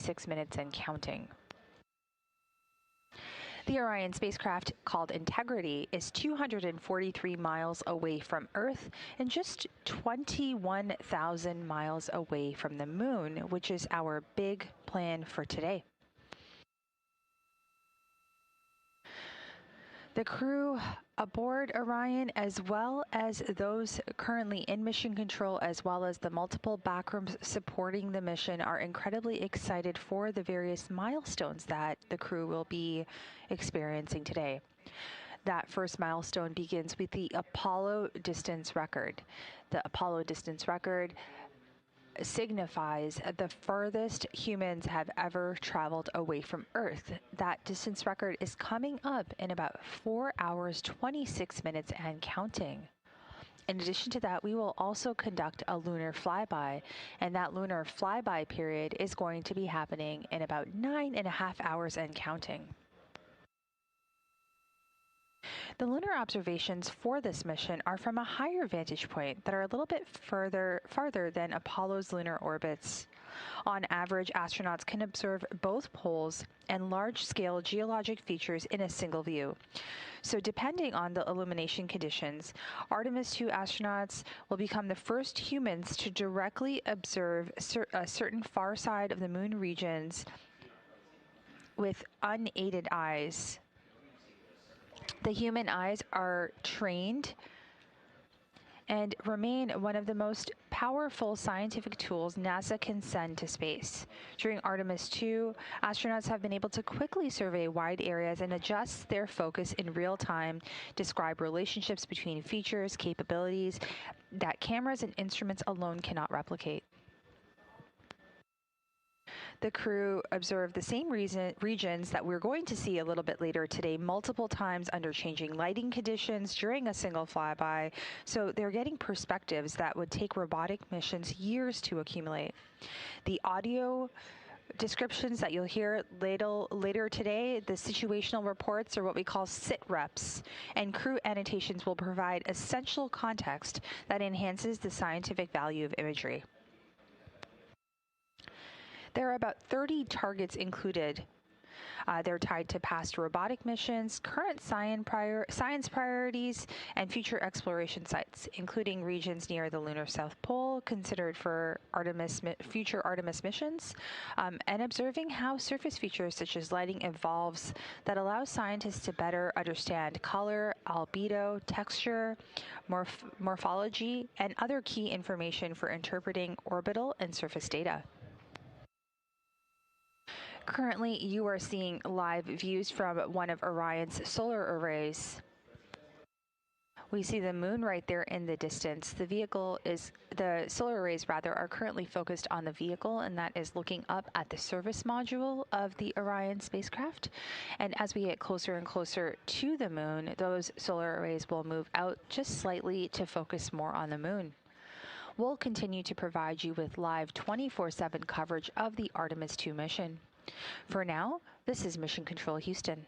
6 minutes and counting. The Orion spacecraft, called Integrity, is 243 miles away from Earth and just 21,000 miles away from the Moon, which is our big plan for today. The crew aboard Orion, as well as those currently in mission control, as well as the multiple backrooms supporting the mission, are incredibly excited for the various milestones that the crew will be experiencing today. That first milestone begins with the Apollo distance record. The Apollo distance record signifies the furthest humans have ever traveled away from Earth. That distance record is coming up in about 4 hours, 26 minutes and counting. In addition to that, we will also conduct a lunar flyby, and that lunar flyby period is going to be happening in about 9.5 hours and counting. The lunar observations for this mission are from a higher vantage point that are a little bit farther than Apollo's lunar orbits. On average, astronauts can observe both poles and large-scale geologic features in a single view. So depending on the illumination conditions, Artemis II astronauts will become the first humans to directly observe a certain far side of the moon regions with unaided eyes. The human eyes are trained and remain one of the most powerful scientific tools NASA can send to space. During Artemis II, astronauts have been able to quickly survey wide areas and adjust their focus in real time, describe relationships between features, capabilities that cameras and instruments alone cannot replicate. The crew observed the same regions that we're going to see a little bit later today multiple times under changing lighting conditions during a single flyby. So they're getting perspectives that would take robotic missions years to accumulate. The audio descriptions that you'll hear later today, the situational reports, are what we call sit reps, and crew annotations will provide essential context that enhances the scientific value of imagery. There are about 30 targets included. They're tied to past robotic missions, current science priorities, and future exploration sites, including regions near the lunar South Pole considered for future Artemis missions, and observing how surface features such as lighting evolves that allows scientists to better understand color, albedo, texture, morphology, and other key information for interpreting orbital and surface data. Currently, you are seeing live views from one of Orion's solar arrays. We see the moon right there in the distance. The solar arrays are currently focused on the vehicle, and that is looking up at the service module of the Orion spacecraft. And as we get closer and closer to the moon, those solar arrays will move out just slightly to focus more on the moon. We'll continue to provide you with live 24/7 coverage of the Artemis II mission. For now, this is Mission Control Houston.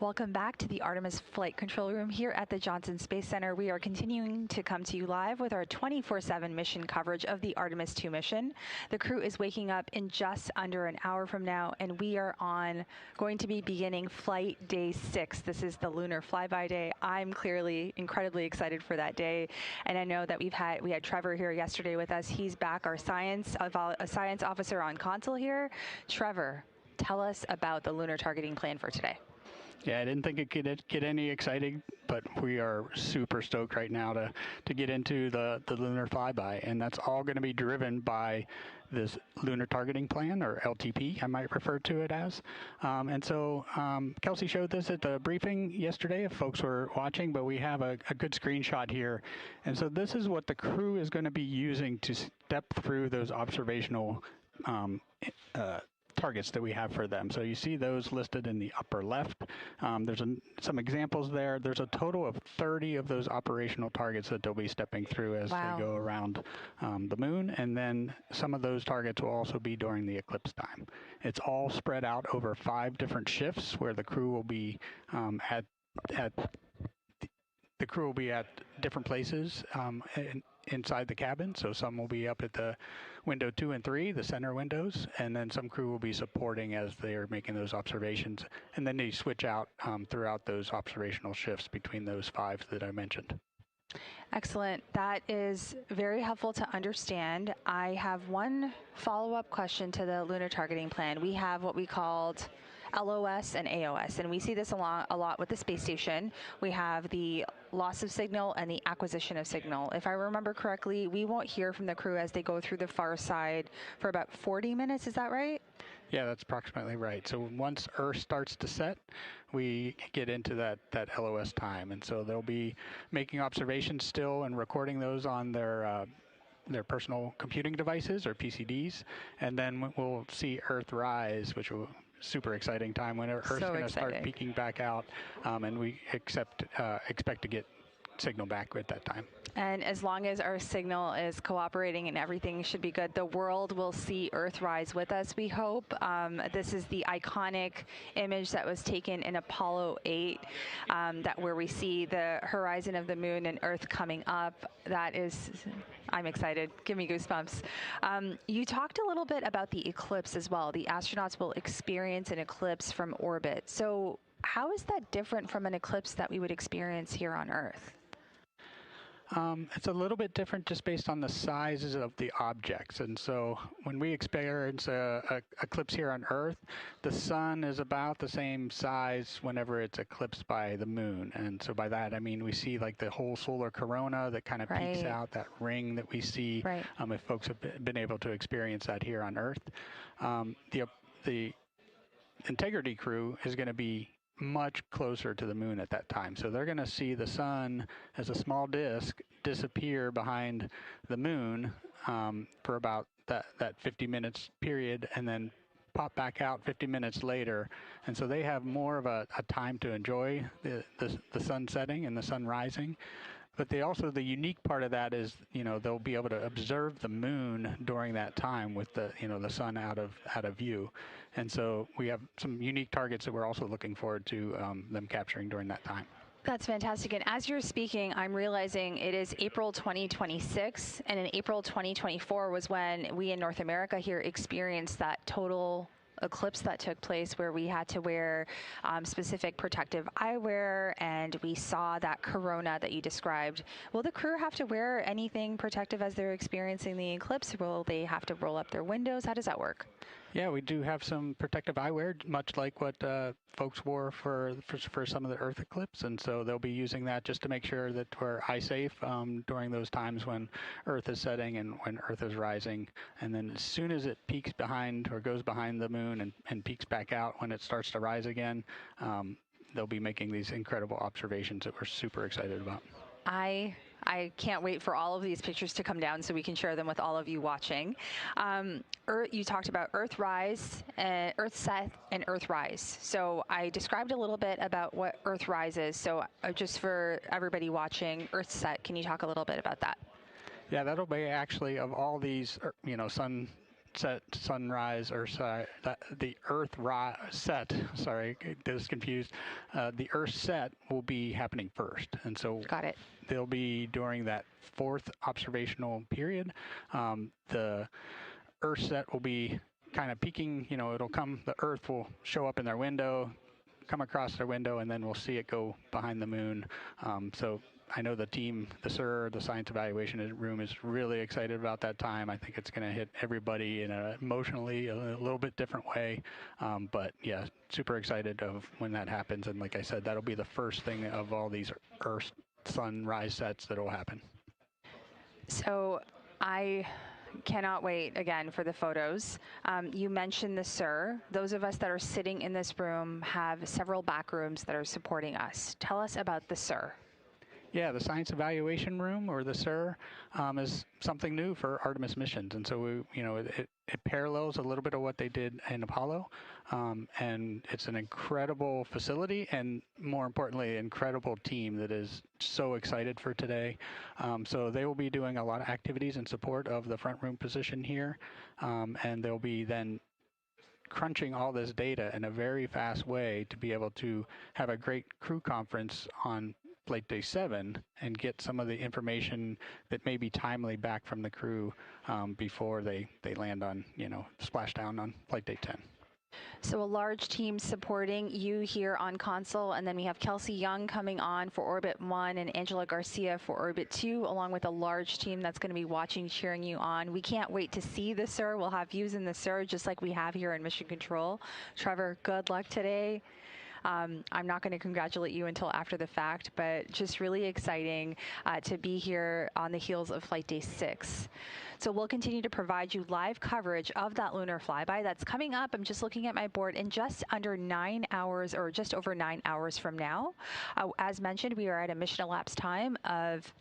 Welcome back to the Artemis Flight Control Room here at the Johnson Space Center. We are continuing to come to you live with our 24/7 mission coverage of the Artemis II mission. The crew is waking up in just under an hour from now, and we are going to be beginning flight day 6. This is the lunar flyby day. I'm clearly incredibly excited for that day, and I know that we had Trevor here yesterday with us. He's back, our science officer on console here. Trevor, tell us about the lunar targeting plan for today. Yeah, I didn't think it could get any exciting, but we are super stoked right now to get into the lunar flyby, and that's all going to be driven by this lunar targeting plan, or LTP, I might refer to it as. And so Kelsey showed this at the briefing yesterday, if folks were watching, but we have a good screenshot here. And so this is what the crew is going to be using to step through those observational targets that we have for them. So you see those listed in the upper left. There's some examples there. There's a total of 30 of those operational targets that they'll be stepping through as they go around the moon. And then some of those targets will also be during the eclipse time. It's all spread out over 5 different shifts where the crew will be at different places inside the cabin. So some will be up at the window 2 and 3, the center windows, and then some crew will be supporting as they are making those observations. And then they switch out throughout those observational shifts between those 5 that I mentioned. Excellent. That is very helpful to understand. I have one follow-up question to the lunar targeting plan. We have what we called LOS and AOS, and we see this a lot with the space station. We have the loss of signal and the acquisition of signal. If I remember correctly, we won't hear from the crew as they go through the far side for about 40 minutes. Is that right? Yeah, that's approximately right. So once Earth starts to set, we get into that LOS time. And so they'll be making observations still and recording those on their personal computing devices, or PCDs. And then we'll see Earth rise, which will super exciting time when Earth's going to start peeking back out, and we expect to get signal back at that time. And as long as our signal is cooperating and everything should be good, the world will see Earth rise with us, we hope. This is the iconic image that was taken in Apollo 8, where we see the horizon of the moon and Earth coming up. That is, I'm excited. Give me goosebumps. You talked a little bit about the eclipse as well. The astronauts will experience an eclipse from orbit. So how is that different from an eclipse that we would experience here on Earth? It's a little bit different just based on the sizes of the objects. And so when we experience a eclipse here on Earth, the sun is about the same size whenever it's eclipsed by the moon. And so by that, I mean, we see like the whole solar corona that kind of peeks out, that ring that we see, if folks have been able to experience that here on Earth. The integrity crew is going to be much closer to the moon at that time. So they're going to see the sun as a small disk disappear behind the moon for about that 50 minutes period, and then pop back out 50 minutes later. And so they have more of a time to enjoy the sun setting and the sun rising. But the unique part of that is, they'll be able to observe the moon during that time with the sun out of view. And so we have some unique targets that we're also looking forward to them capturing during that time. That's fantastic. And as you're speaking, I'm realizing it is April 2026, and in April 2024 was when we in North America here experienced that total eclipse that took place, where we had to wear specific protective eyewear, and we saw that corona that you described. Will the crew have to wear anything protective as they're experiencing the eclipse? Will they have to roll up their windows? How does that work? Yeah, we do have some protective eyewear, much like what folks wore for some of the Earth eclipse, and so they'll be using that just to make sure that we're eye safe during those times when Earth is setting and when Earth is rising. And then as soon as it peaks behind or goes behind the moon and peaks back out when it starts to rise again, they'll be making these incredible observations that we're super excited about. I can't wait for all of these pictures to come down so we can share them with all of you watching. You talked about Earth rise, Earth set, and Earth rise. So I described a little bit about what Earth rise is. So just for everybody watching, Earth set, can you talk a little bit about that? Yeah, that'll be actually, of all these, sun set sunrise, or the Earth set. Sorry, I was confused. The Earth set will be happening first, and so got it. They'll be during that fourth observational period. The Earth set will be kind of peeking. It'll come. The Earth will show up in their window, come across their window, and then we'll see it go behind the moon. So I know the team, the SIR, the science evaluation room, is really excited about that time. I think it's going to hit everybody in an emotionally a little bit different way. But yeah, super excited of when that happens. And like I said, that'll be the first thing of all these Earth sunrise sets that will happen. So I cannot wait again for the photos. You mentioned the SIR. Those of us that are sitting in this room have several back rooms that are supporting us. Tell us about the SIR. Yeah, the Science Evaluation Room, or the SIR, is something new for Artemis missions, and so it parallels a little bit of what they did in Apollo, and it's an incredible facility, and more importantly, incredible team that is so excited for today. So they will be doing a lot of activities in support of the front room position here, and they'll be then crunching all this data in a very fast way to be able to have a great crew conference on Flight Day 7 and get some of the information that may be timely back from the crew before they land on, splash down on Flight Day 10. So a large team supporting you here on console, and then we have Kelsey Young coming on for Orbit 1 and Angela Garcia for Orbit 2, along with a large team that's going to be watching, cheering you on. We can't wait to see the SIR. We'll have views in the SIR just like we have here in Mission Control. Trevor, good luck today. I'm not going to congratulate you until after the fact, but just really exciting to be here on the heels of Flight Day 6. So we'll continue to provide you live coverage of that lunar flyby that's coming up. I'm just looking at my board in just under 9 hours, or just over 9 hours from now. As mentioned, we are at a mission elapsed time of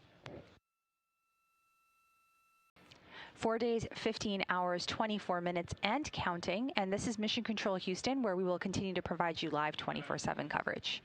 4 days, 15 hours, 24 minutes, and counting. And this is Mission Control Houston, where we will continue to provide you live 24/7 coverage.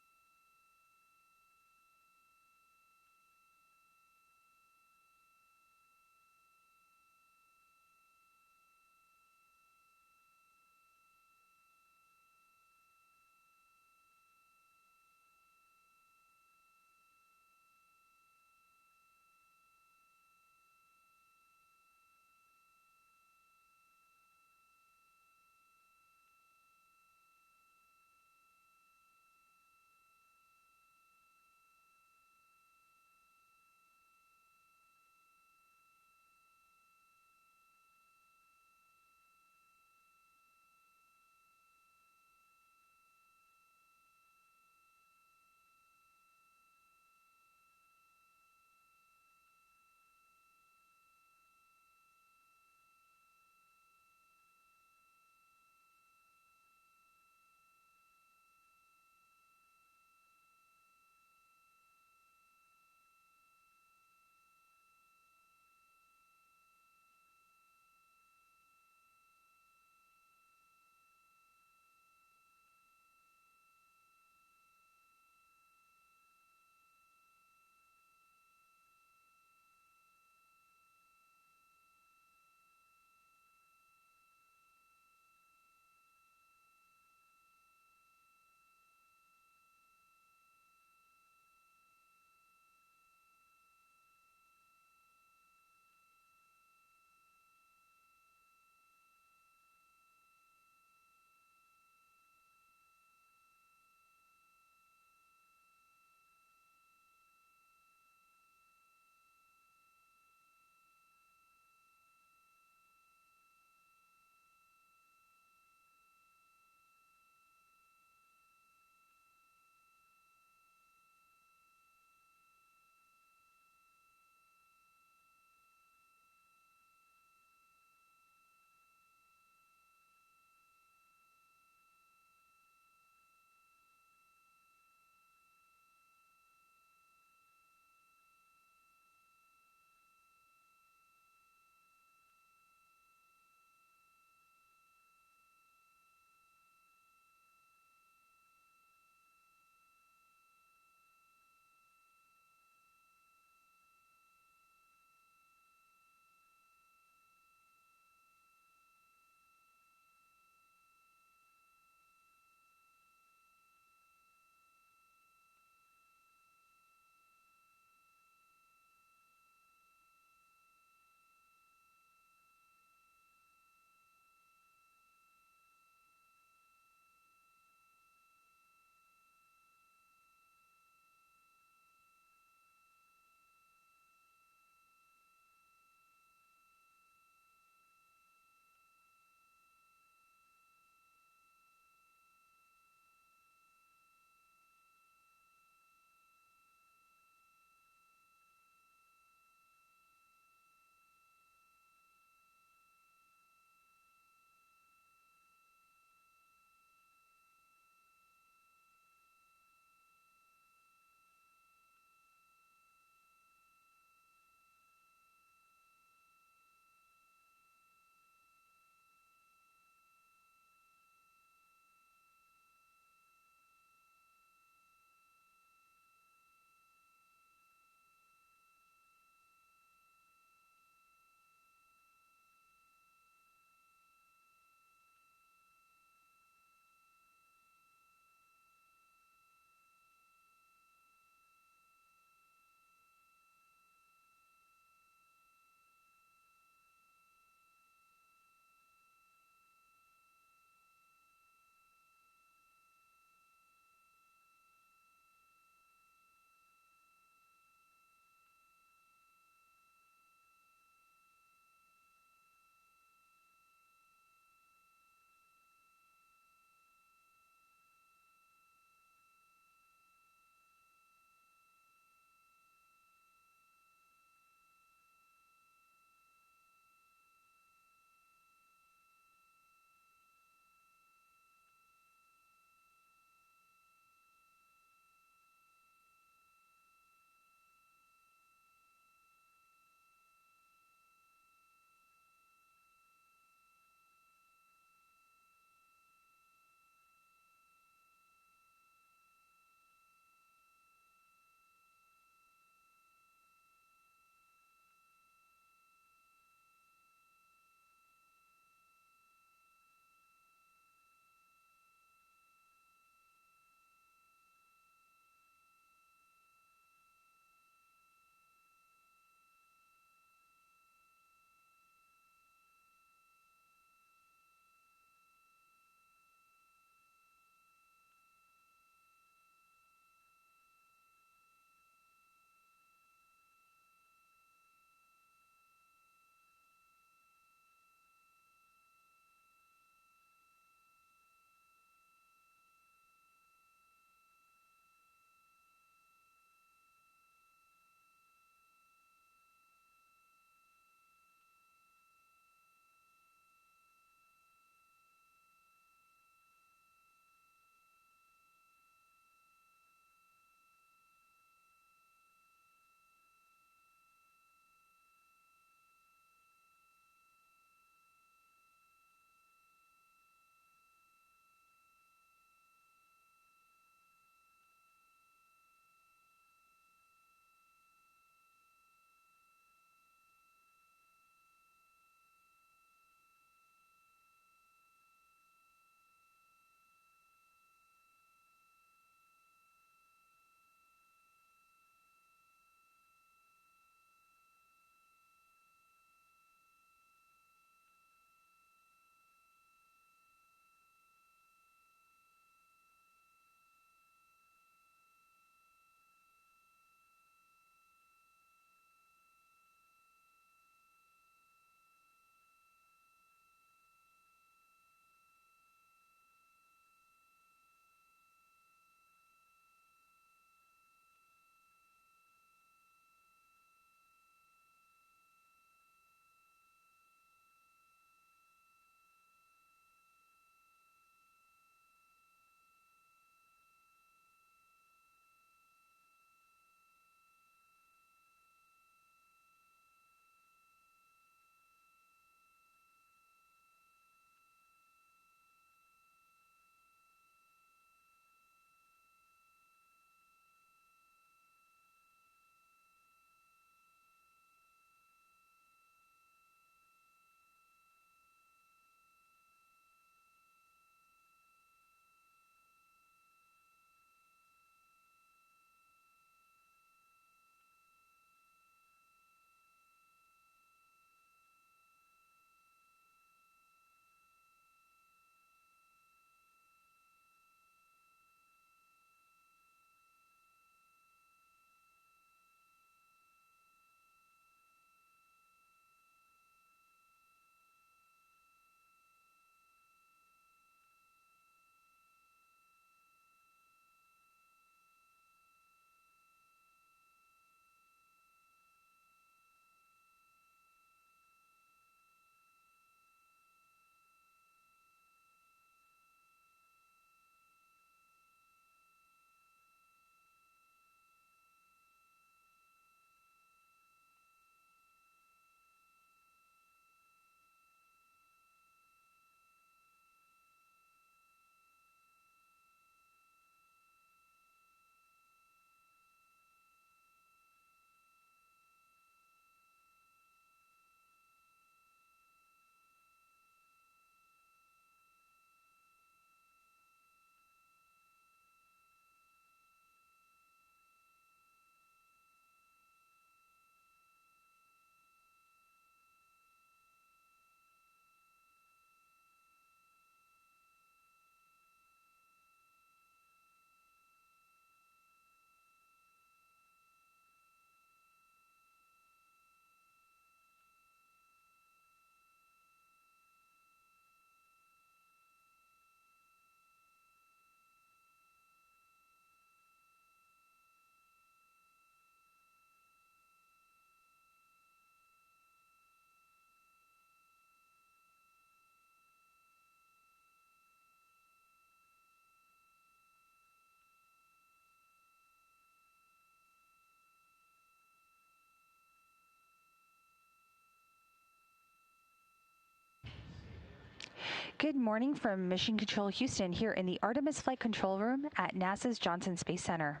Good morning from Mission Control Houston here in the Artemis Flight Control Room at NASA's Johnson Space Center.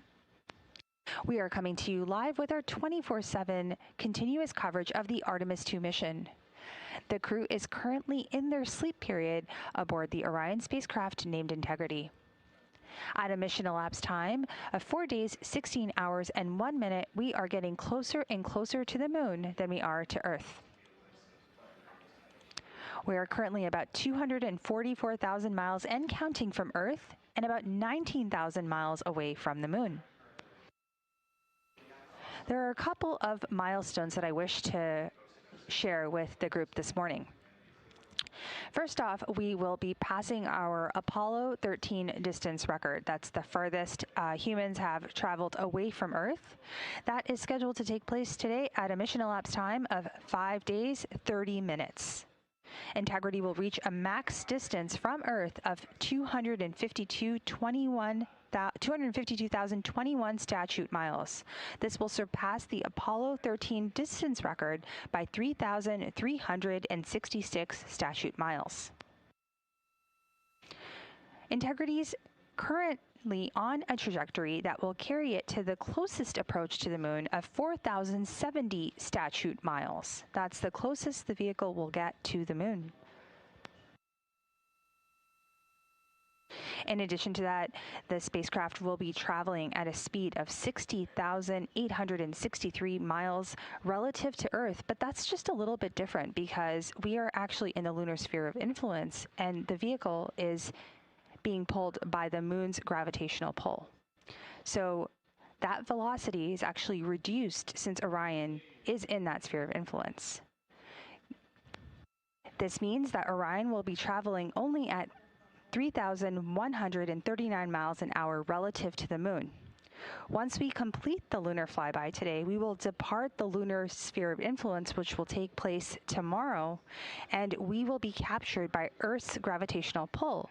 We are coming to you live with our 24/7 continuous coverage of the Artemis II mission. The crew is currently in their sleep period aboard the Orion spacecraft named Integrity. At a mission elapsed time of 4 days, 16 hours, and 1 minute, we are getting closer and closer to the moon than we are to Earth. We are currently about 244,000 miles and counting from Earth and about 19,000 miles away from the moon. There are a couple of milestones that I wish to share with the group this morning. First off, we will be passing our Apollo 13 distance record. That's the furthest humans have traveled away from Earth. That is scheduled to take place today at a mission elapsed time of 5 days, 30 minutes. Integrity will reach a max distance from Earth of 252,021 statute miles. This will surpass the Apollo 13 distance record by 3,366 statute miles. Integrity's currently on a trajectory that will carry it to the closest approach to the moon of 4,070 statute miles. That's the closest the vehicle will get to the moon. In addition to that, the spacecraft will be traveling at a speed of 60,863 miles relative to Earth, but that's just a little bit different because we are actually in the lunar sphere of influence, and the vehicle is being pulled by the moon's gravitational pull. So that velocity is actually reduced since Orion is in that sphere of influence. This means that Orion will be traveling only at 3,139 miles an hour relative to the moon. Once we complete the lunar flyby today, we will depart the lunar sphere of influence, which will take place tomorrow, and we will be captured by Earth's gravitational pull.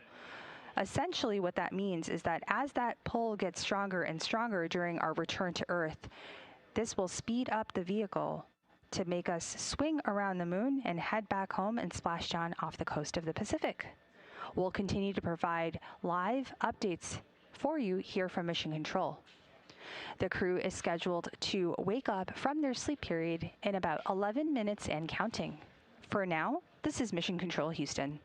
Essentially, what that means is that as that pull gets stronger and stronger during our return to Earth, this will speed up the vehicle to make us swing around the moon and head back home and splash down off the coast of the Pacific. We'll continue to provide live updates for you here from Mission Control. The crew is scheduled to wake up from their sleep period in about 11 minutes and counting. For now, this is Mission Control Houston.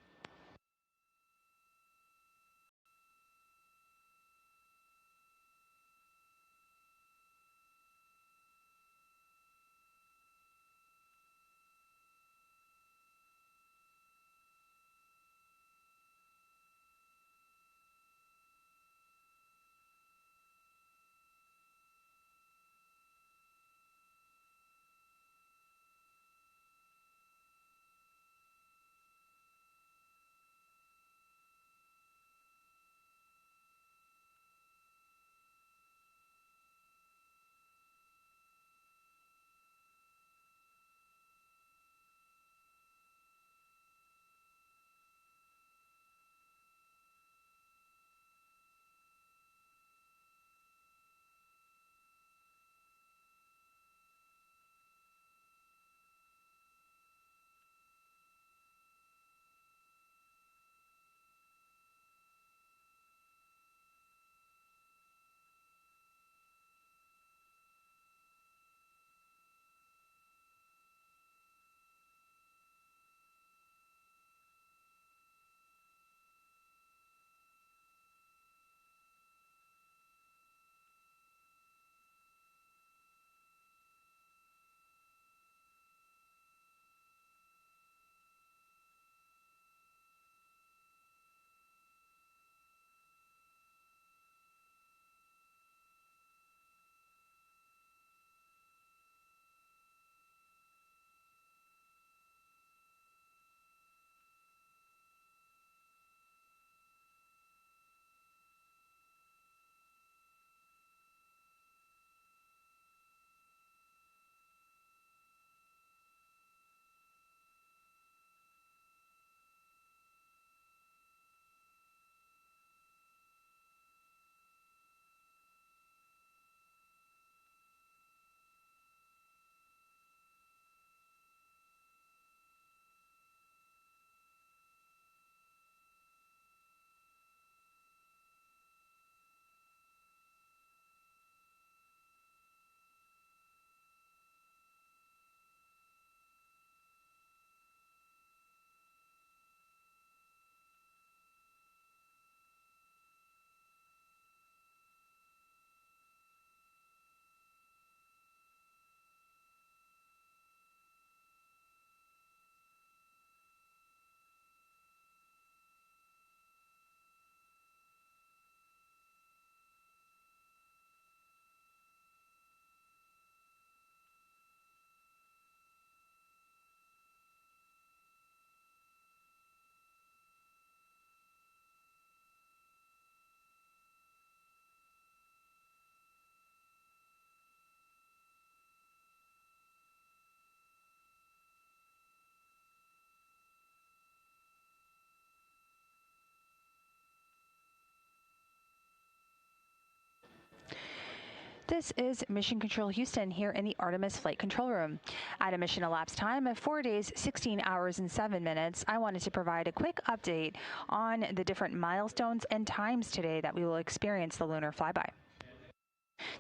This is Mission Control Houston here in the Artemis Flight Control Room. At a mission elapsed time of 4 days, 16 hours, and 7 minutes, I wanted to provide a quick update on the different milestones and times today that we will experience the lunar flyby.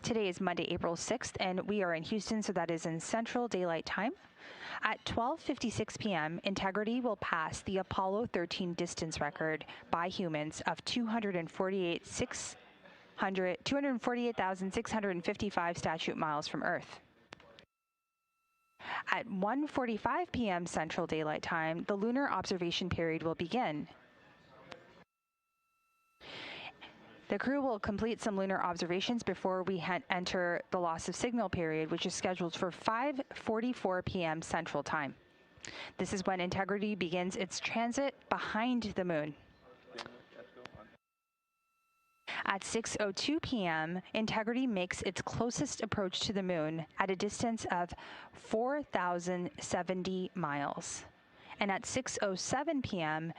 Today is Monday, April 6th, and we are in Houston, so that is in Central Daylight Time. At 12:56 p.m., Integrity will pass the Apollo 13 distance record by humans of 248,655 statute miles from Earth. At 1:45 p.m. Central Daylight Time, the lunar observation period will begin. The crew will complete some lunar observations before we enter the loss of signal period, which is scheduled for 5:44 p.m. Central Time. This is when Integrity begins its transit behind the moon. At 6:02 p.m., Integrity makes its closest approach to the moon at a distance of 4,070 miles. And at 6:07 p.m.,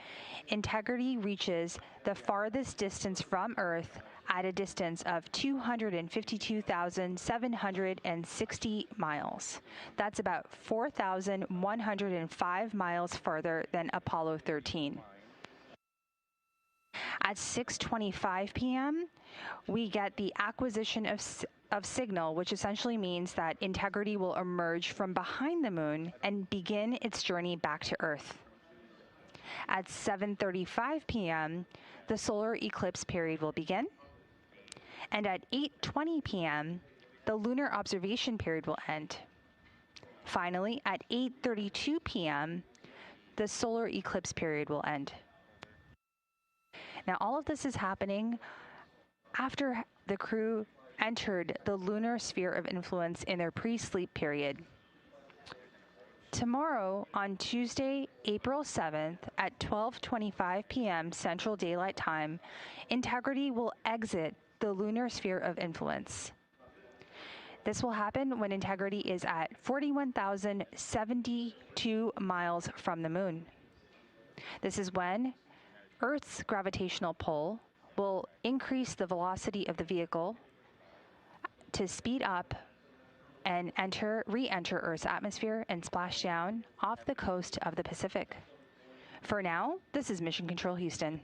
Integrity reaches the farthest distance from Earth at a distance of 252,760 miles. That's about 4,105 miles farther than Apollo 13. At 6:25 p.m., we get the acquisition of signal, which essentially means that Integrity will emerge from behind the moon and begin its journey back to Earth. At 7:35 p.m., the solar eclipse period will begin. And at 8:20 p.m., the lunar observation period will end. Finally, at 8:32 p.m., the solar eclipse period will end. Now, all of this is happening after the crew entered the lunar sphere of influence in their pre-sleep period. Tomorrow, on Tuesday, April 7th, at 12:25 p.m. Central Daylight Time, Integrity will exit the lunar sphere of influence. This will happen when Integrity is at 41,072 miles from the moon. This is when Earth's gravitational pull will increase the velocity of the vehicle to speed up and re-enter Earth's atmosphere and splash down off the coast of the Pacific. For now, this is Mission Control Houston.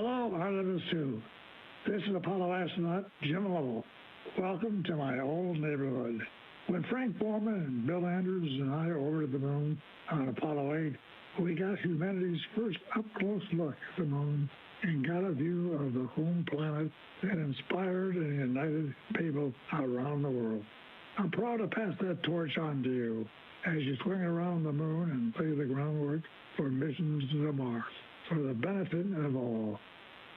Hello, Artemis II. This is Apollo astronaut Jim Lovell. Welcome to my old neighborhood. When Frank Borman and Bill Andrews and I orbited the moon on Apollo 8, we got humanity's first up-close look at the moon and got a view of the home planet that inspired and united people around the world. I'm proud to pass that torch on to you as you swing around the moon and lay the groundwork for missions to Mars for the benefit of all.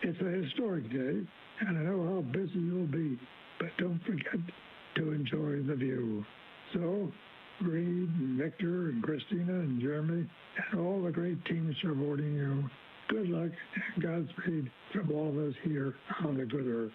It's a historic day, and I know how busy you'll be, but don't forget to enjoy the view. So, Reed, and Victor, and Christina, and Jeremy, and all the great teams supporting you, good luck and Godspeed from all of us here on the good earth.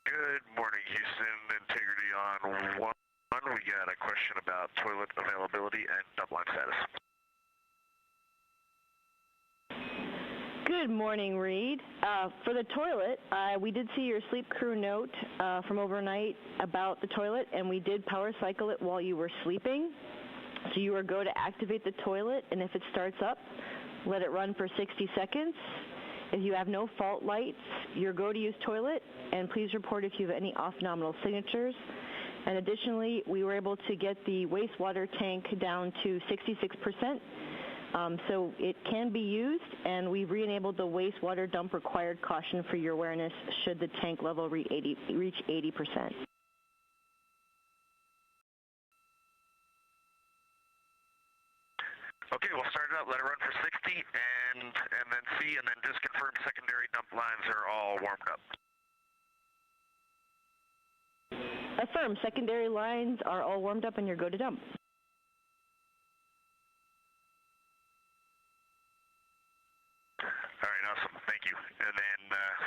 Good morning, Houston. Integrity on 1. We got a question about toilet availability and dump line status. Good morning, Reed. For the toilet, we did see your sleep crew note from overnight about the toilet, and we did power cycle it while you were sleeping. So you are go to activate the toilet, and if it starts up, let it run for 60 seconds. If you have no fault lights, you're go to use toilet, and please report if you have any off-nominal signatures. And additionally, we were able to get the wastewater tank down to 66%. So it can be used, and we've re-enabled the wastewater dump required caution for your awareness should the tank level reach 80%. Okay, we'll start it up, let it run for 60, and then see, and then just confirm secondary dump lines are all warmed up. Affirm, secondary lines are all warmed up and you're go to dump. All right, awesome, thank you. And then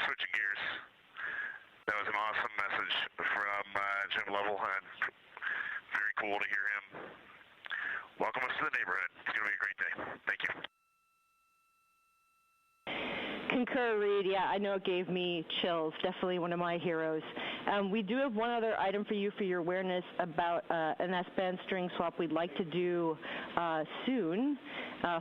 switching gears, that was an awesome message from Jim Lovell, and very cool to hear him welcome us to the neighborhood. It's going to be a great day. Thank you. Concur, Reed. Yeah, I know it gave me chills. Definitely one of my heroes. We do have one other item for you for your awareness about an S-band string swap we'd like to do soon.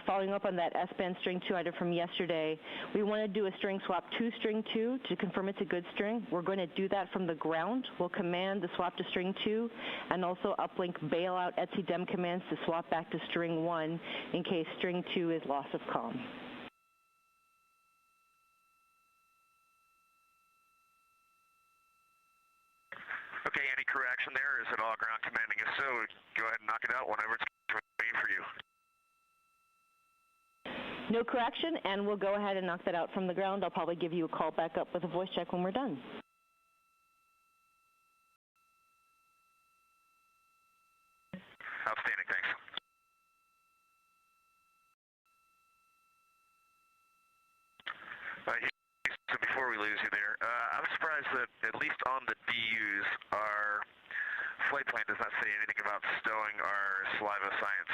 Following up on that S-band string 2 item from yesterday, we want to do a string swap to string 2 to confirm it's a good string. We're going to do that from the ground. We'll command the swap to string 2 and also uplink bailout etc dem commands to swap back to string 1 in case string 2 is loss of comm. Okay, any crew action there? Is it all ground commanding? If so, go ahead and knock it out whenever it's waiting for you. No crew action, and we'll go ahead and knock that out from the ground. I'll probably give you a call back up with a voice check when we're done. Outstanding, thanks. So before we lose you there, I'm surprised that at least on the DUs, our flight plan does not say anything about stowing our saliva science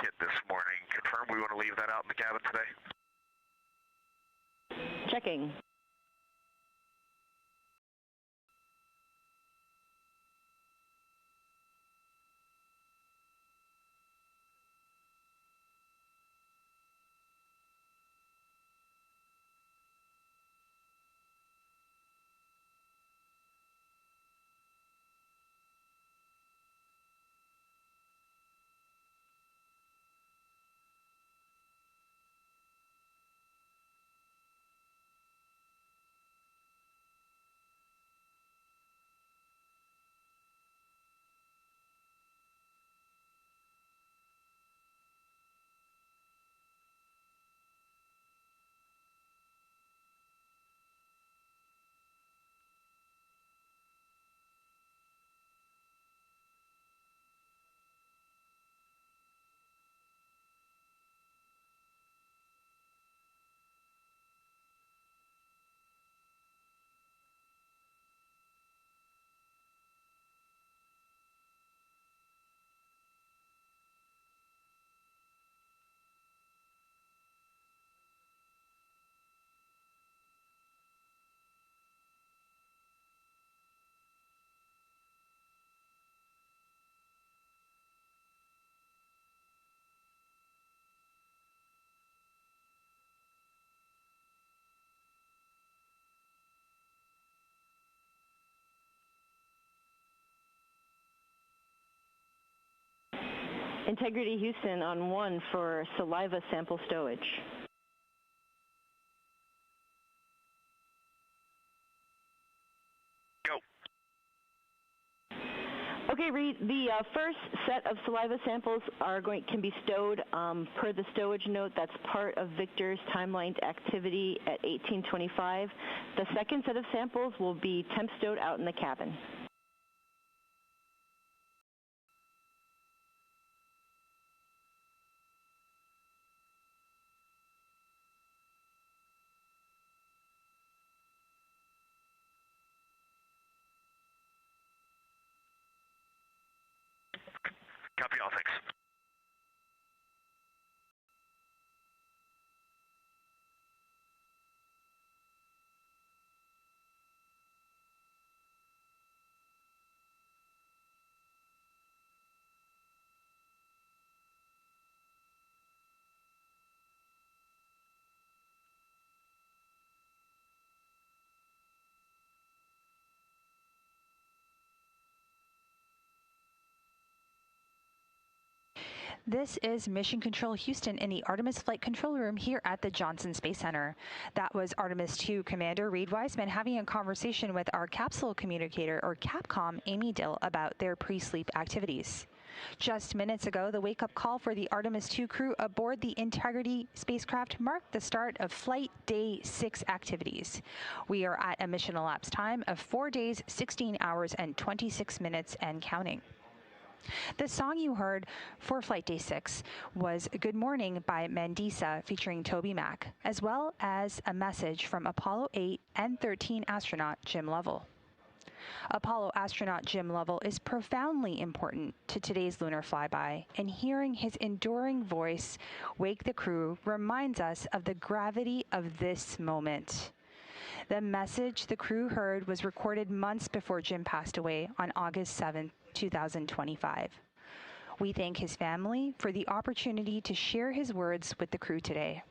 kit this morning. Confirm we want to leave that out in the cabin today? Checking. Integrity Houston on 1 for saliva sample stowage. Go. Okay, Reed, the first set of saliva samples can be stowed per the stowage note. That's part of Victor's timelined activity at 1825. The second set of samples will be temp stowed out in the cabin. Copy all, thanks. This is Mission Control Houston in the Artemis Flight Control Room here at the Johnson Space Center. That was Artemis II Commander Reed Wiseman having a conversation with our capsule communicator, or Capcom, Amy Dill, about their pre-sleep activities. Just minutes ago, the wake-up call for the Artemis II crew aboard the Integrity spacecraft marked the start of Flight Day 6 activities. We are at a mission elapsed time of 4 days, 16 hours, and 26 minutes and counting. The song you heard for Flight Day 6 was Good Morning by Mandisa featuring Toby Mac, as well as a message from Apollo 8 and 13 astronaut Jim Lovell. Apollo astronaut Jim Lovell is profoundly important to today's lunar flyby, and hearing his enduring voice wake the crew reminds us of the gravity of this moment. The message the crew heard was recorded months before Jim passed away on August 7, 2025. We thank his family for the opportunity to share his words with the crew today.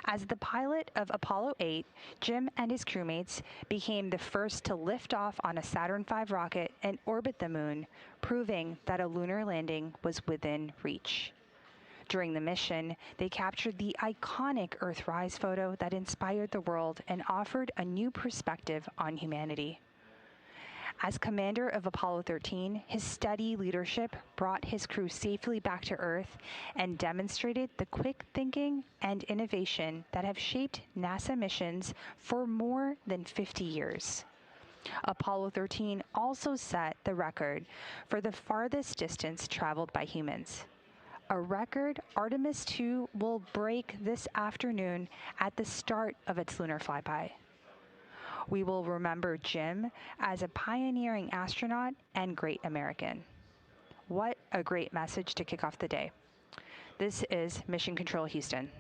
As the pilot of Apollo 8, Jim and his crewmates became the first to lift off on a Saturn V rocket and orbit the moon, proving that a lunar landing was within reach. During the mission, they captured the iconic Earthrise photo that inspired the world and offered a new perspective on humanity. As commander of Apollo 13, his steady leadership brought his crew safely back to Earth and demonstrated the quick thinking and innovation that have shaped NASA missions for more than 50 years. Apollo 13 also set the record for the farthest distance traveled by humans. A record Artemis II will break this afternoon at the start of its lunar flyby. We will remember Jim as a pioneering astronaut and great American. What a great message to kick off the day. This is Mission Control Houston.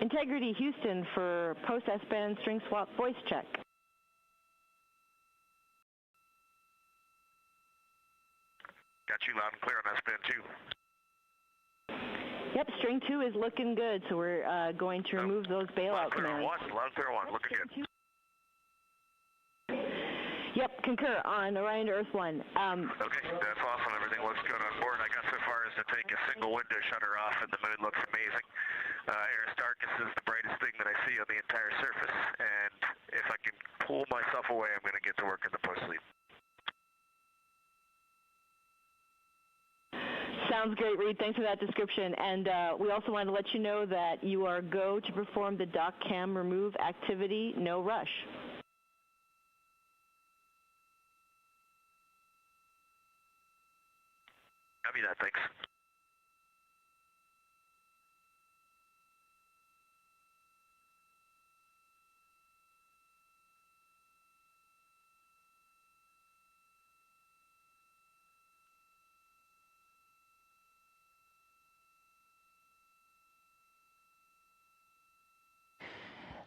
Integrity Houston for post S-band string swap voice check. Got you loud and clear on S-band 2. Yep, string 2 is looking good, so we're going to remove those bailout commands. Loud and clear 1, looking good. Yep, concur on Orion to Earth 1. Okay, that's awesome. Everything looks good on board. I got so far as to take a single window shutter off, and the moon looks amazing. Aristarchus is the brightest thing that I see on the entire surface, and if I can pull myself away, I'm going to get to work in the post-sleep. Sounds great, Reed. Thanks for that description. And we also wanted to let you know that you are go to perform the dock cam remove activity, no rush. Copy that, thanks.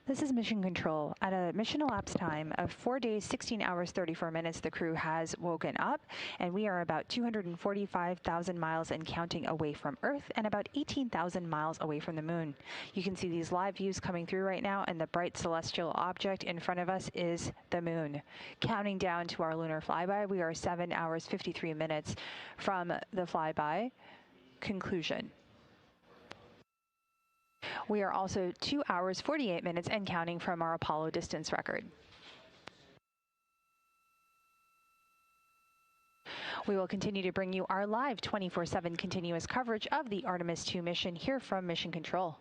This is Mission Control. At a mission elapsed time of 4 days, 16 hours, 34 minutes, the crew has woken up, and we are about 245,000 miles and counting away from Earth and about 18,000 miles away from the moon. You can see these live views coming through right now, and the bright celestial object in front of us is the moon. Counting down to our lunar flyby, we are 7 hours, 53 minutes from the flyby conclusion. We are also 2 hours, 48 minutes and counting from our Apollo distance record. We will continue to bring you our live 24/7 continuous coverage of the Artemis II mission here from Mission Control.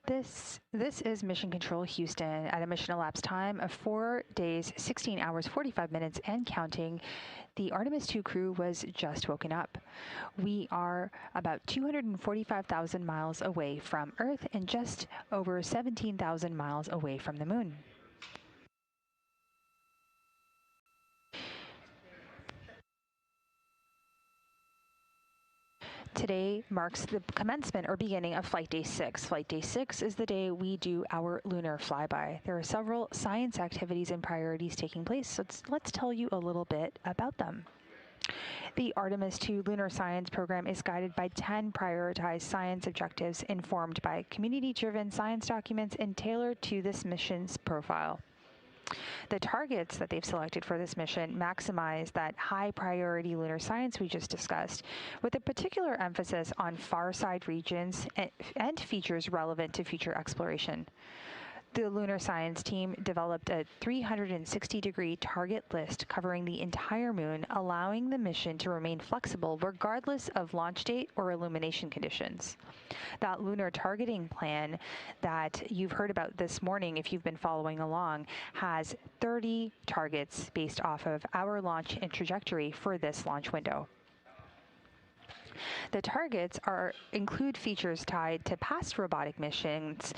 This is Mission Control Houston at a mission elapsed time of 4 days, 16 hours, 45 minutes, and counting. The Artemis II crew was just woken up. We are about 245,000 miles away from Earth and just over 17,000 miles away from the Moon. Today marks the commencement or beginning of Flight Day 6. Flight Day 6 is the day we do our lunar flyby. There are several science activities and priorities taking place, so let's tell you a little bit about them. The Artemis II lunar science program is guided by 10 prioritized science objectives informed by community-driven science documents and tailored to this mission's profile. The targets that they've selected for this mission maximize that high priority lunar science we just discussed, with a particular emphasis on far side regions and features relevant to future exploration. The lunar science team developed a 360-degree target list covering the entire moon, allowing the mission to remain flexible regardless of launch date or illumination conditions. That lunar targeting plan that you've heard about this morning, if you've been following along, has 30 targets based off of our launch and trajectory for this launch window. The targets include features tied to past robotic missions,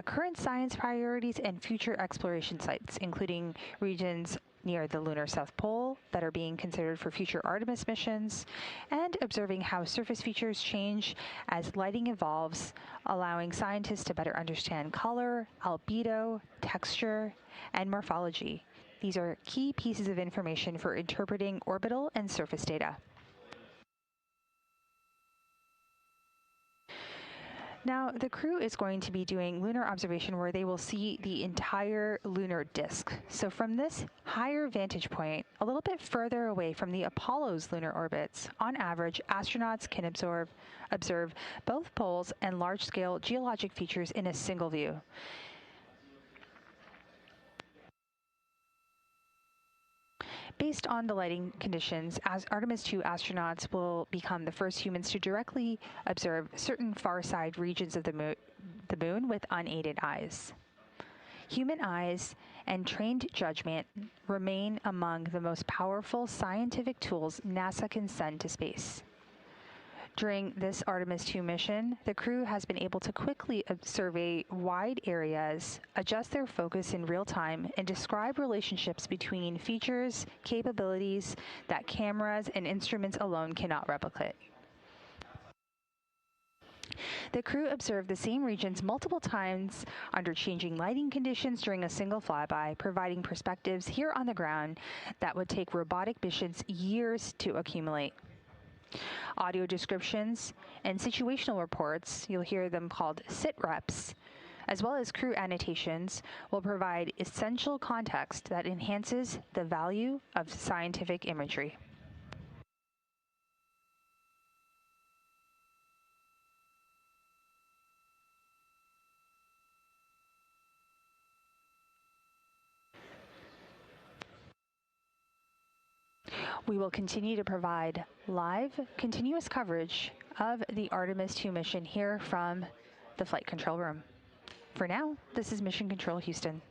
current science priorities, and future exploration sites, including regions near the lunar South Pole that are being considered for future Artemis missions, and observing how surface features change as lighting evolves, allowing scientists to better understand color, albedo, texture, and morphology. These are key pieces of information for interpreting orbital and surface data. Now, the crew is going to be doing lunar observation where they will see the entire lunar disk. So from this higher vantage point, a little bit further away from the Apollo's lunar orbits, on average, astronauts can observe both poles and large-scale geologic features in a single view. Based on the lighting conditions, as Artemis II astronauts will become the first humans to directly observe certain far-side regions of the moon with unaided eyes. Human eyes and trained judgment remain among the most powerful scientific tools NASA can send to space. During this Artemis II mission, the crew has been able to quickly survey wide areas, adjust their focus in real time, and describe relationships between features, capabilities that cameras and instruments alone cannot replicate. The crew observed the same regions multiple times under changing lighting conditions during a single flyby, providing perspectives here on the ground that would take robotic missions years to accumulate. Audio descriptions and situational reports, you'll hear them called sit reps, as well as crew annotations, will provide essential context that enhances the value of scientific imagery. We will continue to provide live, continuous coverage of the Artemis II mission here from the Flight Control Room. For now, this is Mission Control Houston.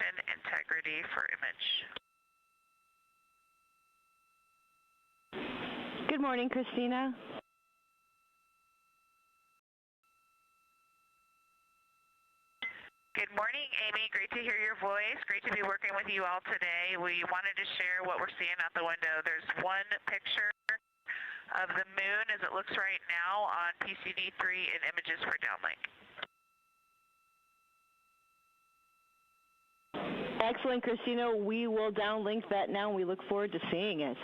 Houston, integrity for image. Good morning, Christina. Good morning, Amy. Great to hear your voice. Great to be working with you all today. We wanted to share what we're seeing out the window. There's one picture of the moon as it looks right now on PCD3 in images for downlink. Excellent, Christina. We will downlink that now, and we look forward to seeing it.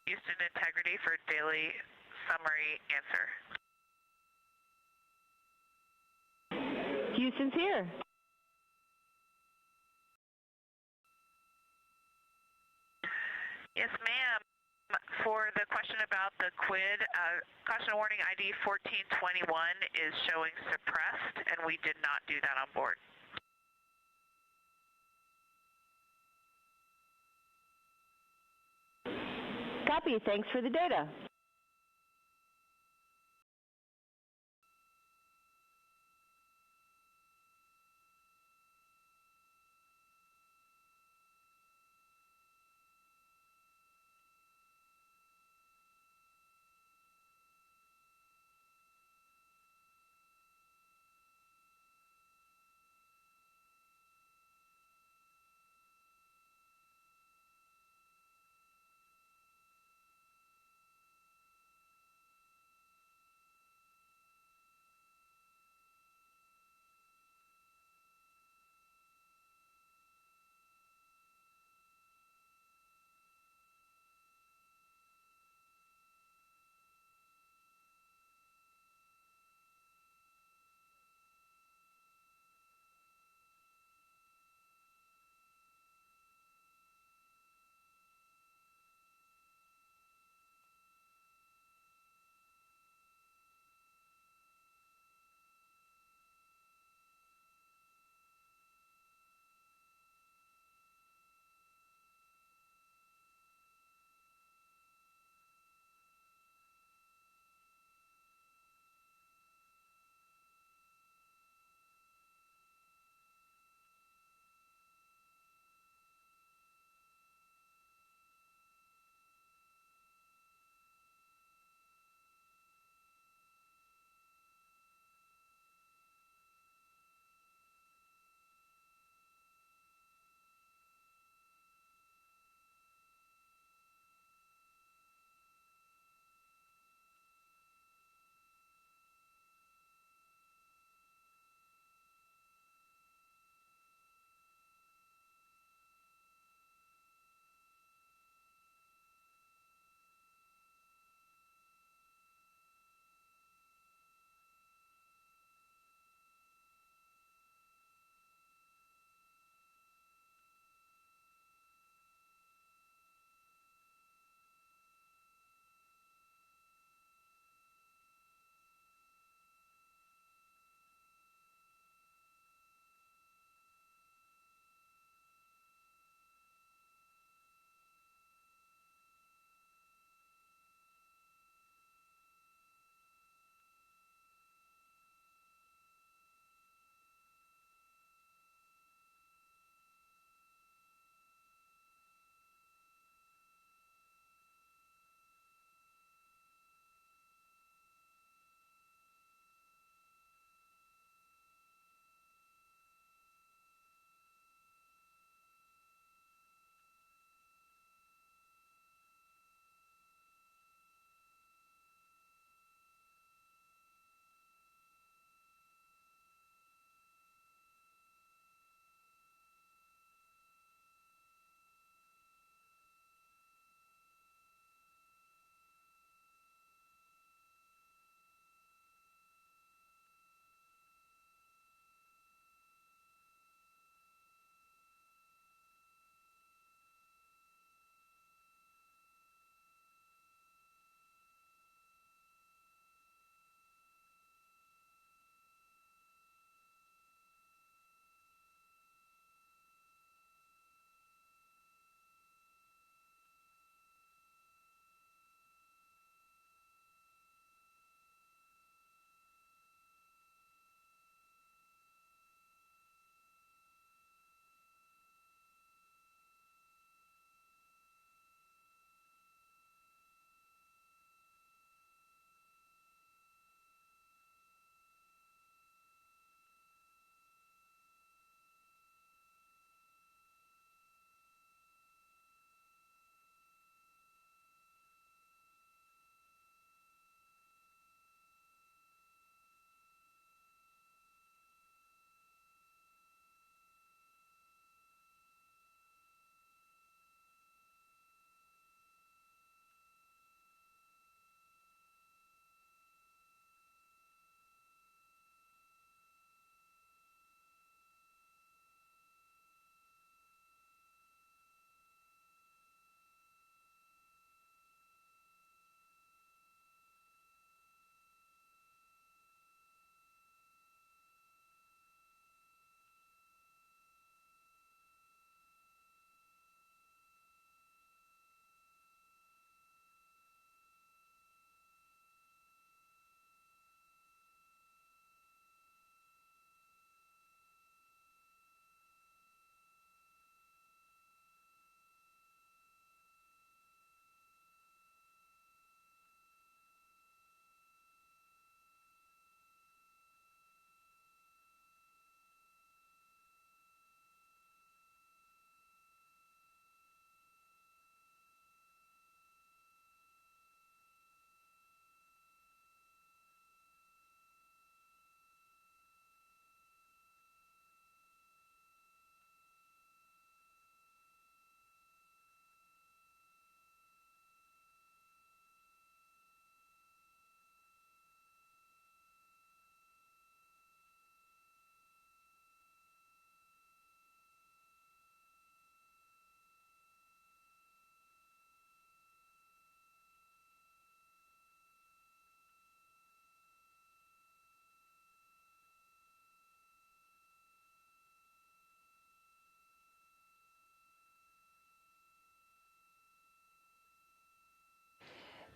Houston, integrity for daily summary answer. Houston's here. Yes, ma'am. For the question about the quid, caution warning ID 1421 is showing suppressed, and we did not do that on board. Copy. Thanks for the data.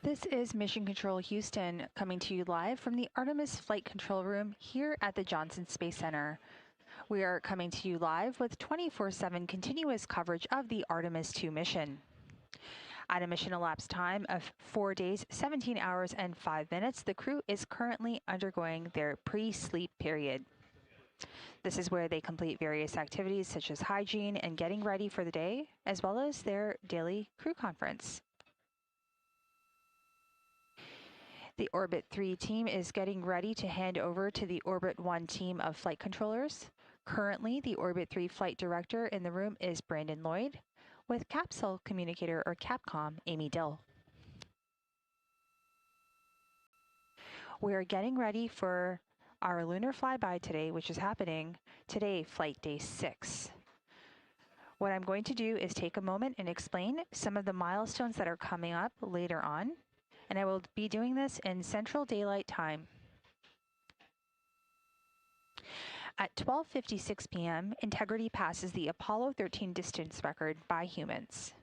This is Mission Control Houston coming to you live from the Artemis Flight Control Room here at the Johnson Space Center. We are coming to you live with 24/7 continuous coverage of the Artemis II mission. At a mission elapsed time of 4 days, 17 hours, and 5 minutes, the crew is currently undergoing their pre-sleep period. This is where they complete various activities such as hygiene and getting ready for the day, as well as their daily crew conference. The Orbit 3 team is getting ready to hand over to the Orbit 1 team of flight controllers. Currently, the Orbit 3 flight director in the room is Brandon Lloyd, with Capsule Communicator or Capcom, Amy Dill. We are getting ready for our lunar flyby today, which is happening today, flight day 6. What I'm going to do is take a moment and explain some of the milestones that are coming up later on, and I will be doing this in Central Daylight Time. At 12:56 p.m., Integrity passes the Apollo 13 distance record by humans.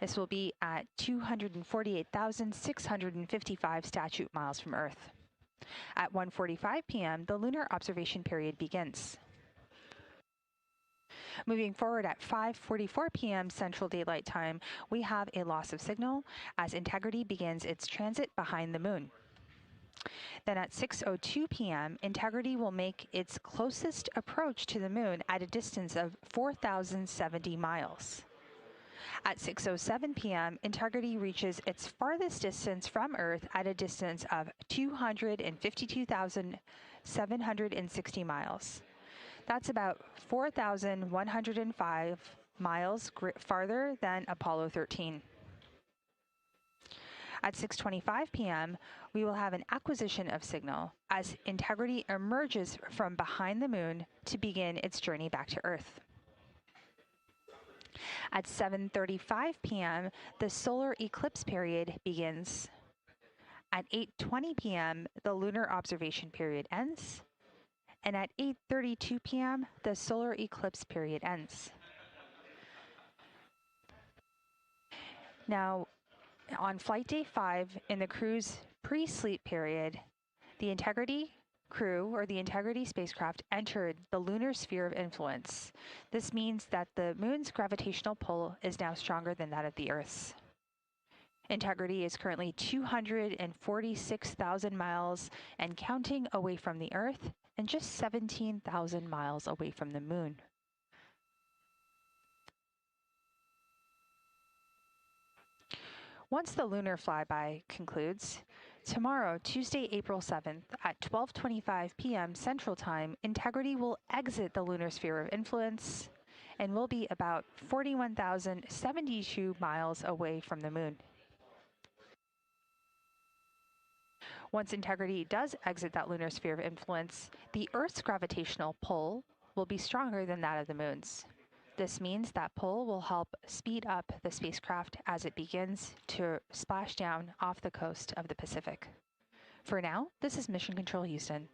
This will be at 248,655 statute miles from Earth. At 1:45 p.m., the lunar observation period begins. Moving forward at 5:44 p.m. Central Daylight Time, we have a loss of signal as Integrity begins its transit behind the moon. Then at 6:02 p.m., Integrity will make its closest approach to the moon at a distance of 4,070 miles. At 6:07 p.m., Integrity reaches its farthest distance from Earth at a distance of 252,760 miles. That's about 4,105 miles farther than Apollo 13. At 6:25 p.m., we will have an acquisition of signal as Integrity emerges from behind the moon to begin its journey back to Earth. At 7:35 p.m., the solar eclipse period begins. At 8:20 p.m., the lunar observation period ends. And at 8:32 p.m., the solar eclipse period ends. Now, on flight day 5 in the crew's pre-sleep period, the Integrity crew or the Integrity spacecraft entered the lunar sphere of influence. This means that the moon's gravitational pull is now stronger than that of the Earth's. Integrity is currently 246,000 miles and counting away from the Earth and just 17,000 miles away from the moon. Once the lunar flyby concludes, tomorrow, Tuesday, April 7th, at 12:25 p.m. Central Time, Integrity will exit the lunar sphere of influence and will be about 41,072 miles away from the moon. Once Integrity does exit that lunar sphere of influence, the Earth's gravitational pull will be stronger than that of the moon's. This means that pull will help speed up the spacecraft as it begins to splash down off the coast of the Pacific. For now, this is Mission Control Houston.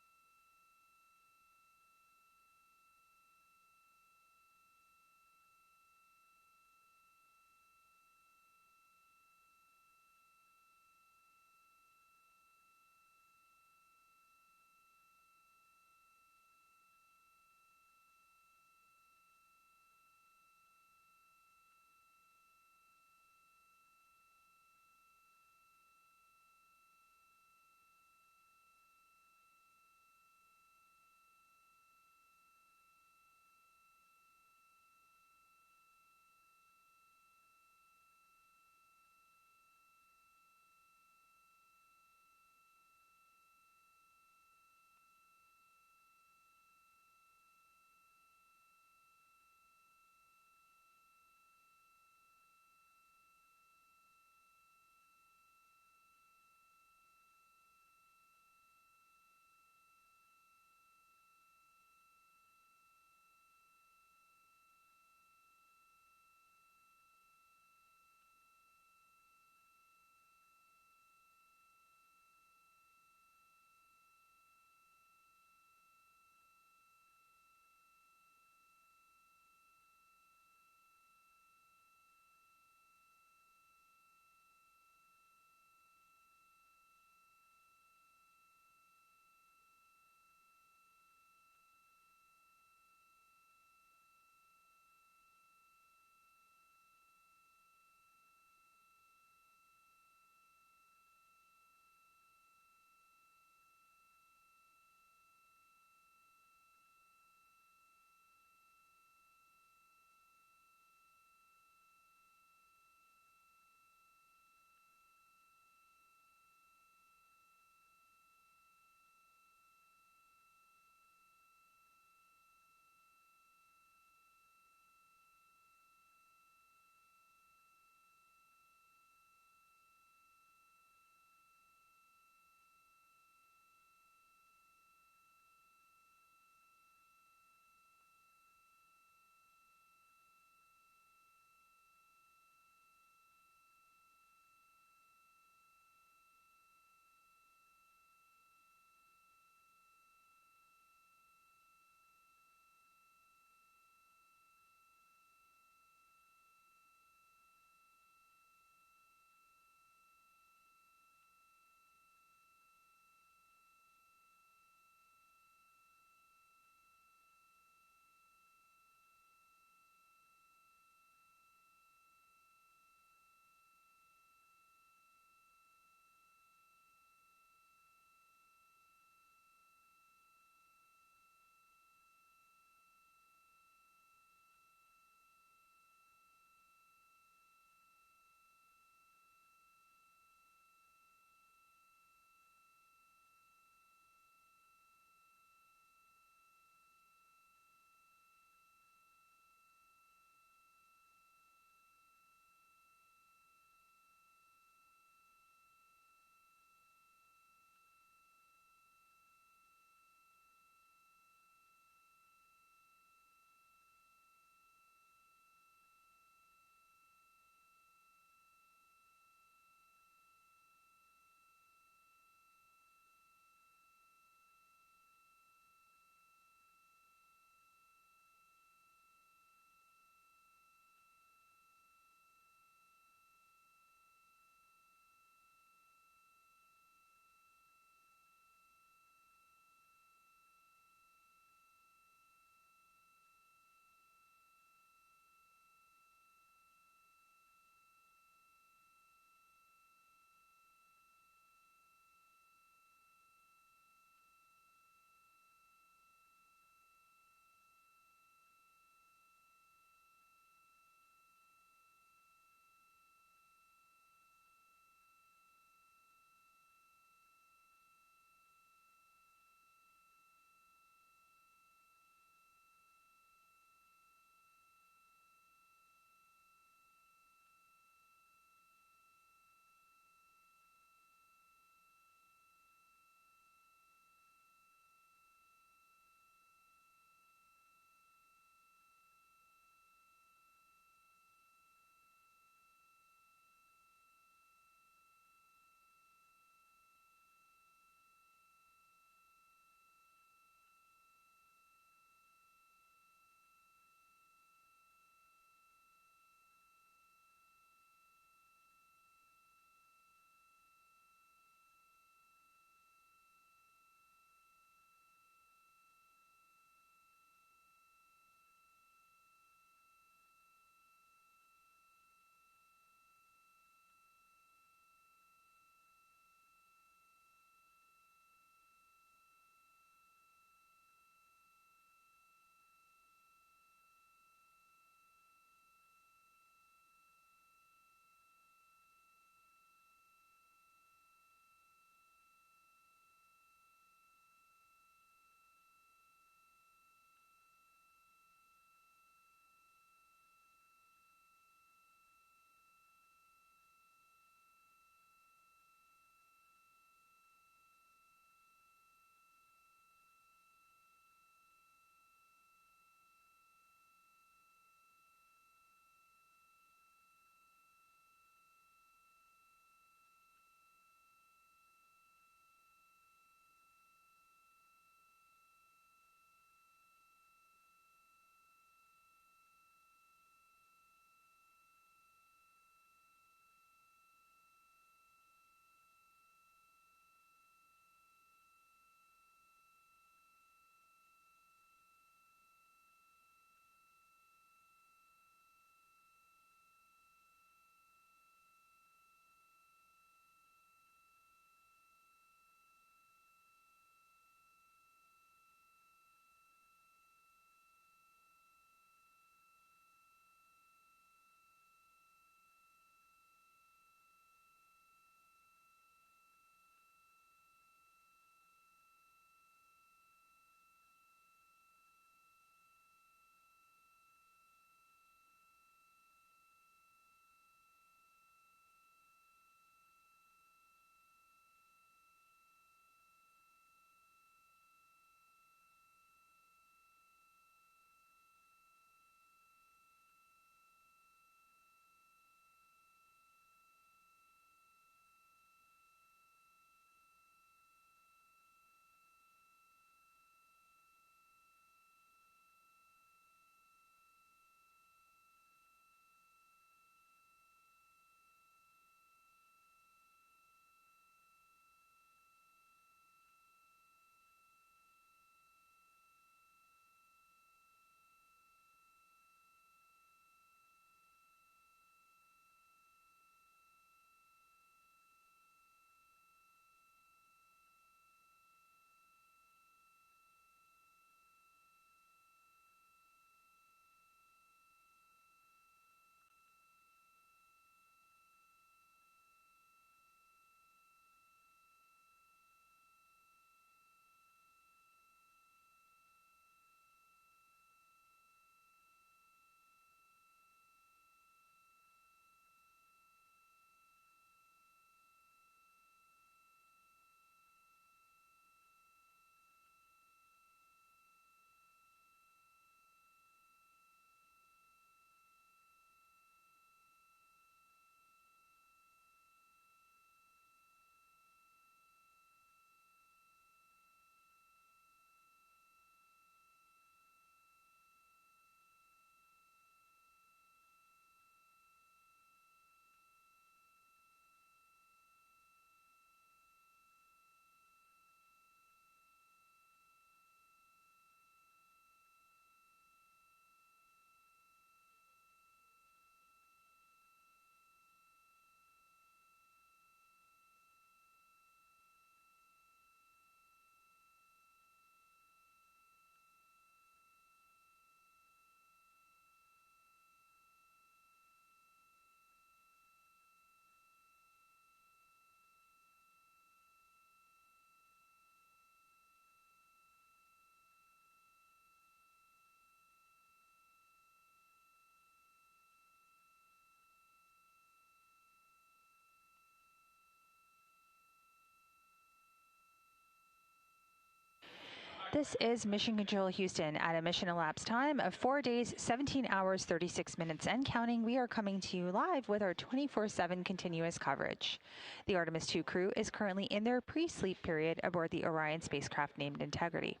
This is Mission Control Houston at a mission elapsed time of 4 days, 17 hours, 36 minutes and counting. We are coming to you live with our 24/7 continuous coverage. The Artemis II crew is currently in their pre-sleep period aboard the Orion spacecraft named Integrity.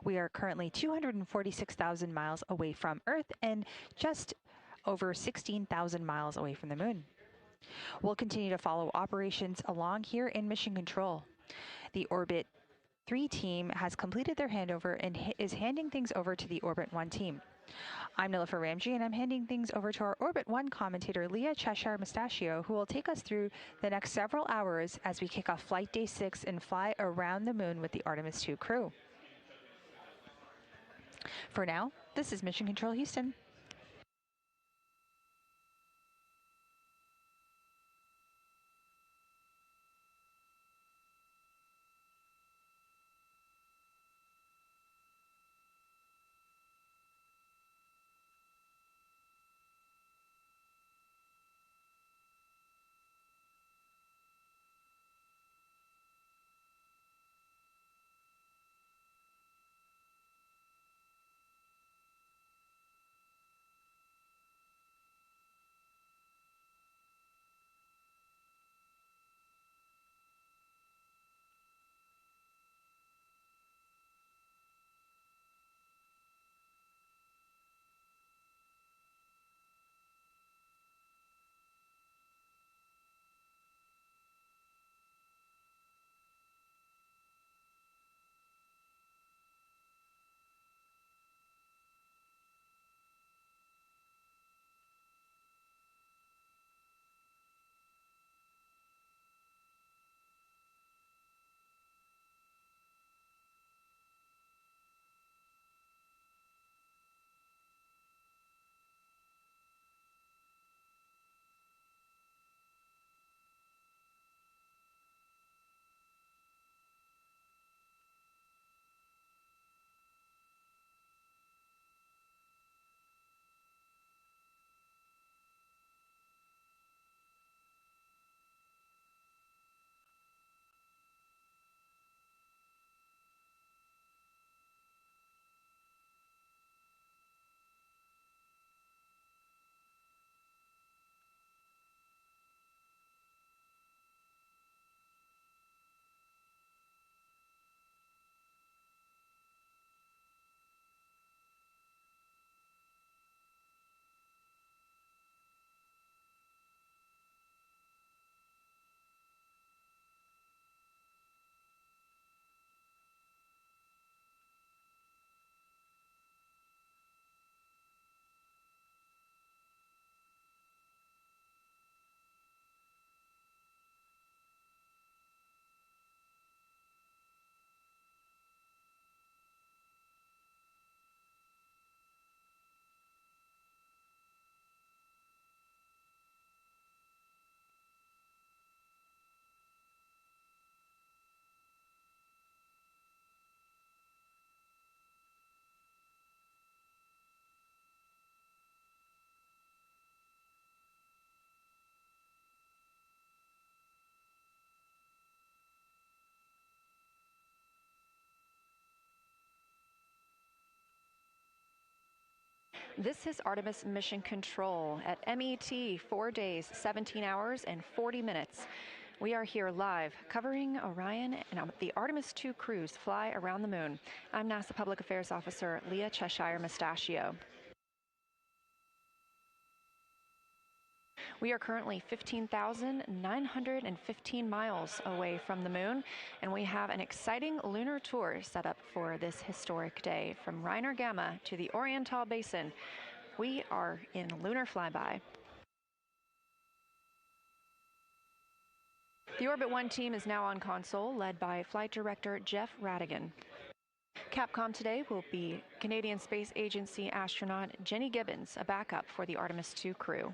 We are currently 246,000 miles away from Earth and just over 16,000 miles away from the moon. We'll continue to follow operations along here in Mission Control. The Orbit 3 team has completed their handover and is handing things over to the Orbit 1 team. I'm Nilofer Ramji, and I'm handing things over to our Orbit 1 commentator, Leah Cheshire Mustachio, who will take us through the next several hours as we kick off Flight Day 6 and fly around the moon with the Artemis II crew. For now, this is Mission Control Houston. This is Artemis Mission Control at MET, 4 days, 17 hours, and 40 minutes. We are here live covering Orion and the Artemis II crews fly around the moon. I'm NASA Public Affairs Officer Leah Cheshire Mustachio. We are currently 15,915 miles away from the moon, and we have an exciting lunar tour set up for this historic day. From Reiner Gamma to the Oriental Basin, we are in lunar flyby. The Orbit 1 team is now on console, led by Flight Director Jeff Radigan. Capcom today will be Canadian Space Agency astronaut Jenny Gibbons, a backup for the Artemis II crew.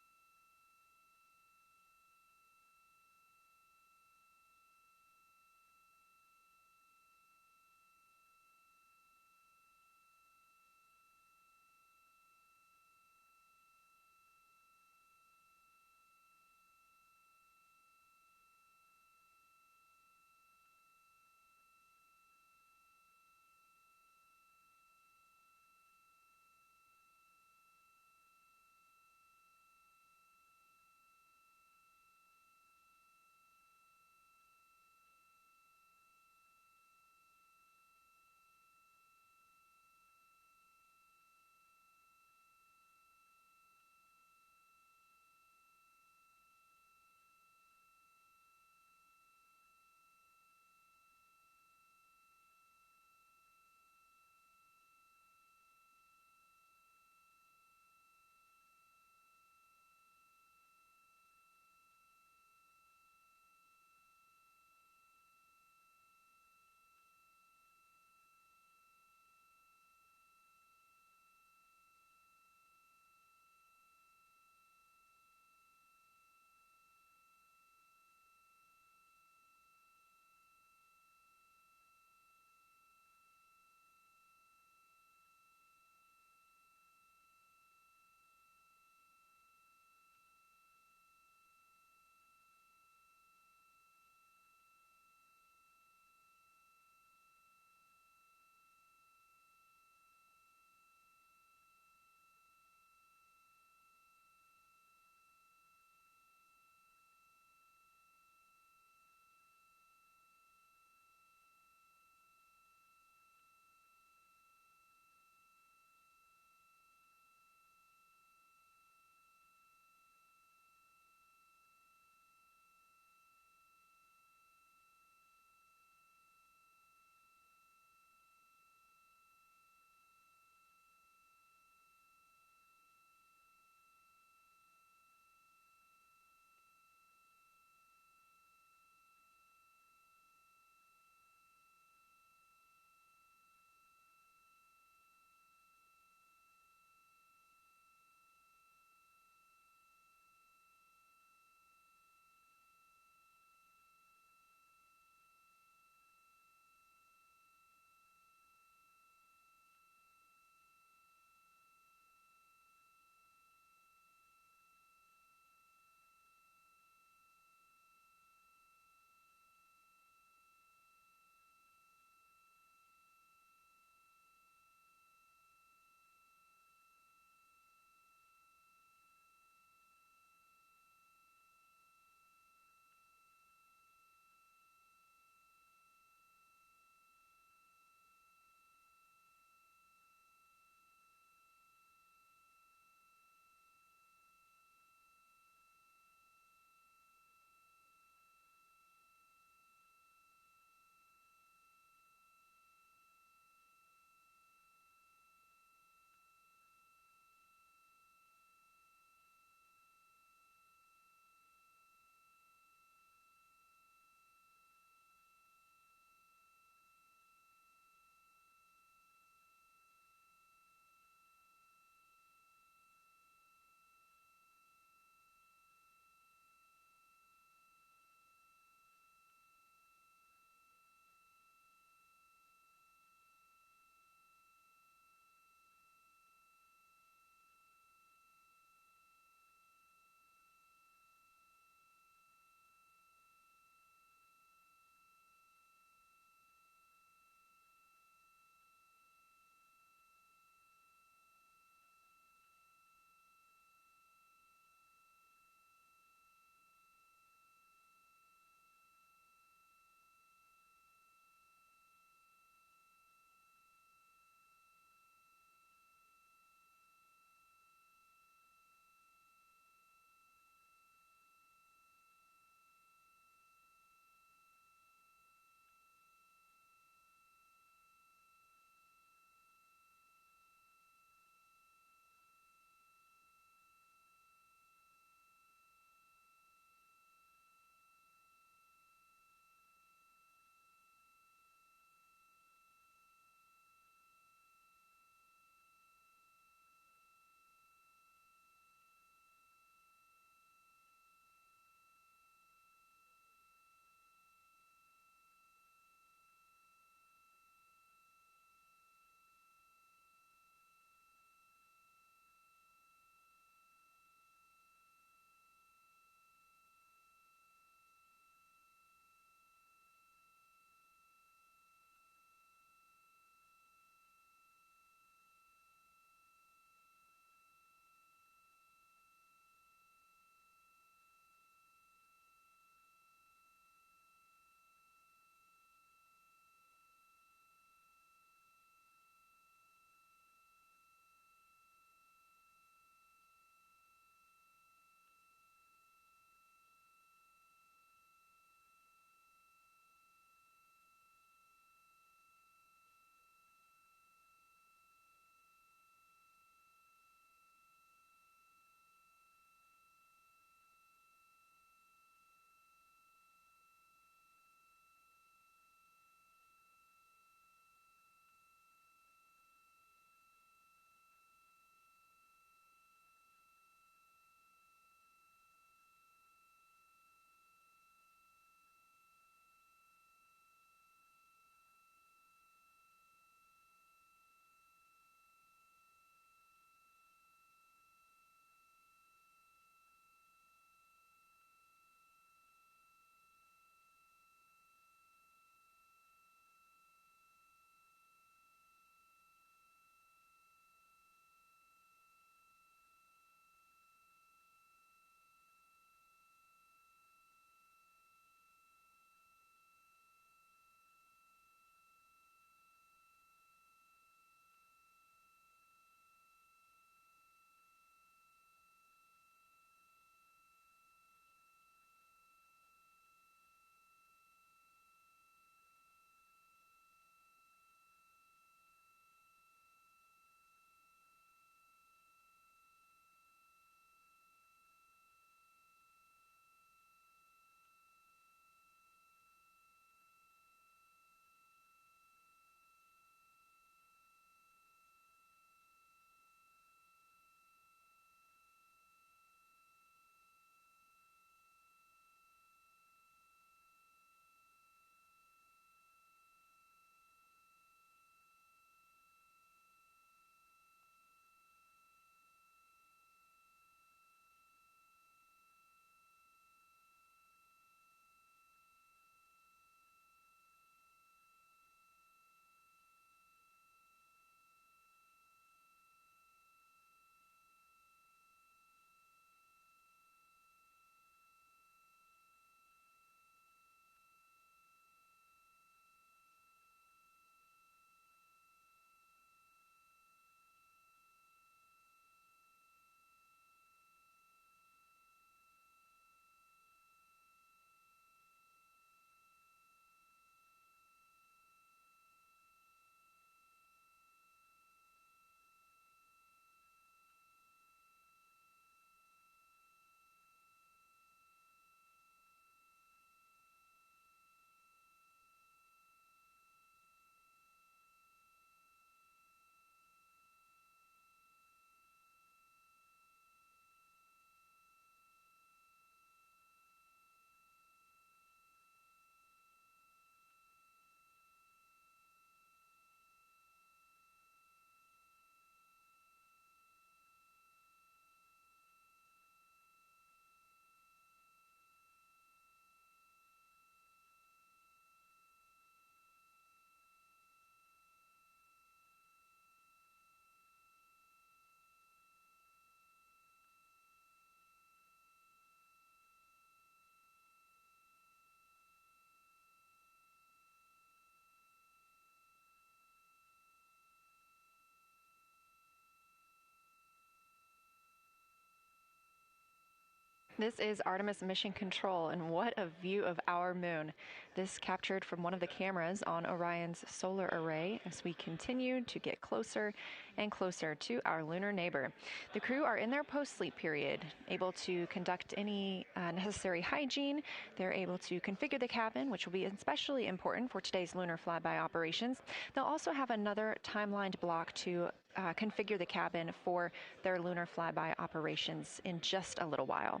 This is Artemis Mission Control, and what a view of our moon. This captured from one of the cameras on Orion's solar array as we continue to get closer and closer to our lunar neighbor. The crew are in their post-sleep period, able to conduct any necessary hygiene. They're able to configure the cabin, which will be especially important for today's lunar flyby operations. They'll also have another timelined block to configure the cabin for their lunar flyby operations in just a little while.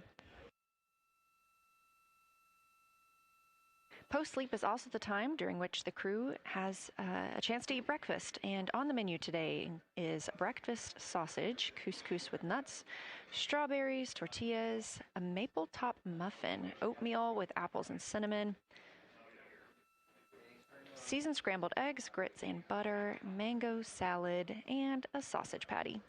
Post-sleep is also the time during which the crew has a chance to eat breakfast. And on the menu today is breakfast sausage, couscous with nuts, strawberries, tortillas, a maple top muffin, oatmeal with apples and cinnamon, seasoned scrambled eggs, grits and butter, mango salad, and a sausage patty.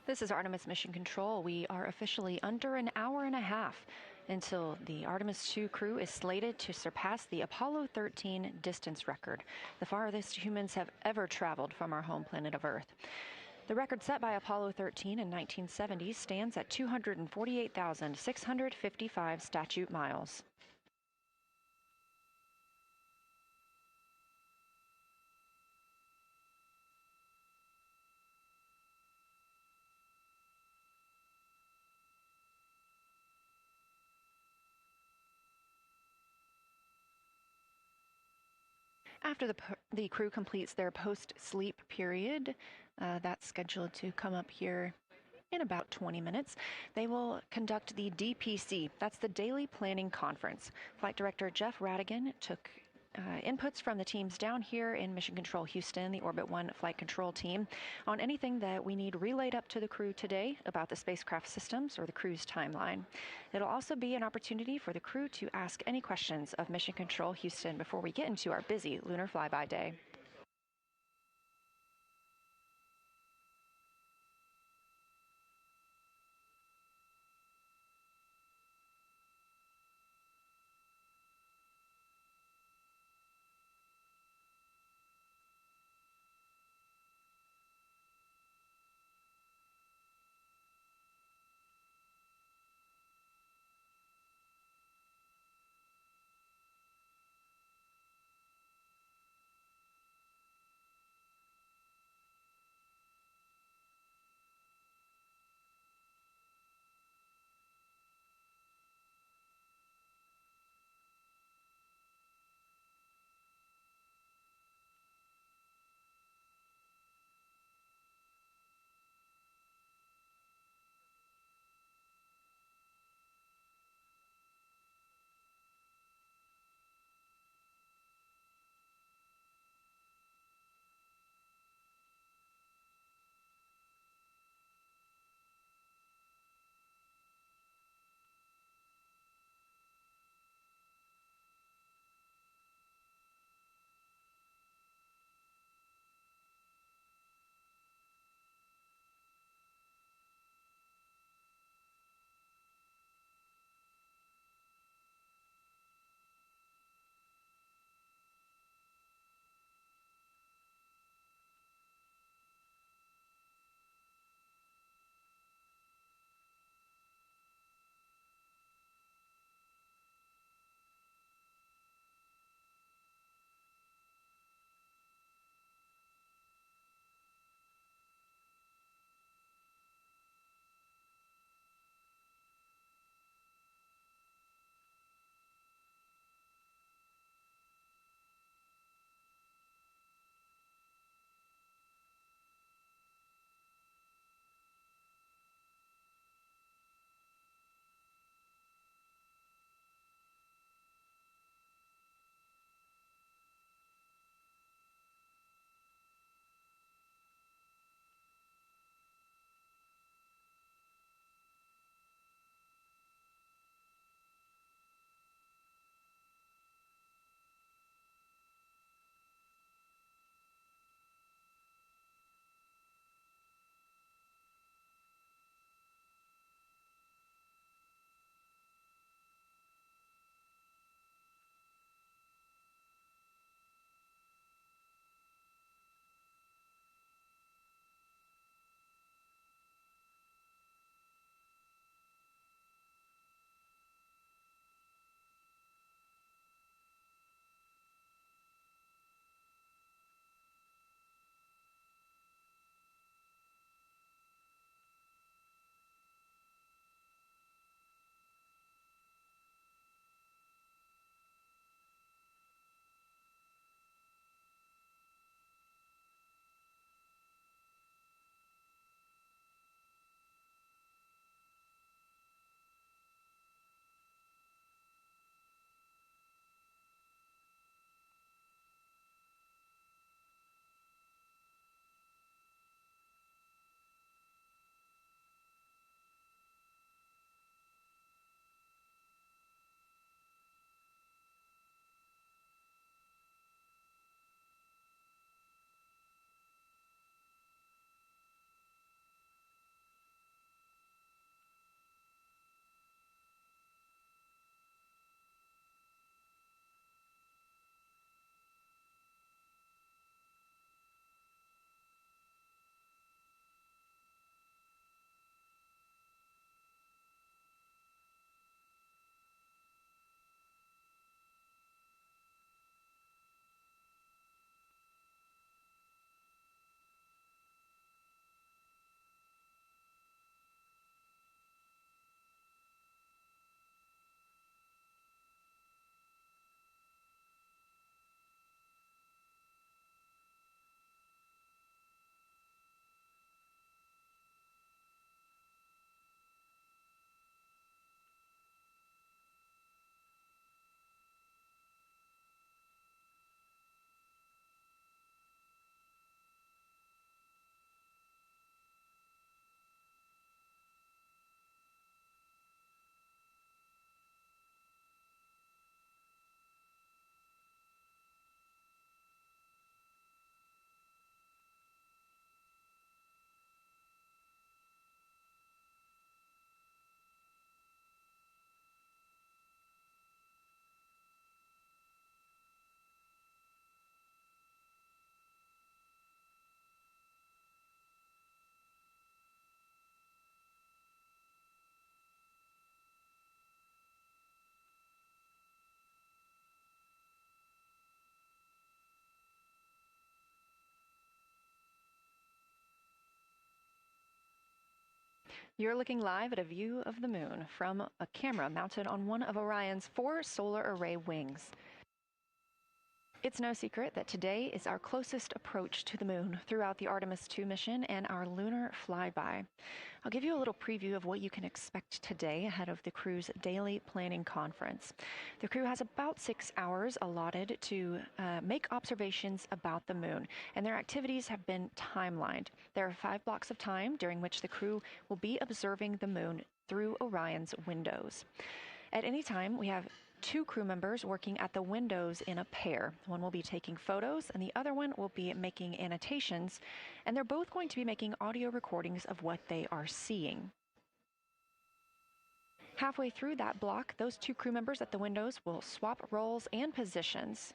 This is Artemis Mission Control. We are officially under an hour and a half until the Artemis II crew is slated to surpass the Apollo 13 distance record, the farthest humans have ever traveled from our home planet of Earth. The record set by Apollo 13 in 1970 stands at 248,655 statute miles. After the crew completes their post-sleep period, that's scheduled to come up here in about 20 minutes, they will conduct the DPC. That's the Daily Planning Conference. Flight Director Jeff Radigan took inputs from the teams down here in Mission Control Houston, the Orbit 1 flight control team, on anything that we need relayed up to the crew today about the spacecraft systems or the crew's timeline. It'll also be an opportunity for the crew to ask any questions of Mission Control Houston before we get into our busy lunar flyby day. You're looking live at a view of the moon from a camera mounted on one of Orion's 4 solar array wings. It's no secret that today is our closest approach to the moon throughout the Artemis II mission and our lunar flyby. I'll give you a little preview of what you can expect today ahead of the crew's daily planning conference. The crew has about 6 hours allotted to make observations about the moon, and their activities have been timelined. There are 5 blocks of time during which the crew will be observing the moon through Orion's windows. At any time, we have 2 crew members working at the windows in a pair. One will be taking photos and the other one will be making annotations, and they're both going to be making audio recordings of what they are seeing. Halfway through that block, those 2 crew members at the windows will swap roles and positions.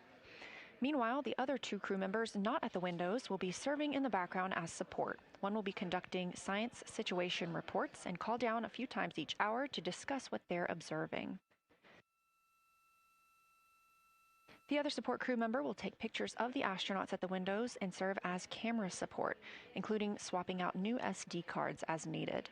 Meanwhile, the other 2 crew members not at the windows will be serving in the background as support. One will be conducting science situation reports and call down a few times each hour to discuss what they're observing. The other support crew member will take pictures of the astronauts at the windows and serve as camera support, including swapping out new SD cards as needed.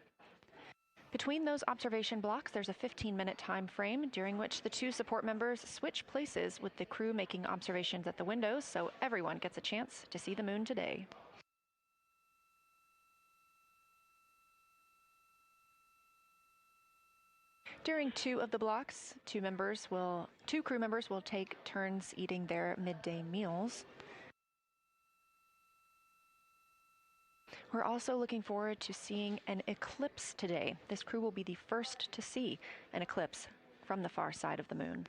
Between those observation blocks, there's a 15-minute time frame during which the 2 support members switch places with the crew making observations at the windows, so everyone gets a chance to see the moon today. During 2 of the blocks, 2 crew members will take turns eating their midday meals. We're also looking forward to seeing an eclipse today. This crew will be the first to see an eclipse from the far side of the moon.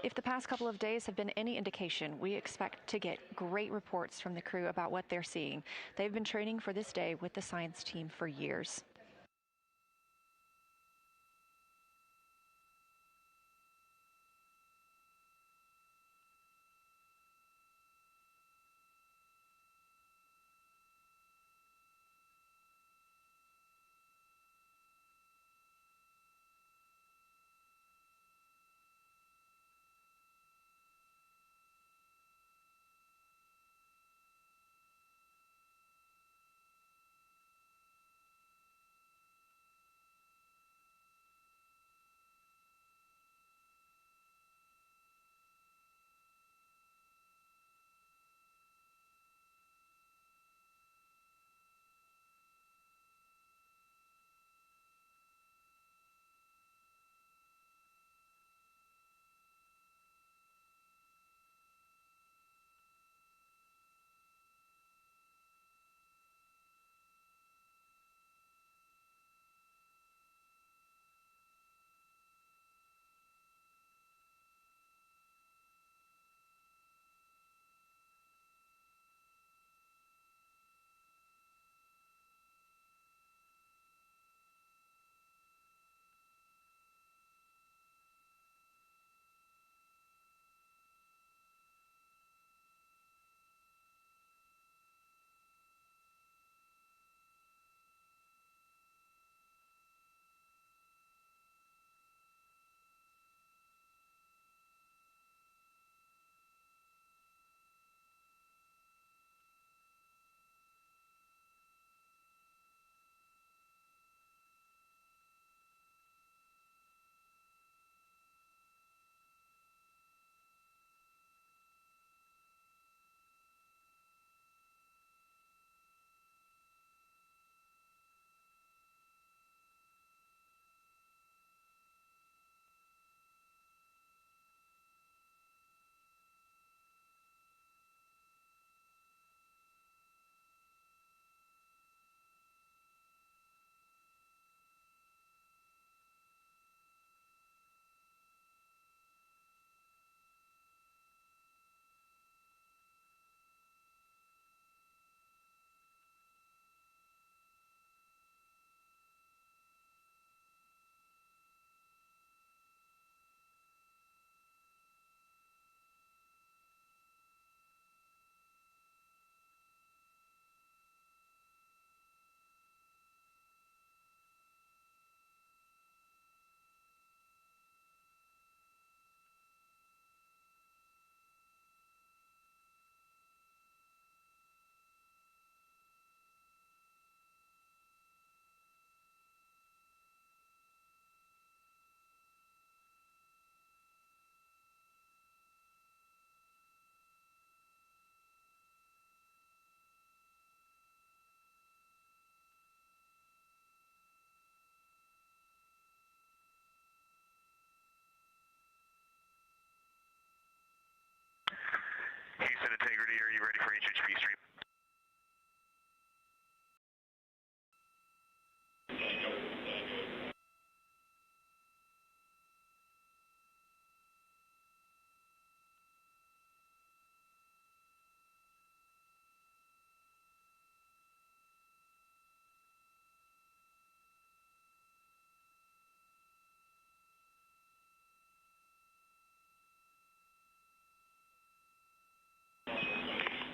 If the past couple of days have been any indication, we expect to get great reports from the crew about what they're seeing. They've been training for this day with the science team for years.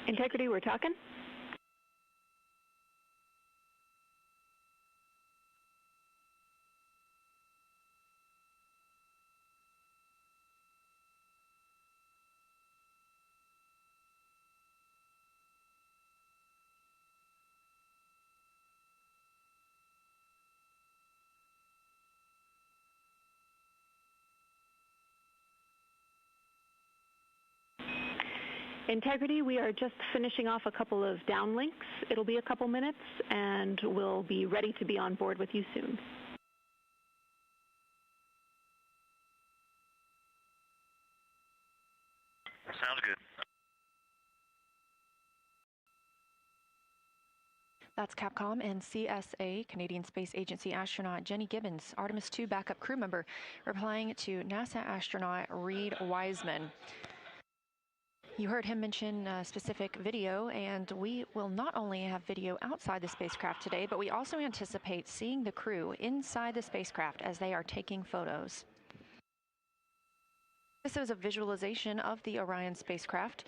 Integrity, we're talking. Integrity, we are just finishing off a couple of downlinks. It'll be a couple minutes, and we'll be ready to be on board with you soon. Sounds good. That's Capcom and CSA, Canadian Space Agency astronaut Jenny Gibbons, Artemis II backup crew member, replying to NASA astronaut Reed Wiseman. You heard him mention a specific video, and we will not only have video outside the spacecraft today, but we also anticipate seeing the crew inside the spacecraft as they are taking photos. This is a visualization of the Orion spacecraft.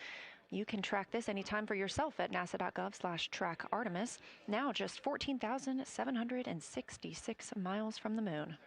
You can track this anytime for yourself at nasa.gov/track-Artemis, now just 14,766 miles from the moon.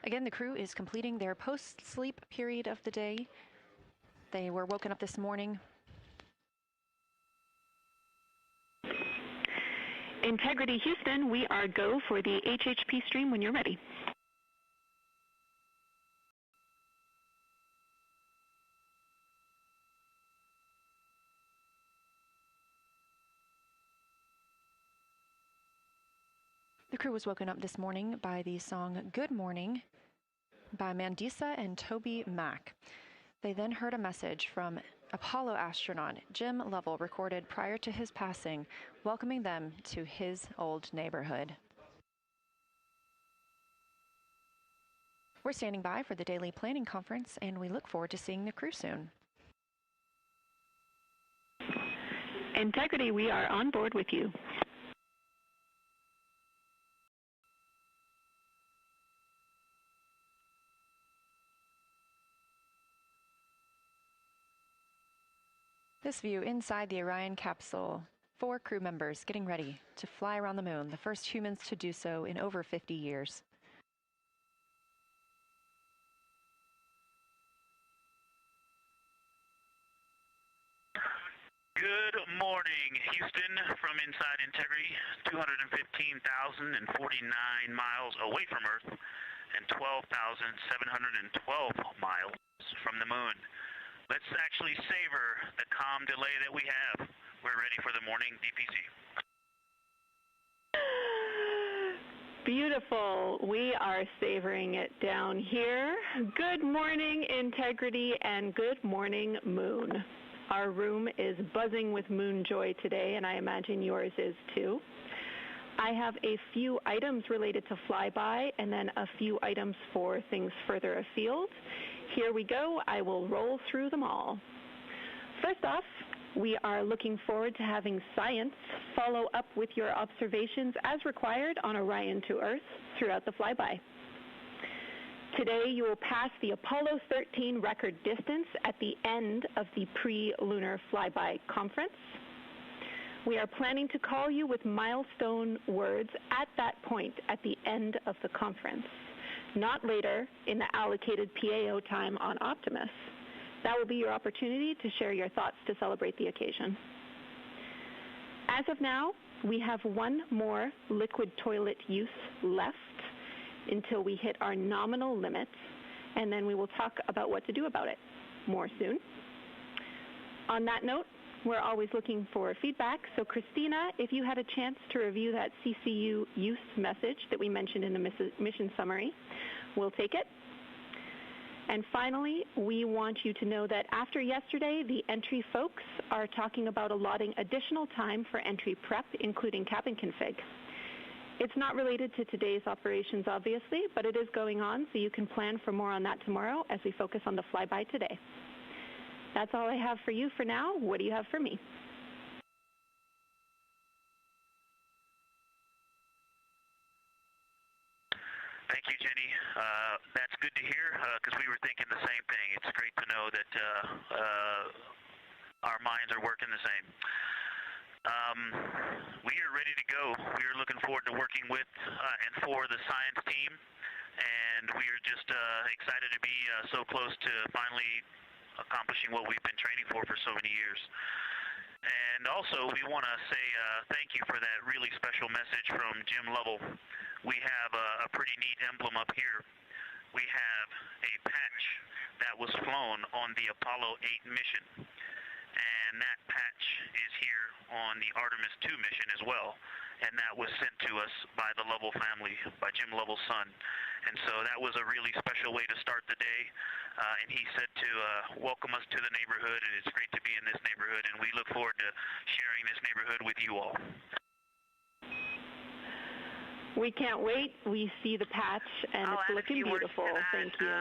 Again, the crew is completing their post-sleep period of the day. They were woken up this morning. Integrity Houston, we are go for the HHP stream when you're ready. The crew was woken up this morning by the song Good Morning by Mandisa and Toby Mack. They then heard a message from Apollo astronaut Jim Lovell, recorded prior to his passing, welcoming them to his old neighborhood. We're standing by for the daily planning conference, and we look forward to seeing the crew soon. Integrity, we are on board with you. This view inside the Orion capsule, 4 crew members getting ready to fly around the moon, the first humans to do so in over 50 years. Good morning, Houston, from inside Integrity, 215,049 miles away from Earth and 12,712 miles from the moon. Let's actually savor the calm delay that we have. We're ready for the morning DPC. Beautiful. We are savoring it down here. Good morning, Integrity, and good morning, Moon. Our room is buzzing with moon joy today, and I imagine yours is too. I have a few items related to flyby and then a few items for things further afield. Here we go. I will roll through them all. First off, we are looking forward to having science follow up with your observations as required on Orion to Earth throughout the flyby. Today, you will pass the Apollo 13 record distance at the end of the pre-lunar flyby conference. We are planning to call you with milestone words at that point at the end of the conference, not later in the allocated PAO time on Optimus. That will be your opportunity to share your thoughts to celebrate the occasion. As of now, we have one more liquid toilet use left until we hit our nominal limits, and then we will talk about what to do about it more soon. On that note, we're always looking for feedback. So Christina, if you had a chance to review that CCU use message that we mentioned in the mission summary, we'll take it. And finally, we want you to know that after yesterday, the entry folks are talking about allotting additional time for entry prep, including cabin config. It's not related to today's operations, obviously, but it is going on, so you can plan for more on that tomorrow as we focus on the flyby today. That's all I have for you for now. What do you have for me? Thank you, Jenny. That's good to hear because we were thinking the same thing. It's great to know that our minds are working the same. We are ready to go. We are looking forward to working with and for the science team, and we are just excited to be so close to finally accomplishing what we've been training for so many years. And also, we want to say thank you for that really special message from Jim Lovell. We have a pretty neat emblem up here. We have a patch that was flown on the Apollo 8 mission, and that patch is here on the Artemis II mission as well, and that was sent to us by the Lovell family, by Jim Lovell's son. And so that was a really special way to start the day. And he said to welcome us to the neighborhood, and it's great to be in this neighborhood, and we look forward to sharing this neighborhood with you all. We can't wait. We see the patch, and it's looking beautiful. Thank you.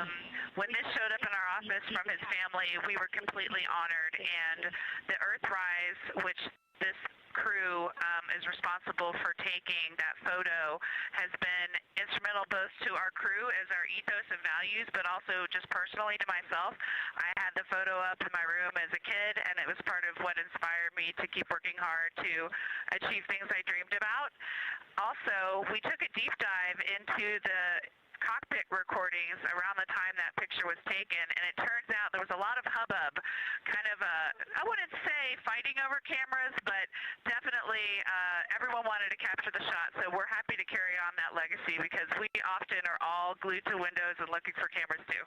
When this showed up in our office from his family, we were completely honored, and the Earthrise, which this crew is responsible for taking that photo, has been instrumental both to our crew as our ethos and values, but also just personally to myself. I had the photo up in my room as a kid, and it was part of what inspired me to keep working hard to achieve things I dreamed about. Also, we took a deep dive into the cockpit recordings around the time that picture was taken, and it turns out there was a lot of hubbub, kind of I wouldn't say fighting over cameras, but definitely everyone wanted to capture the shot. So we're happy to carry on that legacy because we often are all glued to windows and looking for cameras too.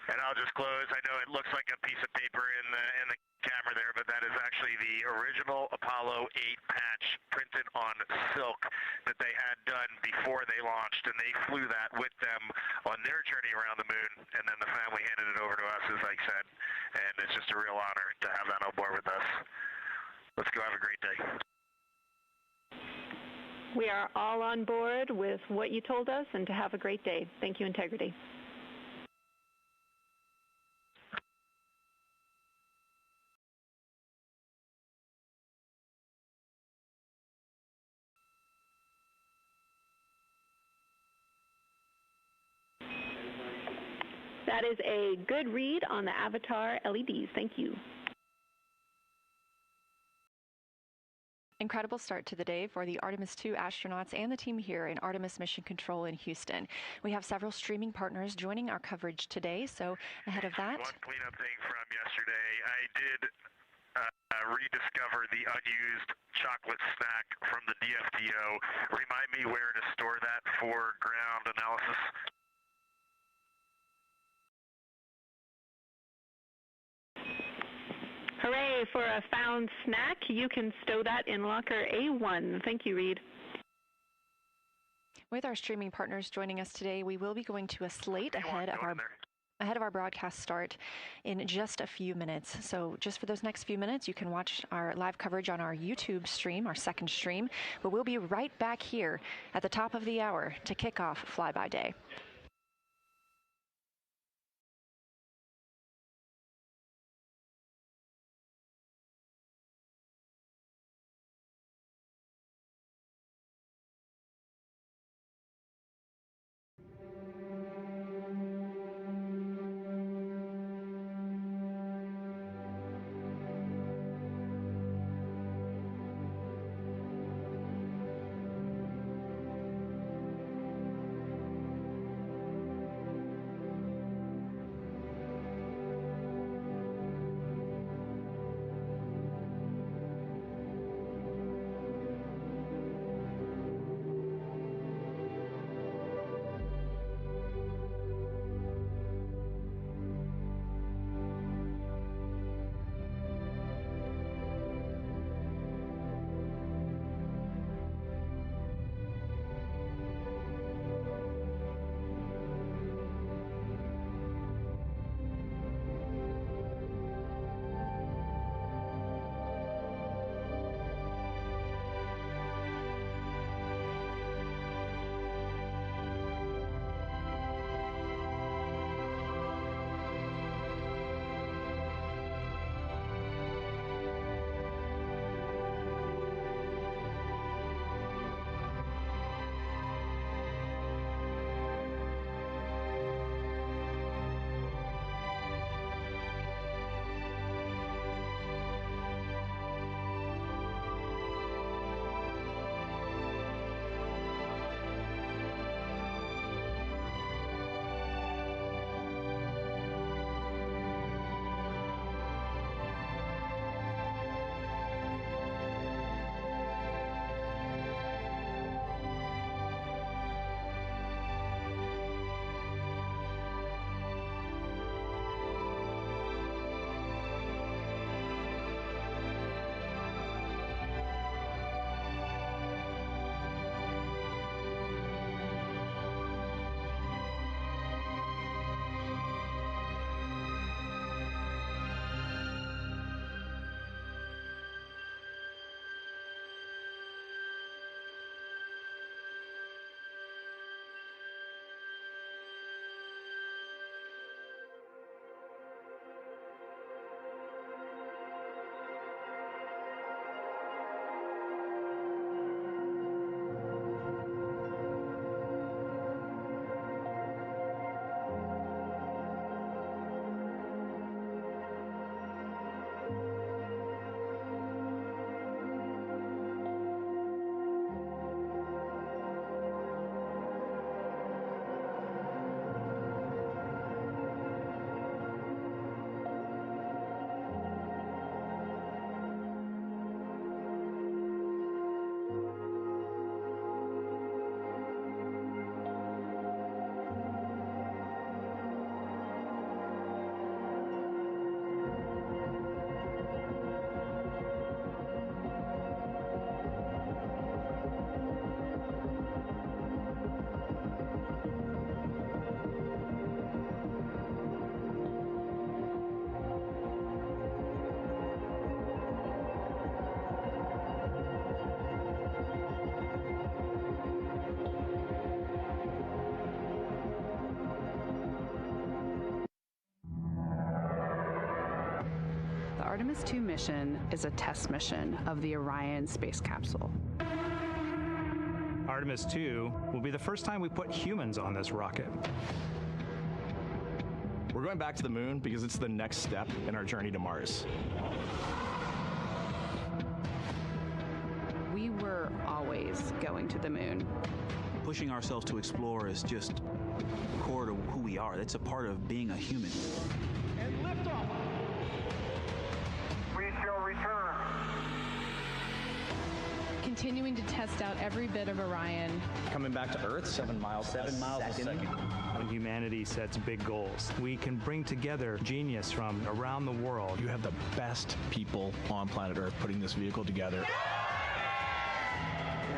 And I'll just close. I know it looks like a piece of paper in the camera there, but that is actually the original Apollo 8 patch printed on silk that they had done before they launched, and they flew that with them on their journey around the moon, and then the family handed it over to us, as I said, and it's just a real honor to have that on board with us. Let's go have a great day. We are all on board with what you told us, and to have a great day. Thank you, Integrity. That is a good read on the Avatar LEDs. Thank you. Incredible start to the day for the Artemis II astronauts and the team here in Artemis Mission Control in Houston. We have several streaming partners joining our coverage today, so ahead of that... One cleanup thing from yesterday, I did rediscover the unused chocolate snack from the DFDO. Remind me where to store that for ground analysis. Hooray for a found snack. You can stow that in locker A1. Thank you, Reed. With our streaming partners joining us today, we will be going to a slate ahead of our broadcast start in just a few minutes. So just for those next few minutes, you can watch our live coverage on our YouTube stream, our second stream, but we'll be right back here at the top of the hour to kick off Flyby Day. Artemis II mission is a test mission of the Orion space capsule. Artemis II will be the first time we put humans on this rocket. We're going back to the moon because it's the next step in our journey to Mars. We were always going to the moon. Pushing ourselves to explore is just core to who we are. That's a part of being a human. And liftoff. We shall return. Continuing to test out every bit of Orion. Coming back to Earth, 7 miles a second. When humanity sets big goals, we can bring together genius from around the world. You have the best people on planet Earth putting this vehicle together.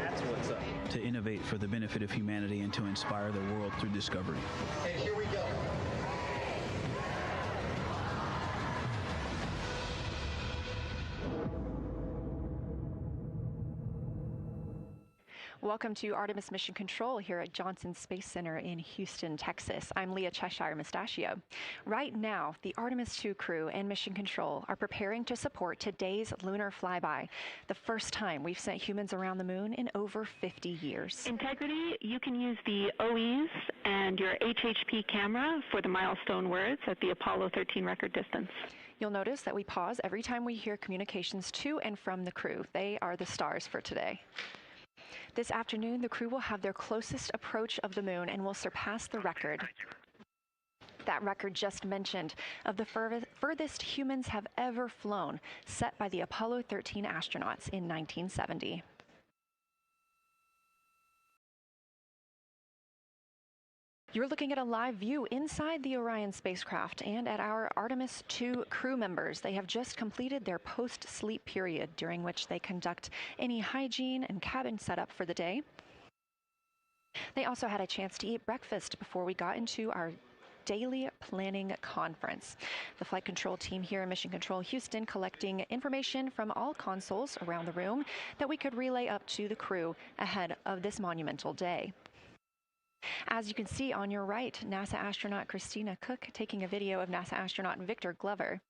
That's what's up. To innovate for the benefit of humanity and to inspire the world through discovery. And here we go. Welcome to Artemis Mission Control here at Johnson Space Center in Houston, Texas. I'm Leah Cheshire Mustachio. Right now, the Artemis II crew and Mission Control are preparing to support today's lunar flyby, the first time we've sent humans around the moon in over 50 years. Integrity, you can use the OEs and your HHP camera for the milestone words at the Apollo 13 record distance. You'll notice that we pause every time we hear communications to and from the crew. They are the stars for today. This afternoon, the crew will have their closest approach of the moon and will surpass the record. That record just mentioned of the furthest humans have ever flown, set by the Apollo 13 astronauts in 1970. You're looking at a live view inside the Orion spacecraft and at our Artemis II crew members. They have just completed their post-sleep period, during which they conduct any hygiene and cabin setup for the day. They also had a chance to eat breakfast before we got into our daily planning conference. The flight control team here in Mission Control Houston collecting information from all consoles around the room that we could relay up to the crew ahead of this monumental day. As you can see on your right, NASA astronaut Christina Cook taking a video of NASA astronaut Victor Glover.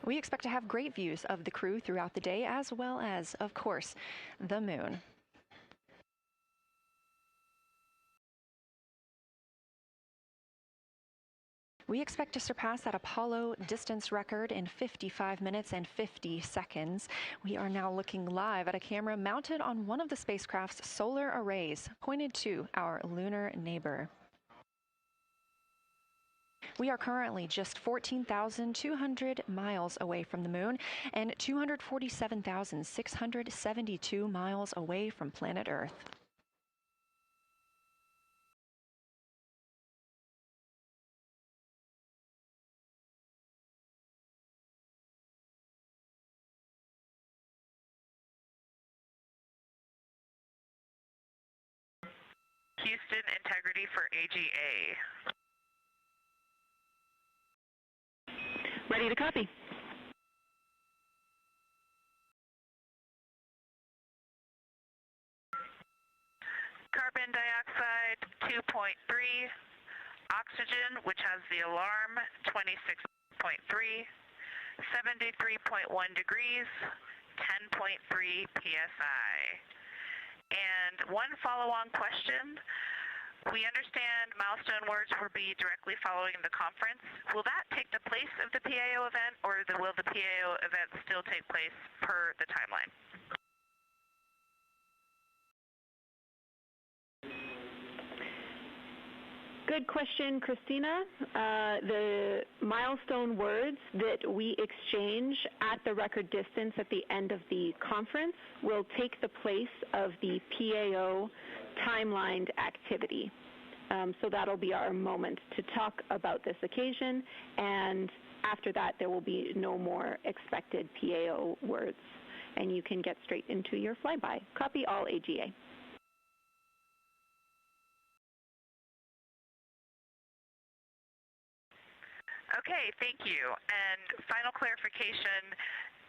We expect to have great views of the crew throughout the day, as well as, of course, the moon. We expect to surpass that Apollo distance record in 55 minutes and 50 seconds. We are now looking live at a camera mounted on one of the spacecraft's solar arrays, pointed to our lunar neighbor. We are currently just 14,200 miles away from the moon and 247,672 miles away from planet Earth. Houston integrity for AGA. Ready to copy. Carbon dioxide 2.3, oxygen, which has the alarm, 26.3, 73.1 degrees, 10.3 psi. And one follow-on question. We understand milestone words will be directly following the conference. Will that take the place of the PAO event, or will the PAO event still take place per the timeline? Good question, Christina. The milestone words that we exchange at the record distance at the end of the conference will take the place of the PAO timelined activity. So that'll be our moment to talk about this occasion, and after that there will be no more expected PAO words, and you can get straight into your flyby. Copy all AGA. Okay, thank you. And final clarification,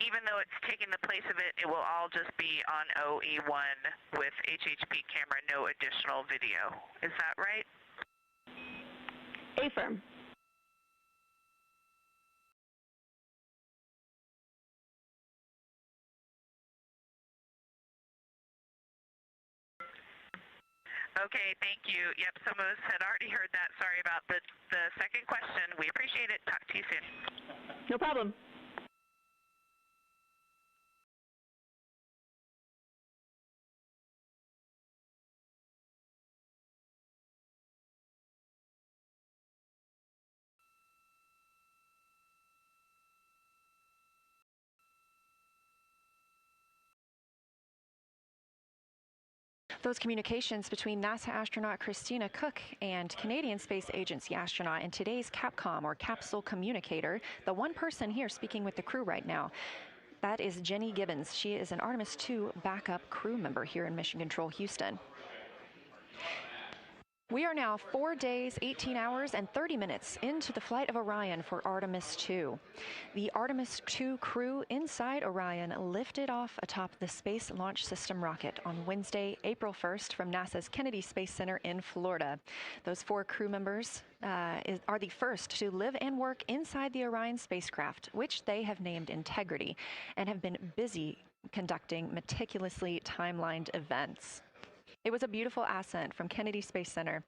even though it's taking the place of it, it will all just be on OE1 with HHP camera, no additional video. Is that right? Affirm. Okay, thank you. Yep, some of us had already heard that. Sorry about the second question. We appreciate it. Talk to you soon. No problem. Those communications between NASA astronaut Christina Cook and Canadian Space Agency astronaut and today's Capcom, or capsule communicator, the one person here speaking with the crew right now, that is Jenny Gibbons. She is an Artemis II backup crew member here in Mission Control Houston. We are now 4 days, 18 hours, and 30 minutes into the flight of Orion for Artemis II. The Artemis II crew inside Orion lifted off atop the Space Launch System rocket on Wednesday, April 1st from NASA's Kennedy Space Center in Florida. Those 4 crew members are the first to live and work inside the Orion spacecraft, which they have named Integrity, and have been busy conducting meticulously timelined events. It was a beautiful ascent from Kennedy Space Center.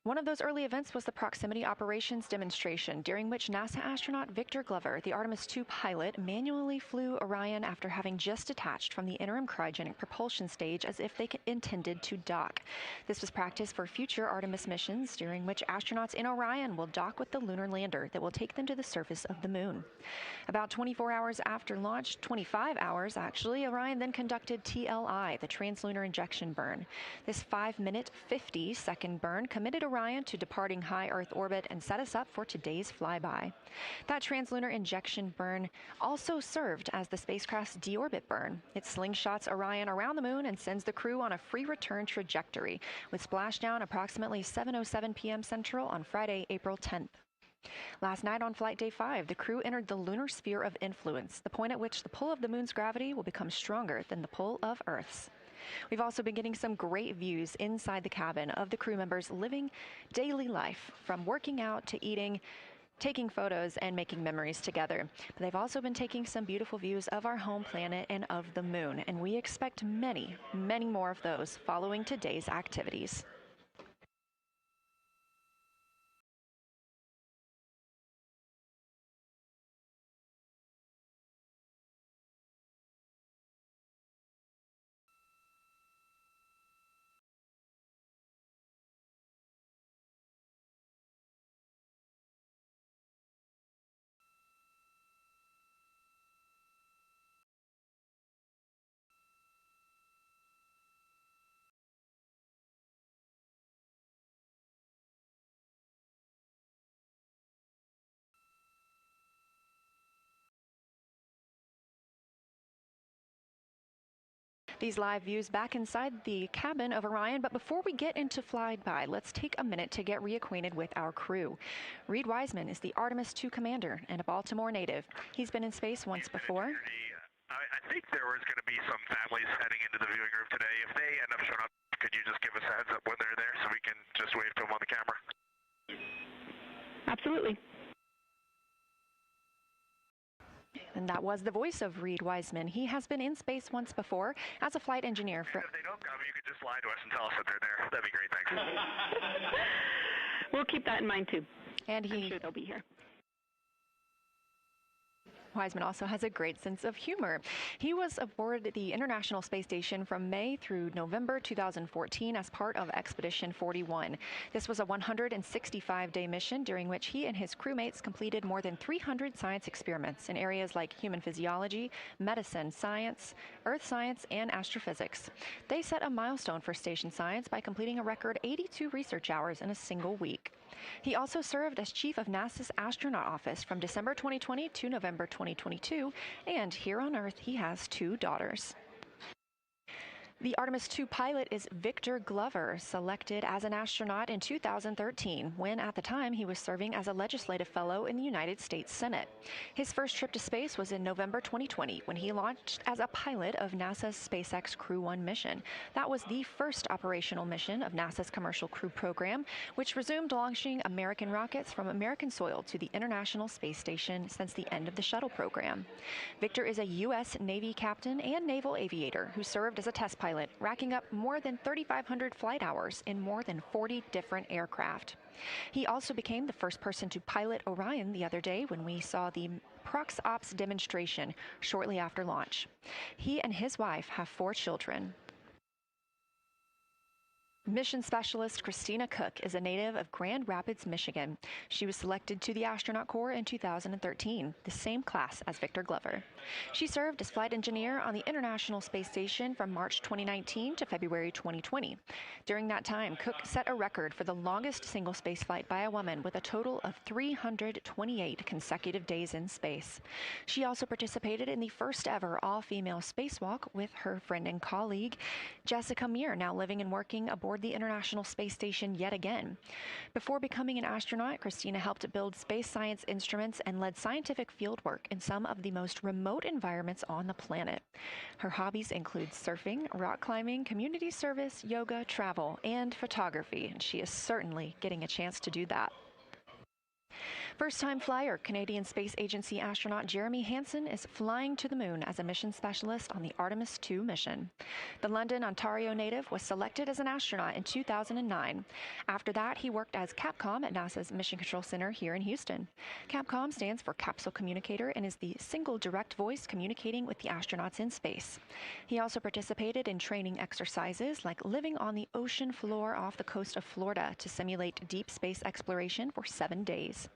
One of those early events was the proximity operations demonstration, during which NASA astronaut Victor Glover, the Artemis II pilot, manually flew Orion after having just detached from the interim cryogenic propulsion stage as if they intended to dock. This was practice for future Artemis missions, during which astronauts in Orion will dock with the lunar lander that will take them to the surface of the moon. About 24 hours after launch, 25 hours actually, Orion then conducted TLI, the translunar injection burn. This 5-minute, 50-second burn committed Orion to departing high Earth orbit and set us up for today's flyby. That translunar injection burn also served as the spacecraft's deorbit burn. It slingshots Orion around the moon and sends the crew on a free return trajectory, with splashdown approximately 7:07 p.m. Central on Friday, April 10th. Last night on Flight Day 5, the crew entered the lunar sphere of influence, the point at which the pull of the moon's gravity will become stronger than the pull of Earth's. We've also been getting some great views inside the cabin of the crew members living daily life, from working out to eating, taking photos, and making memories together. But they've also been taking some beautiful views of our home planet and of the moon, and we expect many, many more of those following today's activities. These live views back inside the cabin of Orion, but before we get into flyby, let's take a minute to get reacquainted with our crew. Reed Wiseman is the Artemis II commander and a Baltimore native. He's been in space once before. I think there was going to be some families heading into the viewing room today. If they end up showing up, could you just give us a heads up when they're there so we can just wave to them on the camera? Absolutely. And that was the voice of Reed Wiseman. He has been in space once before as a flight engineer. And if they don't come, you could just lie to us and tell us that they're there. That'd be great, thanks. We'll keep that in mind, too. And I'm sure they'll be here. Wiseman also has a great sense of humor. He was aboard the International Space Station from May through November 2014 as part of Expedition 41. This was a 165-day mission during which he and his crewmates completed more than 300 science experiments in areas like human physiology, medicine, science, earth science, and astrophysics. They set a milestone for station science by completing a record 82 research hours in a single week. He also served as chief of NASA's astronaut office from December 2020 to November 2022, and here on Earth he has 2 daughters. The Artemis II pilot is Victor Glover, selected as an astronaut in 2013, when at the time he was serving as a legislative fellow in the United States Senate. His first trip to space was in November 2020, when he launched as a pilot of NASA's SpaceX Crew 1 mission. That was the first operational mission of NASA's Commercial Crew program, which resumed launching American rockets from American soil to the International Space Station since the end of the shuttle program. Victor is a U.S. Navy captain and naval aviator who served as a test pilot, racking up more than 3,500 flight hours in more than 40 different aircraft. He also became the first person to pilot Orion the other day when we saw the Prox Ops demonstration shortly after launch. He and his wife have 4 children. Mission Specialist Christina Cook is a native of Grand Rapids, Michigan. She was selected to the Astronaut Corps in 2013, the same class as Victor Glover. She served as flight engineer on the International Space Station from March 2019 to February 2020. During that time, Cook set a record for the longest single spaceflight by a woman with a total of 328 consecutive days in space. She also participated in the first ever all-female spacewalk with her friend and colleague, Jessica Meir, now living and working aboard the International Space Station yet again. Before becoming an astronaut, Christina helped build space science instruments and led scientific fieldwork in some of the most remote environments on the planet. Her hobbies include surfing, rock climbing, community service, yoga, travel, and photography, and she is certainly getting a chance to do that. First-time flyer, Canadian Space Agency astronaut Jeremy Hansen is flying to the moon as a mission specialist on the Artemis II mission. The London, Ontario native was selected as an astronaut in 2009. After that, he worked as Capcom at NASA's Mission Control Center here in Houston. Capcom stands for Capsule Communicator and is the single direct voice communicating with the astronauts in space. He also participated in training exercises like living on the ocean floor off the coast of Florida to simulate deep space exploration for 7 days.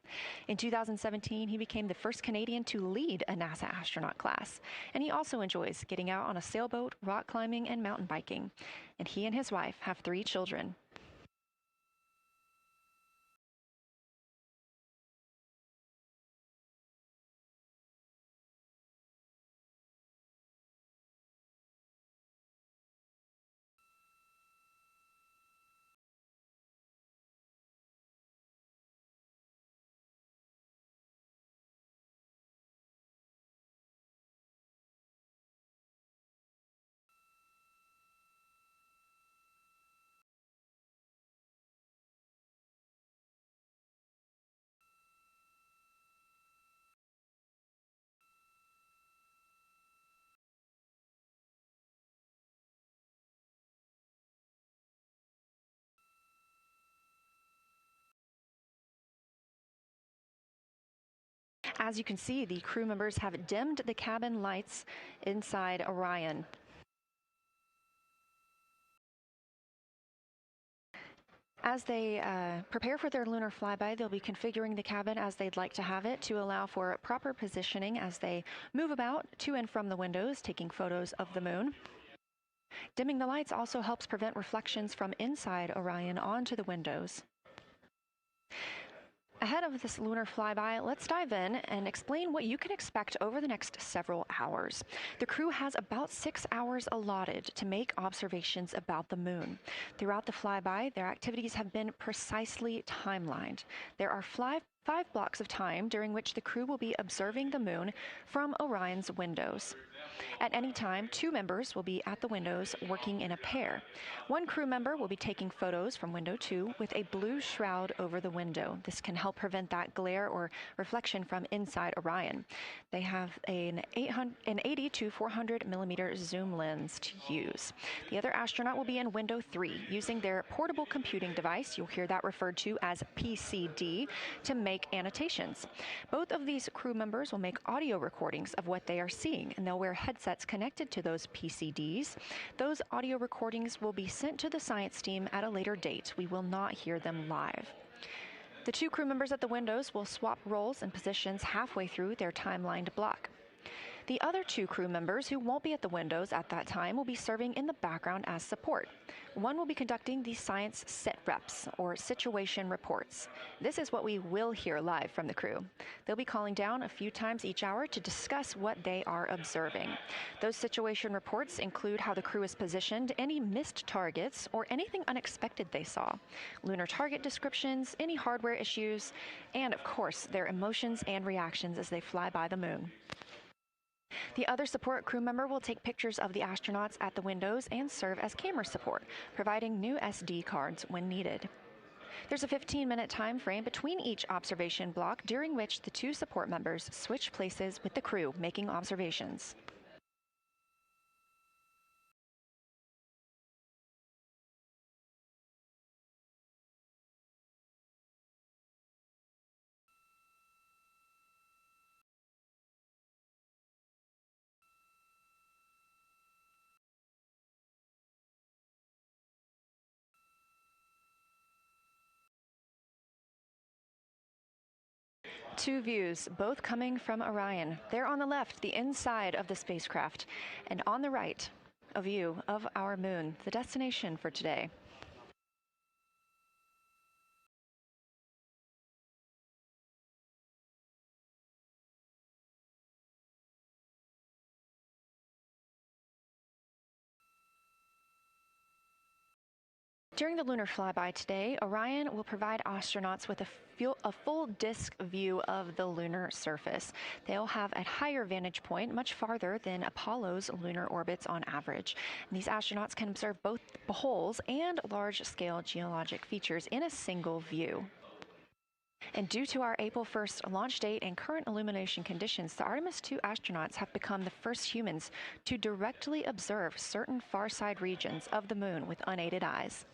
In 2017, he became the first Canadian to lead a NASA astronaut class, and he also enjoys getting out on a sailboat, rock climbing, and mountain biking. And he and his wife have 3 children. As you can see, the crew members have dimmed the cabin lights inside Orion. As they prepare for their lunar flyby, they'll be configuring the cabin as they'd like to have it to allow for proper positioning as they move about to and from the windows, taking photos of the moon. Dimming the lights also helps prevent reflections from inside Orion onto the windows. Ahead of this lunar flyby, let's dive in and explain what you can expect over the next several hours. The crew has about 6 hours allotted to make observations about the moon. Throughout the flyby, their activities have been precisely timelined. There are 5 blocks of time during which the crew will be observing the moon from Orion's windows. At any time, 2 members will be at the windows working in a pair. One crew member will be taking photos from window 2 with a blue shroud over the window. This can help prevent that glare or reflection from inside Orion. They have an 80 to 400 millimeter zoom lens to use. The other astronaut will be in window 3 using their portable computing device, you'll hear that referred to as PCD, to make annotations. Both of these crew members will make audio recordings of what they are seeing, and they'll wear headsets connected to those PCDs. Those audio recordings will be sent to the science team at a later date. We will not hear them live. The 2 crew members at the windows will swap roles and positions halfway through their timelined block. The other 2 crew members who won't be at the windows at that time will be serving in the background as support. One will be conducting the science sit reps, or situation reports. This is what we will hear live from the crew. They'll be calling down a few times each hour to discuss what they are observing. Those situation reports include how the crew is positioned, any missed targets, or anything unexpected they saw, lunar target descriptions, any hardware issues, and of course, their emotions and reactions as they fly by the moon. The other support crew member will take pictures of the astronauts at the windows and serve as camera support, providing new SD cards when needed. There's a 15-minute time frame between each observation block, during which the 2 support members switch places with the crew making observations. Two views, both coming from Orion. There on the left, the inside of the spacecraft, and on the right, a view of our moon, the destination for today. During the lunar flyby today, Orion will provide astronauts with a full disk view of the lunar surface. They'll have a higher vantage point, much farther than Apollo's lunar orbits on average. And these astronauts can observe both holes and large-scale geologic features in a single view. And due to our April 1st launch date and current illumination conditions, the Artemis II astronauts have become the first humans to directly observe certain far-side regions of the moon with unaided eyes.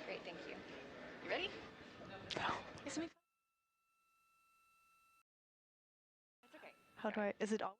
Great, thank you. You ready? No. It's me. That's okay. How do I, is it all?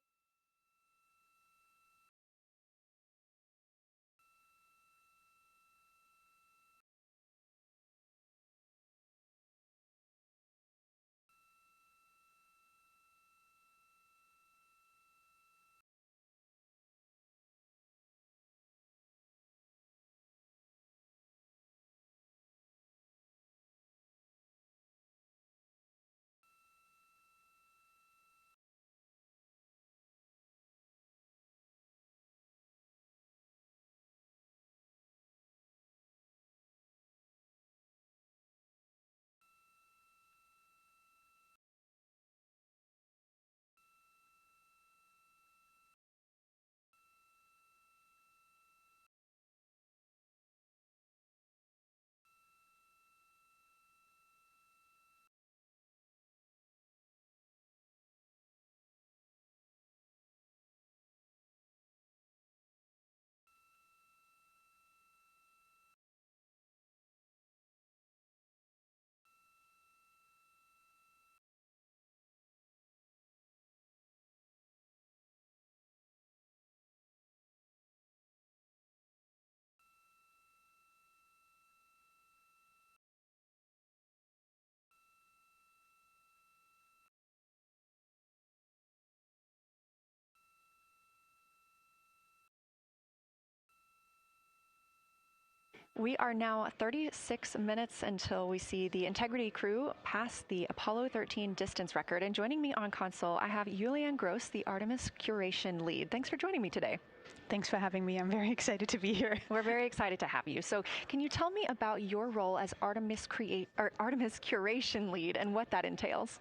We are now 36 minutes until we see the Integrity crew pass the Apollo 13 distance record. And joining me on console, I have Julian Gross, the Artemis curation lead. Thanks for joining me today. Thanks for having me. I'm very excited to be here. We're very excited to have you. So can you tell me about your role as Artemis curation lead and what that entails?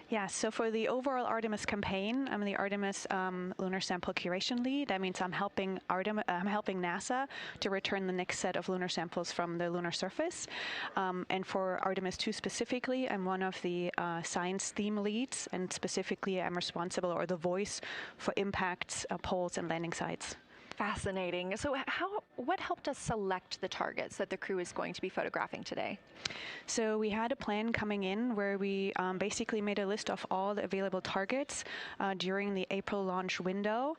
Yeah, so for the overall Artemis campaign, I'm the Artemis lunar sample curation lead. That means I'm helping NASA to return the next set of lunar samples from the lunar surface. And for Artemis II specifically, I'm one of the science theme leads, and specifically I'm responsible, or the voice, for impacts, poles, and landing sites. Fascinating. So what helped us select the targets that the crew is going to be photographing today? So we had a plan coming in where we basically made a list of all the available targets during the April launch window,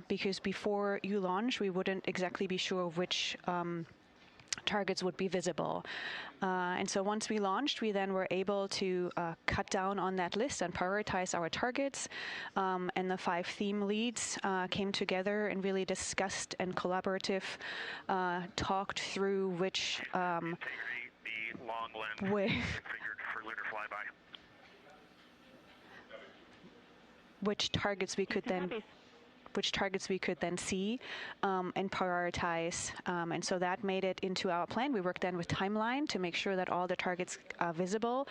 because before you launch, we wouldn't exactly be sure which targets would be visible. And so once we launched, we then were able to cut down on that list and prioritize our targets. And the 5 theme leads came together and really discussed and talked through which the long lens configured for lunar flyby. Which targets we could then see and prioritize. And so that made it into our plan. We worked then with timeline to make sure that all the targets are visible.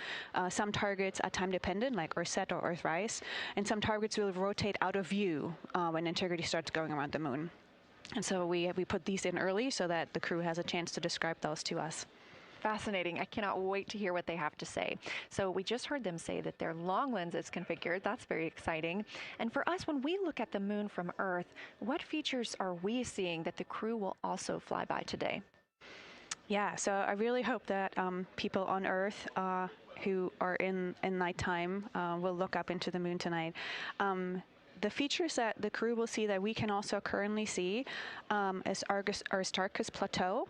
Some targets are time dependent, like Earthset or Earthrise, and some targets will rotate out of view when Integrity starts going around the moon. And so we put these in early so that the crew has a chance to describe those to us. Fascinating. I cannot wait to hear what they have to say. So we just heard them say that their long lens is configured. That's very exciting. And for us, when we look at the moon from Earth, what features are we seeing that the crew will also fly by today? Yeah, so I really hope that people on Earth who are in nighttime will look up into the moon tonight. The features that the crew will see that we can also currently see is Aristarchus Plateau.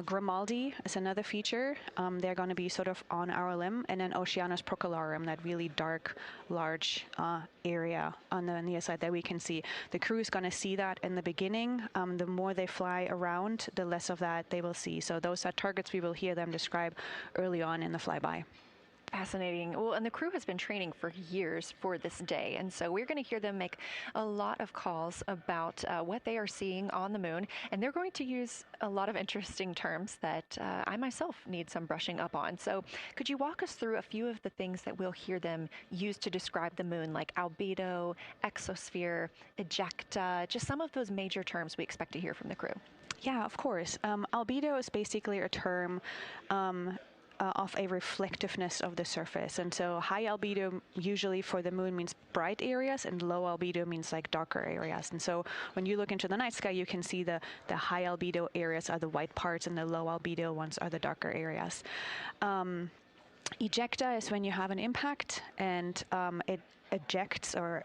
Grimaldi is another feature. They're going to be sort of on our limb. And then Oceanus Procellarum, that really dark, large area on the near side that we can see. The crew is going to see that in the beginning. The more they fly around, the less of that they will see. So those are targets we will hear them describe early on in the flyby. Fascinating. Well, and the crew has been training for years for this day. And so we're going to hear them make a lot of calls about what they are seeing on the moon. And they're going to use a lot of interesting terms that I myself need some brushing up on. So could you walk us through a few of the things that we'll hear them use to describe the moon, like albedo, exosphere, ejecta, just some of those major terms we expect to hear from the crew? Yeah, of course. Albedo is basically a term of a reflectiveness of the surface. And so high albedo usually for the moon means bright areas, and low albedo means like darker areas. And so when you look into the night sky, you can see the high albedo areas are the white parts and the low albedo ones are the darker areas. Ejecta is when you have an impact and it ejects or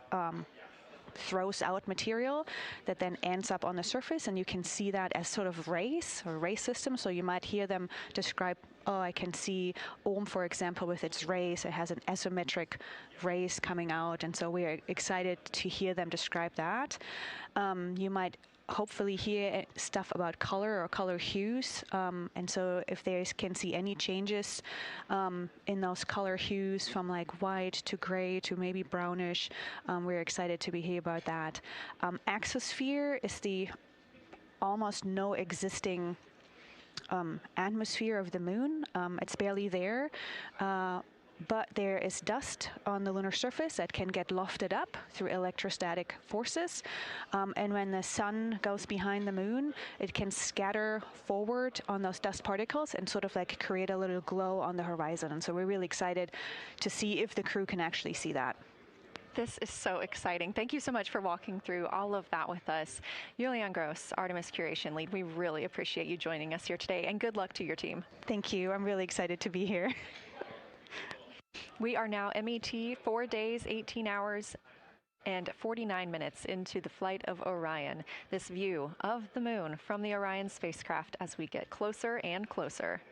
throws out material that then ends up on the surface, and you can see that as sort of rays or ray systems. So you might hear them describe, I can see Ohm, for example, with its rays. It has an isometric rays coming out, and so we are excited to hear them describe that. You might hopefully hear stuff about color or color hues, and so if they can see any changes in those color hues from like white to gray to maybe brownish, we're excited to hear about that. Exosphere is the almost no existing atmosphere of the moon. It's barely there. But there is dust on the lunar surface that can get lofted up through electrostatic forces. And when the sun goes behind the moon, it can scatter forward on those dust particles and sort of like create a little glow on the horizon. And so we're really excited to see if the crew can actually see that. This is so exciting. Thank you so much for walking through all of that with us. Julian Gross, Artemis Curation Lead, we really appreciate you joining us here today, and good luck to your team. Thank you. I'm really excited to be here. We are now MET 4 days, 18 hours, and 49 minutes into the flight of Orion. This view of the moon from the Orion spacecraft as we get closer and closer.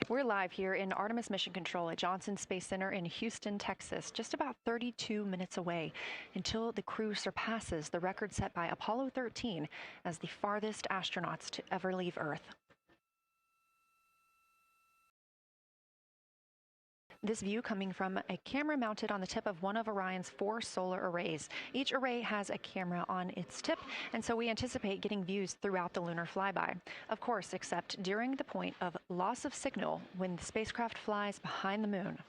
We're live here in Artemis Mission Control at Johnson Space Center in Houston, Texas, just about 32 minutes away until the crew surpasses the record set by Apollo 13 as the farthest astronauts to ever leave Earth. This view coming from a camera mounted on the tip of one of Orion's 4 solar arrays. Each array has a camera on its tip, and so we anticipate getting views throughout the lunar flyby. Of course, except during the point of loss of signal when the spacecraft flies behind the moon.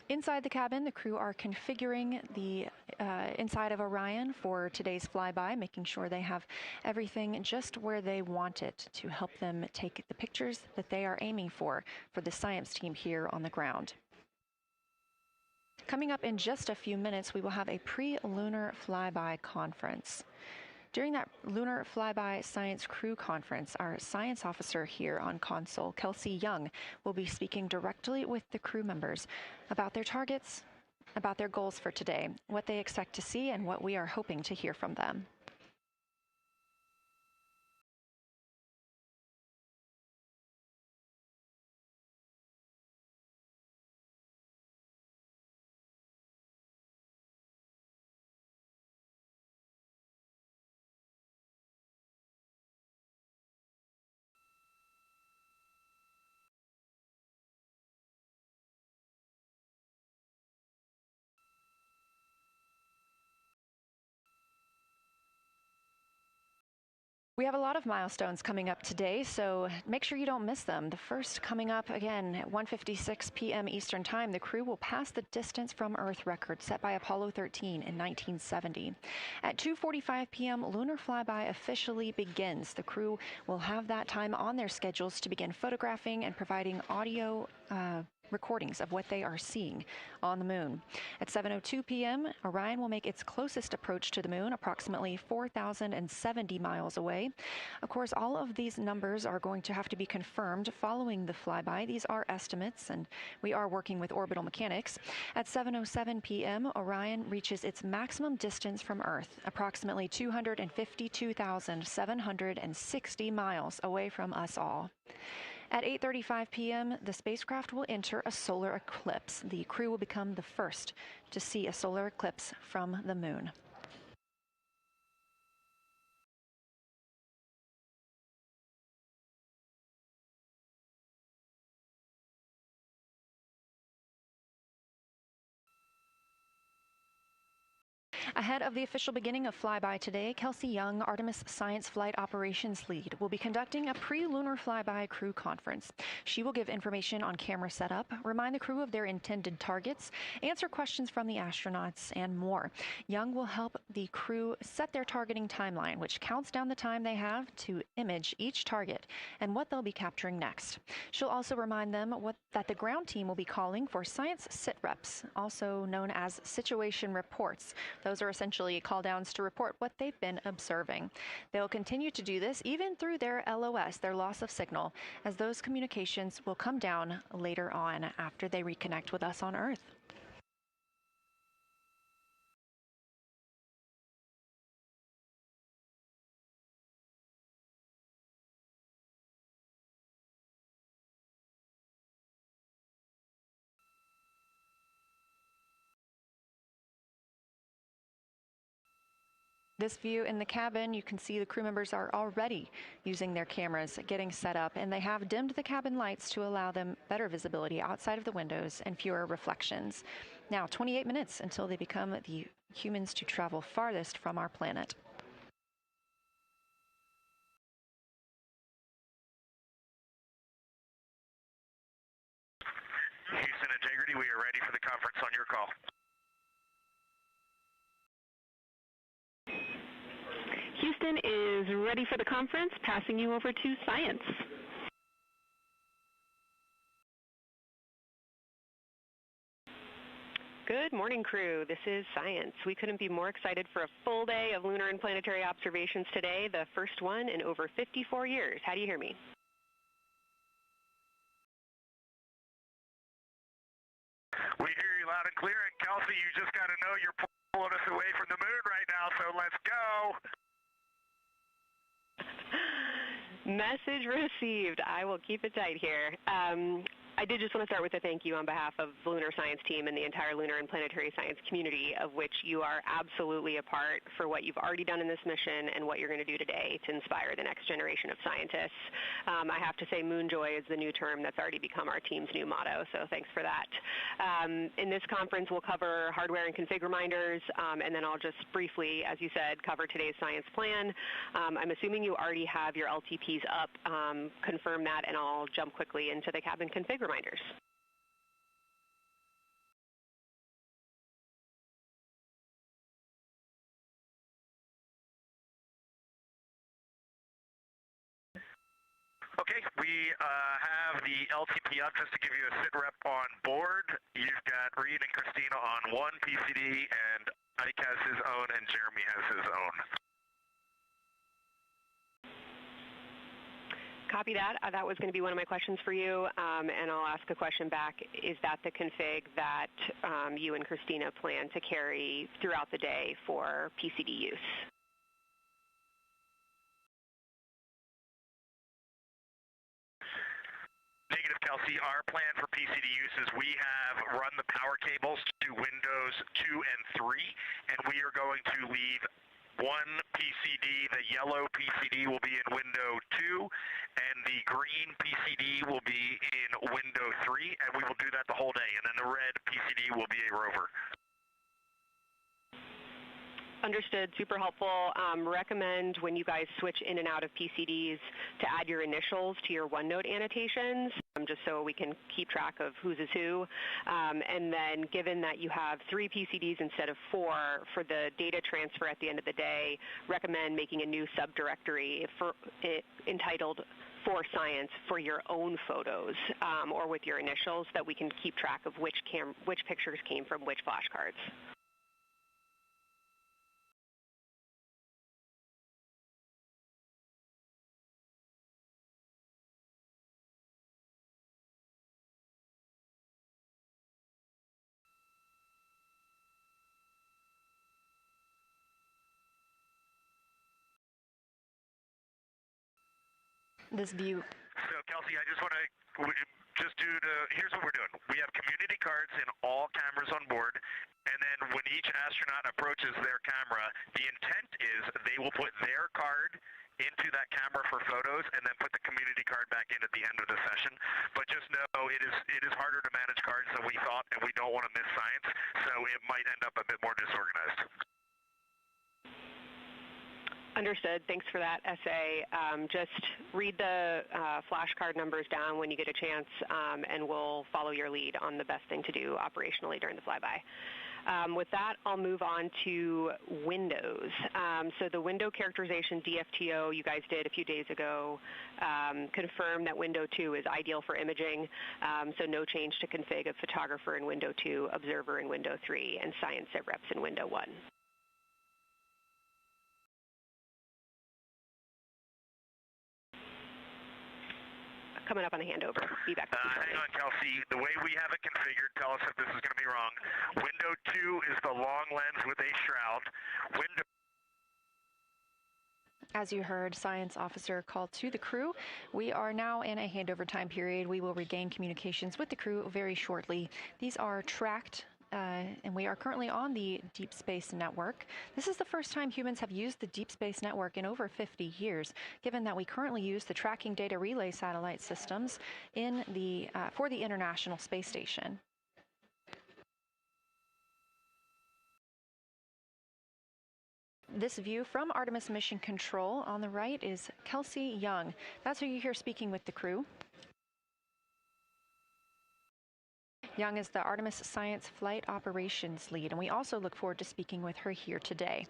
Inside the cabin, the crew are configuring the inside of Orion for today's flyby, making sure they have everything just where they want it to help them take the pictures that they are aiming for the science team here on the ground. Coming up in just a few minutes, we will have a pre-lunar flyby conference. During that Lunar Flyby Science Crew Conference, our science officer here on console, Kelsey Young, will be speaking directly with the crew members about their targets, about their goals for today, what they expect to see, and what we are hoping to hear from them. We have a lot of milestones coming up today, so make sure you don't miss them. The first coming up, again, at 1:56 p.m. Eastern Time, the crew will pass the distance from Earth record set by Apollo 13 in 1970. At 2:45 p.m., lunar flyby officially begins. The crew will have that time on their schedules to begin photographing and providing audio recordings of what they are seeing on the moon. At 7:02 p.m., Orion will make its closest approach to the moon, approximately 4,070 miles away. Of course, all of these numbers are going to have to be confirmed following the flyby. These are estimates, and we are working with orbital mechanics. At 7:07 p.m., Orion reaches its maximum distance from Earth, approximately 252,760 miles away from us all. At 8:35 p.m., the spacecraft will enter a solar eclipse. The crew will become the first to see a solar eclipse from the moon. Ahead of the official beginning of flyby today, Kelsey Young, Artemis Science Flight Operations Lead, will be conducting a pre-lunar flyby crew conference. She will give information on camera setup, remind the crew of their intended targets, answer questions from the astronauts, and more. Young will help the crew set their targeting timeline, which counts down the time they have to image each target and what they'll be capturing next. She'll also remind them that the ground team will be calling for science sit reps, also known as situation reports. Those are essentially call-downs to report what they've been observing. They'll continue to do this even through their LOS, their loss of signal, as those communications will come down later on after they reconnect with us on Earth. This view in the cabin, you can see the crew members are already using their cameras, getting set up, and they have dimmed the cabin lights to allow them better visibility outside of the windows and fewer reflections. Now, 28 minutes until they become the humans to travel farthest from our planet. Houston Integrity, we are ready for the conference on your call. Houston is ready for the conference, passing you over to Science. Good morning, crew. This is Science. We couldn't be more excited for a full day of lunar and planetary observations today, the first one in over 54 years. How do you hear me? We hear you loud and clear, and Kelsey, you just got to know you're pulling us away from the moon right now, so let's go. Message received. I will keep it tight here. I did just want to start with a thank you on behalf of the Lunar Science team and the entire lunar and planetary science community, of which you are absolutely a part, for what you've already done in this mission and what you're going to do today to inspire the next generation of scientists. I have to say moon joy is the new term that's already become our team's new motto, so thanks for that. In this conference, we'll cover hardware and config reminders, and then I'll just briefly, as you said, cover today's science plan. I'm assuming you already have your LTPs up. Confirm that, and I'll jump quickly into the cabin config reminders. Okay, we have the LTP up just to give you a sit rep on board. You've got Reed and Christina on one PCD, and Ike has his own, and Jeremy has his own. Copy that. That was going to be one of my questions for you, and I'll ask a question back. Is that the config that you and Christina plan to carry throughout the day for PCD use? Negative, Kelsey. Our plan for PCD use is we have run the power cables to Windows 2 and 3, and we are going to leave one PCD. The yellow PCD will be in window 2, and the green PCD will be in window 3, and we will do that the whole day. And then the red PCD will be a rover. Understood. Super helpful. Recommend when you guys switch in and out of PCDs to add your initials to your OneNote annotations, just so we can keep track of whose is who. And then given that you have 3 PCDs instead of 4, for the data transfer at the end of the day, recommend making a new subdirectory entitled For Science for your own photos, or with your initials, that we can keep track of which pictures came from which flashcards. This view. So, Kelsey, I just want to here's what we're doing. We have community cards in all cameras on board, and then when each astronaut approaches their camera, the intent is they will put their card into that camera for photos and then put the community card back in at the end of the session. But just know it is harder to manage cards than we thought, and we don't want to miss science, so it might end up a bit more disorganized. Understood. Thanks for that essay. Just read the flashcard numbers down when you get a chance, and we'll follow your lead on the best thing to do operationally during the flyby. With that, I'll move on to Windows. So the window characterization DFTO you guys did a few days ago confirmed that window 2 is ideal for imaging, so no change to config of photographer in window 2, observer in window 3, and science sit reps in window 1. Coming up on the handover. Be back. Hang on, Kelsey. The way we have it configured, tell us if this is going to be wrong. Window 2 is the long lens with a shroud. As you heard, Science Officer called to the crew. We are now in a handover time period. We will regain communications with the crew very shortly. These are tracked, and we are currently on the Deep Space Network. This is the first time humans have used the Deep Space Network in over 50 years, given that we currently use the tracking data relay satellite systems for the International Space Station. This view from Artemis Mission Control on the right is Kelsey Young. That's who you hear speaking with the crew. Young is the Artemis Science Flight Operations Lead, and we also look forward to speaking with her here today.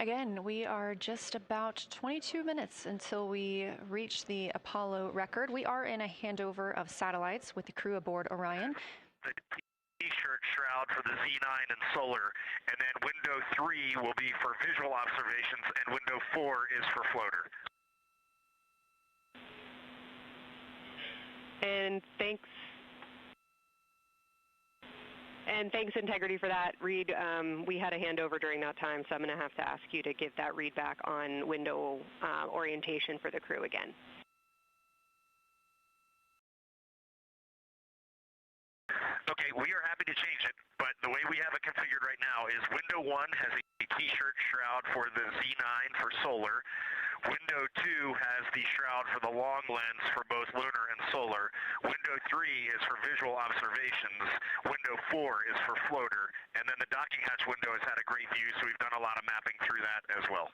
Again, we are just about 22 minutes until we reach the Apollo record. We are in a handover of satellites with the crew aboard Orion. The T-shirt shroud for the Z9 and solar, and then window 3 will be for visual observations, and window 4 is for floater. And thanks, Integrity, for that. Reed, we had a handover during that time, so I'm going to have to ask you to give that read back on window orientation for the crew again. Okay, we are happy to change it, but the way we have it configured right now is window 1 has a T-shirt shroud for the Z9 for solar. Window 2 has the shroud for the long lens for both lunar and solar. Window 3 is for visual observations. Window 4 is for floater. And then the docking hatch window has had a great view, so we've done a lot of mapping through that as well.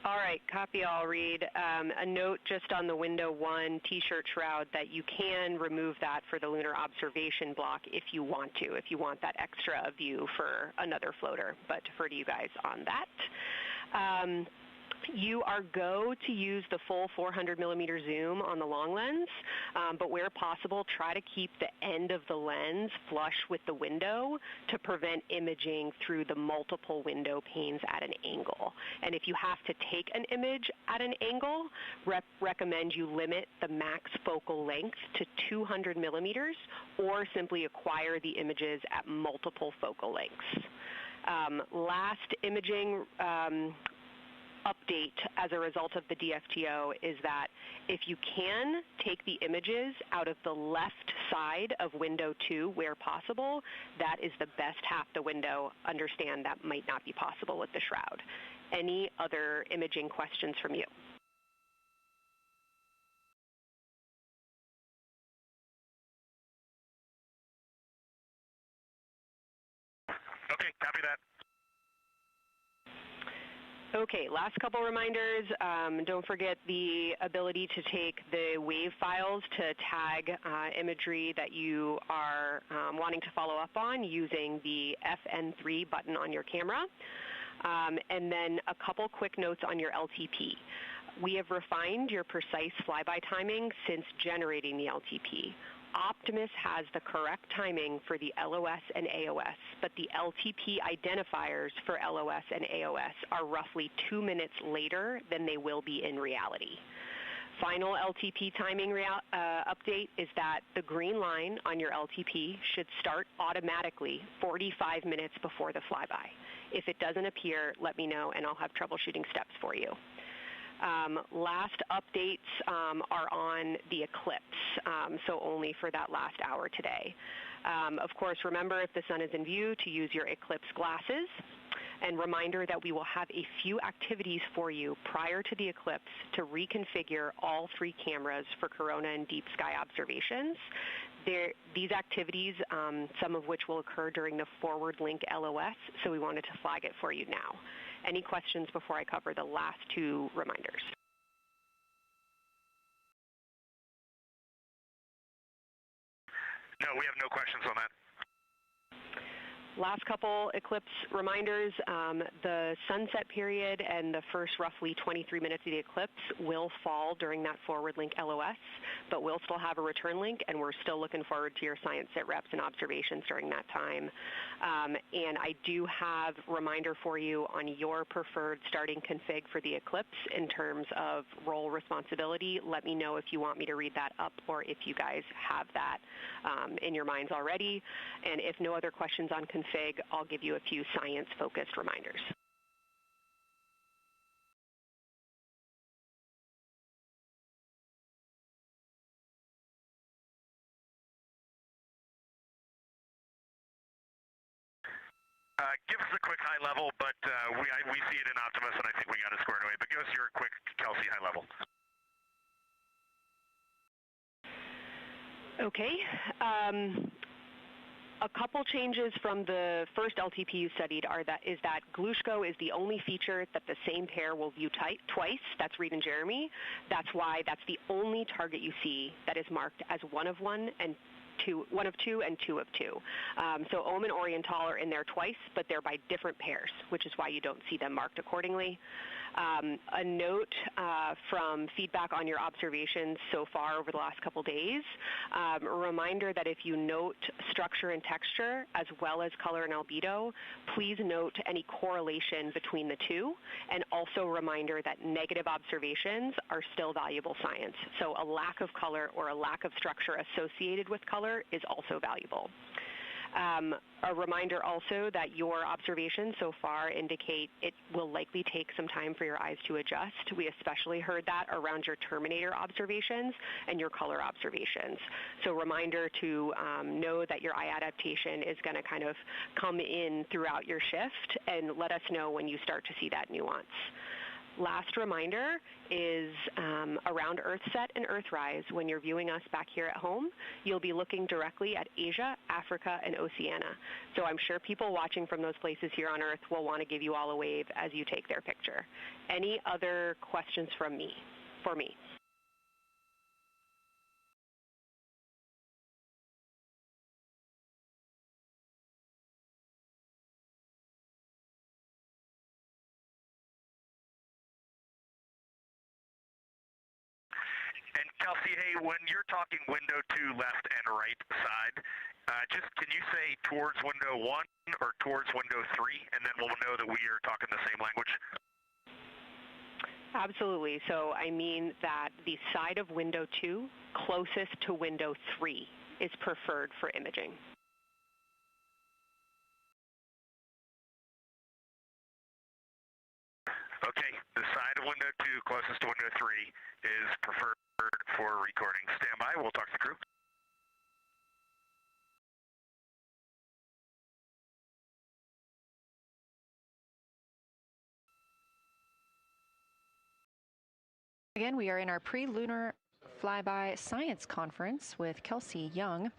All right, copy all, Reed. A note just on the window 1 T-shirt shroud that you can remove that for the lunar observation block if you want to, if you want that extra view for another floater, but defer to you guys on that. You are go to use the full 400 millimeter zoom on the long lens, but where possible, try to keep the end of the lens flush with the window to prevent imaging through the multiple window panes at an angle. And if you have to take an image at an angle, recommend you limit the max focal length to 200 millimeters or simply acquire the images at multiple focal lengths. Last imaging update as a result of the DFTO is that if you can take the images out of the left side of window 2 where possible, that is the best half the window. Understand that might not be possible with the shroud. Any other imaging questions from you? Okay, copy that. Okay, last couple reminders. Don't forget the ability to take the WAVE files to tag imagery that you are wanting to follow up on using the FN3 button on your camera. And then a couple quick notes on your LTP. We have refined your precise flyby timing since generating the LTP. Optimus has the correct timing for the LOS and AOS, but the LTP identifiers for LOS and AOS are roughly 2 minutes later than they will be in reality. Final LTP timing update is that the green line on your LTP should start automatically 45 minutes before the flyby. If it doesn't appear, let me know and I'll have troubleshooting steps for you. Last updates are on the Eclipse, so only for that last hour today. Of course, remember if the sun is in view to use your Eclipse glasses. And reminder that we will have a few activities for you prior to the eclipse to reconfigure all 3 cameras for corona and deep sky observations. These activities, some of which will occur during the forward link LOS, so we wanted to flag it for you now. Any questions before I cover the last 2 reminders? No, we have no questions on that. Last couple eclipse reminders, the sunset period and the first roughly 23 minutes of the eclipse will fall during that forward link LOS, but we'll still have a return link, and we're still looking forward to your science sit reps and observations during that time. And I do have a reminder for you on your preferred starting config for the eclipse in terms of role responsibility. Let me know if you want me to read that up or if you guys have that in your minds already. And if no other questions on config, I'll give you a few science-focused reminders. Give us a quick high level, but we see it in Optimus, and I think we got it squared away. But give us your quick Kelsey high level. Okay. A couple changes from the first LTP you studied is that Glushko is the only feature that the same pair will view twice. That's Reed and Jeremy. That's why that's the only target you see that is marked as 1 of 1 and one of two and two of two. So OM and Oriental are in there twice, but they're by different pairs, which is why you don't see them marked accordingly. A note from feedback on your observations so far over the last couple days, a reminder that if you note structure and texture as well as color and albedo, please note any correlation between the two, and also a reminder that negative observations are still valuable science. So a lack of color or a lack of structure associated with color is also valuable. A reminder also that your observations so far indicate it will likely take some time for your eyes to adjust. We especially heard that around your terminator observations and your color observations. So reminder to know that your eye adaptation is going to kind of come in throughout your shift, and let us know when you start to see that nuance. Last reminder is around Earthset and Earthrise. When you're viewing us back here at home, you'll be looking directly at Asia, Africa, and Oceania. So I'm sure people watching from those places here on Earth will want to give you all a wave as you take their picture. Any other questions for me? And Kelsey, hey, when you're talking window 2 left and right side, just can you say towards window 1 or towards window 3, and then we'll know that we are talking the same language? Absolutely. So I mean that the side of window 2 closest to window 3 is preferred for imaging. Okay, the side of window 2 closest to window 3 is preferred for recording. Stand by, we'll talk to the crew. Again, we are in our pre-lunar flyby science conference with Kelsey Young.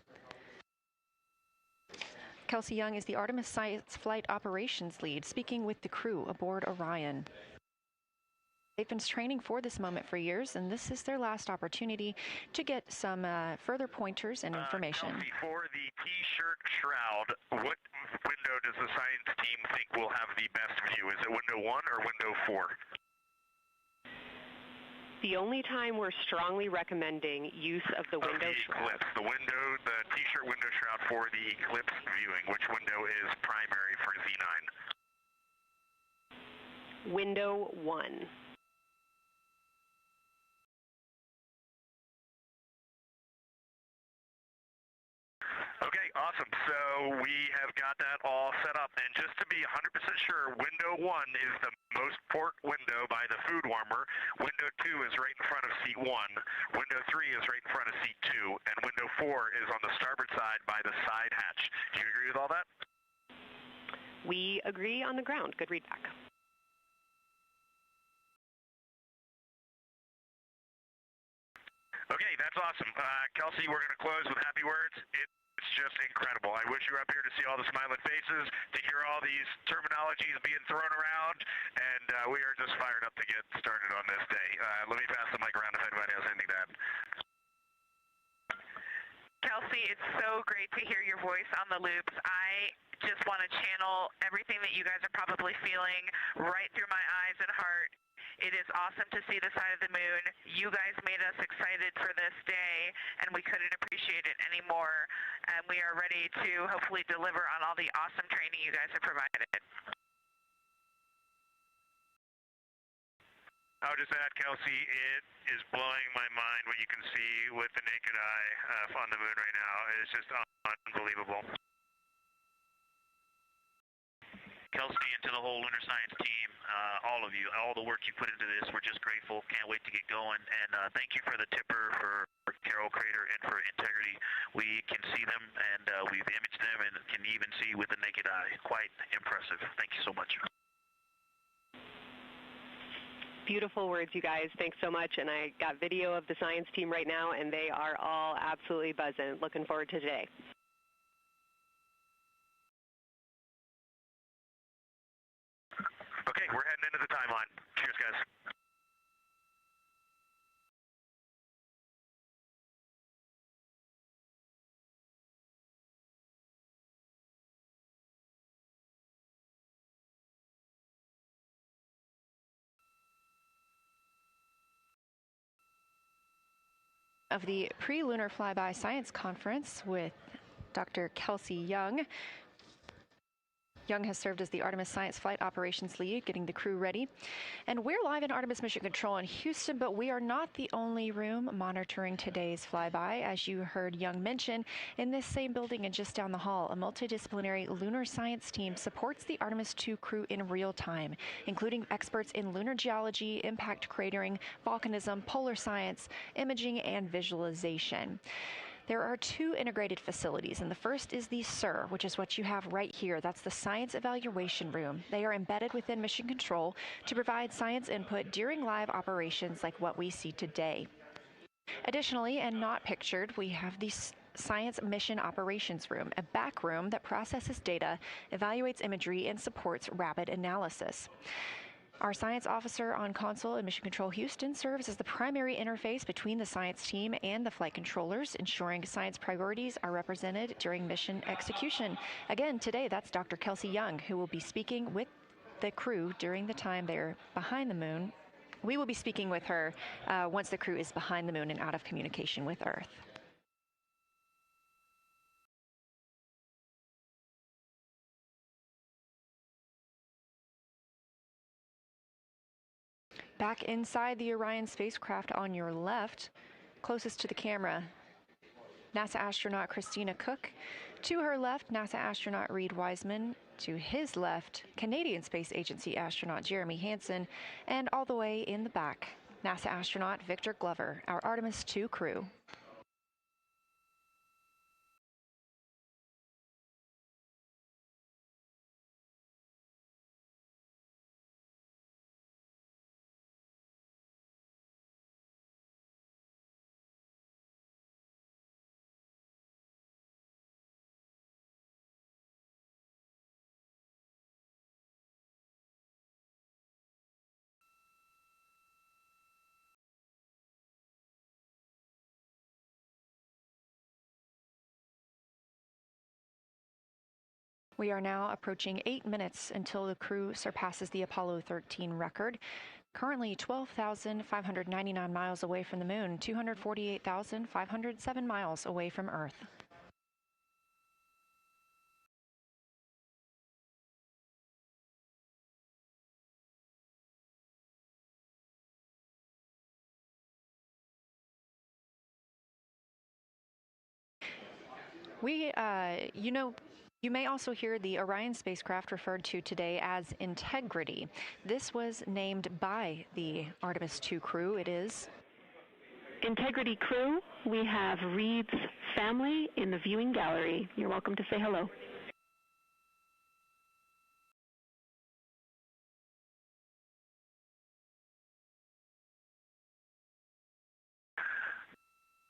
Kelsey Young is the Artemis Science Flight Operations Lead, speaking with the crew aboard Orion. They've been training for this moment for years, and this is their last opportunity to get some further pointers and information. Kelsey, for the T-shirt shroud, what window does the science team think will have the best view? Is it window 1 or window 4? The only time we're strongly recommending use of the window shroud. Eclipse. The T-shirt window shroud for the eclipse viewing. Which window is primary for Z9? Window 1. Okay, awesome. So we have got that all set up. And just to be 100% sure, window 1 is the most port window by the food warmer. Window 2 is right in front of seat 1. Window 3 is right in front of seat 2. And window 4 is on the starboard side by the side hatch. Do you agree with all that? We agree on the ground. Good readback. Okay, that's awesome. Kelsey, we're going to close with happy words. It's just incredible. I wish you were up here to see all the smiling faces, to hear all these terminologies being thrown around, and we are just fired up to get started on this day. Let me pass the mic around if anybody has anything to add. Kelsey, it's so great to hear your voice on the loops. I just want to channel everything that you guys are probably feeling right through my eyes and heart. It is awesome to see the side of the moon. You guys made us excited for this day, and we couldn't appreciate it anymore. And we are ready to hopefully deliver on all the awesome training you guys have provided. I'll just add, Kelsey, it is blowing my mind what you can see with the naked eye on the moon right now. It's just unbelievable. Kelsey, and to the whole Lunar Science team, all of you, all the work you put into this, we're just grateful. Can't wait to get going. And thank you for the tipper, for Carol Crater, and for Integrity. We can see them, and we've imaged them, and can even see with the naked eye. Quite impressive. Thank you so much. Beautiful words, you guys. Thanks so much. And I got video of the science team right now, and they are all absolutely buzzing. Looking forward to today. Okay, we're heading into the timeline. Cheers, guys. of the Pre-Lunar Flyby Science Conference with Dr. Kelsey Young. Young has served as the Artemis Science Flight Operations Lead, getting the crew ready. And we're live in Artemis Mission Control in Houston, but we are not the only room monitoring today's flyby. As you heard Young mention, in this same building and just down the hall, a multidisciplinary lunar science team supports the Artemis II crew in real time, including experts in lunar geology, impact cratering, volcanism, polar science, imaging, and visualization. There are two integrated facilities, and the first is the SIR, which is what you have right here. That's the Science Evaluation Room. They are embedded within Mission Control to provide science input during live operations like what we see today. Additionally, and not pictured, we have the Science Mission Operations Room, a back room that processes data, evaluates imagery, and supports rapid analysis. Our science officer on console in Mission Control Houston serves as the primary interface between the science team and the flight controllers, ensuring science priorities are represented during mission execution. Again, today, that's Dr. Kelsey Young, who will be speaking with the crew during the time they're behind the moon. We will be speaking with her once the crew is behind the moon and out of communication with Earth. Back inside the Orion spacecraft on your left, closest to the camera, NASA astronaut Christina Cook. To her left, NASA astronaut Reid Wiseman. To his left, Canadian Space Agency astronaut Jeremy Hansen. And all the way in the back, NASA astronaut Victor Glover, our Artemis II crew. We are now approaching 8 minutes until the crew surpasses the Apollo 13 record. Currently 12,599 miles away from the moon, 248,507 miles away from Earth. You may also hear the Orion spacecraft referred to today as Integrity. This was named by the Artemis II crew. It is Integrity crew. We have Reid's family in the viewing gallery. You're welcome to say hello.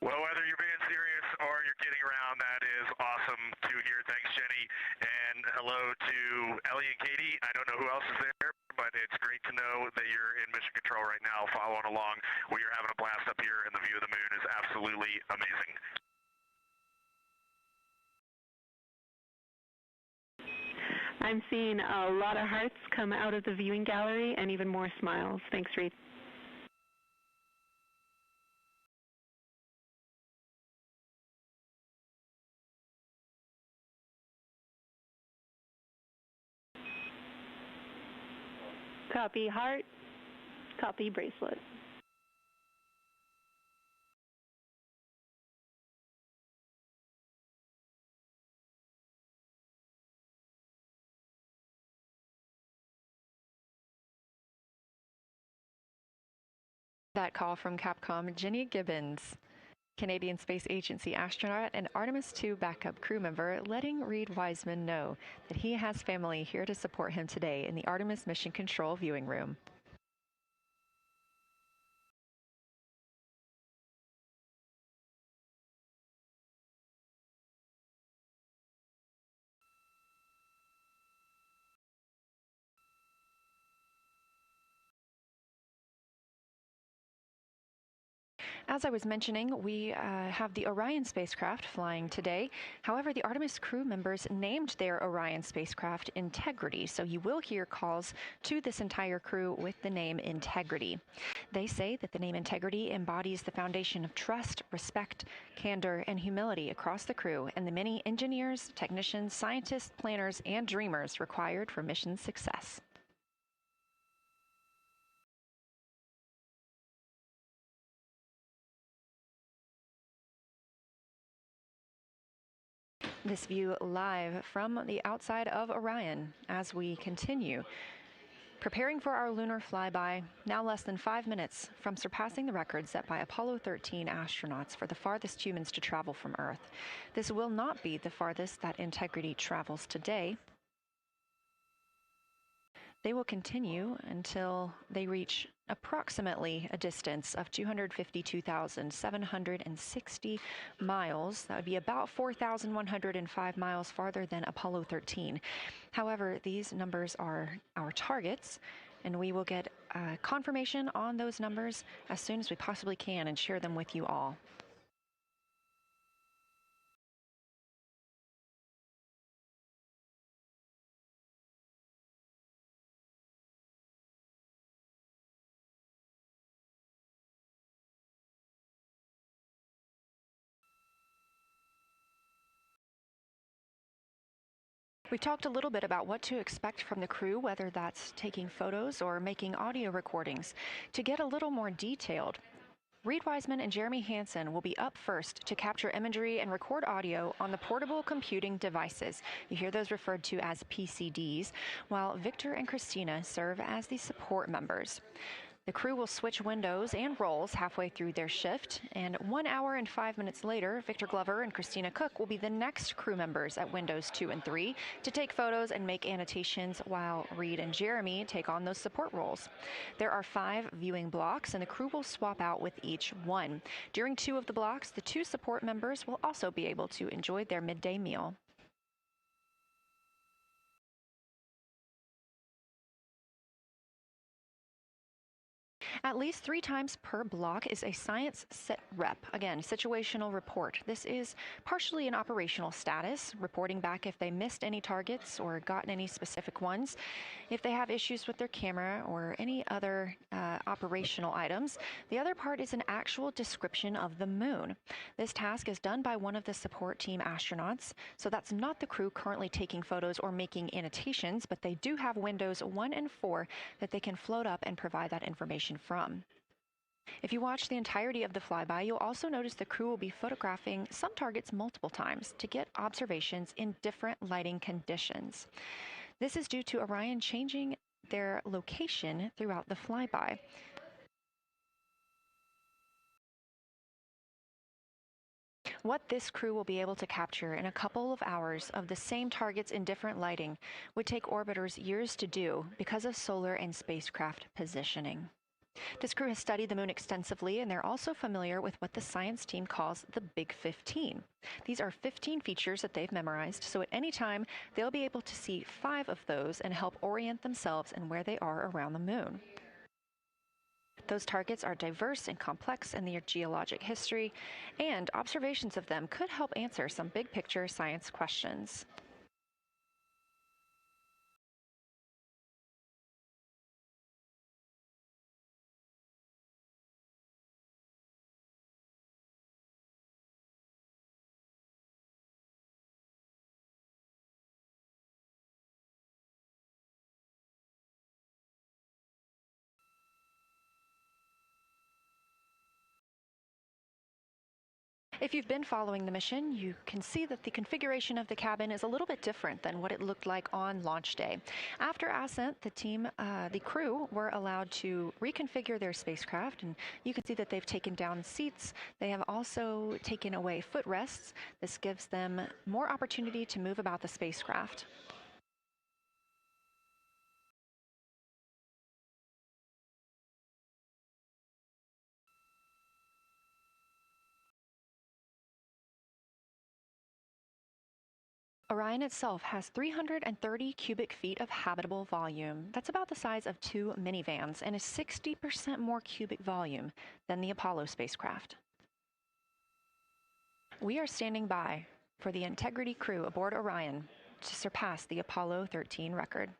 Well, whether you're being serious or you're kidding around, that is awesome to hear. Thanks, Jenny. And hello to Ellie and Katie. I don't know who else is there, but it's great to know that you're in mission control right now, following along. We are having a blast up here, and the view of the moon is absolutely amazing. I'm seeing a lot of hearts come out of the viewing gallery and even more smiles. Thanks, Reid. Copy heart, copy bracelet. that call from Capcom Jenny Gibbons, Canadian Space Agency astronaut and Artemis II backup crew member, letting Reid Wiseman know that he has family here to support him today in the Artemis Mission Control viewing room. As I was mentioning, we have the Orion spacecraft flying today. However, the Artemis crew members named their Orion spacecraft Integrity, so you will hear calls to this entire crew with the name Integrity. They say that the name Integrity embodies the foundation of trust, respect, candor, and humility across the crew and the many engineers, technicians, scientists, planners, and dreamers required for mission success. This view live from the outside of Orion as we continue. Preparing for our lunar flyby, now less than 5 minutes from surpassing the record set by Apollo 13 astronauts for the farthest humans to travel from Earth. This will not be the farthest that Integrity travels today. They will continue until they reach approximately a distance of 252,760 miles. That would be about 4,105 miles farther than Apollo 13. However, these numbers are our targets, and we will get confirmation on those numbers as soon as we possibly can and share them with you all. We've talked a little bit about what to expect from the crew, whether that's taking photos or making audio recordings. To get a little more detailed, Reed Wiseman and Jeremy Hansen will be up first to capture imagery and record audio on the portable computing devices. You hear those referred to as PCDs, while Victor and Christina serve as the support members. The crew will switch windows and roles halfway through their shift, and 1 hour and 5 minutes later, Victor Glover and Christina Cook will be the next crew members at windows 2 and 3 to take photos and make annotations, while Reed and Jeremy take on those support roles. There are 5 viewing blocks, and the crew will swap out with each one. During 2 of the blocks, the 2 support members will also be able to enjoy their midday meal. At least 3 times per block is a science sit rep. Again, situational report. This is partially an operational status, reporting back if they missed any targets or gotten any specific ones, if they have issues with their camera or any other operational items. The other part is an actual description of the moon. This task is done by one of the support team astronauts, so that's not the crew currently taking photos or making annotations, but they do have windows 1 and 4 that they can float up and provide that information from. If you watch the entirety of the flyby, you'll also notice the crew will be photographing some targets multiple times to get observations in different lighting conditions. This is due to Orion changing their location throughout the flyby. What this crew will be able to capture in a couple of hours of the same targets in different lighting would take orbiters years to do because of solar and spacecraft positioning. This crew has studied the moon extensively, and they're also familiar with what the science team calls the Big 15. These are 15 features that they've memorized, so at any time, they'll be able to see 5 of those and help orient themselves and where they are around the moon. Those targets are diverse and complex in their geologic history, and observations of them could help answer some big-picture science questions. If you've been following the mission, you can see that the configuration of the cabin is a little bit different than what it looked like on launch day. After ascent, the crew were allowed to reconfigure their spacecraft, and you can see that they've taken down seats. They have also taken away footrests. This gives them more opportunity to move about the spacecraft. Orion itself has 330 cubic feet of habitable volume. That's about the size of 2 minivans and is 60% more cubic volume than the Apollo spacecraft. We are standing by for the Integrity crew aboard Orion to surpass the Apollo 13 record.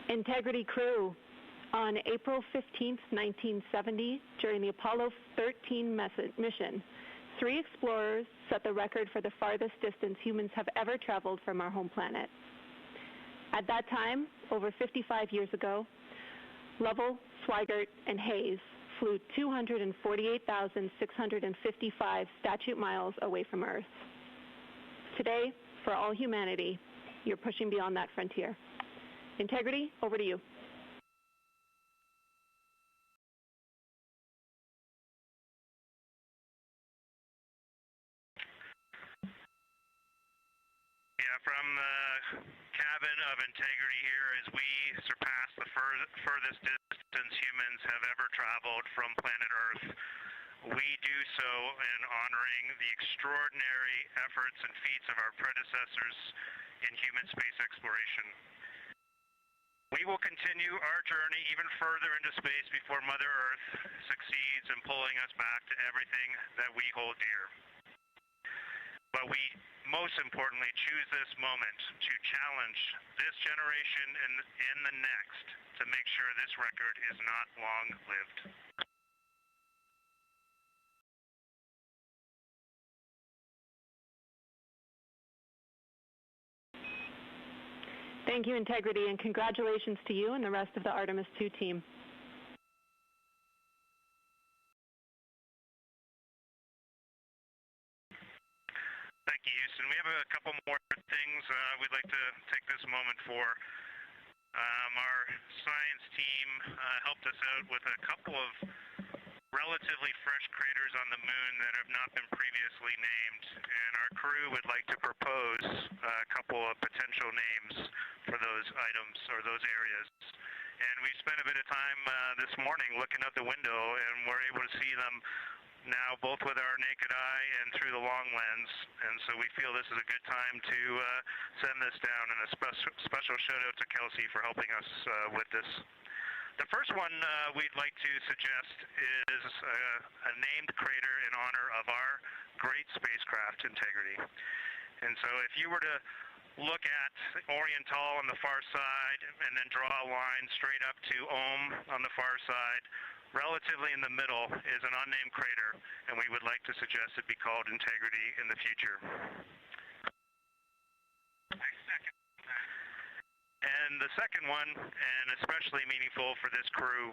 Integrity crew, on April 15, 1970, during the Apollo 13 mission, 3 explorers set the record for the farthest distance humans have ever traveled from our home planet. At that time, over 55 years ago, Lovell, Swigert, and Hayes flew 248,655 statute miles away from Earth. Today, for all humanity, you're pushing beyond that frontier. Integrity, over to you. Yeah, from the cabin of Integrity here as we surpass the furthest distance humans have ever traveled from planet Earth. We do so in honoring the extraordinary efforts and feats of our predecessors in human space exploration. We will continue our journey even further into space before Mother Earth succeeds in pulling us back to everything that we hold dear. But we most importantly choose this moment to challenge this generation and the next to make sure this record is not long-lived. Thank you, Integrity, and congratulations to you and the rest of the Artemis II team. Thank you, Houston. We have a couple more things we'd like to take this moment for. Our science team helped us out with a couple of relatively fresh craters on the moon that have not been previously named, and our crew would like to propose a couple of potential names for those items or those areas. And we spent a bit of time this morning looking out the window, and we're able to see them now both with our naked eye and through the long lens, and so we feel this is a good time to send this down, and a special shout out to Kelsey for helping us with this. The first one we'd like to suggest is a named crater in honor of our great spacecraft, Integrity. And so if you were to look at Oriental on the far side and then draw a line straight up to Ohm on the far side, relatively in the middle is an unnamed crater, and we would like to suggest it be called Integrity in the future. And the second one, and especially meaningful for this crew,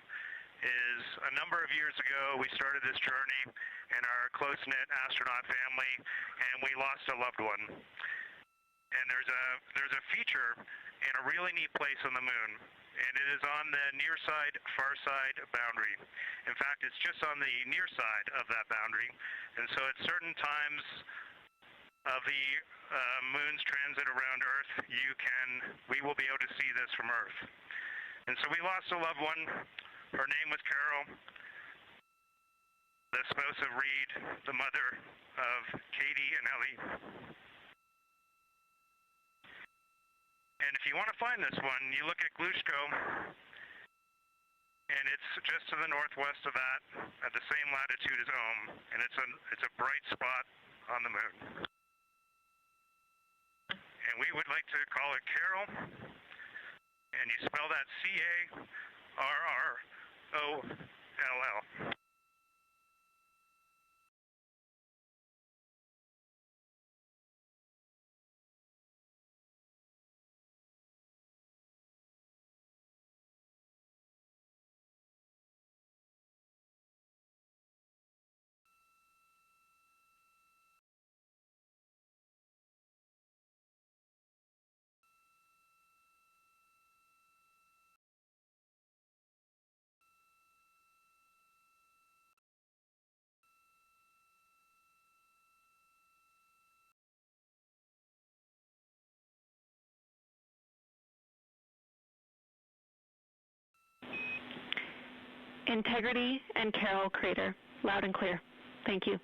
is a number of years ago we started this journey in our close-knit astronaut family, and we lost a loved one. And there's a feature in a really neat place on the moon, and it is on the near side, far side boundary. In fact, it's just on the near side of that boundary, and so at certain times of the moon's transit around Earth, we will be able to see this from Earth. And so we lost a loved one. Her name was Carol, the spouse of Reed, the mother of Katie and Ellie. And if you want to find this one, you look at Glushko, and it's just to the northwest of that, at the same latitude as Ohm, and it's a bright spot on the moon. And we would like to call it Carol, and you spell that C-A-R-R-O-L-L. Integrity and Carroll Crater. Loud and clear. Thank you.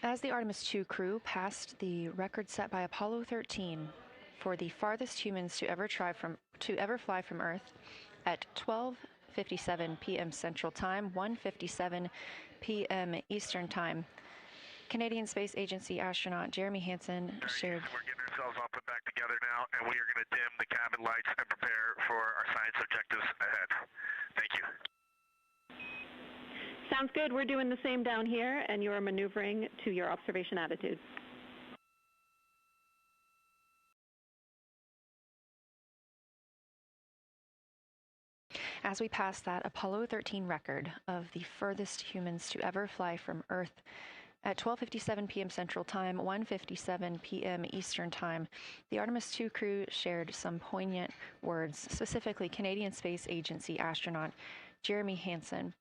As the Artemis II crew passed the record set by Apollo 13 for the farthest humans to ever fly from Earth at 12:57 p.m. Central Time, 1:57 p.m. Eastern Time, Canadian Space Agency astronaut Jeremy Hansen shared. We're getting ourselves all put back together now, and we are going to dim the cabin lights and prepare for our science objectives ahead. Thank you. Sounds good. We're doing the same down here, and you're maneuvering to your observation attitude. As we pass that Apollo 13 record of the furthest humans to ever fly from Earth at 12:57 p.m. Central Time, 1:57 p.m. Eastern Time, the Artemis II crew shared some poignant words, specifically Canadian Space Agency astronaut Jeremy Hansen.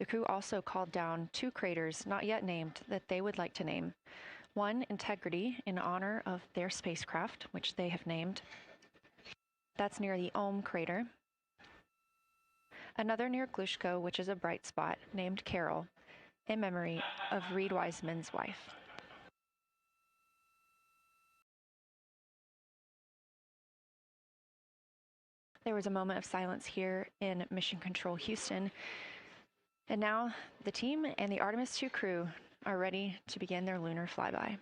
The crew also called down 2 craters not yet named that they would like to name. One, Integrity, in honor of their spacecraft, which they have named. That's near the Ohm crater. Another near Glushko, which is a bright spot, named Carroll, in memory of Reed Wiseman's wife. There was a moment of silence here in Mission Control Houston. And now the team and the Artemis II crew are ready to begin their lunar flyby.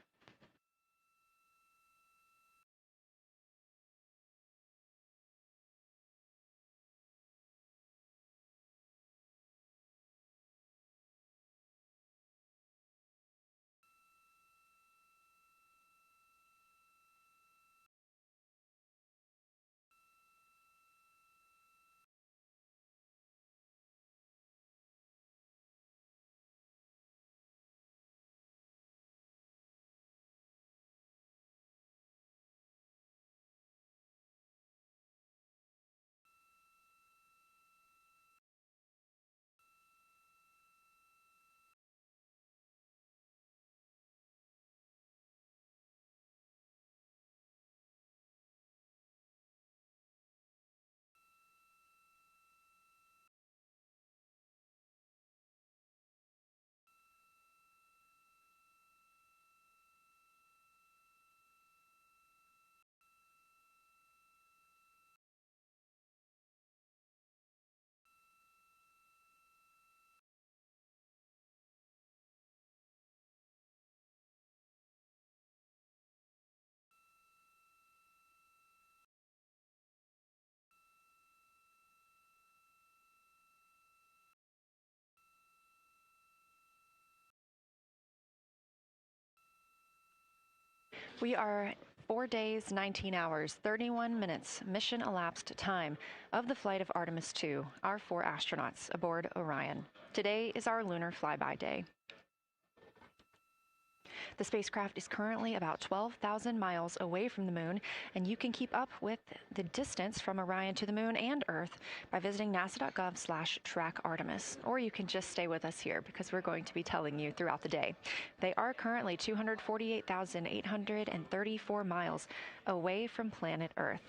We are 4 days, 19 hours, 31 minutes mission elapsed time of the flight of Artemis II, our 4 astronauts aboard Orion. Today is our lunar flyby day. The spacecraft is currently about 12,000 miles away from the moon, and you can keep up with the distance from Orion to the moon and Earth by visiting nasa.gov/track Artemis. Or you can just stay with us here because we're going to be telling you throughout the day. They are currently 248,834 miles away from planet Earth.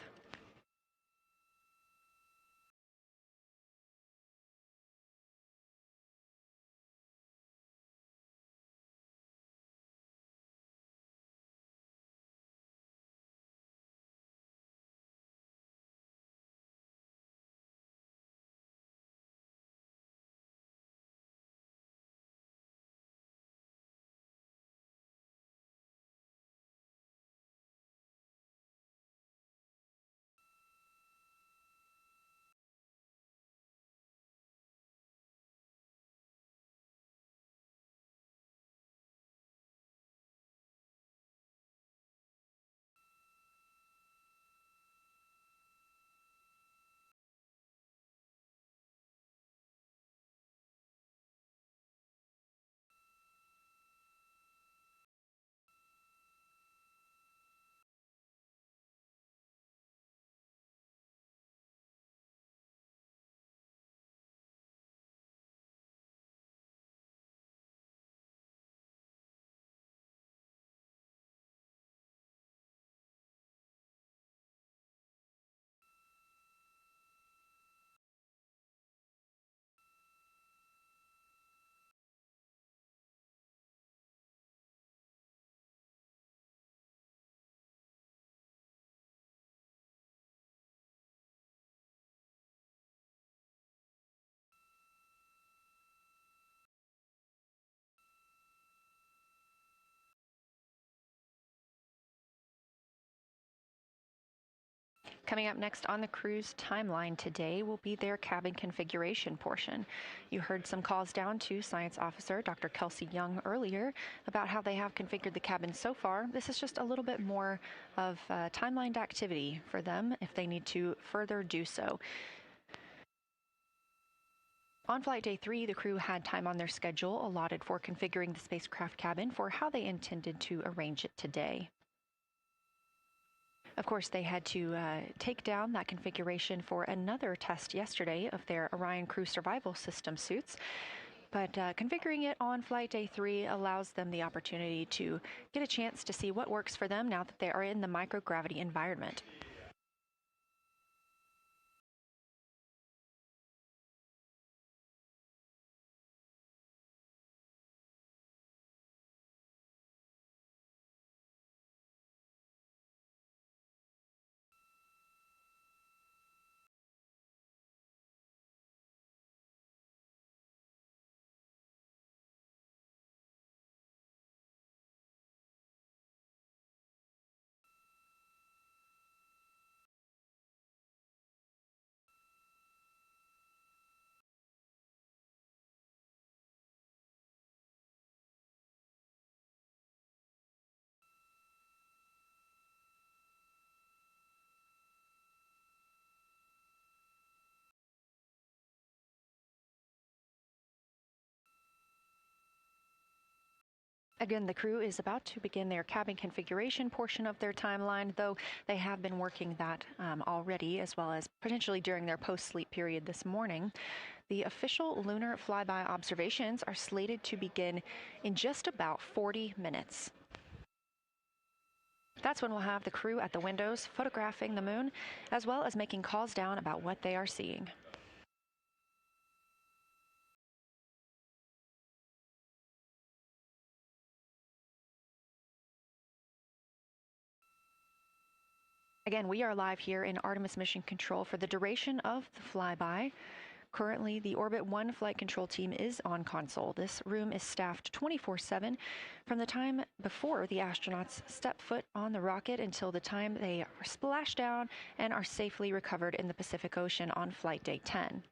Coming up next on the crew's timeline today will be their cabin configuration portion. You heard some calls down to Science Officer Dr. Kelsey Young earlier about how they have configured the cabin so far. This is just a little bit more of timelined activity for them if they need to further do so. On flight day 3, the crew had time on their schedule allotted for configuring the spacecraft cabin for how they intended to arrange it today. Of course, they had to take down that configuration for another test yesterday of their Orion Crew Survival System suits. But configuring it on flight day 3 allows them the opportunity to get a chance to see what works for them now that they are in the microgravity environment. Again, the crew is about to begin their cabin configuration portion of their timeline, though they have been working that already, as well as potentially during their post-sleep period this morning. The official lunar flyby observations are slated to begin in just about 40 minutes. That's when we'll have the crew at the windows photographing the moon, as well as making calls down about what they are seeing. Again, we are live here in Artemis Mission Control for the duration of the flyby. Currently, the Orbit 1 flight control team is on console. This room is staffed 24/7 from the time before the astronauts step foot on the rocket until the time they are splashed down and are safely recovered in the Pacific Ocean on flight day 10.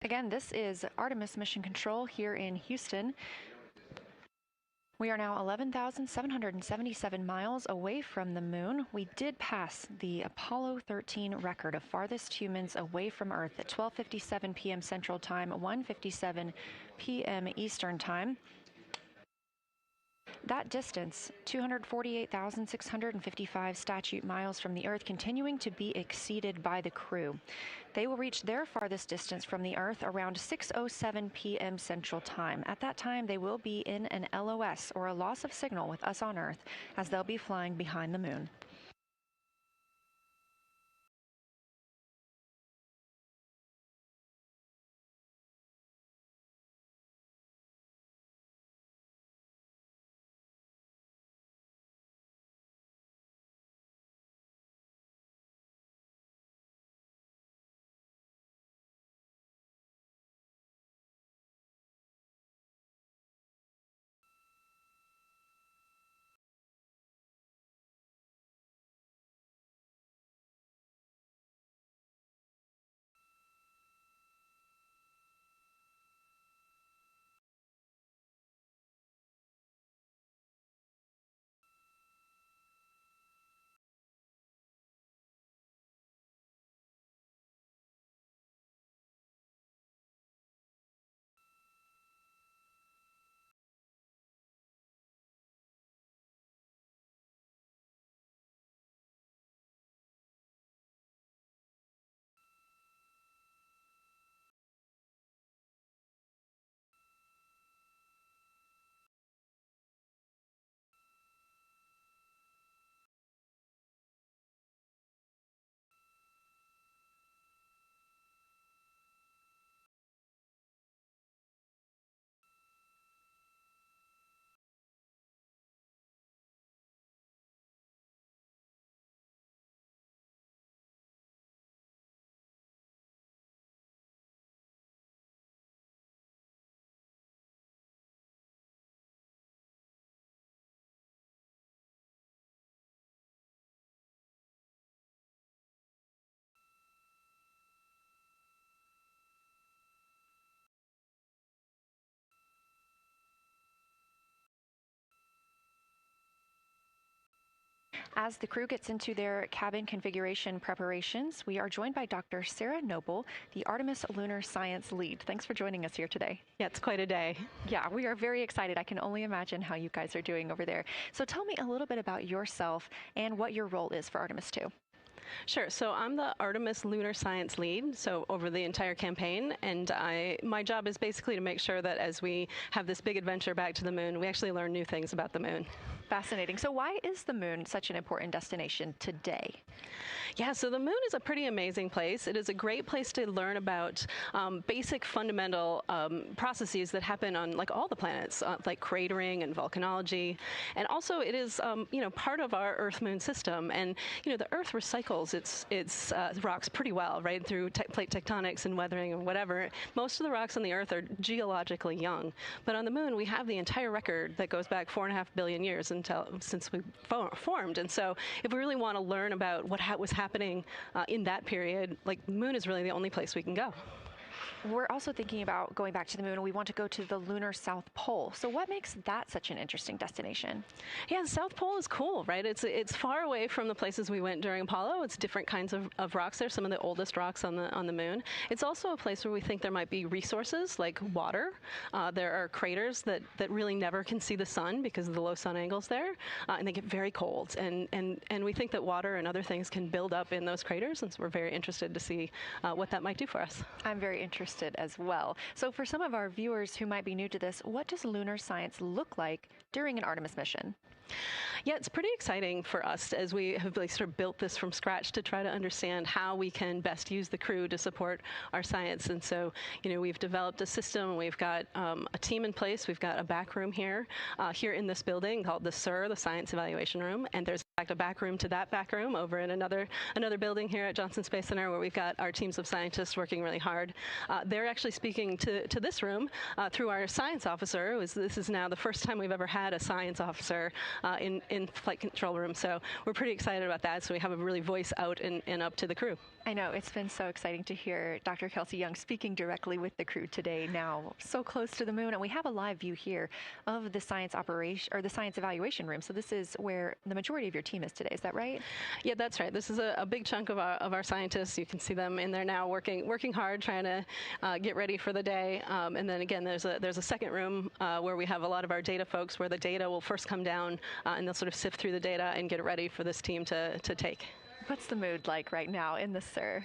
Again, this is Artemis Mission Control here in Houston. We are now 11,777 miles away from the moon. We did pass the Apollo 13 record of farthest humans away from Earth at 12:57 p.m. Central Time, 1:57 p.m. Eastern Time. That distance, 248,655 statute miles from the Earth, continuing to be exceeded by the crew. They will reach their farthest distance from the Earth around 6:07 p.m. Central Time. At that time, they will be in an LOS, or a loss of signal, with us on Earth, as they'll be flying behind the moon. As the crew gets into their cabin configuration preparations, we are joined by Dr. Sarah Noble, the Artemis Lunar Science Lead. Thanks for joining us here today. Yeah, it's quite a day. Yeah, we are very excited. I can only imagine how you guys are doing over there. So tell me a little bit about yourself and what your role is for Artemis II. Sure. So I'm the Artemis Lunar Science Lead, so over the entire campaign, and my job is basically to make sure that as we have this big adventure back to the moon, we actually learn new things about the moon. Fascinating. So why is the moon such an important destination today? Yeah, so the moon is a pretty amazing place. It is a great place to learn about basic fundamental processes that happen on like all the planets, like cratering and volcanology. And also it is, part of our Earth-Moon system. And, the Earth recycles its rocks pretty well, right, through plate tectonics and weathering and whatever. Most of the rocks on the Earth are geologically young. But on the moon, we have the entire record that goes back 4.5 billion years since we formed. And so if we really want to learn about what was happening in that period, like the moon is really the only place we can go. We're also thinking about going back to the moon, and we want to go to the lunar South Pole. So what makes that such an interesting destination? Yeah, the South Pole is cool, right? It's far away from the places we went during Apollo. It's different kinds of rocks there, some of the oldest rocks on the moon. It's also a place where we think there might be resources like water. There are craters that really never can see the sun because of the low sun angles there, and they get very cold. And we think that water and other things can build up in those craters, and so we're very interested to see what that might do for us. I'm very interested as well. So for some of our viewers who might be new to this, what does lunar science look like during an Artemis mission? Yeah, it's pretty exciting for us as we have sort of built this from scratch to try to understand how we can best use the crew to support our science. And so, we've developed a system. We've got a team in place. We've got a back room here in this building called the SIR, the Science Evaluation Room. And there's a back room to that back room over in another building here at Johnson Space Center, where we've got our teams of scientists working really hard. They're actually speaking to this room through our science officer. This is now the first time we've ever had a science officer in flight control room, so we're pretty excited about that. So we have a really voice out and up to the crew. I know, it's been so exciting to hear Dr. Kelsey Young speaking directly with the crew today, now so close to the moon. And we have a live view here of the science operation, or the science evaluation room. So this is where the majority of your team is today, is that right? Yeah, that's right. This is a big chunk of our scientists. You can see them in there now working hard, trying to get ready for the day. And then again, there's a second room where we have a lot of our data folks, where the data will first come down and they'll sort of sift through the data and get it ready for this team to take. What's the mood like right now in the SIR?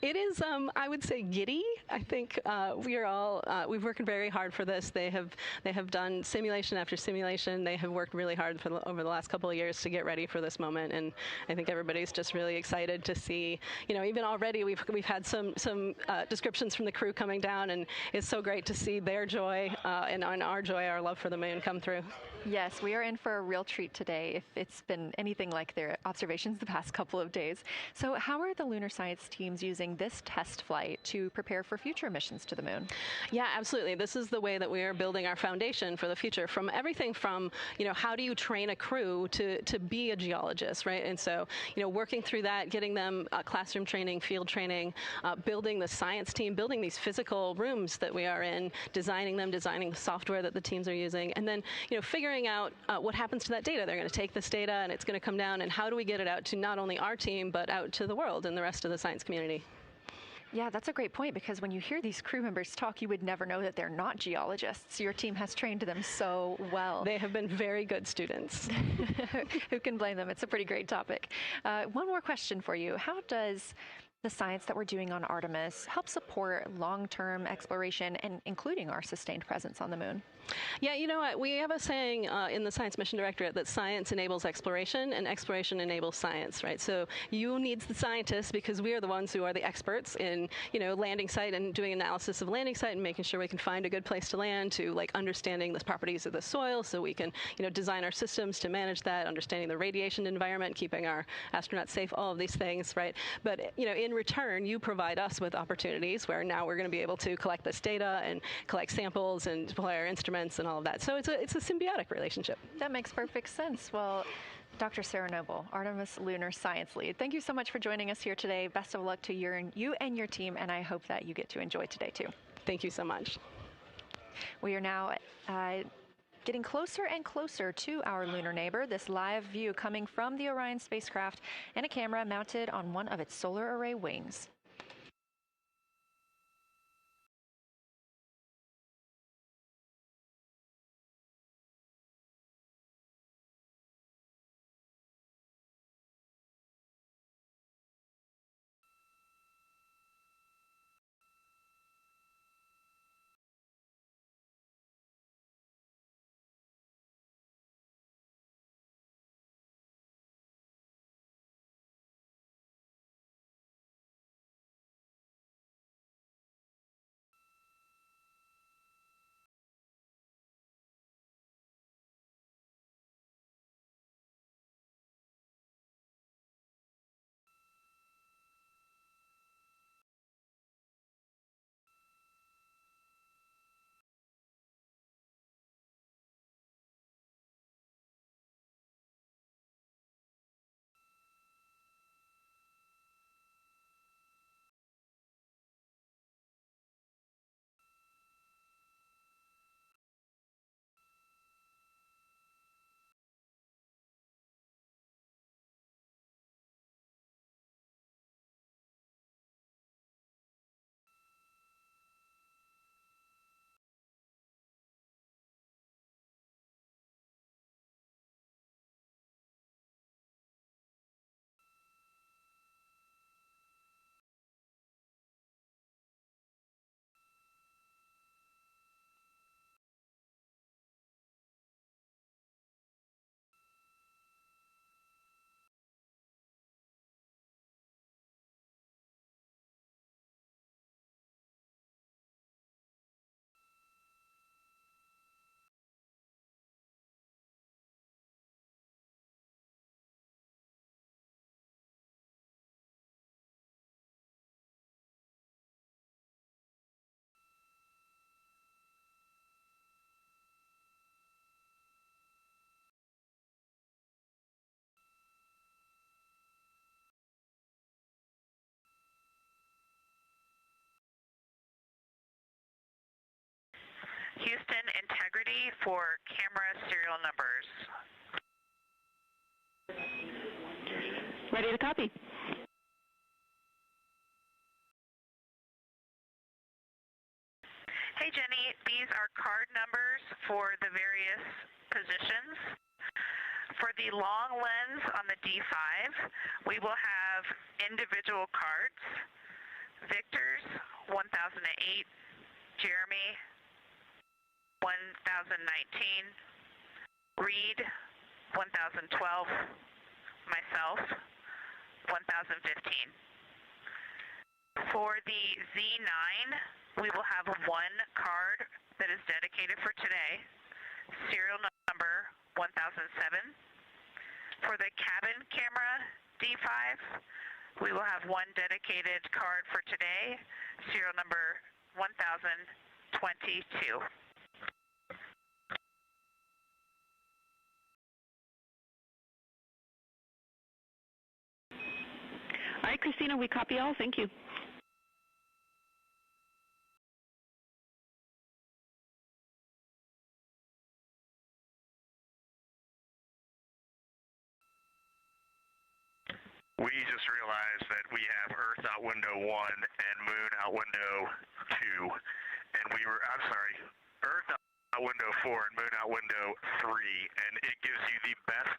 It is, I would say, giddy. I think we've worked very hard for this. They have done simulation after simulation. They have worked really hard over the last couple of years to get ready for this moment, and I think everybody's just really excited to see. You know, even already we've had some descriptions from the crew coming down, and it's so great to see their joy and our joy, our love for the moon, come through. Yes, we are in for a real treat today, if it's been anything like their observations the past couple of days. So how are the lunar science teams using this test flight to prepare for future missions to the moon? Yeah, absolutely. This is the way that we are building our foundation for the future, from everything from, you know, how do you train a crew to be a geologist, right? And so, you know, working through that, getting them classroom training, field training, building the science team, building these physical rooms that we are in, designing the software that the teams are using, and then, you know, figuring out what happens to that data. They're going to take this data and it's going to come down, and how do we get it out to not only our team, but out to the world and the rest of the science community? Yeah, that's a great point, because when you hear these crew members talk, you would never know that they're not geologists. Your team has trained them so well. They have been very good students. Who can blame them? It's a pretty great topic. One more question for you. How does the science that we're doing on Artemis help support long-term exploration, and including our sustained presence on the moon? Yeah, you know what? We have a saying in the Science Mission Directorate that science enables exploration and exploration enables science, right? So you need the scientists, because we are the ones who are the experts in, you know, landing site and doing analysis of landing site and making sure we can find a good place to land, to like understanding the properties of the soil so we can, you know, design our systems to manage that, understanding the radiation environment, keeping our astronauts safe, all of these things, right? But, you know, in return, you provide us with opportunities where now we're going to be able to collect this data and collect samples and deploy our instruments and all of that. So it's a symbiotic relationship. That makes perfect sense. Well, Dr. Sarah Noble, Artemis Lunar Science Lead, thank you so much for joining us here today. Best of luck to you and your team, and I hope that you get to enjoy today too. Thank you so much. We are now getting closer and closer to our lunar neighbor. This live view coming from the Orion spacecraft and a camera mounted on one of its solar array wings. Houston Integrity for camera serial numbers. Ready to copy. Hey Jenny, these are card numbers for the various positions. For the long lens on the D5, we will have individual cards. Victor's 1008, Jeremy 1019, Reed 1012, myself 1015. For the Z9, we will have one card that is dedicated for today, serial number 1007. For the cabin camera D5, we will have one dedicated card for today, serial number 1022. All right, Christina, we copy all. Thank you. We just realized that we have Earth out window 1 and Moon out window 2, and Earth out window 4 and Moon out window 3, and it gives you the best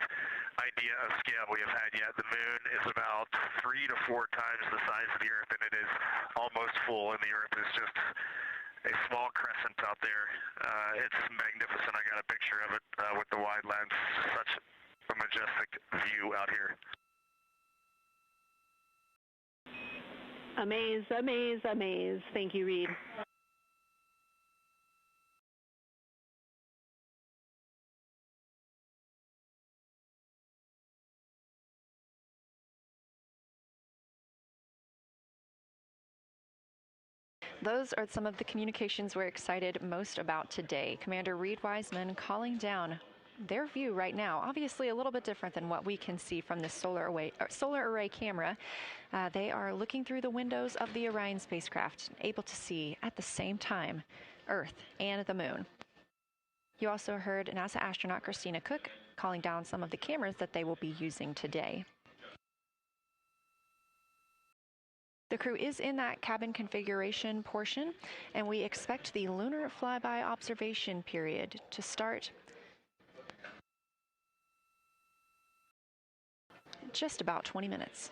idea of scale we have had yet. The Moon is about 3 to 4 times the size of the Earth, and it is almost full, and the Earth is just a small crescent out there. It's magnificent. I got a picture of it with the wide lens. Such a majestic view out here. Amaze, amaze, amaze. Thank you, Reed. Those are some of the communications we're excited most about today. Commander Reed Wiseman calling down their view right now, obviously a little bit different than what we can see from the solar array camera. They are looking through the windows of the Orion spacecraft, able to see at the same time Earth and the Moon. You also heard NASA astronaut Christina Cook calling down some of the cameras that they will be using today. The crew is in that cabin configuration portion, and we expect the lunar flyby observation period to start in just about 20 minutes.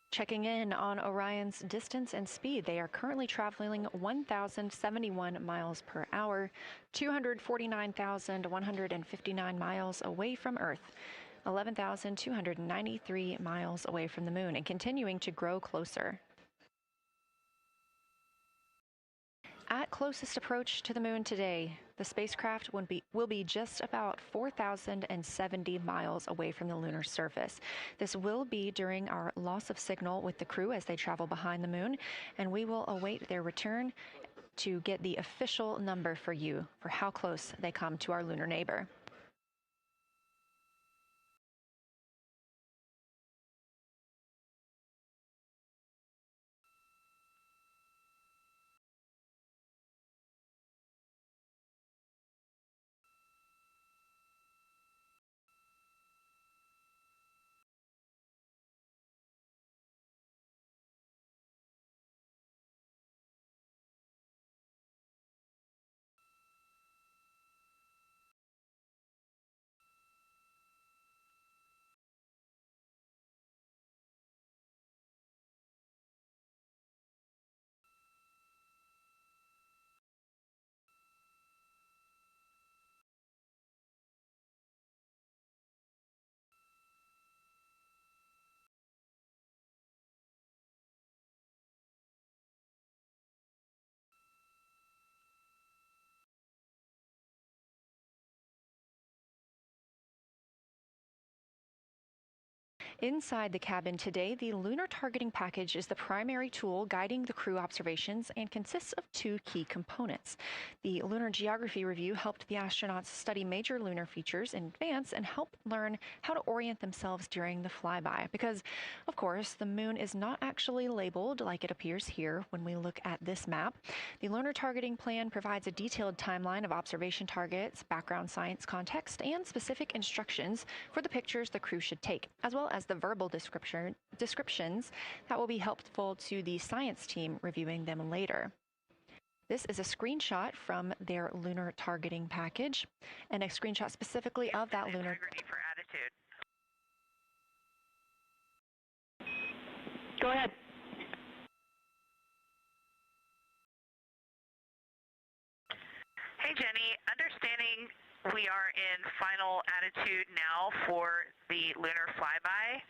Checking in on Orion's distance and speed, they are currently traveling 1,071 miles per hour, 249,159 miles away from Earth, 11,293 miles away from the Moon, and continuing to grow closer. At closest approach to the Moon today, the spacecraft will be just about 4,070 miles away from the lunar surface. This will be during our loss of signal with the crew as they travel behind the Moon, and we will await their return to get the official number for you for how close they come to our lunar neighbor. Inside the cabin today, the Lunar Targeting Package is the primary tool guiding the crew observations and consists of two key components. The Lunar Geography Review helped the astronauts study major lunar features in advance and help learn how to orient themselves during the flyby. Because, of course, the moon is not actually labeled like it appears here when we look at this map. The Lunar Targeting Plan provides a detailed timeline of observation targets, background science context, and specific instructions for the pictures the crew should take, as well as the verbal descriptions that will be helpful to the science team reviewing them later. This is a screenshot from their lunar targeting package, and a screenshot specifically of that lunar. For attitude. Go ahead. Hey, Jenny. Understanding we are in final attitude now for the lunar flyby.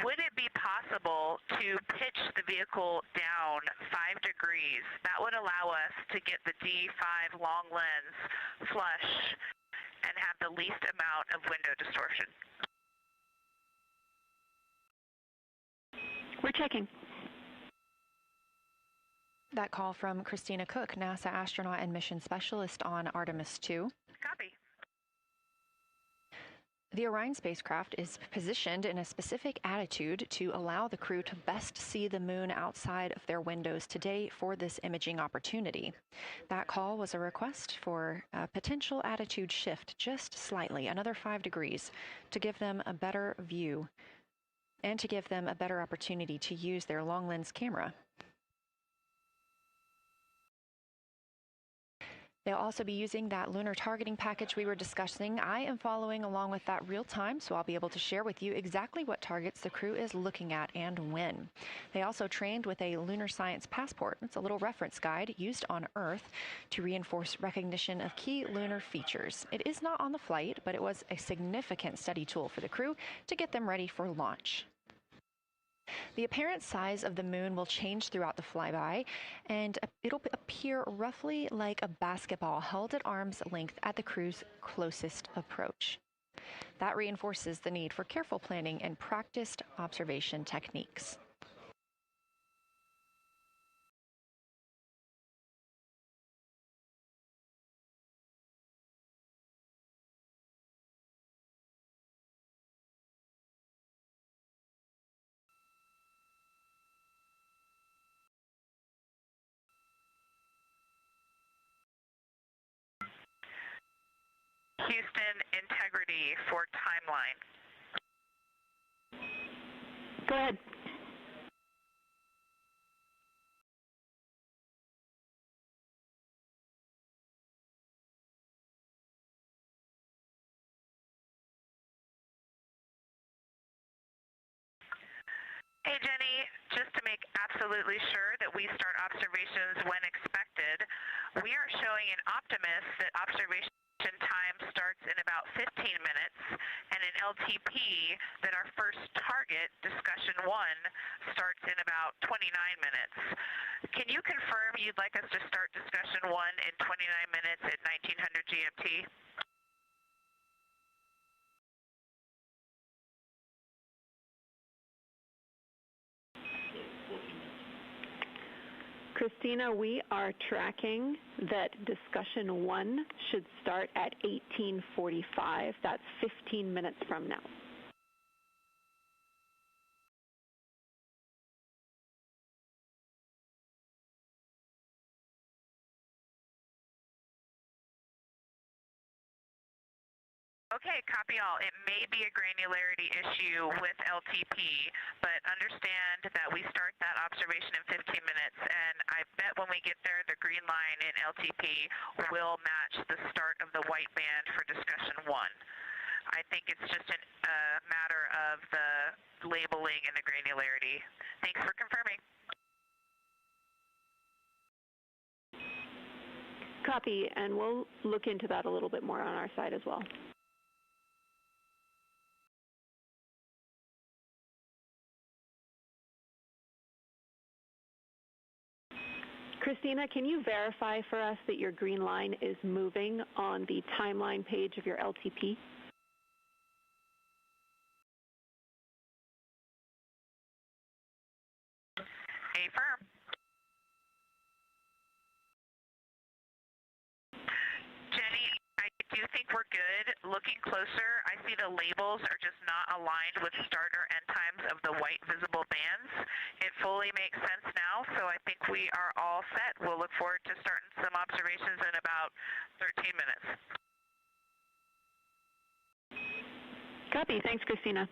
Would it be possible to pitch the vehicle down 5 degrees? That would allow us to get the D5 long lens flush and have the least amount of window distortion. We're checking. That call from Christina Cook, NASA astronaut and mission specialist on Artemis II. Copy. The Orion spacecraft is positioned in a specific attitude to allow the crew to best see the moon outside of their windows today for this imaging opportunity. That call was a request for a potential attitude shift just slightly, another 5 degrees, to give them a better view and to give them a better opportunity to use their long lens camera. They'll also be using that lunar targeting package we were discussing. I am following along with that real time, so I'll be able to share with you exactly what targets the crew is looking at and when. They also trained with a lunar science passport. It's a little reference guide used on Earth to reinforce recognition of key lunar features. It is not on the flight, but it was a significant study tool for the crew to get them ready for launch. The apparent size of the moon will change throughout the flyby, and it'll appear roughly like a basketball held at arm's length at the crew's closest approach. That reinforces the need for careful planning and practiced observation techniques. Houston, integrity for timeline. Go ahead. Hey, Jenny, just to make absolutely sure that we start observations when expected, we are showing in Optimus that observation time starts in about 15 minutes, and in LTP that our first target, discussion 1, starts in about 29 minutes. Can you confirm you'd like us to start discussion 1 in 29 minutes at 1900 GMT? Christina, we are tracking that discussion 1 should start at 18:45. That's 15 minutes from now. Okay, copy all. It may be a granularity issue with LTP, but understand that we start that observation in 15 minutes, and I bet when we get there, the green line in LTP will match the start of the white band for discussion 1. I think it's just a matter of the labeling and the granularity. Thanks for confirming. Copy, and we'll look into that a little bit more on our side as well. Christina, can you verify for us that your green line is moving on the timeline page of your LTP? we're good. Looking closer, I see the labels are just not aligned with start or end times of the white visible bands. It fully makes sense now, so I think we are all set. We'll look forward to starting some observations in about 13 minutes. Copy. Thanks, Christina.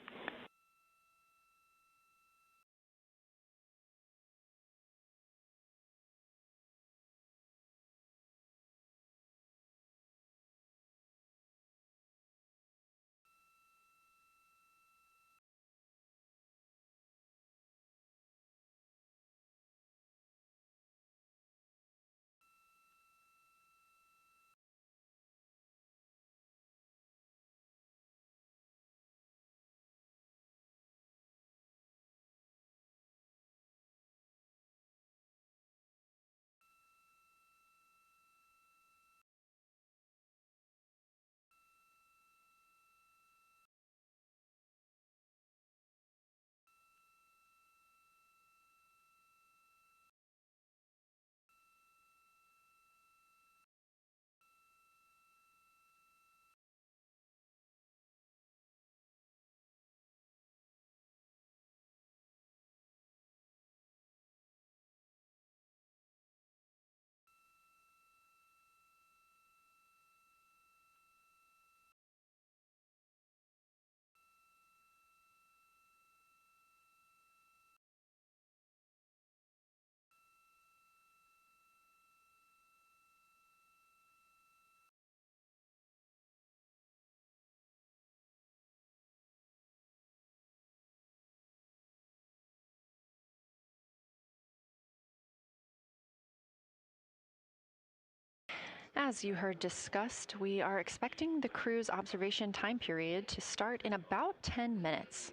As you heard discussed, we are expecting the crew's observation time period to start in about 10 minutes.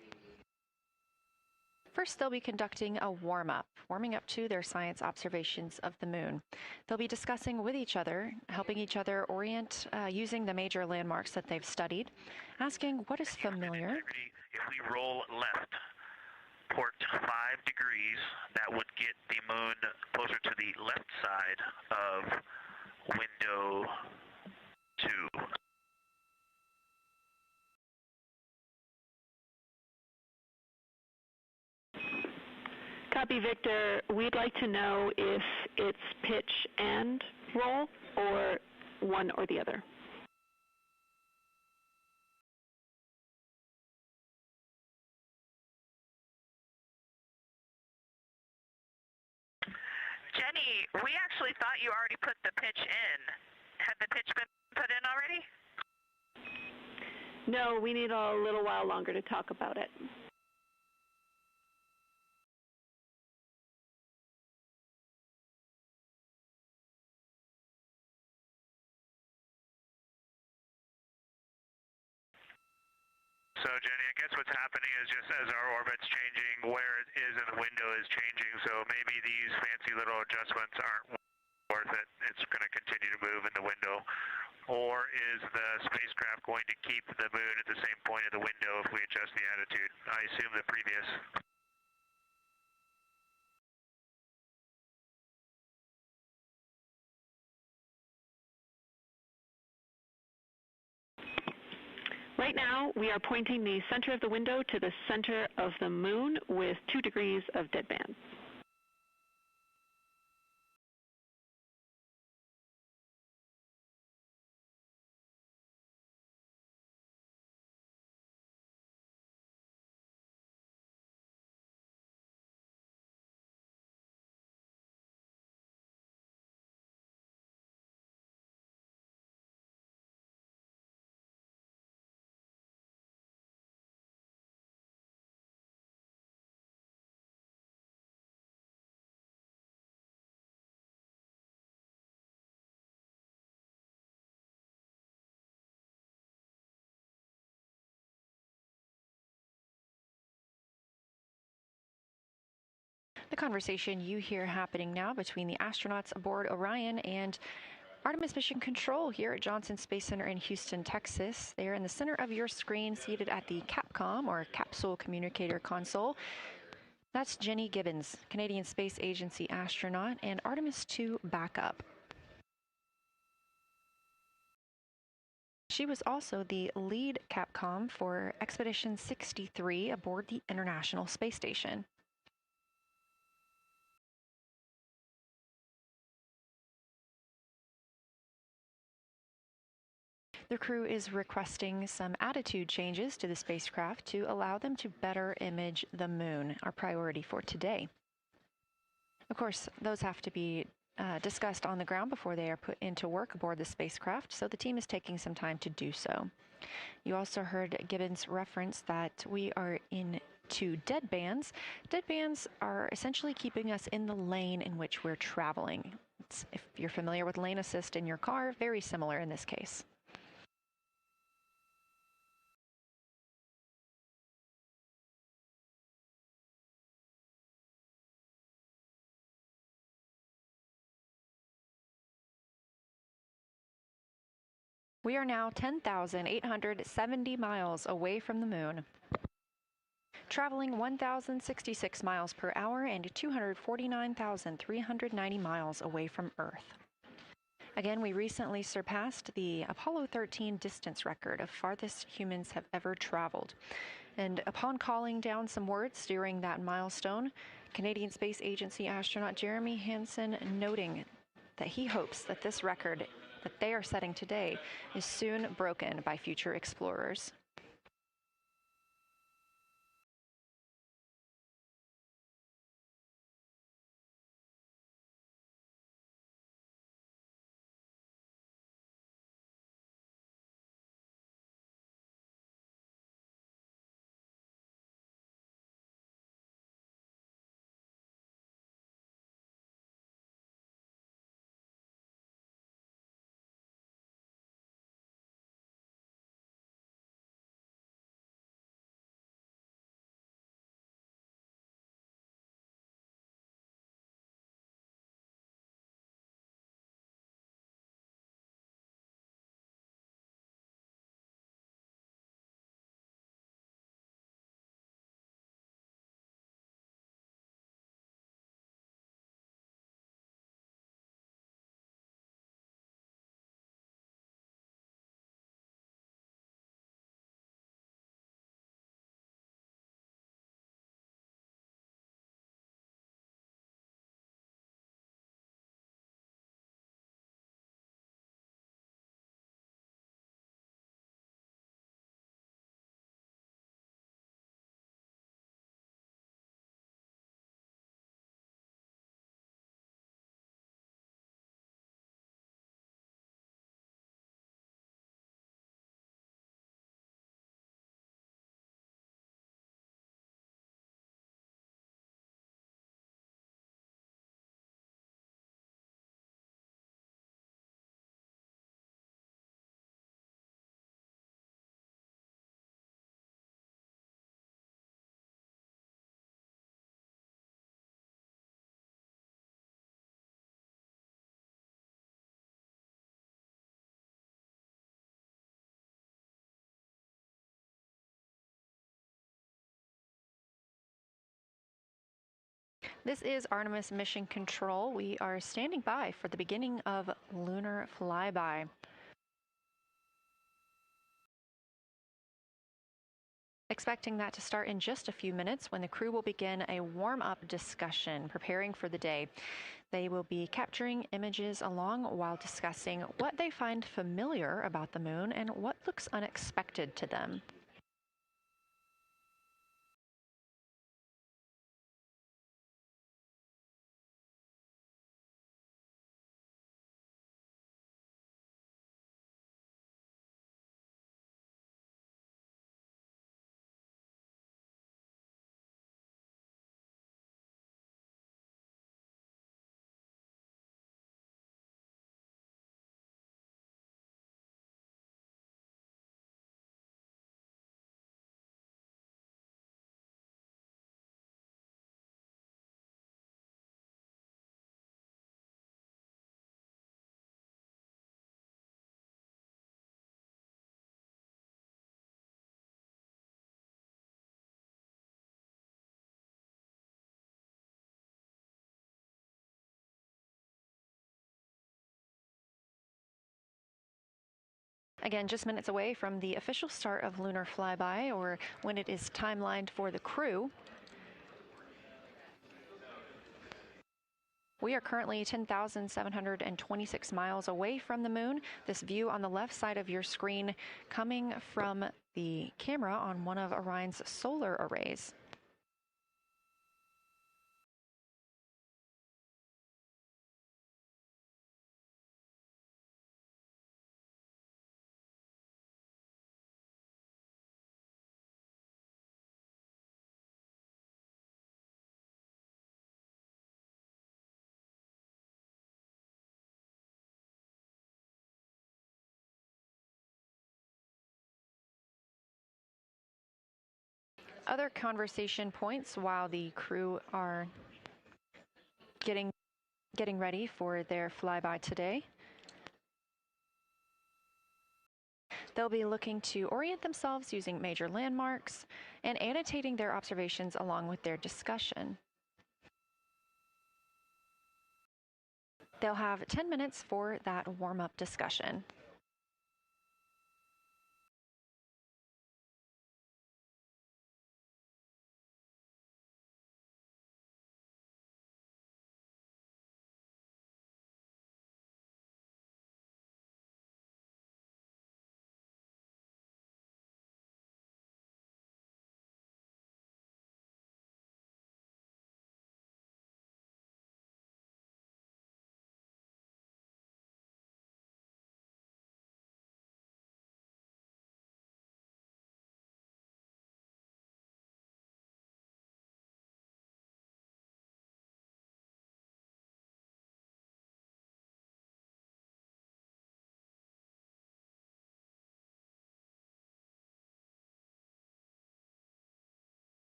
First, they'll be conducting a warm-up, warming up to their science observations of the moon. They'll be discussing with each other, helping each other orient using the major landmarks that they've studied, asking what is familiar. If we roll left, port 5 degrees, that would get the moon closer to the left side of window 2. Copy, Victor. We'd like to know if it's pitch and roll or one or the other. Jenny, we actually thought you already put the pitch in. Had the pitch been put in already? No, we need a little while longer to talk about it. So, Jenny, I guess what's happening is just as our orbit's changing, where it is in the window is changing, so maybe these fancy little adjustments aren't worth it. It's going to continue to move in the window. Or is the spacecraft going to keep the moon at the same point of the window if we adjust the attitude? I assume the previous. Right now, we are pointing the center of the window to the center of the moon with 2 degrees of deadband. The conversation you hear happening now between the astronauts aboard Orion and Artemis Mission Control here at Johnson Space Center in Houston, Texas. They are in the center of your screen, seated at the CAPCOM, or Capsule Communicator Console. That's Jenny Gibbons, Canadian Space Agency astronaut, and Artemis II backup. She was also the lead Capcom for Expedition 63 aboard the International Space Station. The crew is requesting some attitude changes to the spacecraft to allow them to better image the moon, our priority for today. Of course, those have to be discussed on the ground before they are put into work aboard the spacecraft, so the team is taking some time to do so. You also heard Gibbons reference that we are into dead bands. Dead bands are essentially keeping us in the lane in which we're traveling. If you're familiar with lane assist in your car, very similar in this case. We are now 10,870 miles away from the moon, traveling 1,066 miles per hour and 249,390 miles away from Earth. Again, we recently surpassed the Apollo 13 distance record of farthest humans have ever traveled. And upon calling down some words during that milestone, Canadian Space Agency astronaut Jeremy Hansen noting that he hopes that this record that they are setting today is soon broken by future explorers. This is Artemis Mission Control. We are standing by for the beginning of lunar flyby. Expecting that to start in just a few minutes when the crew will begin a warm-up discussion preparing for the day. They will be capturing images along while discussing what they find familiar about the moon and what looks unexpected to them. Again, just minutes away from the official start of lunar flyby, or when it is timelined for the crew. We are currently 10,726 miles away from the moon. This view on the left side of your screen coming from the camera on one of Orion's solar arrays. Other conversation points while the crew are getting ready for their flyby today. They'll be looking to orient themselves using major landmarks and annotating their observations along with their discussion. They'll have 10 minutes for that warm-up discussion.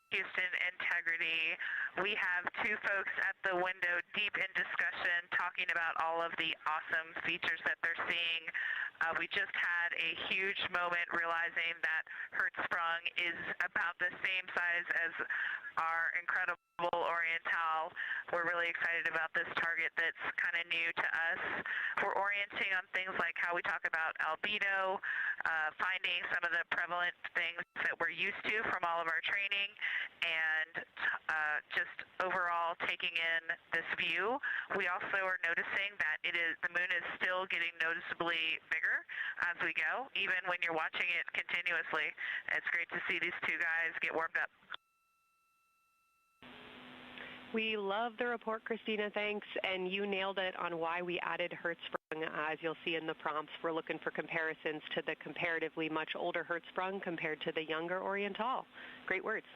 Houston integrity. We have two folks at the window deep in discussion talking about all of the awesome features that they're seeing. We just had a huge moment realizing that Hertzsprung is about the same size as our incredible Oriental. We're really excited about this target that's kind of new to us. We're orienting on things like how we talk about albedo, finding some of the prevalent things that we're used to from all of our training, and just overall taking in this view. We also are noticing that the moon is still getting noticeably bigger as we go, even when you're watching it continuously. It's great to see these two guys get warmed up. We love the report, Christina. Thanks. And you nailed it on why we added Hertzsprung. As you'll see in the prompts, we're looking for comparisons to the comparatively much older Hertzsprung compared to the younger Oriental. Great words.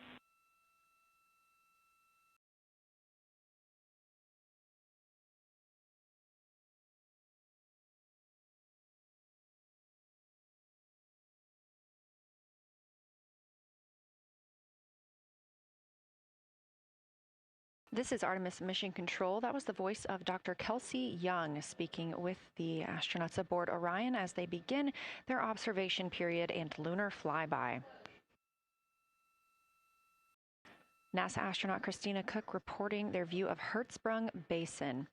This is Artemis Mission Control. That was the voice of Dr. Kelsey Young speaking with the astronauts aboard Orion as they begin their observation period and lunar flyby. NASA astronaut Christina Cook reporting their view of Hertzsprung Basin.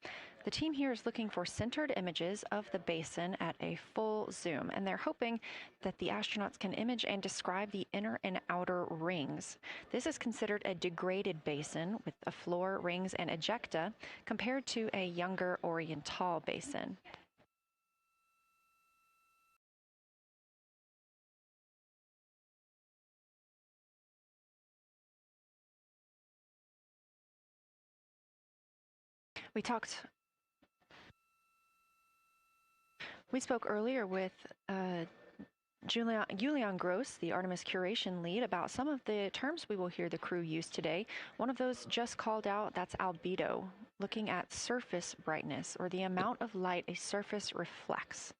The team here is looking for centered images of the basin at a full zoom, and they're hoping that the astronauts can image and describe the inner and outer rings. This is considered a degraded basin with a floor, rings, and ejecta compared to a younger Oriental basin. We spoke earlier with Julian Gross, the Artemis curation lead, about some of the terms we will hear the crew use today. One of those just called out, that's albedo, looking at surface brightness, or the amount of light a surface reflects.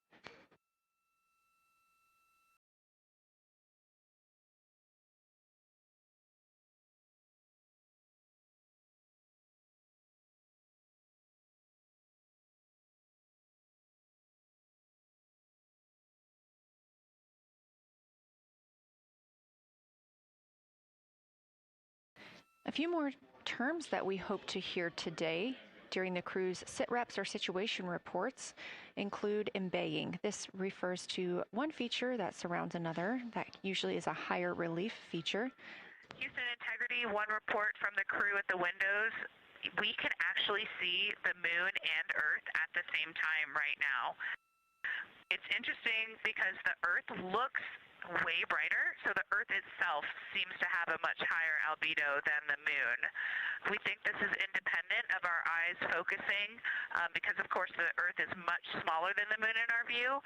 A few more terms that we hope to hear today during the crew's sit-reps or situation reports include embaying. This refers to one feature that surrounds another. That usually is a higher relief feature. Houston Integrity, one report from the crew at the windows. We can actually see the moon and Earth at the same time right now. It's interesting because the Earth looks way brighter, so the Earth itself seems to have a much higher albedo than the moon. We think this is independent of our eyes focusing because, of course, the Earth is much smaller than the moon in our view,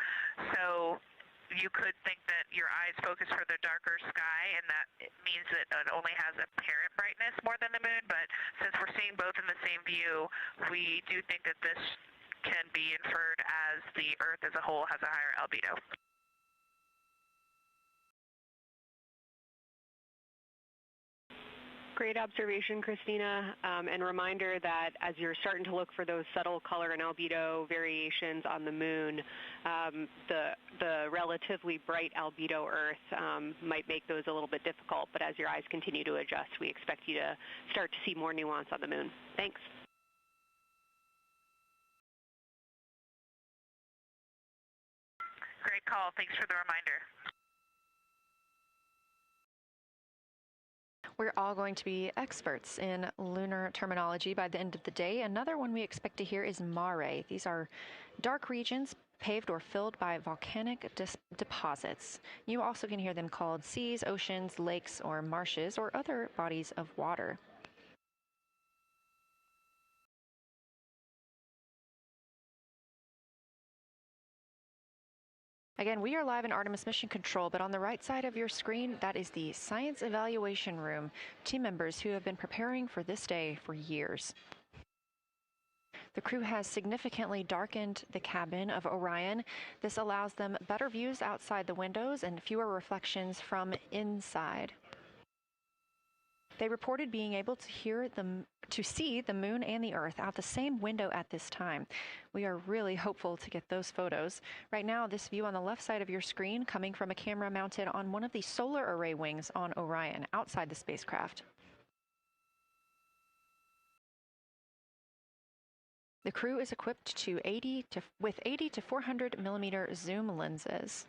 so you could think that your eyes focus for the darker sky, and that it means that it only has apparent brightness more than the moon, but since we're seeing both in the same view, we do think that this can be inferred as the Earth as a whole has a higher albedo. Great observation, Christina, and reminder that as you're starting to look for those subtle color and albedo variations on the moon, the relatively bright albedo Earth might make those a little bit difficult, but as your eyes continue to adjust, we expect you to start to see more nuance on the moon. Thanks. Great call. Thanks for the reminder. We're all going to be experts in lunar terminology by the end of the day. Another one we expect to hear is mare. These are dark regions paved or filled by volcanic deposits. You also can hear them called seas, oceans, lakes, or marshes, or other bodies of water. Again, we are live in Artemis Mission Control, but on the right side of your screen, that is the Science Evaluation Room, team members who have been preparing for this day for years. The crew has significantly darkened the cabin of Orion. This allows them better views outside the windows and fewer reflections from inside. They reported being able to see the moon and the Earth out the same window at this time. We are really hopeful to get those photos. Right now, this view on the left side of your screen coming from a camera mounted on one of the solar array wings on Orion outside the spacecraft. The crew is equipped with 80 to 400 millimeter zoom lenses.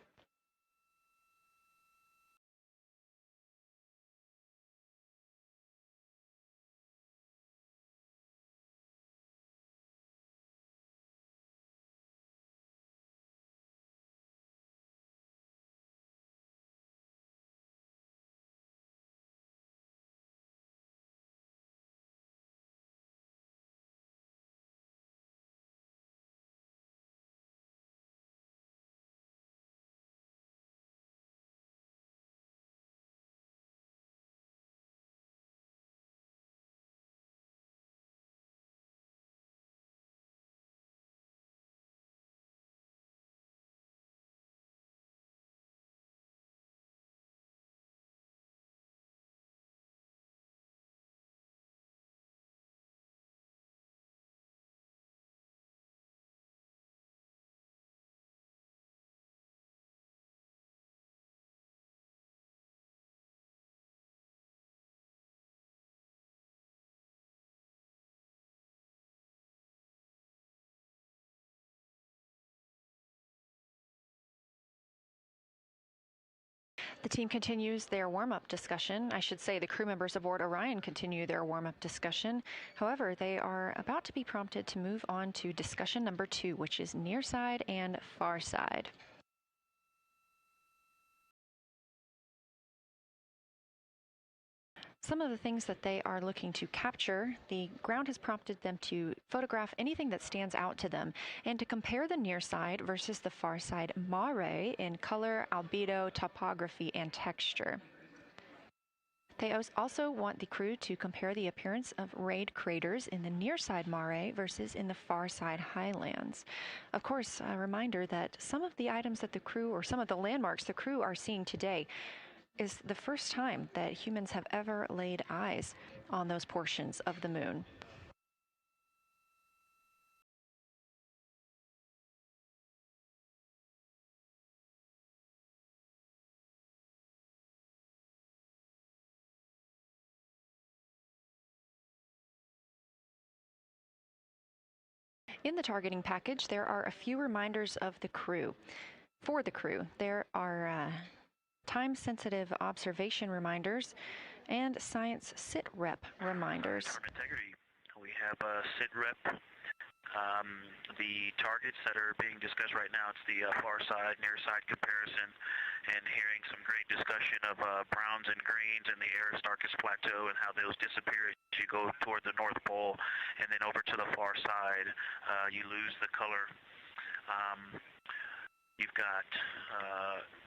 The team continues their warm-up discussion. I should say the crew members aboard Orion continue their warm-up discussion. However, they are about to be prompted to move on to discussion number 2, which is near side and far side. Some of the things that they are looking to capture, the ground has prompted them to photograph anything that stands out to them and to compare the near side versus the far side mare in color, albedo, topography, and texture. They also want the crew to compare the appearance of rayed craters in the near side mare versus in the far side highlands. Of course, a reminder that some of the items that the crew, or some of the landmarks the crew are seeing today, is the first time that humans have ever laid eyes on those portions of the moon. In the targeting package, there are a few reminders of the crew. For the crew, there are time-sensitive observation reminders and science sit-rep reminders. Integrity. We have sit-rep. The targets that are being discussed right now, it's the far side, near side comparison, and hearing some great discussion of browns and greens in the Aristarchus Plateau and how those disappear as you go toward the North Pole, and then over to the far side, you lose the color. You've got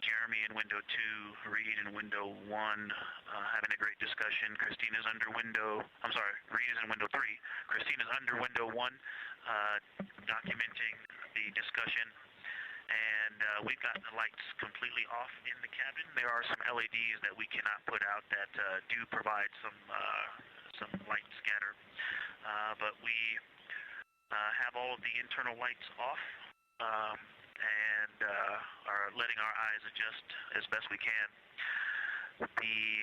Jeremy in window 2, Reed in window 1, having a great discussion. Christina's under window, I'm sorry, Reed is in window 3. Christina's under window 1, documenting the discussion. And we've got the lights completely off in the cabin. There are some LEDs that we cannot put out that do provide some light scatter. But we have all of the internal lights off. And are letting our eyes adjust as best we can. The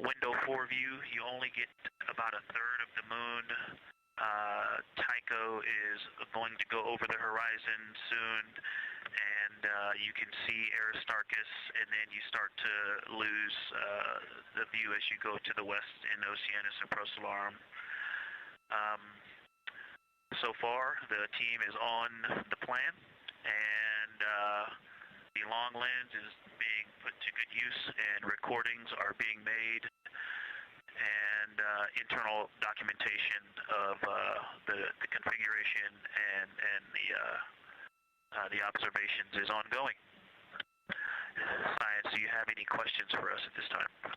window 4 view, you only get about a third of the moon. Tycho is going to go over the horizon soon, and you can see Aristarchus, and then you start to lose the view as you go to the west in Oceanus and Procellarum. So far, the team is on the plan, and the long lens is being put to good use, and recordings are being made, and internal documentation of the configuration and the observations is ongoing. Science, do you have any questions for us at this time?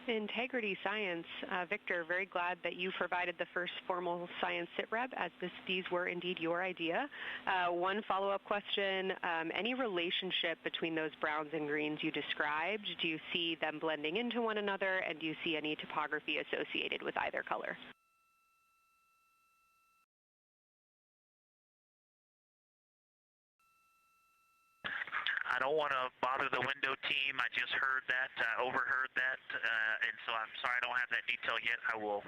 Integrity Science, Victor, very glad that you provided the first formal science sit-rep, as these were indeed your idea. One follow-up question, any relationship between those browns and greens you described? Do you see them blending into one another, and do you see any topography associated with either color? I don't want to bother the window team. I just heard that, overheard that, and so I'm sorry I don't have that detail yet. I will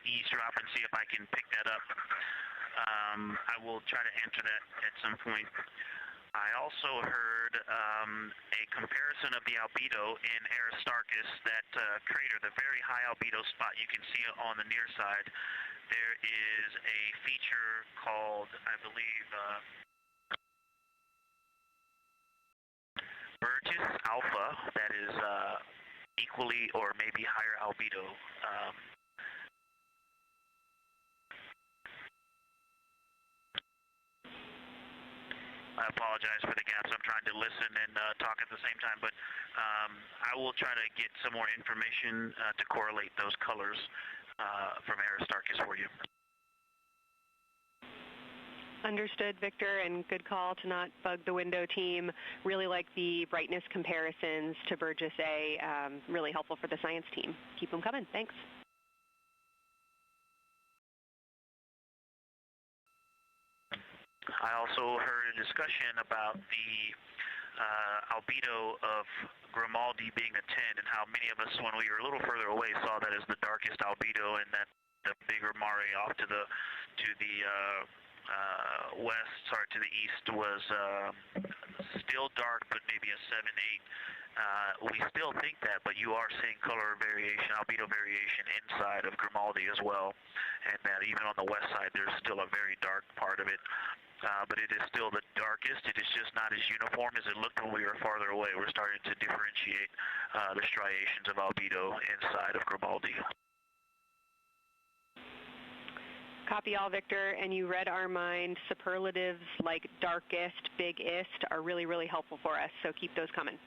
eavesdrop and see if I can pick that up. I will try to answer that at some point. I also heard a comparison of the albedo in Aristarchus, that crater, the very high albedo spot. You can see it on the near side. There is a feature called, I believe, Burgess alpha, that is equally or maybe higher albedo. I apologize for the gaps. I'm trying to listen and talk at the same time, but I will try to get some more information to correlate those colors from Aristarchus for you. Understood, Victor, and good call to not bug the window team. Really like the brightness comparisons to Burgess A. Really helpful for the science team. Keep them coming. Thanks. I also heard a discussion about the albedo of Grimaldi being a 10, and how many of us, when we were a little further away, saw that as the darkest albedo, and that the bigger mare off to the to the east was still dark, but maybe a 7-8. We still think that, but you are seeing color variation, albedo variation inside of Grimaldi as well, and that even on the west side there's still a very dark part of it. but it is still the darkest. It is just not as uniform as it looked when we were farther away. We're starting to differentiate the striations of albedo inside of Grimaldi. Copy all, Victor, and you read our mind. Superlatives like darkest, biggest are really, really helpful for us, so keep those coming.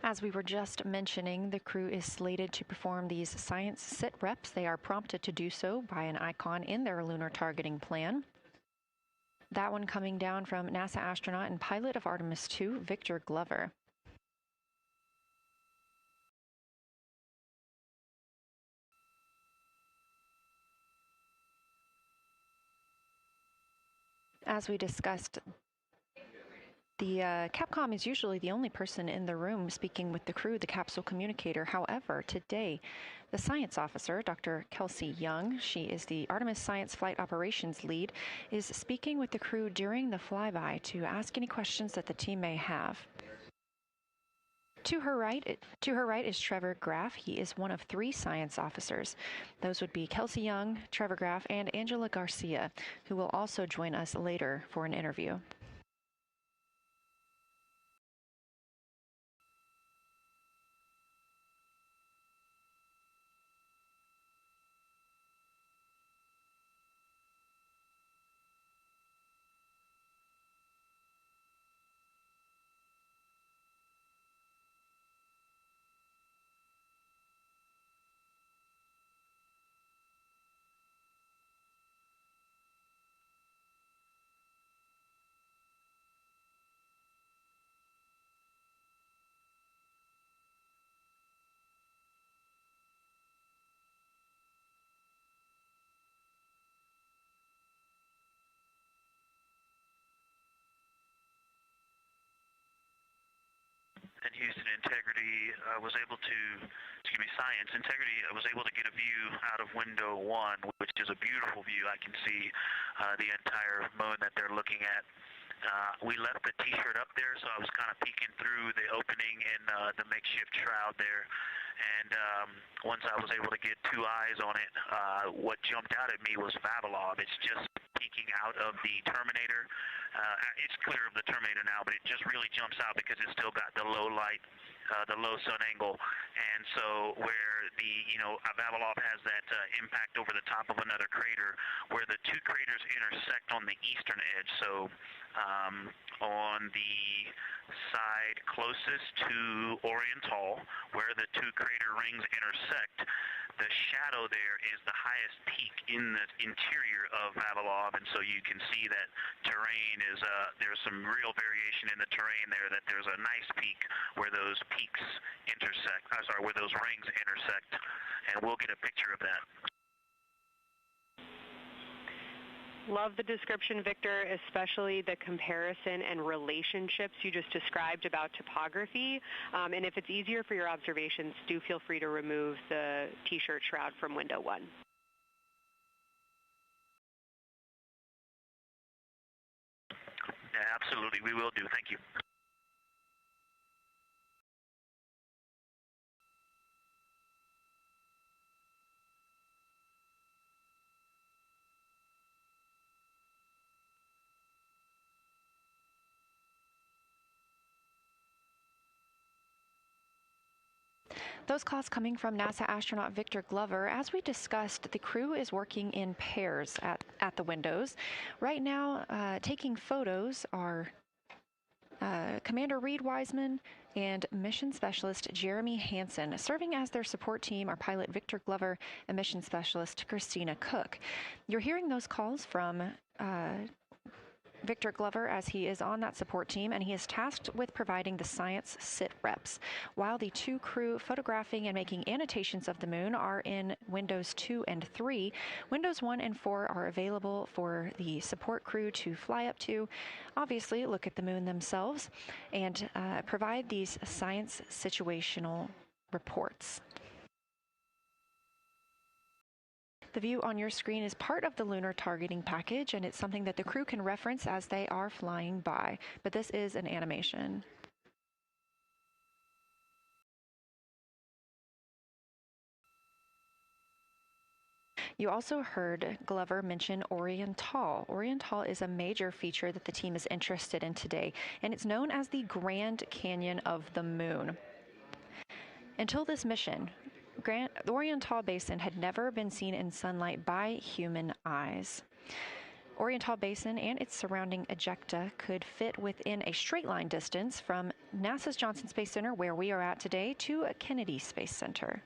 As we were just mentioning, the crew is slated to perform these science sit reps. They are prompted to do so by an icon in their lunar targeting plan. That one coming down from NASA astronaut and pilot of Artemis II, Victor Glover. As we discussed, the Capcom is usually the only person in the room speaking with the crew, the capsule communicator. However, today, the science officer, Dr. Kelsey Young, she is the Artemis Science Flight Operations Lead, is speaking with the crew during the flyby to ask any questions that the team may have. To her right is Trevor Graff. He is one of 3 science officers. Those would be Kelsey Young, Trevor Graff, and Angela Garcia, who will also join us later for an interview. And Houston Integrity was able to, Science Integrity was able to get a view out of window 1, which is a beautiful view. I can see the entire moon that they're looking at. We left the T-shirt up there, so I was kind of peeking through the opening in the makeshift shroud there. And once I was able to get 2 eyes on it, what jumped out at me was Vavilov. It's just peeking out of the Terminator. It's clear of the Terminator now, but it just really jumps out because it's still got the low light, the low sun angle. And so where the, Vavilov has that impact over the top of another crater, where the 2 craters intersect on the eastern edge. So on the side closest to Oriental, where the 2 crater rings intersect, the shadow there is the highest peak in the interior of Vavilov, and so you can see that terrain is, there's some real variation in the terrain there, that there's a nice peak where those peaks intersect, where those rings intersect, and we'll get a picture of that. Love the description, Victor, especially the comparison and relationships you just described about topography. And if it's easier for your observations, do feel free to remove the T-shirt shroud from window 1. Yeah, absolutely, we will do. Thank you. Those calls coming from NASA astronaut Victor Glover. As we discussed, the crew is working in pairs at the windows. Right now, taking photos are Commander Reed Wiseman and Mission Specialist Jeremy Hansen. Serving as their support team are pilot Victor Glover and Mission Specialist Christina Cook. You're hearing those calls from Victor Glover, as he is on that support team, and he is tasked with providing the science sit reps, while the 2 crew photographing and making annotations of the moon are in Windows 2 and 3. Windows 1 and 4 are available for the support crew to fly up to, obviously look at the moon themselves, and provide these science situational reports. The view on your screen is part of the lunar targeting package, and it's something that the crew can reference as they are flying by, but this is an animation. You also heard Glover mention Oriental. Oriental is a major feature that the team is interested in today, and it's known as the Grand Canyon of the Moon. Until this mission, the Oriental Basin had never been seen in sunlight by human eyes. Oriental Basin and its surrounding ejecta could fit within a straight line distance from NASA's Johnson Space Center, where we are at today, to Kennedy Space Center.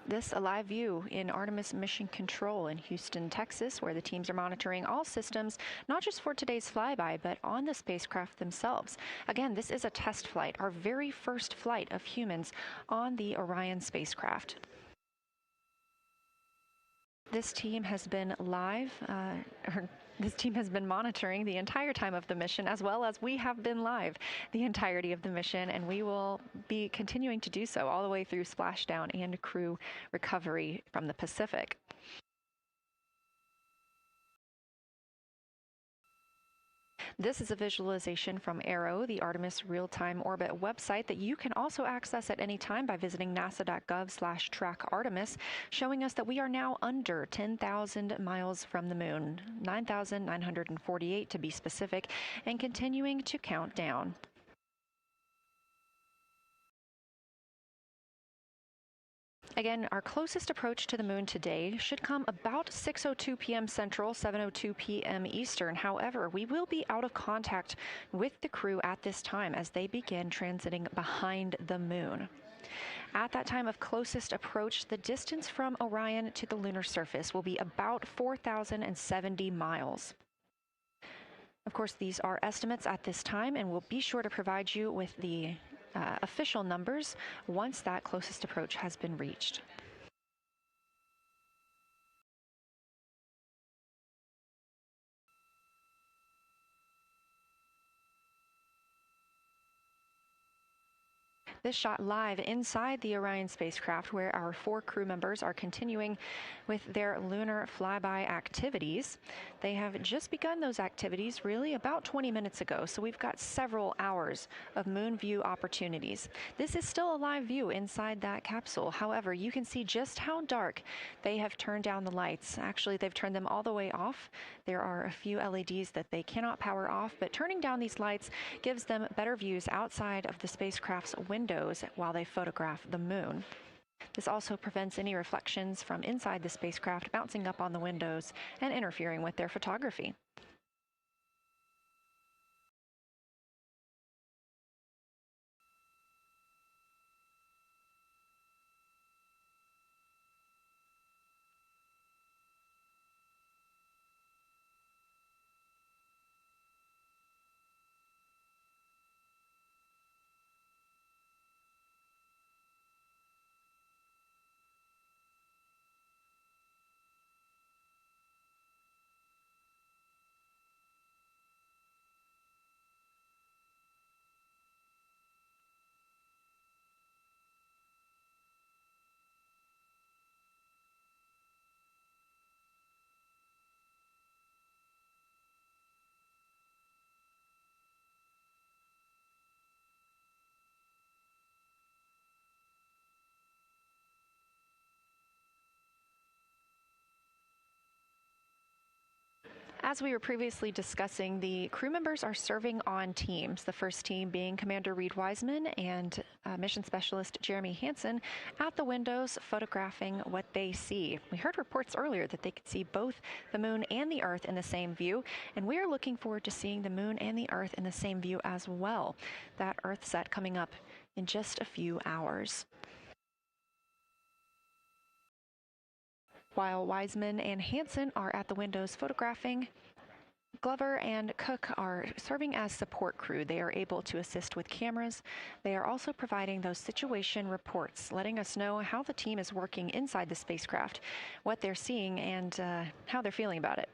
This a live view in Artemis Mission Control in Houston, Texas, where the teams are monitoring all systems, not just for today's flyby, but on the spacecraft themselves. Again, this is a test flight, our very first flight of humans on the Orion spacecraft. This team has been this team has been monitoring the entire time of the mission, as well as we have been live the entirety of the mission, and we will be continuing to do so all the way through splashdown and crew recovery from the Pacific. This is a visualization from ARROW, the Artemis Real-Time Orbit website that you can also access at any time by visiting nasa.gov/trackartemis, showing us that we are now under 10,000 miles from the moon, 9,948 to be specific, and continuing to count down. Again, our closest approach to the moon today should come about 6:02 p.m. Central, 7:02 p.m. Eastern. However, we will be out of contact with the crew at this time as they begin transiting behind the moon. At that time of closest approach, the distance from Orion to the lunar surface will be about 4,070 miles. Of course, these are estimates at this time, and we'll be sure to provide you with the official numbers once that closest approach has been reached. This shot live inside the Orion spacecraft, where our 4 crew members are continuing with their lunar flyby activities. They have just begun those activities really about 20 minutes ago, so we've got several hours of moon view opportunities. This is still a live view inside that capsule. However, you can see just how dark they have turned down the lights. Actually, they've turned them all the way off. There are a few LEDs that they cannot power off, but turning down these lights gives them better views outside of the spacecraft's windows while they photograph the moon. This also prevents any reflections from inside the spacecraft bouncing up on the windows and interfering with their photography. As we were previously discussing, the crew members are serving on teams, the first team being Commander Reed Wiseman and Mission Specialist Jeremy Hansen at the windows photographing what they see. We heard reports earlier that they could see both the moon and the Earth in the same view, and we are looking forward to seeing the moon and the Earth in the same view as well. That Earth set coming up in just a few hours. While Wiseman and Hansen are at the windows photographing, Glover and Cook are serving as support crew. They are able to assist with cameras. They are also providing those situation reports, letting us know how the team is working inside the spacecraft, what they're seeing, and how they're feeling about it.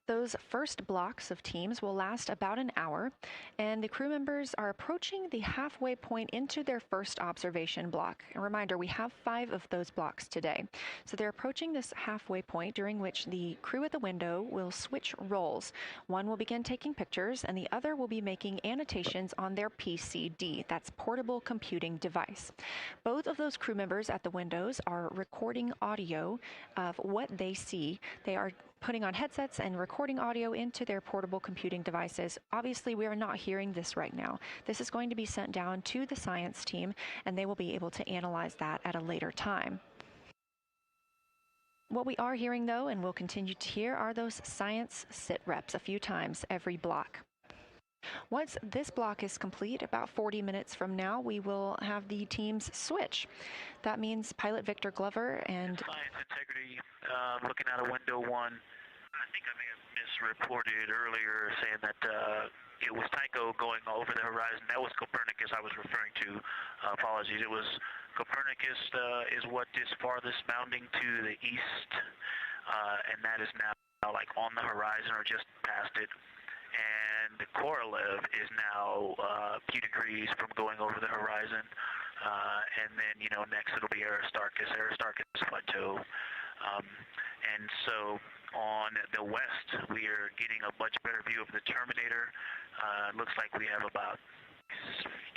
Those first blocks of teams will last about an hour, and the crew members are approaching the halfway point into their first observation block. A reminder, we have 5 of those blocks today. So they're approaching this halfway point, during which the crew at the window will switch roles. One will begin taking pictures, and the other will be making annotations on their PCD, that's portable computing device. Both of those crew members at the windows are recording audio of what they see. They are putting on headsets and recording audio into their portable computing devices. Obviously, we are not hearing this right now. This is going to be sent down to the science team, and they will be able to analyze that at a later time. What we are hearing, though, and will continue to hear, are those science sit reps a few times every block. Once this block is complete, about 40 minutes from now, we will have the teams switch. That means pilot Victor Glover and... Science integrity, looking at a window 1. I think I may have misreported earlier saying that it was Tycho going over the horizon. That was Copernicus I was referring to. Apologies. It was Copernicus is what is farthest bounding to the east, and that is now like on the horizon or just past it. And Korolev is now a few degrees from going over the horizon. And then, next it'll be Aristarchus Plateau. And so on the west, we are getting a much better view of the Terminator. It looks like we have about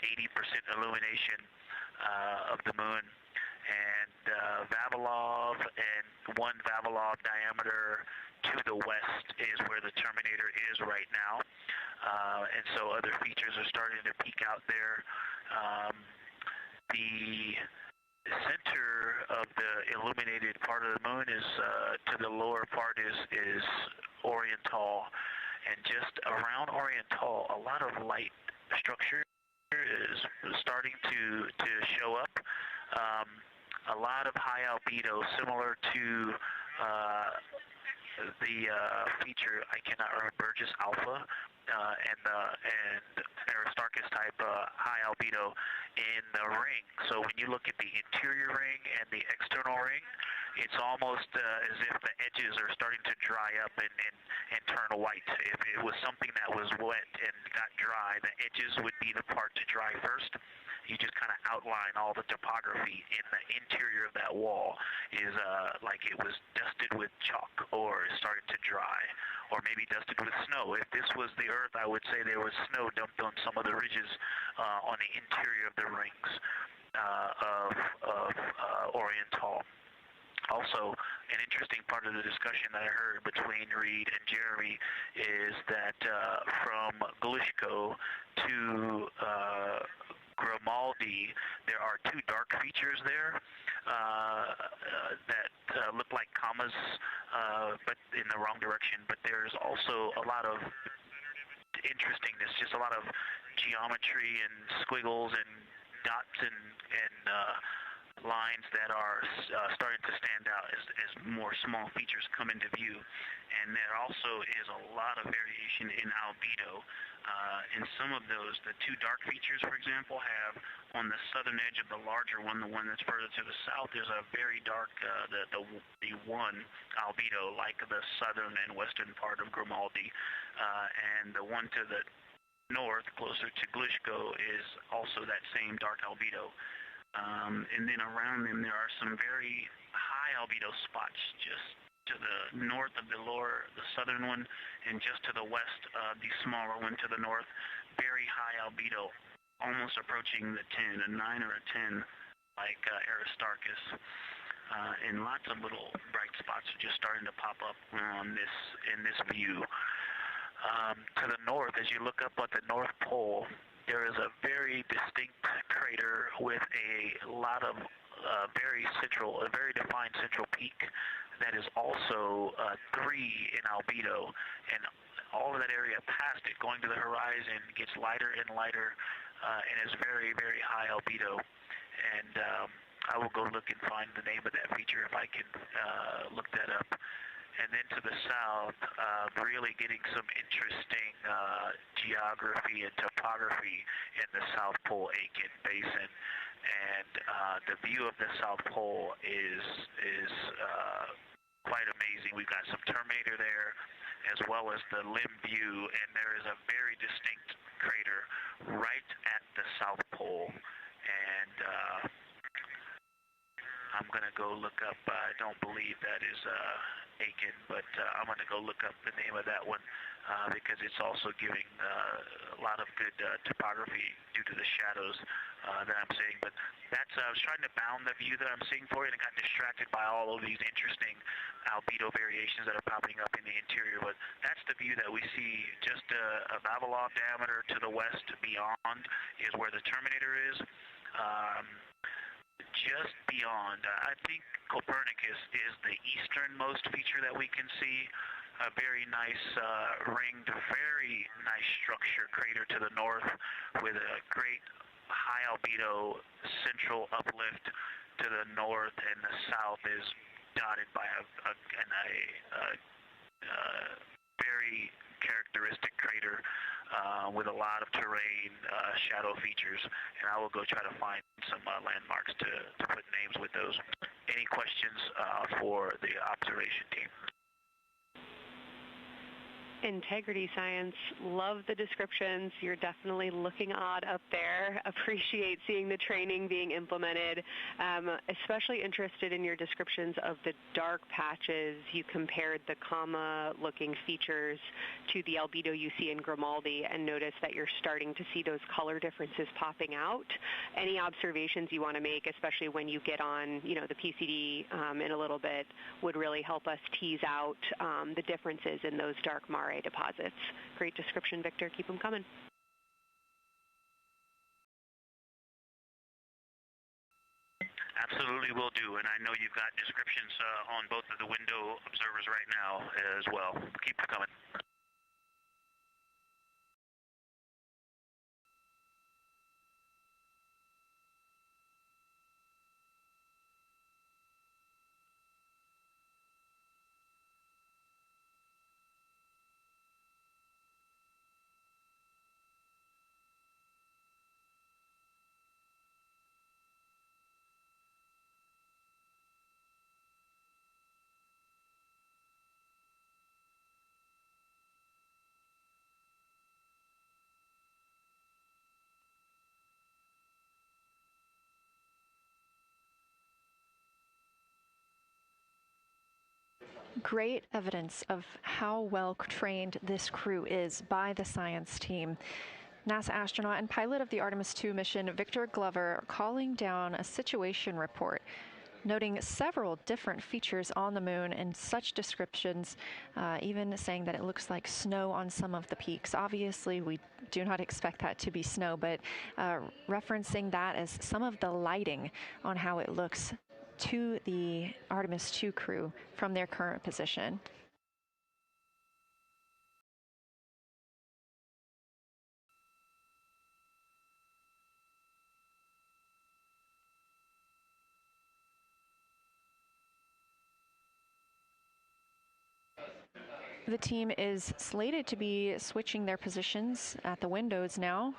80% illumination of the moon. And Vavilov and 1 Vavilov diameter to the west is where the Terminator is right now. And so other features are starting to peek out there. The center of the illuminated part of the moon is, to the lower part is Oriental. And just around Oriental, a lot of light structure is starting to show up. A lot of high albedo, similar to the feature, I cannot remember, Burgess Alpha and Aristarchus type high albedo in the ring. So when you look at the interior ring and the external ring, it's almost as if the edges are starting to dry up and turn white. If it was something that was wet and got dry, the edges would be the part to dry first. You just kind of outline all the topography in the interior of that wall is like it was dusted with chalk or is starting to dry, or maybe dusted with snow. If this was the Earth, I would say there was snow dumped on some of the ridges on the interior of the rings of Oriental. Also, an interesting part of the discussion that I heard between Reed and Jeremy is that from Glushko to Grimaldi, there are 2 dark features there that look like commas, but in the wrong direction. But there's also a lot of interestingness, just a lot of geometry and squiggles and dots and lines that are starting to stand out as more small features come into view. And there also is a lot of variation in albedo. In some of those, the 2 dark features, for example, have on the southern edge of the larger one, the one that's further to the south, there's a very dark, the 1 albedo, like the southern and western part of Grimaldi. And the one to the north, closer to Glushko, is also that same dark albedo. And then around them, there are some very high albedo spots just to the north of the southern one, and just to the west of the smaller one to the north. Very high albedo, almost approaching the 10, a 9 or a 10, like Aristarchus. and lots of little bright spots are just starting to pop up on in this view. To the north, as you look up at the North Pole, there is a very distinct crater with a lot of a very defined central peak that is also 3 in albedo, and all of that area past it, going to the horizon, gets lighter and lighter, and is very, very high albedo. And I will go look and find the name of that feature if I can look that up. And then to the south, really getting some interesting geography and topography in the South Pole Aitken Basin. And the view of the South Pole is quite amazing. We've got some Terminator there, as well as the limb view, and there is a very distinct crater right at the South Pole. And I'm going to go look up, I don't believe that is Aiken, but I'm going to go look up the name of that one because it's also giving a lot of good topography due to the shadows that I'm seeing. But that's, I was trying to bound the view that I'm seeing for you and got distracted by all of these interesting albedo variations that are popping up in the interior. But that's the view that we see just a Vavilov diameter to the west beyond is where the Terminator is. Just beyond, I think Copernicus is the easternmost feature that we can see. A very nice ringed, very nice structure crater to the north with a great high albedo central uplift to the north, and the south is dotted by a very characteristic crater with a lot of terrain, shadow features, and I will go try to find some landmarks to put names with those. Any questions for the observation team? Integrity Science, love the descriptions. You're definitely looking odd up there. Appreciate seeing the training being implemented. Especially interested in your descriptions of the dark patches. You compared the comma-looking features to the albedo you see in Grimaldi and noticed that you're starting to see those color differences popping out. Any observations you want to make, especially when you get on, the PCD in a little bit, would really help us tease out the differences in those dark mare deposits. Great description, Victor. Keep them coming. Absolutely will do, and I know you've got descriptions on both of the window observers right now as well. Keep them coming. Great evidence of how well trained this crew is by the science team. NASA astronaut and pilot of the Artemis II mission, Victor Glover, calling down a situation report, noting several different features on the moon and such descriptions, even saying that it looks like snow on some of the peaks. Obviously, we do not expect that to be snow, but referencing that as some of the lighting on how it looks to the Artemis II crew from their current position. The team is slated to be switching their positions at the windows now.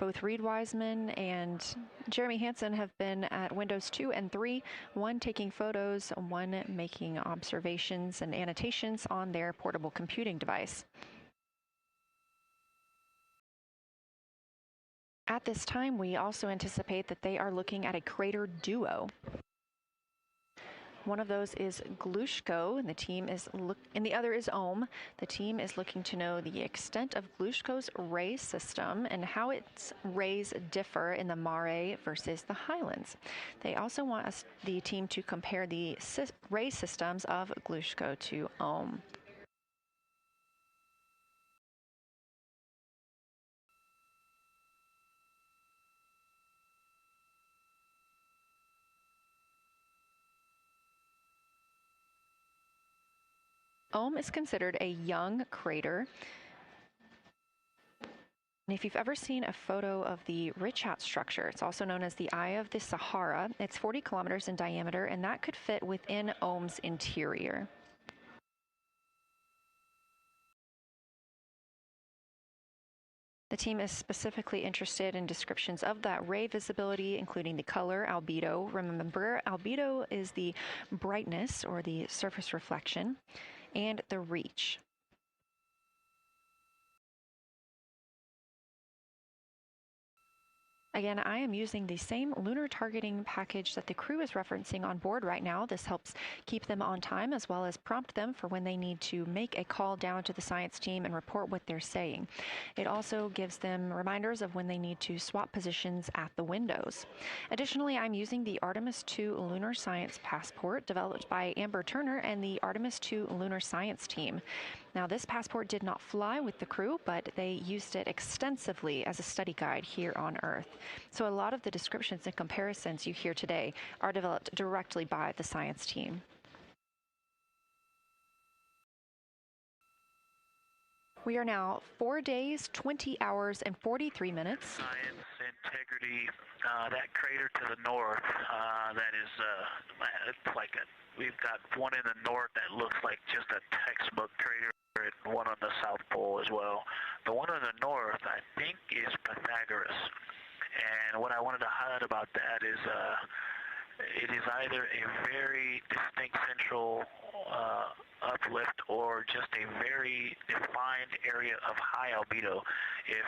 Both Reed Wiseman and Jeremy Hansen have been at windows 2 and 3, one taking photos, one making observations and annotations on their portable computing device. At this time, we also anticipate that they are looking at a crater duo. One of those is Glushko, and the other is Ohm. The team is looking to know the extent of Glushko's ray system and how its rays differ in the Mare versus the highlands. They also want the team to compare the ray systems of Glushko to Ohm. Ohm is considered a young crater. And if you've ever seen a photo of the Richat structure, it's also known as the Eye of the Sahara. It's 40 kilometers in diameter, and that could fit within Ohm's interior. The team is specifically interested in descriptions of that ray visibility, including the color, albedo. Remember, albedo is the brightness or the surface reflection, and the reach. Again, I am using the same lunar targeting package that the crew is referencing on board right now. This helps keep them on time as well as prompt them for when they need to make a call down to the science team and report what they're saying. It also gives them reminders of when they need to swap positions at the windows. Additionally, I'm using the Artemis II Lunar Science Passport developed by Amber Turner and the Artemis II Lunar Science team. Now, this passport did not fly with the crew, but they used it extensively as a study guide here on Earth. So a lot of the descriptions and comparisons you hear today are developed directly by the science team. We are now 4 days, 20 hours, and 43 minutes. Science, integrity, that crater to the north, that is, it's like we've got one in the north that looks like just a textbook crater, and one on the South Pole as well. The one on the north, I think, is Pythagoras. And what I wanted to highlight about that is it is either a very distinct central uplift or just a very defined area of high albedo. If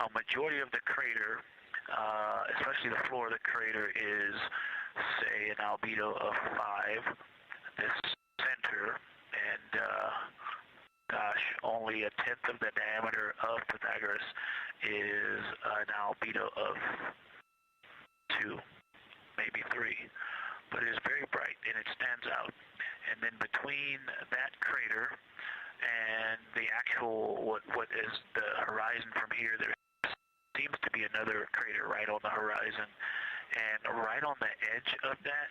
a majority of the crater, especially the floor of the crater, is, say, an albedo of 5, this center, and gosh, only a tenth of the diameter of Pythagoras is an albedo of 2, maybe 3, but it is very bright and it stands out. And then between that crater and the actual, what is the horizon from here, there seems to be another crater right on the horizon, and right on the edge of that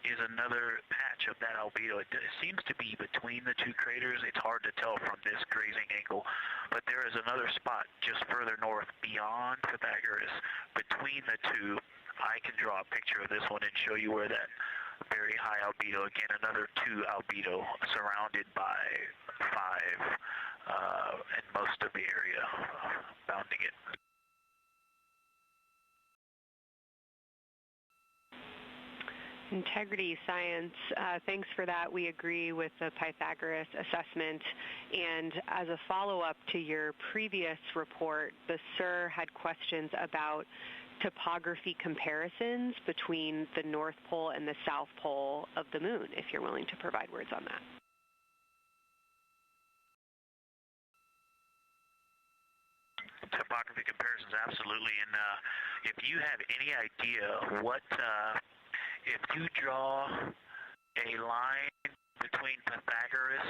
is another patch of that albedo. It seems to be between the two craters. It's hard to tell from this grazing angle, but there is another spot just further north beyond Pythagoras. Between the two, I can draw a picture of this one and show you where that very high albedo, again another 2 albedo surrounded by 5 and most of the area bounding it. Integrity Science, thanks for that. We agree with the Pythagoras assessment. And as a follow-up to your previous report, the SIR had questions about topography comparisons between the North Pole and the South Pole of the Moon, if you're willing to provide words on that. Topography comparisons, absolutely. And if you have any idea what... if you draw a line between Pythagoras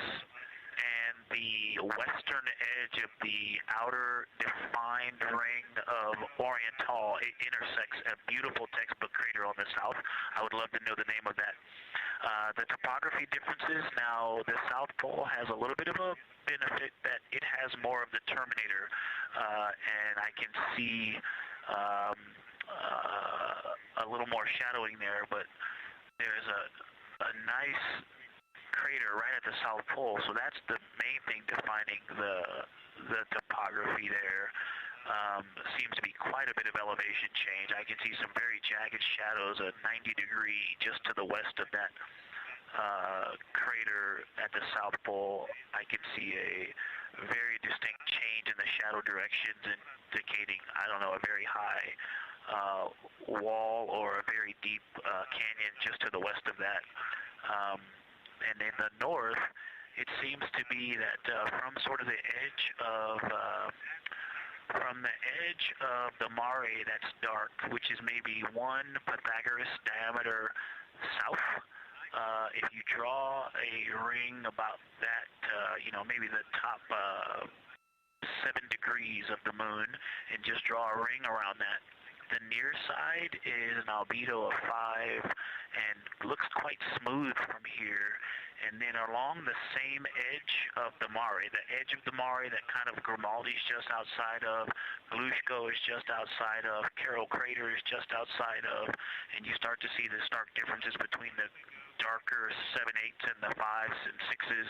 and the western edge of the outer defined ring of Oriental, it intersects a beautiful textbook crater on the south. I would love to know the name of that. The topography differences, now the South Pole has a little bit of a benefit that it has more of the terminator, and I can see a little more shadowing there, but there's a nice crater right at the South Pole, so that's the main thing defining the topography there. Seems to be quite a bit of elevation change. I can see some very jagged shadows, a 90-degree just to the west of that crater at the South Pole. I can see a very distinct change in the shadow directions, indicating, I don't know, a very high wall or a very deep canyon just to the west of that. And in the north, it seems to be that from sort of the edge of the mare that's dark, which is maybe 1 Pythagoras diameter south, if you draw a ring about that, maybe the top 7 degrees of the moon, and just draw a ring around that, the near side is an albedo of 5 and looks quite smooth from here. And then along the same edge of the mare, the edge of the mare that kind of Grimaldi's just outside of, Glushko is just outside of, Carroll Crater is just outside of, and you start to see the stark differences between the darker 7/8 and the 5s and 6s,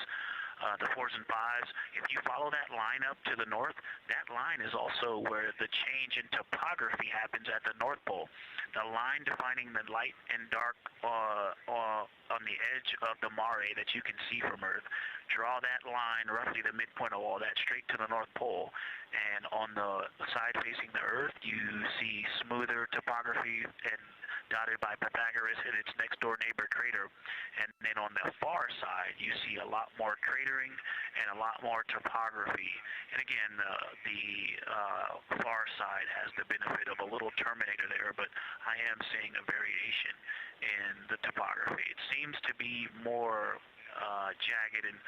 the 4s and 5s. If you follow that line up to the north, that line is also where the change in topography happens at the North Pole. The line defining the light and dark on the edge of the mare that you can see from Earth. Draw that line, roughly the midpoint of all that, straight to the North Pole. And on the side facing the Earth, you see smoother topography and dotted by Pythagoras and its next door neighbor crater. And then on the far side, you see a lot more cratering and a lot more topography. And again, the far side has the benefit of a little terminator there, but I am seeing a variation in the topography. It seems to be more jagged and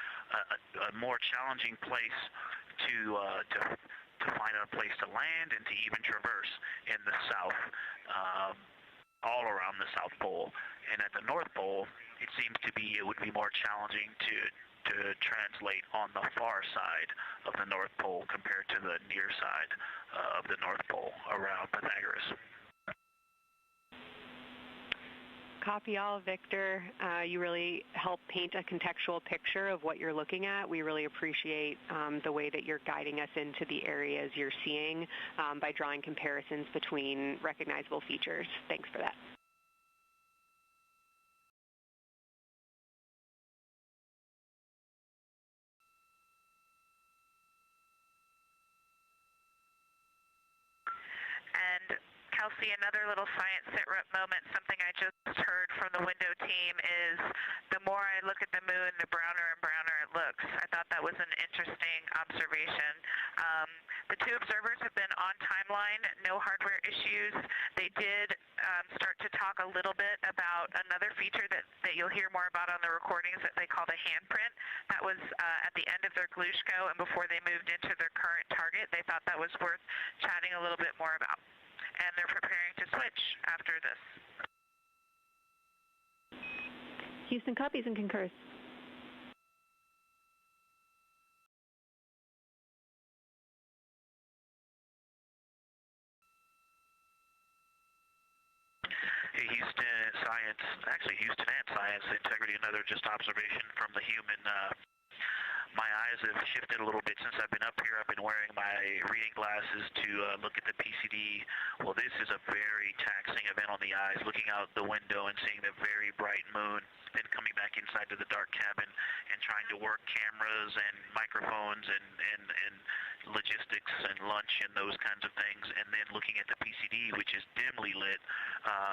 a more challenging place to find a place to land and to even traverse in the south, all around the South Pole. And at the North Pole, it seems to be it would be more challenging to translate on the far side of the North Pole compared to the near side of the North Pole around Pythagoras. Copy all, Victor. You really help paint a contextual picture of what you're looking at. We really appreciate the way that you're guiding us into the areas you're seeing by drawing comparisons between recognizable features. Thanks for that. And Kelsey, another little science sit rep moment, something I just heard from the window team is the more I look at the moon, the browner and browner it looks. I thought that was an interesting observation. The 2 observers have been on timeline, no hardware issues. They did start to talk a little bit about another feature that you'll hear more about on the recordings that they call the handprint. That was at the end of their Glushko and before they moved into their current target. They thought that was worth chatting a little bit more about. And they're preparing to switch after this. Houston copies and concurs. Hey, Houston and Science Integrity, another just observation from the human. My eyes have shifted a little bit since I've been up here. I've been wearing my reading glasses to look at the PCD. Well, this is a very taxing event on the eyes, looking out the window and seeing the very bright moon, then coming back inside to the dark cabin and trying to work cameras and microphones and logistics and lunch and those kinds of things, and then looking at the PCD, which is dimly lit.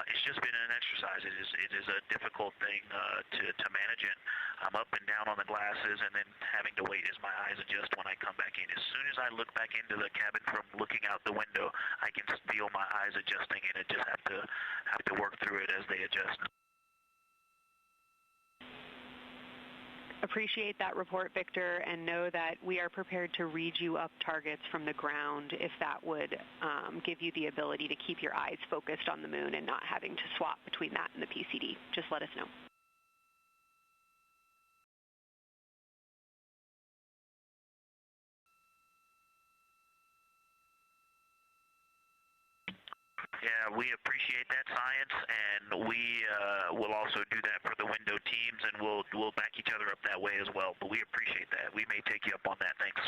It's just been an exercise. It is a difficult thing to manage it. I'm up and down on the glasses and then having to wait as my eyes adjust when I come back in. As soon as I look back into the cabin from looking out the window, I can feel my eyes adjusting, and I just have to work through it as they adjust. Appreciate that report, Victor, and know that we are prepared to read you up targets from the ground if that would give you the ability to keep your eyes focused on the moon and not having to swap between that and the PCD. Just let us know. Yeah, we appreciate that, Science, and we will also do that for the window teams, and we'll back each other up that way as well. But we appreciate that. We may take you up on that. Thanks.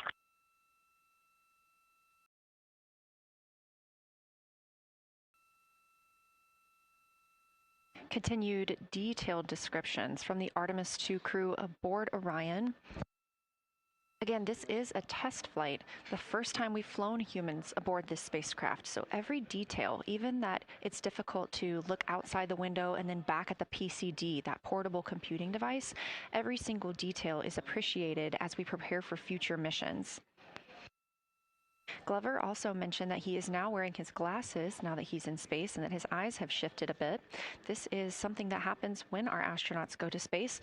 Continued detailed descriptions from the Artemis II crew aboard Orion. Again, this is a test flight, the first time we've flown humans aboard this spacecraft. So every detail, even that it's difficult to look outside the window and then back at the PCD, that portable computing device, every single detail is appreciated as we prepare for future missions. Glover also mentioned that he is now wearing his glasses now that he's in space and that his eyes have shifted a bit. This is something that happens when our astronauts go to space.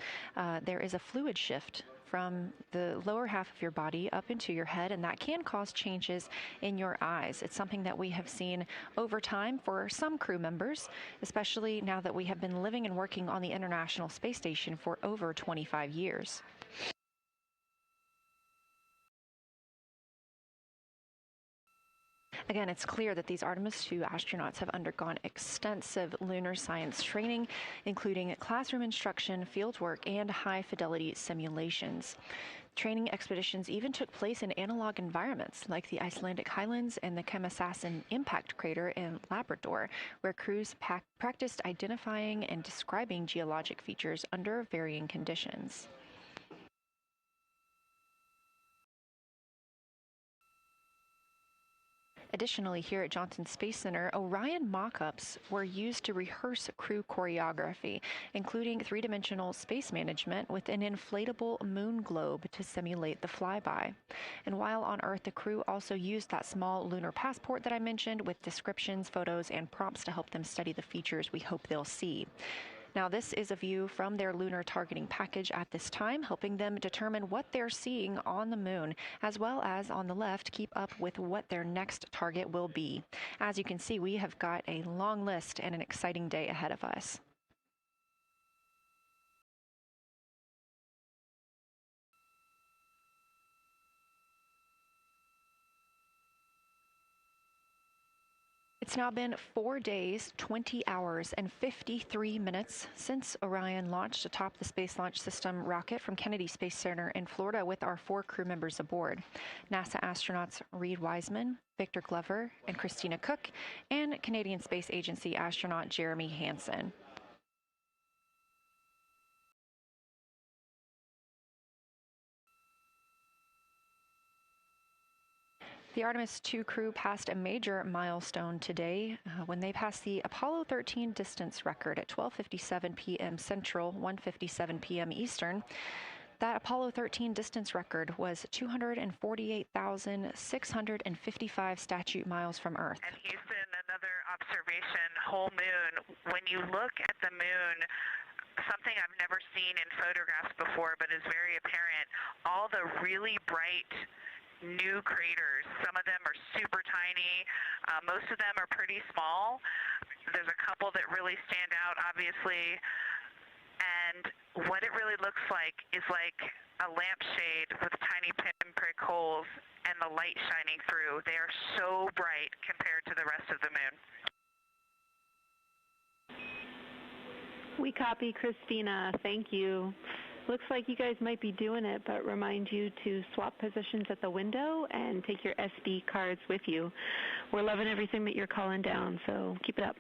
There is a fluid shift from the lower half of your body up into your head, and that can cause changes in your eyes. It's something that we have seen over time for some crew members, especially now that we have been living and working on the International Space Station for over 25 years. Again, it's clear that these Artemis II astronauts have undergone extensive lunar science training, including classroom instruction, fieldwork, and high-fidelity simulations. Training expeditions even took place in analog environments like the Icelandic highlands and the Kemassassin impact crater in Labrador, where crews practiced identifying and describing geologic features under varying conditions. Additionally, here at Johnson Space Center, Orion mock-ups were used to rehearse crew choreography, including three-dimensional space management with an inflatable moon globe to simulate the flyby. And while on Earth, the crew also used that small lunar passport that I mentioned with descriptions, photos, and prompts to help them study the features we hope they'll see. Now, this is a view from their lunar targeting package at this time, helping them determine what they're seeing on the moon, as well as on the left, keep up with what their next target will be. As you can see, we have got a long list and an exciting day ahead of us. It's now been 4 days, 20 hours, and 53 minutes since Orion launched atop the Space Launch System rocket from Kennedy Space Center in Florida with our 4 crew members aboard. NASA astronauts Reed Wiseman, Victor Glover, and Christina Cook, and Canadian Space Agency astronaut Jeremy Hansen. The Artemis II crew passed a major milestone today when they passed the Apollo 13 distance record at 12:57 p.m. Central, 1:57 p.m. Eastern. That Apollo 13 distance record was 248,655 statute miles from Earth. And Houston, another observation, whole moon. When you look at the moon, something I've never seen in photographs before, but is very apparent, all the really bright new craters. Some of them are super tiny. Most of them are pretty small. There's a couple that really stand out, obviously. And what it really looks like is like a lampshade with tiny pinprick holes and the light shining through. They are so bright compared to the rest of the moon. We copy, Christina. Thank you. Looks like you guys might be doing it, but remind you to swap positions at the window and take your SD cards with you. We're loving everything that you're calling down, so keep it up.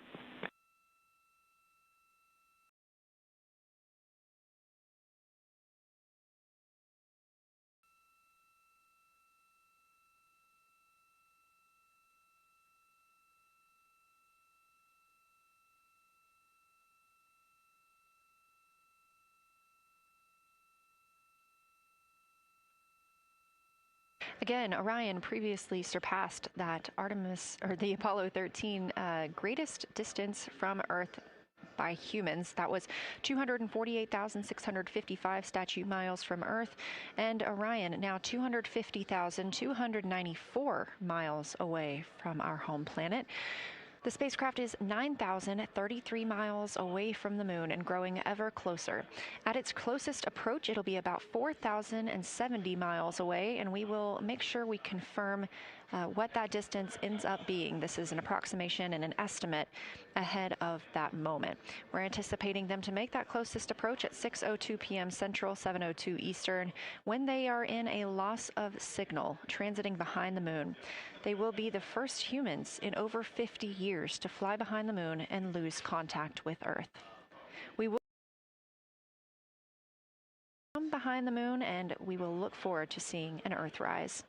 Again, Orion previously surpassed that the Apollo 13 greatest distance from Earth by humans. That was 248,655 statute miles from Earth, and Orion now 250,294 miles away from our home planet. The spacecraft is 9,033 miles away from the moon and growing ever closer. At its closest approach, it'll be about 4,070 miles away, and we will make sure we confirm what that distance ends up being. This is an approximation and an estimate ahead of that moment. We're anticipating them to make that closest approach at 6:02 p.m. Central, 7:02 Eastern, when they are in a loss of signal, transiting behind the moon. They will be the first humans in over 50 years to fly behind the moon and lose contact with Earth. We will from behind the moon, and we will look forward to seeing an Earthrise.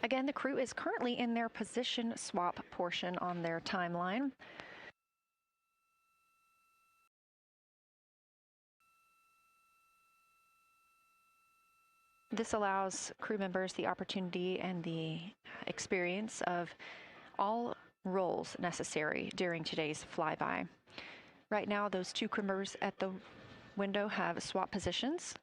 Again, the crew is currently in their position swap portion on their timeline. This allows crew members the opportunity and the experience of all roles necessary during today's flyby. Right now, those two crew members at the window have swap positions.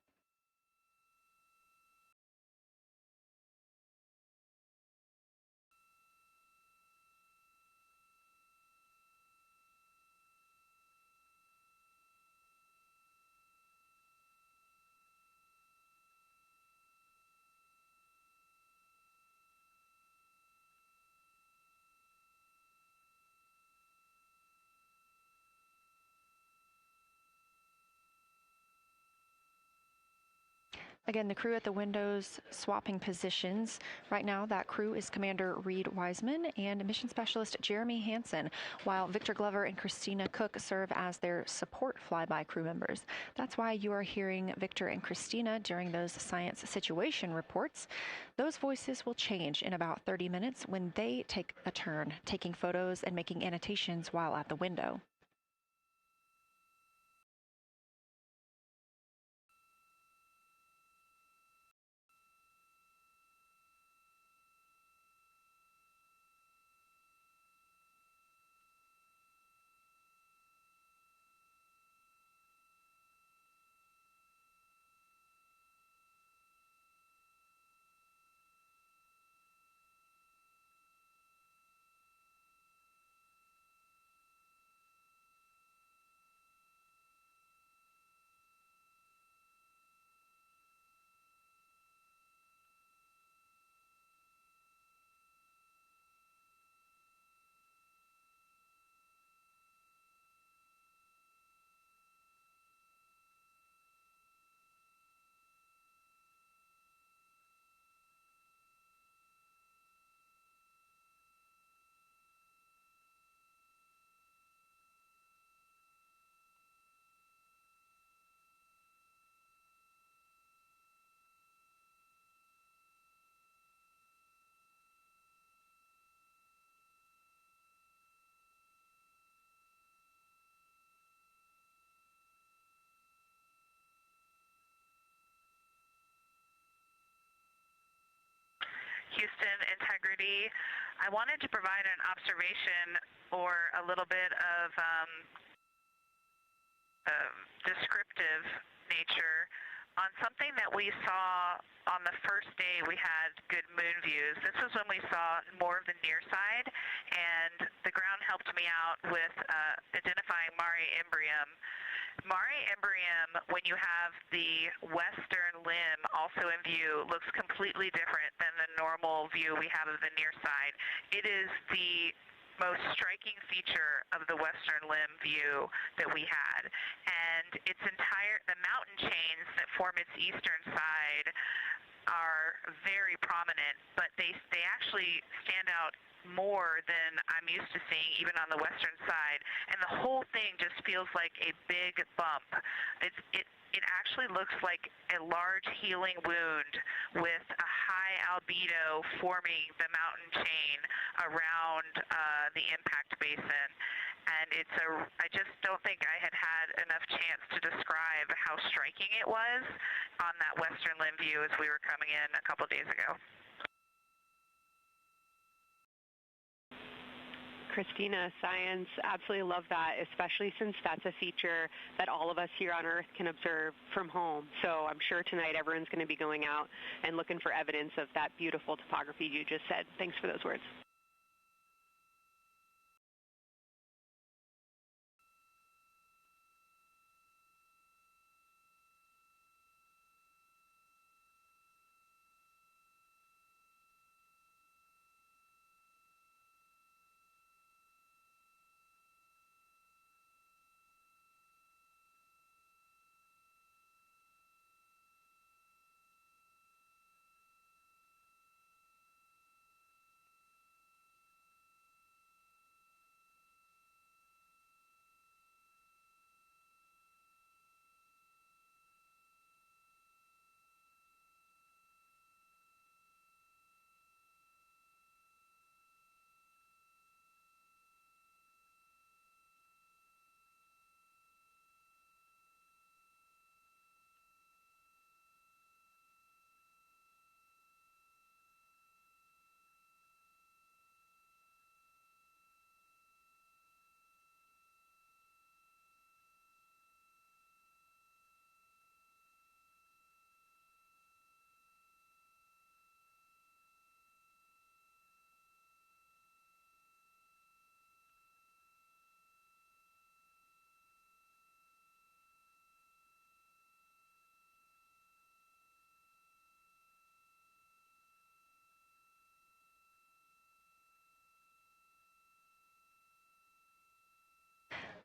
Again, the crew at the windows swapping positions. Right now, that crew is Commander Reed Wiseman and Mission Specialist Jeremy Hansen, while Victor Glover and Christina Cook serve as their support flyby crew members. That's why you are hearing Victor and Christina during those science situation reports. Those voices will change in about 30 minutes when they take a turn, taking photos and making annotations while at the window. Houston, integrity. I wanted to provide an observation or a little bit of descriptive nature on something that we saw on the first day we had good moon views. This was when we saw more of the near side, and the ground helped me out with identifying Mare Imbrium. Mare Imbrium, when you have the western limb also in view, looks completely different than the normal view we have of the near side. It is the most striking feature of the western limb view that we had. And the mountain chains that form its eastern side are very prominent, but they actually stand out more than I'm used to seeing even on the western side, and the whole thing just feels like a big bump. It actually looks like a large healing wound with a high albedo forming the mountain chain around the impact basin. And I just don't think I had enough chance to describe how striking it was on that western limb view as we were coming in a couple days ago. Christina, science, absolutely love that, especially since that's a feature that all of us here on Earth can observe from home. So I'm sure tonight everyone's going to be going out and looking for evidence of that beautiful topography you just said. Thanks for those words.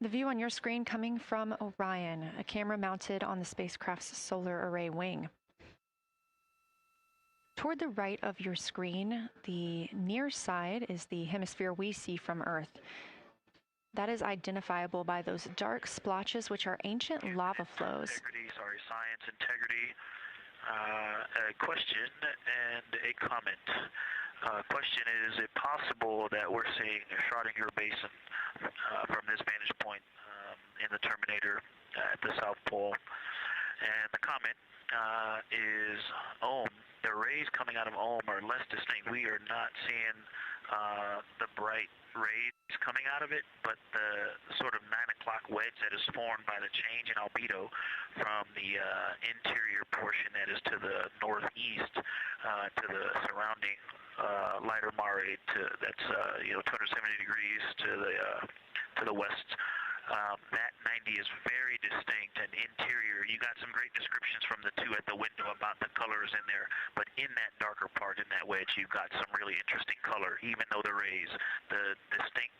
The view on your screen coming from Orion, a camera mounted on the spacecraft's solar array wing. Toward the right of your screen, the near side is the hemisphere we see from Earth. That is identifiable by those dark splotches, which are ancient lava flows. Science integrity. A question and a comment. Question is it possible that we're seeing a Schrodinger basin from this vantage point in the Terminator at the South Pole? And the comment is the rays coming out of are less distinct. We are not seeing the bright rays coming out of it, but the sort of 9 o'clock wedge that is formed by the change in albedo from the interior portion that is to the northeast to the surrounding lighter mare that's 270 degrees to the west. That 90 is very distinct and interior. You got some great descriptions from the two at the window about the colors in there, but in that darker part, in that wedge, you've got some really interesting color, even though the rays, the distinct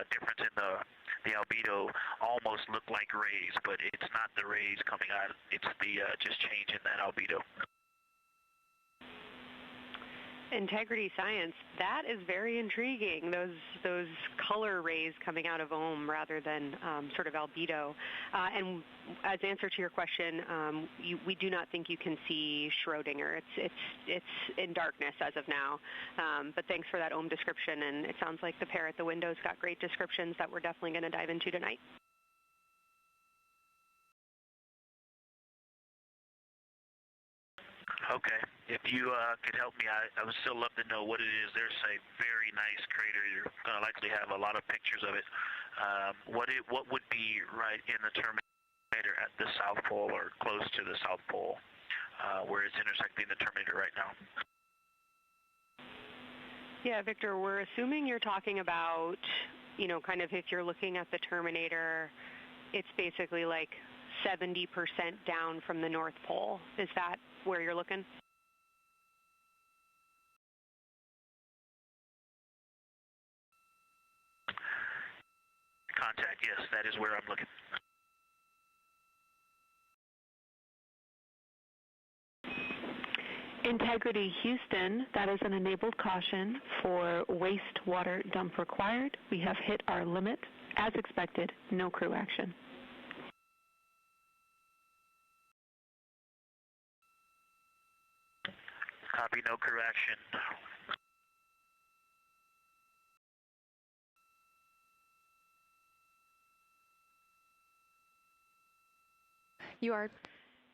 difference in the albedo almost look like rays, but it's not the rays coming out. It's the just change in that albedo. Integrity science, that is very intriguing, those color rays coming out of rather than sort of albedo. And as answer to your question, we do not think you can see Schrodinger. It's in darkness as of now. But thanks for that description, and it sounds like the pair at the window's got great descriptions that we're definitely going to dive into tonight. Okay. If you could help me, I would still love to know what it is. There's a very nice crater. You're going to likely have a lot of pictures of it. What would be right in the Terminator at the South Pole or close to the South Pole where it's intersecting the Terminator right now? Yeah, Victor, we're assuming you're talking about, kind of if you're looking at the Terminator, it's basically like 70% down from the North Pole. Is that where you're looking? Contact, yes, that is where I'm looking. Integrity Houston, that is an enabled caution for wastewater dump required. We have hit our limit. As expected, no crew action. Copy, no crew action. You are.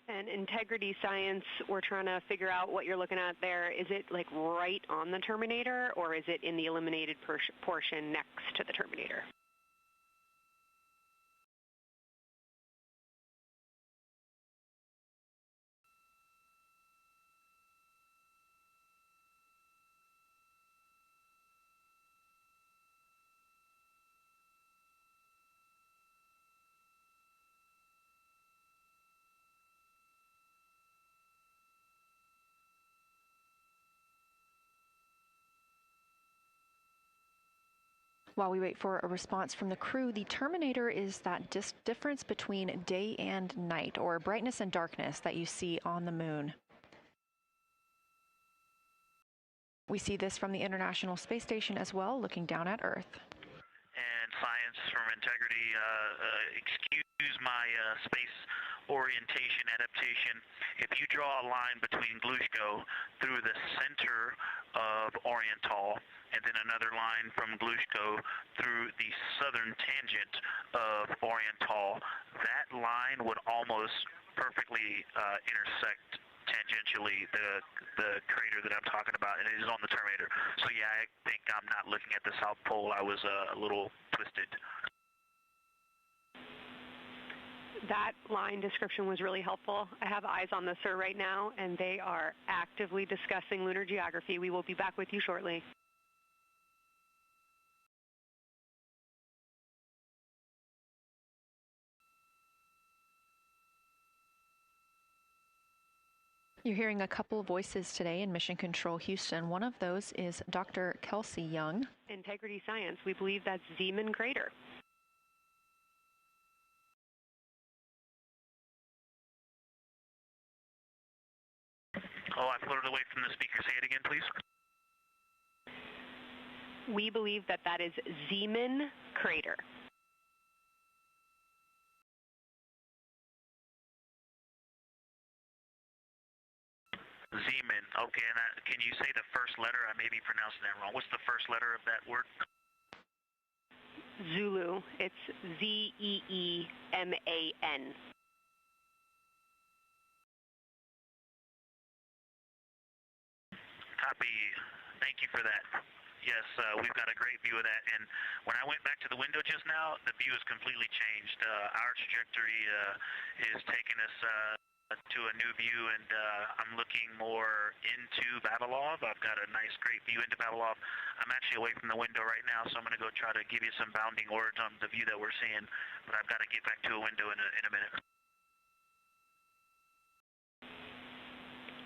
And integrity science, we're trying to figure out what you're looking at there. Is it like right on the Terminator, or is it in the eliminated portion next to the Terminator? While we wait for a response from the crew, the Terminator is that difference between day and night, or brightness and darkness, that you see on the moon. We see this from the International Space Station as well, looking down at Earth. And science from integrity, excuse my space orientation adaptation. If you draw a line between Glushko through the center of Oriental, and then another line from Glushko through the southern tangent of Oriental, that line would almost perfectly intersect tangentially the crater that I'm talking about, and it is on the Terminator. So yeah, I think I'm not looking at the South Pole. I was a little twisted. That line description was really helpful. I have eyes on the SIR right now, and they are actively discussing lunar geography. We will be back with you shortly. You're hearing a couple voices today in Mission Control Houston. One of those is Dr. Kelsey Young. Integrity science, we believe that's Zeeman Crater. Oh, I floated away from the speaker. Say it again, please. We believe that that is Zeeman crater. Zeeman. Okay, and can you say the first letter? I may be pronouncing that wrong. What's the first letter of that word? Zulu. It's Z-E-E-M-A-N. Copy. Thank you for that. Yes, we've got a great view of that. And when I went back to the window just now, the view has completely changed. Our trajectory is taking us to a new view, and I'm looking more into Vavilov. I've got a nice, great view into Vavilov. I'm actually away from the window right now, so I'm going to go try to give you some bounding words on the view that we're seeing. But I've got to get back to a window in a minute.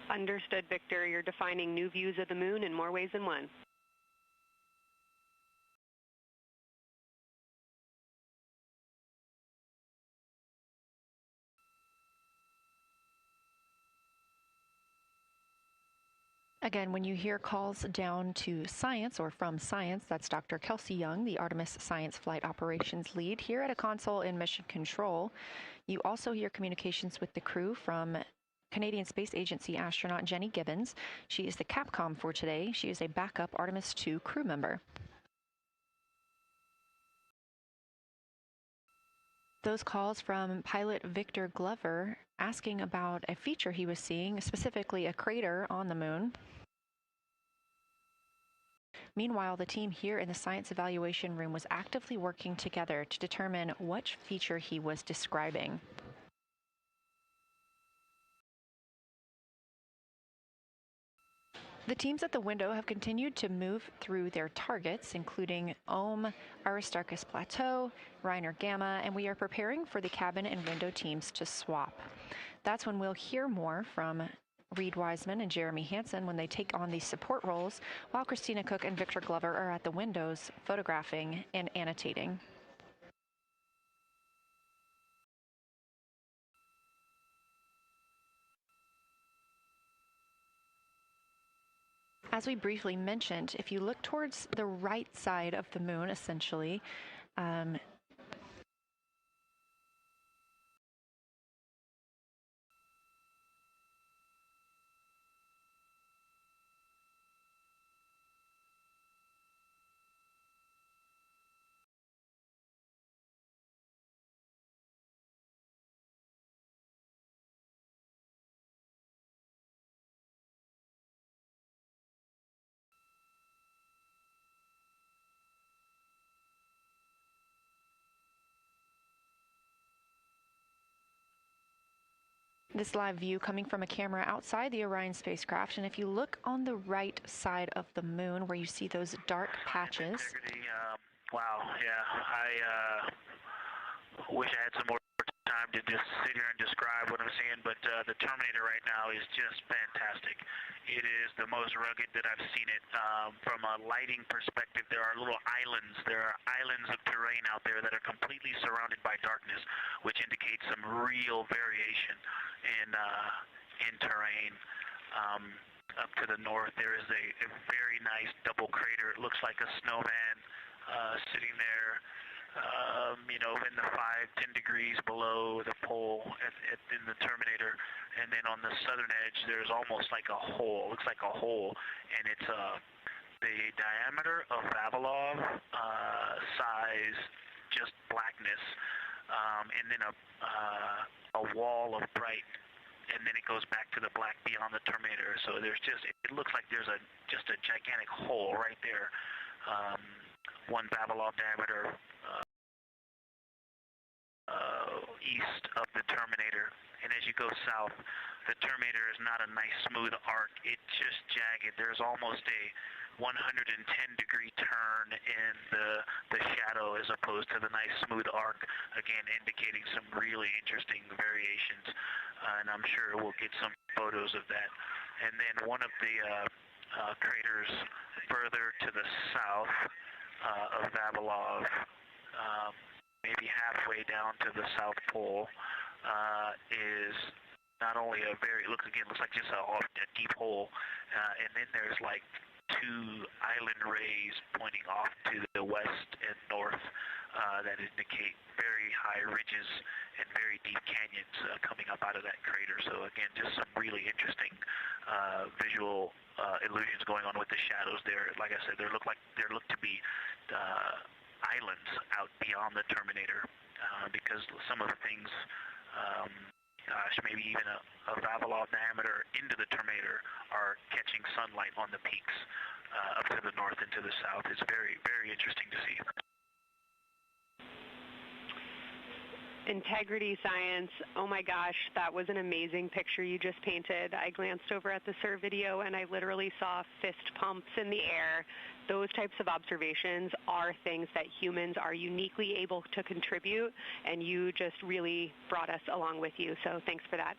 Understood, Victor. You're defining new views of the moon in more ways than one. Again, when you hear calls down to science or from science, that's Dr. Kelsey Young, the Artemis Science Flight Operations Lead here at a console in Mission Control. You also hear communications with the crew from Canadian Space Agency astronaut Jenny Gibbons. She is the Capcom for today. She is a backup Artemis II crew member. Those calls from pilot Victor Glover asking about a feature he was seeing, specifically a crater on the moon. Meanwhile, the team here in the science evaluation room was actively working together to determine what feature he was describing. The teams at the window have continued to move through their targets, including Ohm, Aristarchus Plateau, Reiner Gamma, and we are preparing for the cabin and window teams to swap. That's when we'll hear more from Reed Wiseman and Jeremy Hansen when they take on these support roles, while Christina Cook and Victor Glover are at the windows photographing and annotating. As we briefly mentioned, if you look towards the right side of the moon, essentially, this live view coming from a camera outside the Orion spacecraft, and if you look on the right side of the moon where you see those dark patches. Wow, yeah, I wish I had some more time to just sit here and describe what I'm seeing, but the Terminator right now is just fantastic. It is the most rugged that I've seen it. From a lighting perspective, there are little islands. There are islands of terrain out there that are completely surrounded by darkness, which indicates some real variation in terrain. Up to the north, there is a very nice double crater. It looks like a snowman sitting there, in the 5-10 degrees below the pole in the Terminator. And then on the southern edge, there's almost like a hole. It looks like a hole, and it's the diameter of Vavilov size, just blackness, and then a wall of bright, and then it goes back to the black beyond the Terminator. So there's it looks like there's just a gigantic hole right there, 1 Vavilov diameter east of the Terminator. And as you go south, the Terminator is not a nice smooth arc. It's just jagged. There's almost a 110-degree turn in the shadow as opposed to the nice smooth arc, again indicating some really interesting variations. And I'm sure we'll get some photos of that. And then one of the craters further to the south of Vavilov, maybe halfway down to the South Pole, is not only a very, looks like just a deep hole, and then there's like two island rays pointing off to the west and north that indicate very high ridges and very deep canyons coming up out of that crater. So again, just some really interesting visual illusions going on with the shadows there. Like I said, there look to be islands out beyond the terminator because some of the things, maybe even a Vavilov diameter into the terminator are catching sunlight on the peaks up to the north and to the south. It's very, very interesting to see. Integrity Science, oh my gosh, that was an amazing picture you just painted. I glanced over at the SIR video and I literally saw fist pumps in the air. Those types of observations are things that humans are uniquely able to contribute, and you just really brought us along with you, so thanks for that.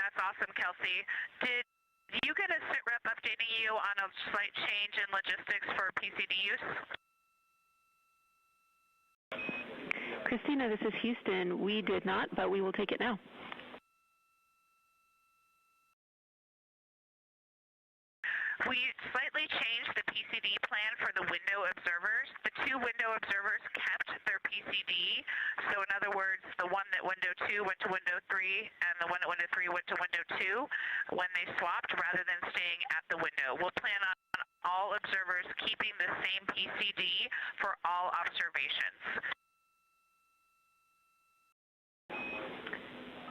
That's awesome, Kelsey. Did you get a sit rep updating you on a slight change in logistics for PCD use? Christina, this is Houston. We did not, but we will take it now. We slightly changed the PCD plan for the window observers. The two window observers kept their PCD. So in other words, the one that window 2 went to window 3 and the one at window 3 went to window 2 when they swapped rather than staying at the window. We'll plan on all observers keeping the same PCD for all observations.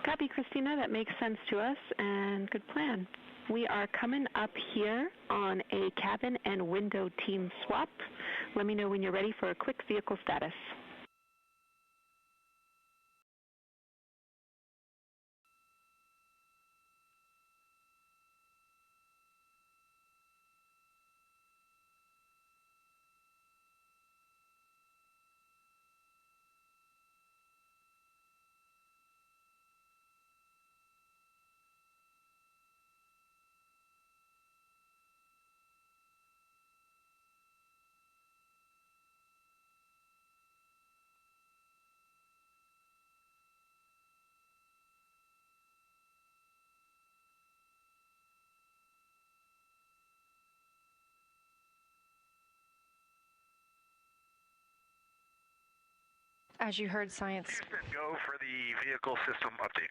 Copy, Christina. That makes sense to us, and good plan. We are coming up here on a cabin and window team swap. Let me know when you're ready for a quick vehicle status. As you heard, science. Go for the vehicle system update.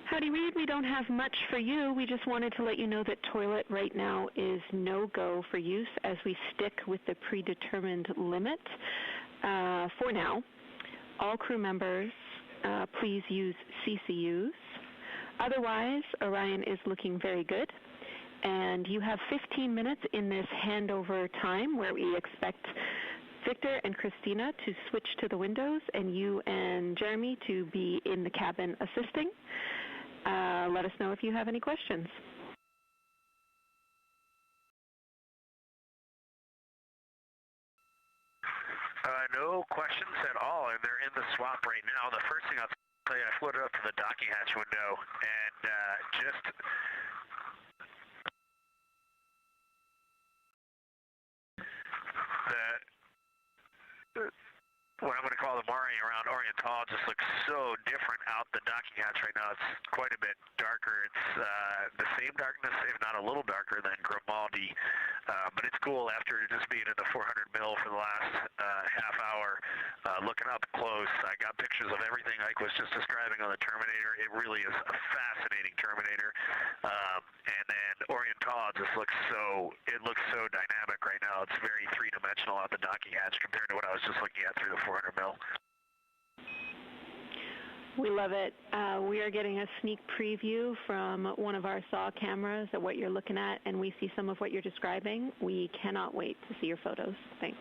Howdy, Reed. We don't have much for you. We just wanted to let you know that toilet right now is no-go for use as we stick with the predetermined limit for now. All crew members, please use CCUs. Otherwise, Orion is looking very good. And you have 15 minutes in this handover time where we expect Victor and Christina to switch to the windows and you and Jeremy to be in the cabin assisting. Let us know if you have any questions. No questions at all, and they're in the swap right now. The first thing I'll tell you, I floated up to the docking hatch window and just what I'm going to call the Mari around Oriental just looks so different out the docking hatch right now. It's quite a bit darker. It's the same darkness, if not a little darker than Grimaldi, but it's cool after just being in the 400 mil for the last half hour. Looking up close, I got pictures of everything Ike was just describing on the Terminator. It really is a fascinating Terminator. And then Oriental just looks so dynamic right now. It's very three-dimensional out the docking hatch compared to what I was just looking at through the 400 mil. We love it. We are getting a sneak preview from one of our SAW cameras at what you're looking at, and we see some of what you're describing. We cannot wait to see your photos. Thanks.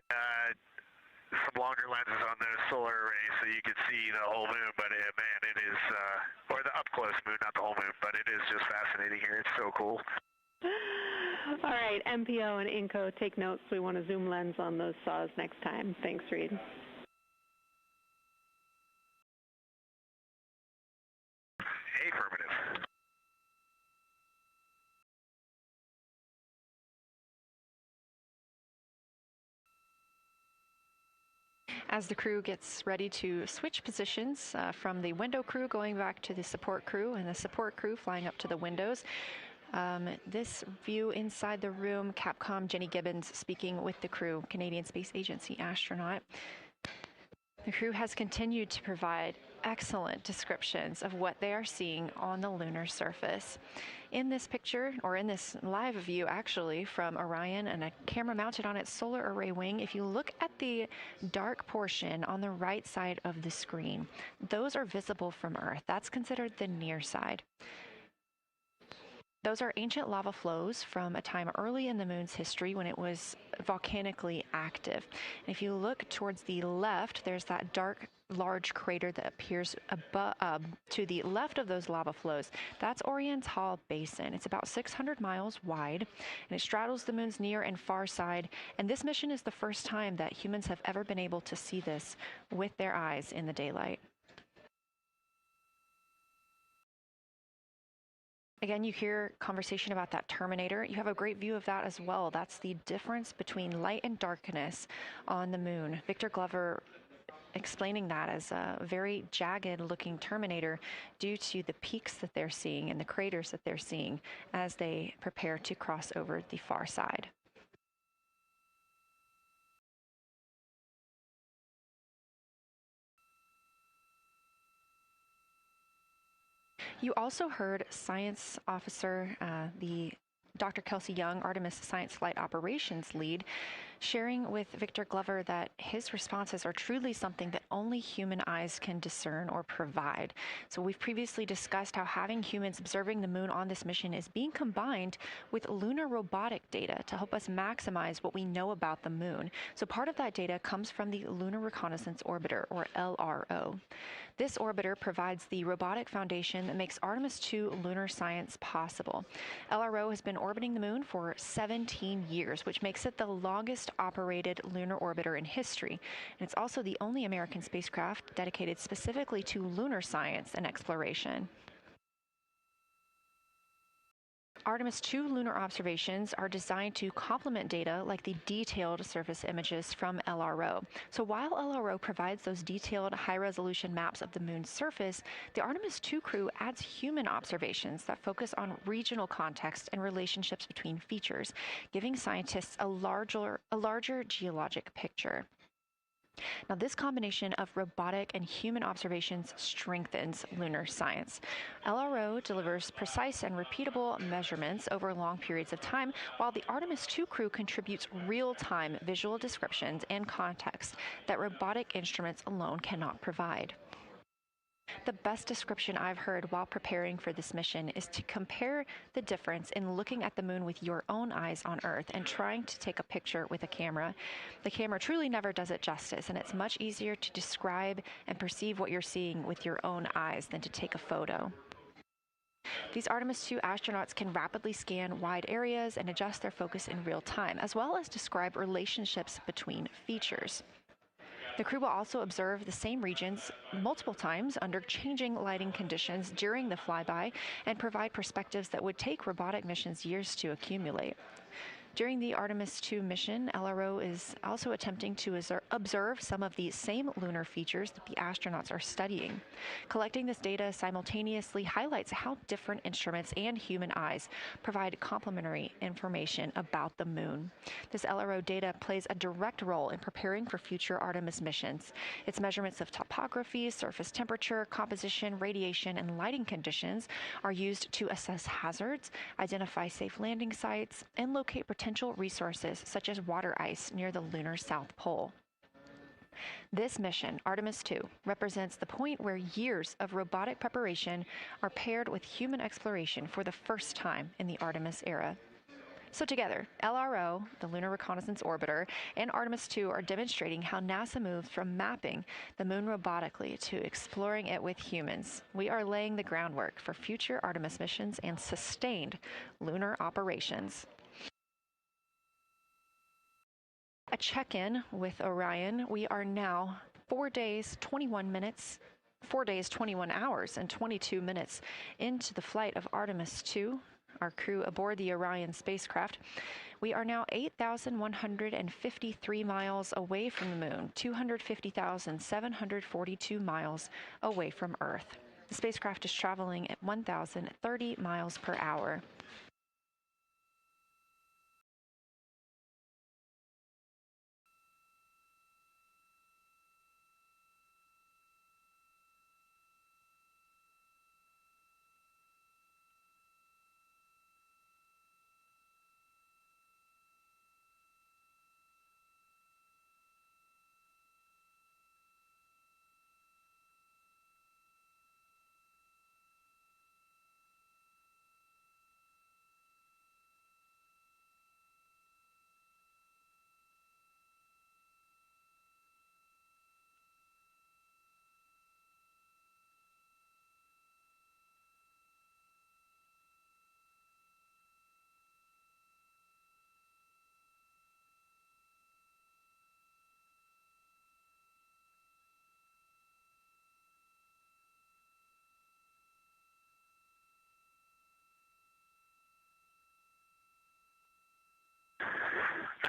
some longer lenses on the solar array so you could see the whole moon, but man, it is, or the up-close moon, not the whole moon, but it is just fascinating here. It's so cool. All right, MPO and INCO, take notes. We want a zoom lens on those saws next time. Thanks, Reed. Affirmative. As the crew gets ready to switch positions from the window crew going back to the support crew and the support crew flying up to the windows, this view inside the room, Capcom Jenny Gibbons speaking with the crew, Canadian Space Agency astronaut. The crew has continued to provide excellent descriptions of what they are seeing on the lunar surface. In this picture, or in this live view actually, from Orion and a camera mounted on its solar array wing, if you look at the dark portion on the right side of the screen, those are visible from Earth. That's considered the near side. Those are ancient lava flows from a time early in the moon's history when it was volcanically active. And if you look towards the left, there's that dark, large crater that appears to the left of those lava flows. That's Oriental Basin. It's about 600 miles wide, and it straddles the moon's near and far side. And this mission is the first time that humans have ever been able to see this with their eyes in the daylight. Again, you hear conversation about that terminator. You have a great view of that as well. That's the difference between light and darkness on the moon. Victor Glover explaining that as a very jagged looking terminator due to the peaks that they're seeing and the craters that they're seeing as they prepare to cross over the far side. You also heard science officer, the Dr. Kelsey Young, Artemis Science Flight Operations lead, sharing with Victor Glover that his responses are truly something that only human eyes can discern or provide. So we've previously discussed how having humans observing the moon on this mission is being combined with lunar robotic data to help us maximize what we know about the moon. So part of that data comes from the Lunar Reconnaissance Orbiter, or LRO. This orbiter provides the robotic foundation that makes Artemis II lunar science possible. LRO has been orbiting the moon for 17 years, which makes it the longest operated lunar orbiter in history. And it's also the only American spacecraft dedicated specifically to lunar science and exploration. Artemis II lunar observations are designed to complement data like the detailed surface images from LRO. So while LRO provides those detailed high-resolution maps of the moon's surface, the Artemis II crew adds human observations that focus on regional context and relationships between features, giving scientists a larger geologic picture. Now, this combination of robotic and human observations strengthens lunar science. LRO delivers precise and repeatable measurements over long periods of time, while the Artemis II crew contributes real-time visual descriptions and context that robotic instruments alone cannot provide. The best description I've heard while preparing for this mission is to compare the difference in looking at the moon with your own eyes on Earth and trying to take a picture with a camera. The camera truly never does it justice, and it's much easier to describe and perceive what you're seeing with your own eyes than to take a photo. These Artemis II astronauts can rapidly scan wide areas and adjust their focus in real time, as well as describe relationships between features. The crew will also observe the same regions multiple times under changing lighting conditions during the flyby and provide perspectives that would take robotic missions years to accumulate. During the Artemis II mission, LRO is also attempting to observe some of the same lunar features that the astronauts are studying. Collecting this data simultaneously highlights how different instruments and human eyes provide complementary information about the moon. This LRO data plays a direct role in preparing for future Artemis missions. Its measurements of topography, surface temperature, composition, radiation, and lighting conditions are used to assess hazards, identify safe landing sites, and locate potential resources such as water ice near the lunar South Pole. This mission, Artemis II, represents the point where years of robotic preparation are paired with human exploration for the first time in the Artemis era. So together, LRO, the Lunar Reconnaissance Orbiter, and Artemis II are demonstrating how NASA moves from mapping the moon robotically to exploring it with humans. We are laying the groundwork for future Artemis missions and sustained lunar operations. A check-in with Orion. We are now 4 days, 21 minutes, 4 days, 21 hours, and 22 minutes into the flight of Artemis II, our crew aboard the Orion spacecraft. We are now 8,153 miles away from the moon, 250,742 miles away from Earth. The spacecraft is traveling at 1,030 miles per hour.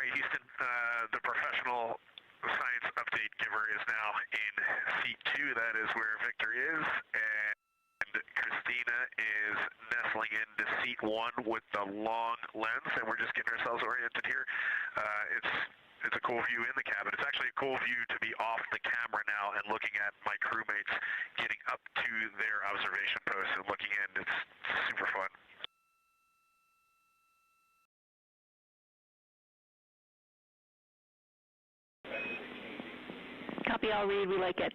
Houston, the professional science update giver is now in seat 2. That is where Victor is, and Christina is nestling into seat 1 with the long lens, and we're just getting ourselves oriented here. It's a cool view in the cabin. It's actually a cool view to be off the camera now and looking at my crewmates getting up to their observation posts and looking in. It's super fun. Copy, I'll read. We like it.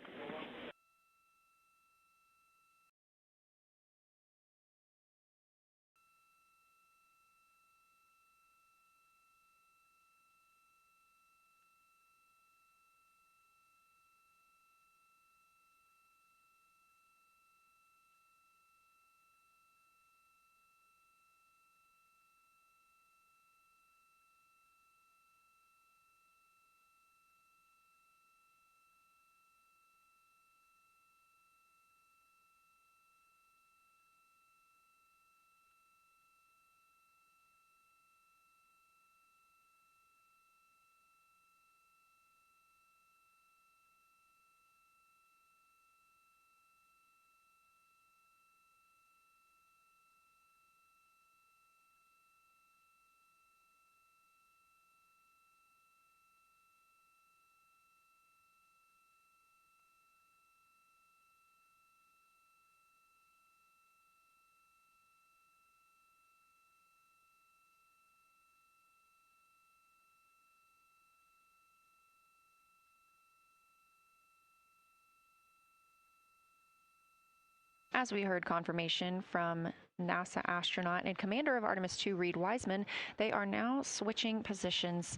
As we heard confirmation from NASA astronaut and commander of Artemis II, Reed Wiseman, they are now switching positions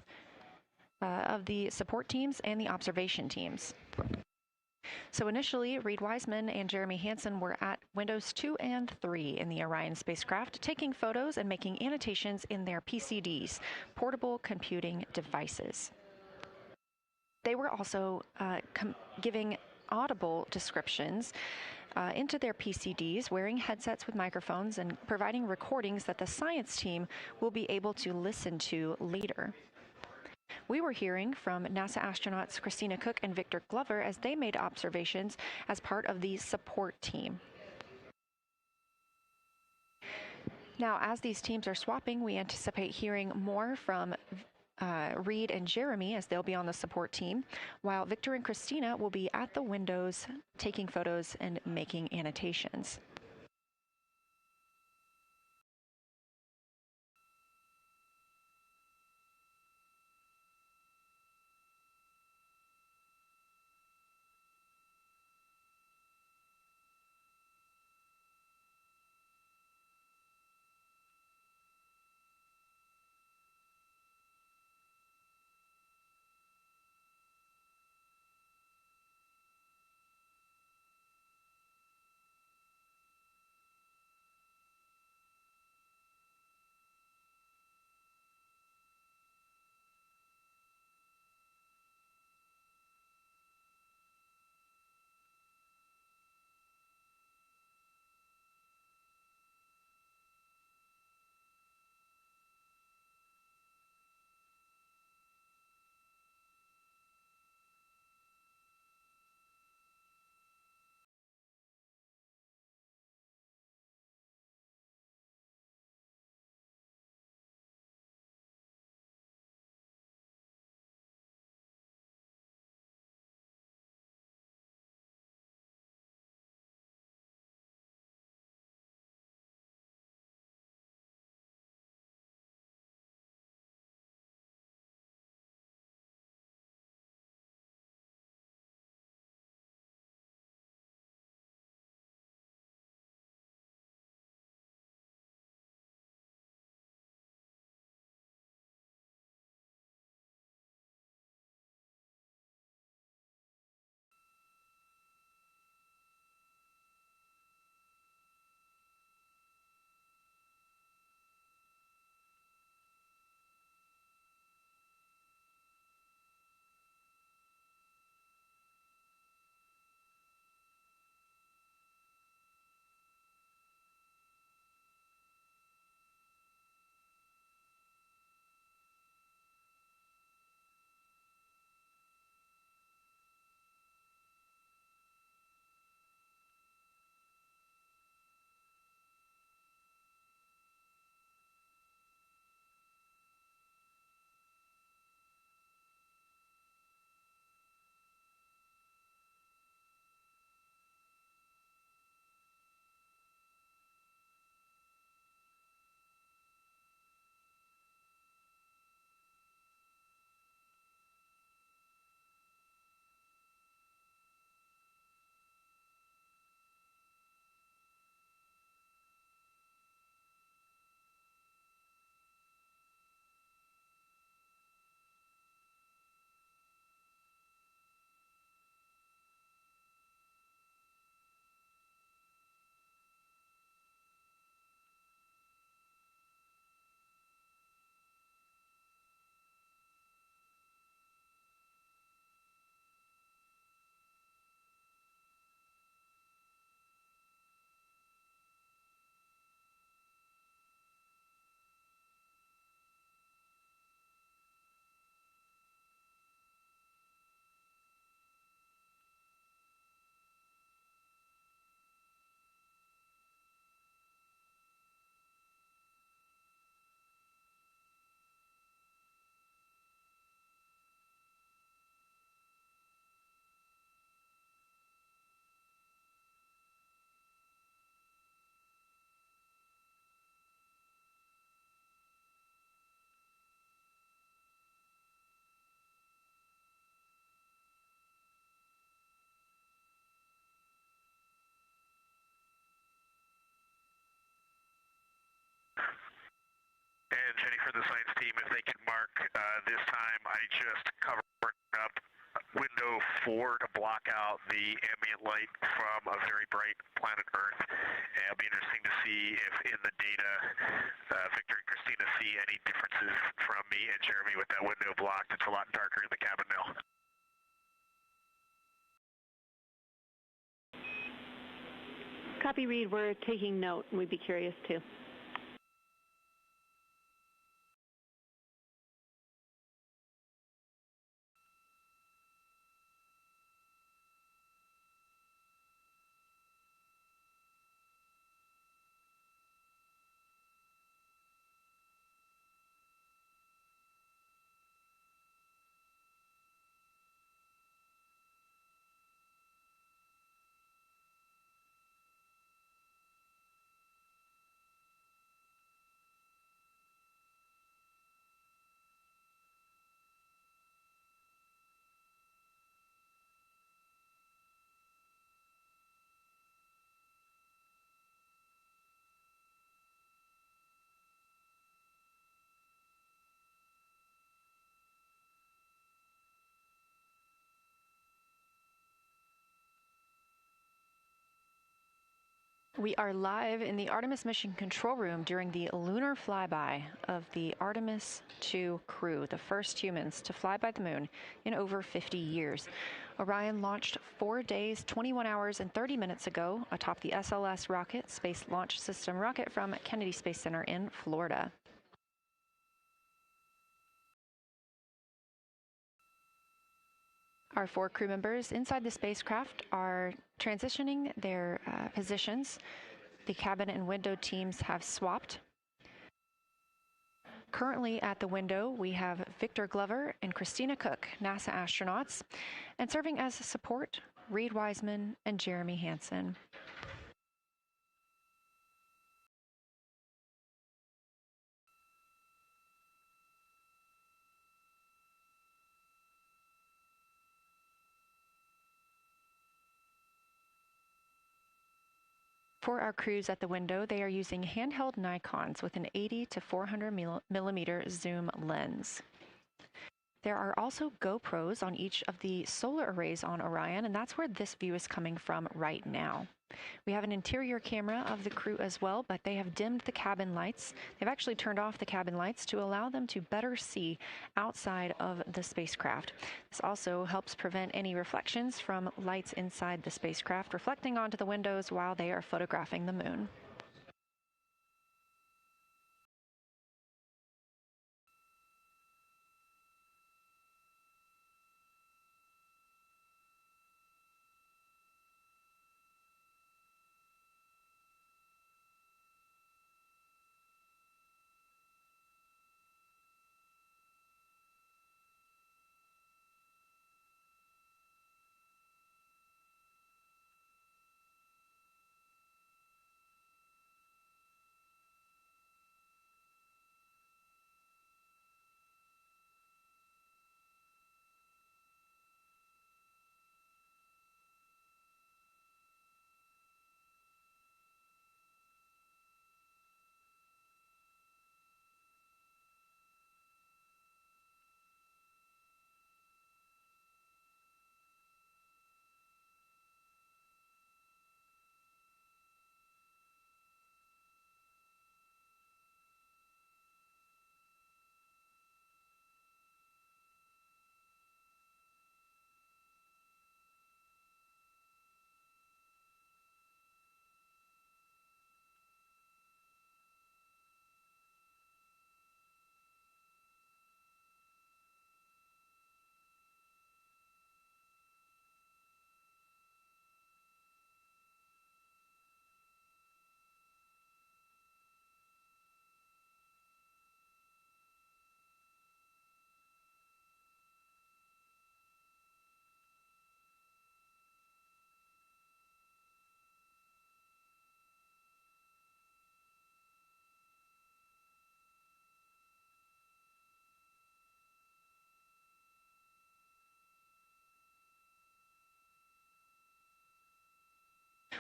of the support teams and the observation teams. So initially, Reed Wiseman and Jeremy Hansen were at windows 2 and 3 in the Orion spacecraft, taking photos and making annotations in their PCDs, portable computing devices. They were also giving audible descriptions into their PCDs, wearing headsets with microphones and providing recordings that the science team will be able to listen to later. We were hearing from NASA astronauts Christina Cook and Victor Glover as they made observations as part of the support team. Now, as these teams are swapping, we anticipate hearing more from Reed and Jeremy as they'll be on the support team, while Victor and Christina will be at the windows taking photos and making annotations. for the science team if they could mark this time. I just covered up window 4 to block out the ambient light from a very bright planet Earth. And it'll be interesting to see if in the data Victor and Christina see any differences from me and Jeremy with that window blocked. It's a lot darker in the cabin now. Copy, Reed. We're taking note, and we'd be curious too. We are live in the Artemis mission control room during the lunar flyby of the Artemis II crew, the first humans to fly by the moon in over 50 years. Orion launched 4 days, 21 hours, and 30 minutes ago atop the SLS rocket, Space Launch System rocket from Kennedy Space Center in Florida. Our 4 crew members inside the spacecraft are transitioning their positions. The cabin and window teams have swapped. Currently at the window, we have Victor Glover and Christina Cook, NASA astronauts, and serving as support, Reed Wiseman and Jeremy Hansen. For our crews at the window, they are using handheld Nikons with an 80 to 400 millimeter zoom lens. There are also GoPros on each of the solar arrays on Orion, and that's where this view is coming from right now. We have an interior camera of the crew as well, but they have dimmed the cabin lights. They've actually turned off the cabin lights to allow them to better see outside of the spacecraft. This also helps prevent any reflections from lights inside the spacecraft reflecting onto the windows while they are photographing the moon.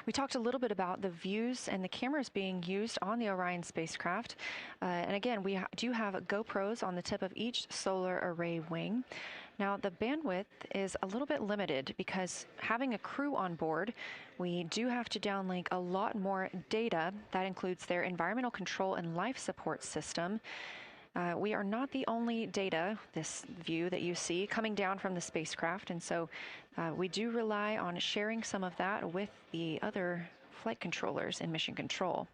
We talked a little bit about the views and the cameras being used on the Orion spacecraft. And again, we do have GoPros on the tip of each solar array wing. Now, the bandwidth is a little bit limited because having a crew on board, we do have to downlink a lot more data. That includes their environmental control and life support system. We are not the only data, this view that you see, coming down from the spacecraft, and so we do rely on sharing some of that with the other flight controllers in mission control.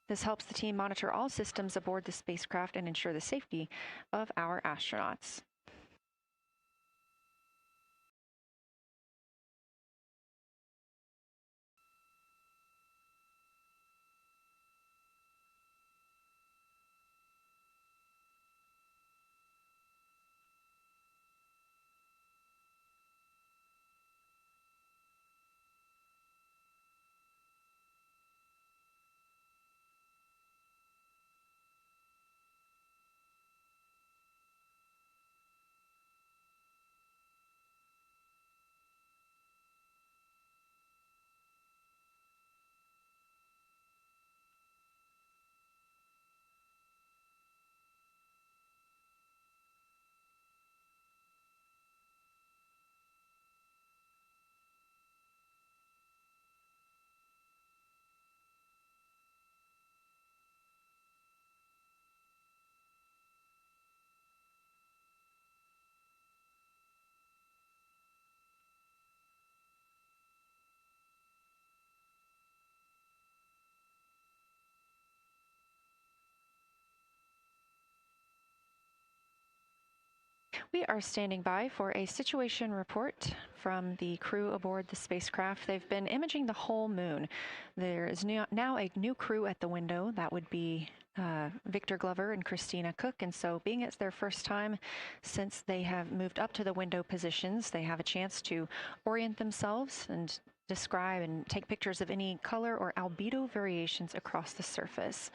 This helps the team monitor all systems aboard the spacecraft and ensure the safety of our astronauts. We are standing by for a situation report from the crew aboard the spacecraft. They've been imaging the whole moon. There is now a new crew at the window. That would be Victor Glover and Christina Cook. And so being it's their first time since they have moved up to the window positions, they have a chance to orient themselves and describe and take pictures of any color or albedo variations across the surface.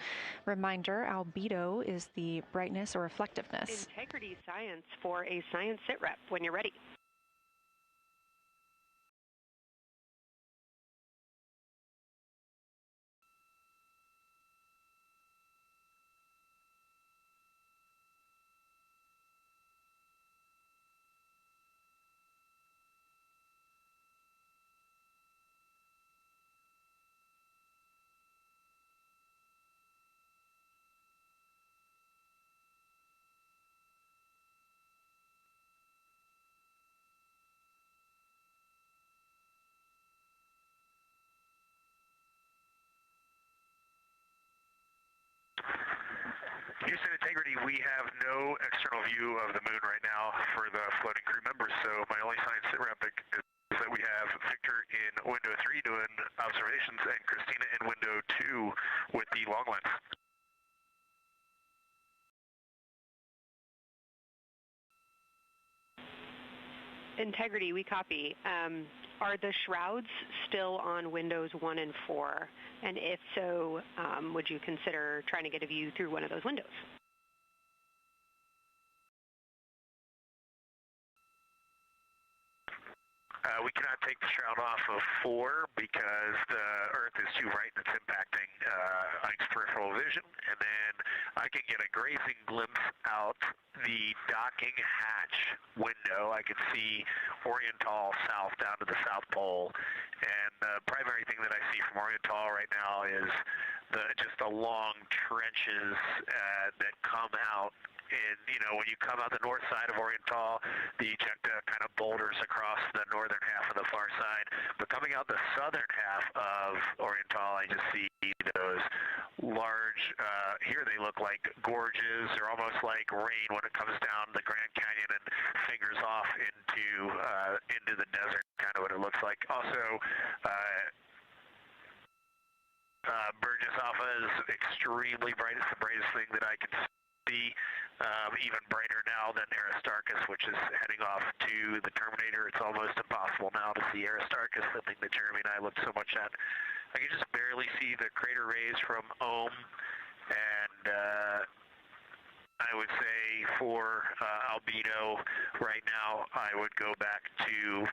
Reminder, albedo is the brightness or reflectiveness. Integrity science for a science sit rep when you're ready. Houston Integrity, we have no external view of the moon right now for the floating crew members, so my only science sit rep is that we have Victor in window 3 doing observations and Christina in window 2 with the long lens. Integrity, we copy. Are the shrouds still on windows 1 and 4? And if so, would you consider trying to get a view through one of those windows? We cannot take the shroud off of 4 because the Earth is too bright and it's impacting Ike's peripheral vision. And then I can get a grazing glimpse out the docking hatch window. I can see Oriental south down to the South Pole. And the primary thing that I see from Oriental right now is just the long trenches that come out. And, you know, when you come out the north side of Oriental, the ejecta kind of boulders across the northern half of the far side. But coming out the southern half of Oriental, I just see those large, here they look like gorges. They're almost like rain when it comes down the Grand Canyon and fingers off into the desert, kind of what it looks like. Also, Burgess Alpha is extremely bright. It's the brightest thing that I can see. Even brighter now than Aristarchus, which is heading off to the Terminator. It's almost impossible now to see Aristarchus, the thing that Jeremy and I looked so much at. I can just barely see the crater rays from Ohm, and I would say for albedo right now, I would go back to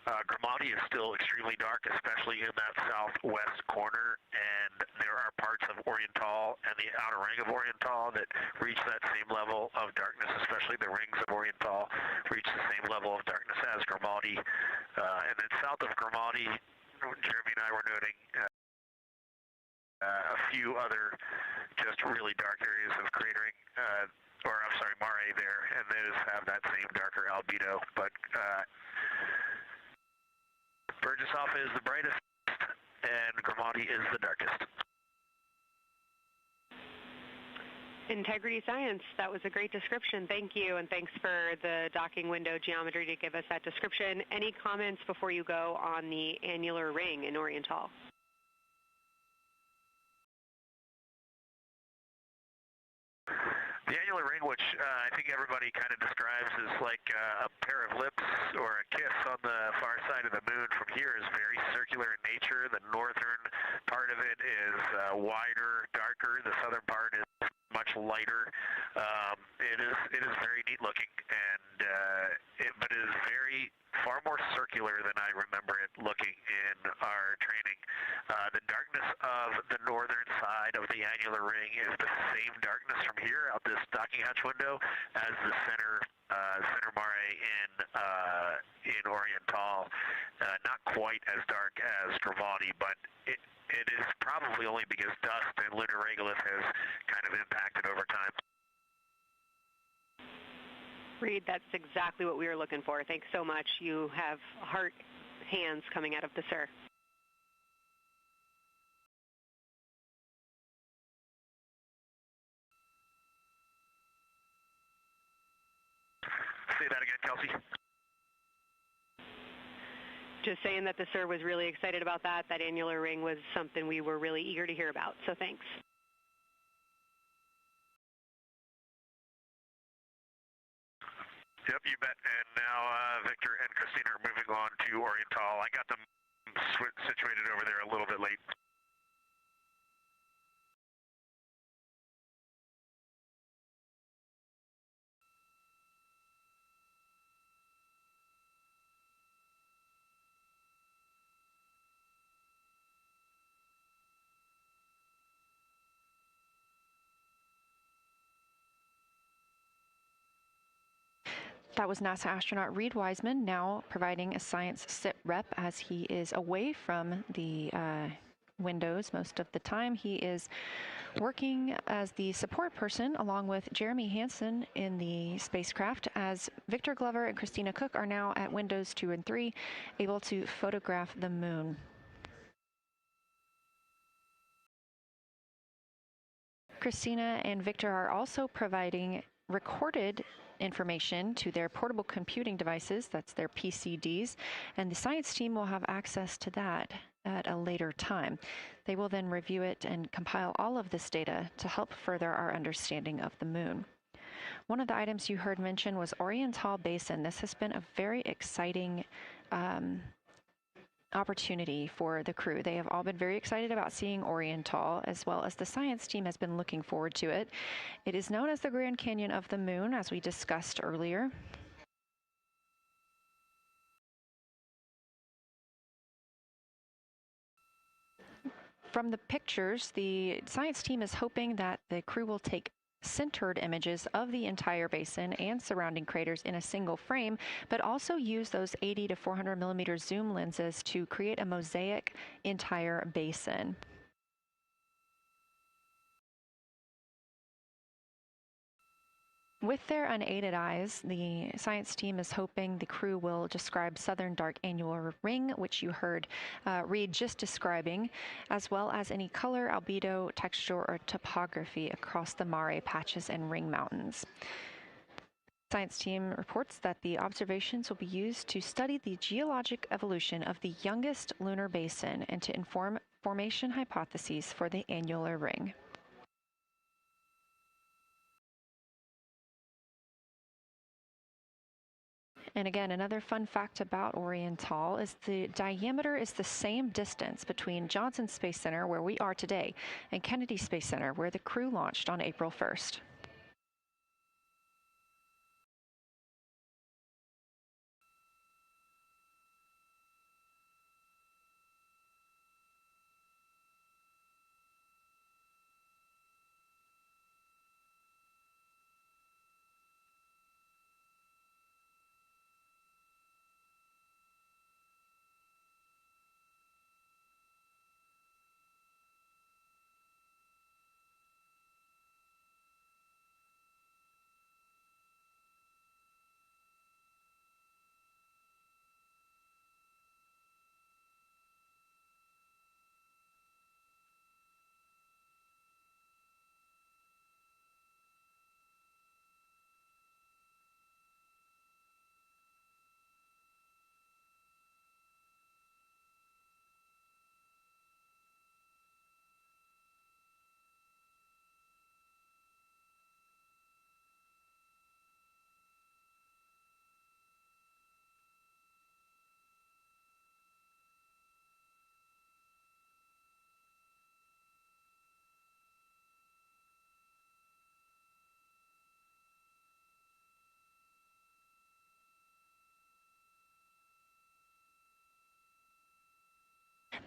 Grimati is still extremely dark, especially in that southwest corner, and there are parts of Oriental and the outer ring of Oriental that reach that same level of darkness, especially the rings of Oriental reach the same level of darkness as Grimati. And then south of Grimati, Jeremy and I were noting a few other just really dark areas of cratering, mare there, and those have that same darker albedo. But Burgesshoff is the brightest, and Grimati is the darkest. Integrity Science, that was a great description. Thank you, and thanks for the docking window geometry to give us that description. Any comments before you go on the annular ring in Oriental? The annular ring, which I think everybody kind of describes as like a pair of lips or a kiss on the far side of the moon from here, is very circular in nature. The northern part of it is wider, darker. The southern part is much lighter. It is very neat looking, and but it is far more circular than I remember it looking in our training. The darkness of the northern side of the annular ring is the same darkness from here out this docking hatch window as the center mare in Oriental. Not quite as dark as Grimati, but it is probably only because dust and lunar regolith has kind of impacted over time. Reed, that's exactly what we were looking for. Thanks so much. You have heart hands coming out of the SIR. Say that again, Kelsey. Just saying that the SIR was really excited about that. That annular ring was something we were really eager to hear about, so thanks. Yep, you bet. And now Victor and Christina are moving on to Oriental. I got them situated over there a little bit late. That was NASA astronaut Reed Wiseman, now providing a science sit rep as he is away from the windows most of the time. He is working as the support person along with Jeremy Hansen in the spacecraft, as Victor Glover and Christina Cook are now at windows 2 and 3, able to photograph the moon. Christina and Victor are also providing recorded information to their portable computing devices, that's their PCDs, and the science team will have access to that at a later time. They will then review it and compile all of this data to help further our understanding of the moon. One of the items you heard mentioned was Oriental Basin. This has been a very exciting opportunity for the crew. They have all been very excited about seeing Oriental, as well as the science team has been looking forward to it. It is known as the Grand Canyon of the Moon, as we discussed earlier. From the pictures, the science team is hoping that the crew will take centered images of the entire basin and surrounding craters in a single frame, but also use those 80 to 400 millimeter zoom lenses to create a mosaic entire basin. With their unaided eyes, the science team is hoping the crew will describe southern dark annular ring, which you heard Reed just describing, as well as any color, albedo, texture, or topography across the mare patches and ring mountains. Science team reports that the observations will be used to study the geologic evolution of the youngest lunar basin and to inform formation hypotheses for the annular ring. And again, another fun fact about Oriental is the diameter is the same distance between Johnson Space Center, where we are today, and Kennedy Space Center, where the crew launched on April 1st.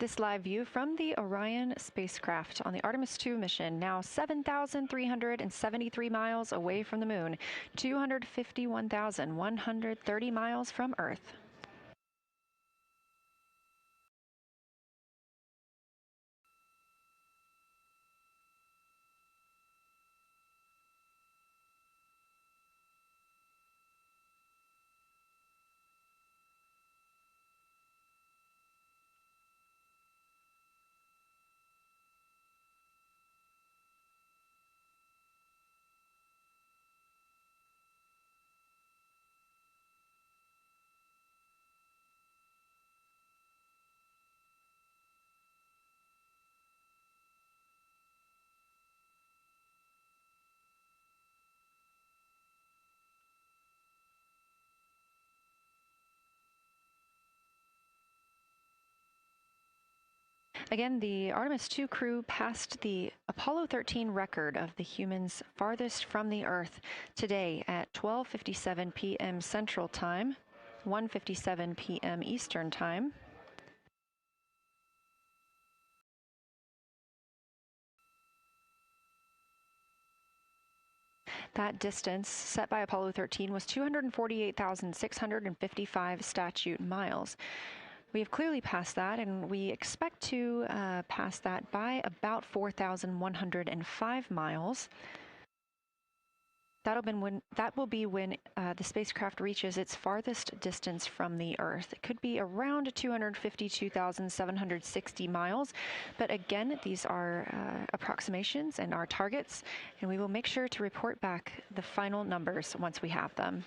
This live view from the Orion spacecraft on the Artemis II mission, now 7,373 miles away from the moon, 251,130 miles from Earth. Again, the Artemis II crew passed the Apollo 13 record of the humans farthest from the Earth today at 12:57 p.m. Central Time, 1:57 p.m. Eastern Time. That distance set by Apollo 13 was 248,655 statute miles. We have clearly passed that, and we expect to pass that by about 4,105 miles. That will be when the spacecraft reaches its farthest distance from the Earth. It could be around 252,760 miles, but again, these are approximations and our targets, and we will make sure to report back the final numbers once we have them.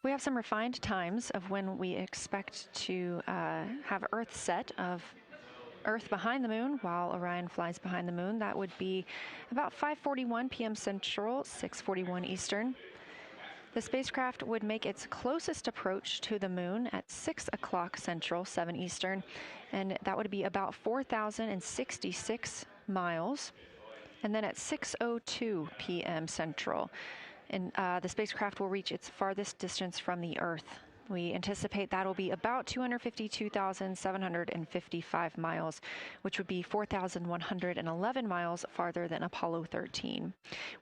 We have some refined times of when we expect to have Earth set of Earth behind the moon while Orion flies behind the moon. That would be about 5:41 p.m. Central, 6:41 Eastern. The spacecraft would make its closest approach to the moon at 6 o'clock Central, 7 Eastern, and that would be about 4,066 miles. And then at 6:02 p.m. Central, and the spacecraft will reach its farthest distance from the Earth. We anticipate that'll be about 252,755 miles, which would be 4,111 miles farther than Apollo 13.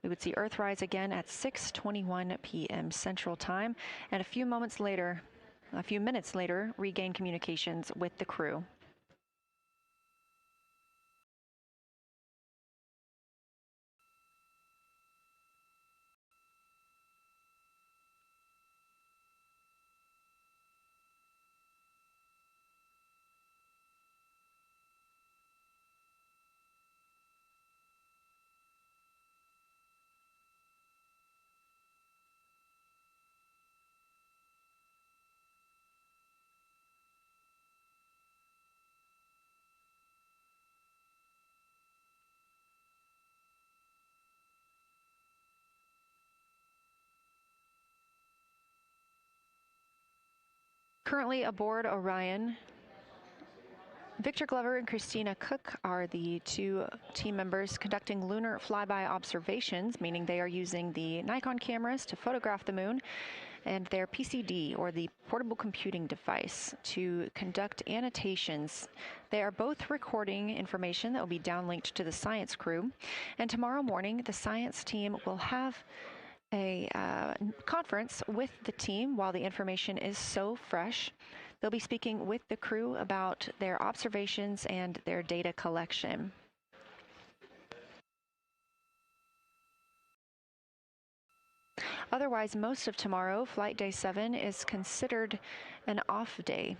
We would see Earthrise again at 6:21 p.m. Central Time, and a few minutes later, regain communications with the crew. Currently aboard Orion, Victor Glover and Christina Cook are the two team members conducting lunar flyby observations, meaning they are using the Nikon cameras to photograph the moon, and their PCD, or the portable computing device, to conduct annotations. They are both recording information that will be downlinked to the science crew, and tomorrow morning the science team will have a conference with the team while the information is so fresh. They'll be speaking with the crew about their observations and their data collection. Otherwise, most of tomorrow, Flight Day 7, is considered an off day.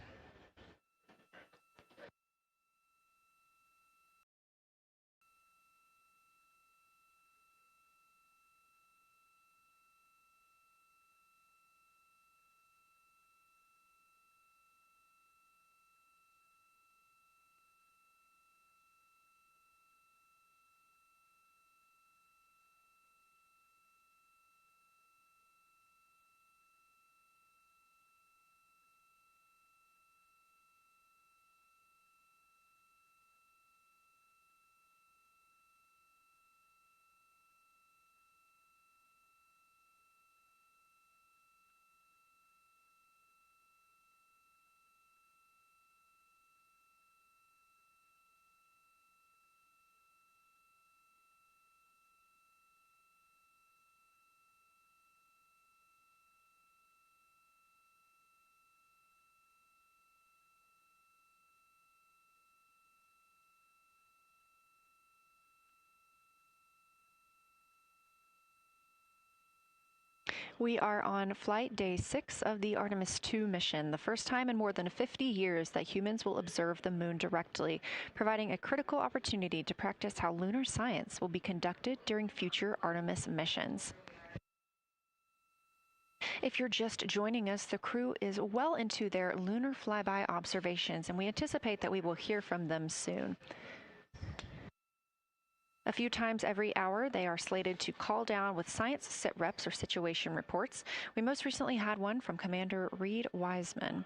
We are on flight day 6 of the Artemis II mission, the first time in more than 50 years that humans will observe the moon directly, providing a critical opportunity to practice how lunar science will be conducted during future Artemis missions. If you're just joining us, the crew is well into their lunar flyby observations, and we anticipate that we will hear from them soon. A few times every hour, they are slated to call down with science sit reps or situation reports. We most recently had one from Commander Reed Wiseman.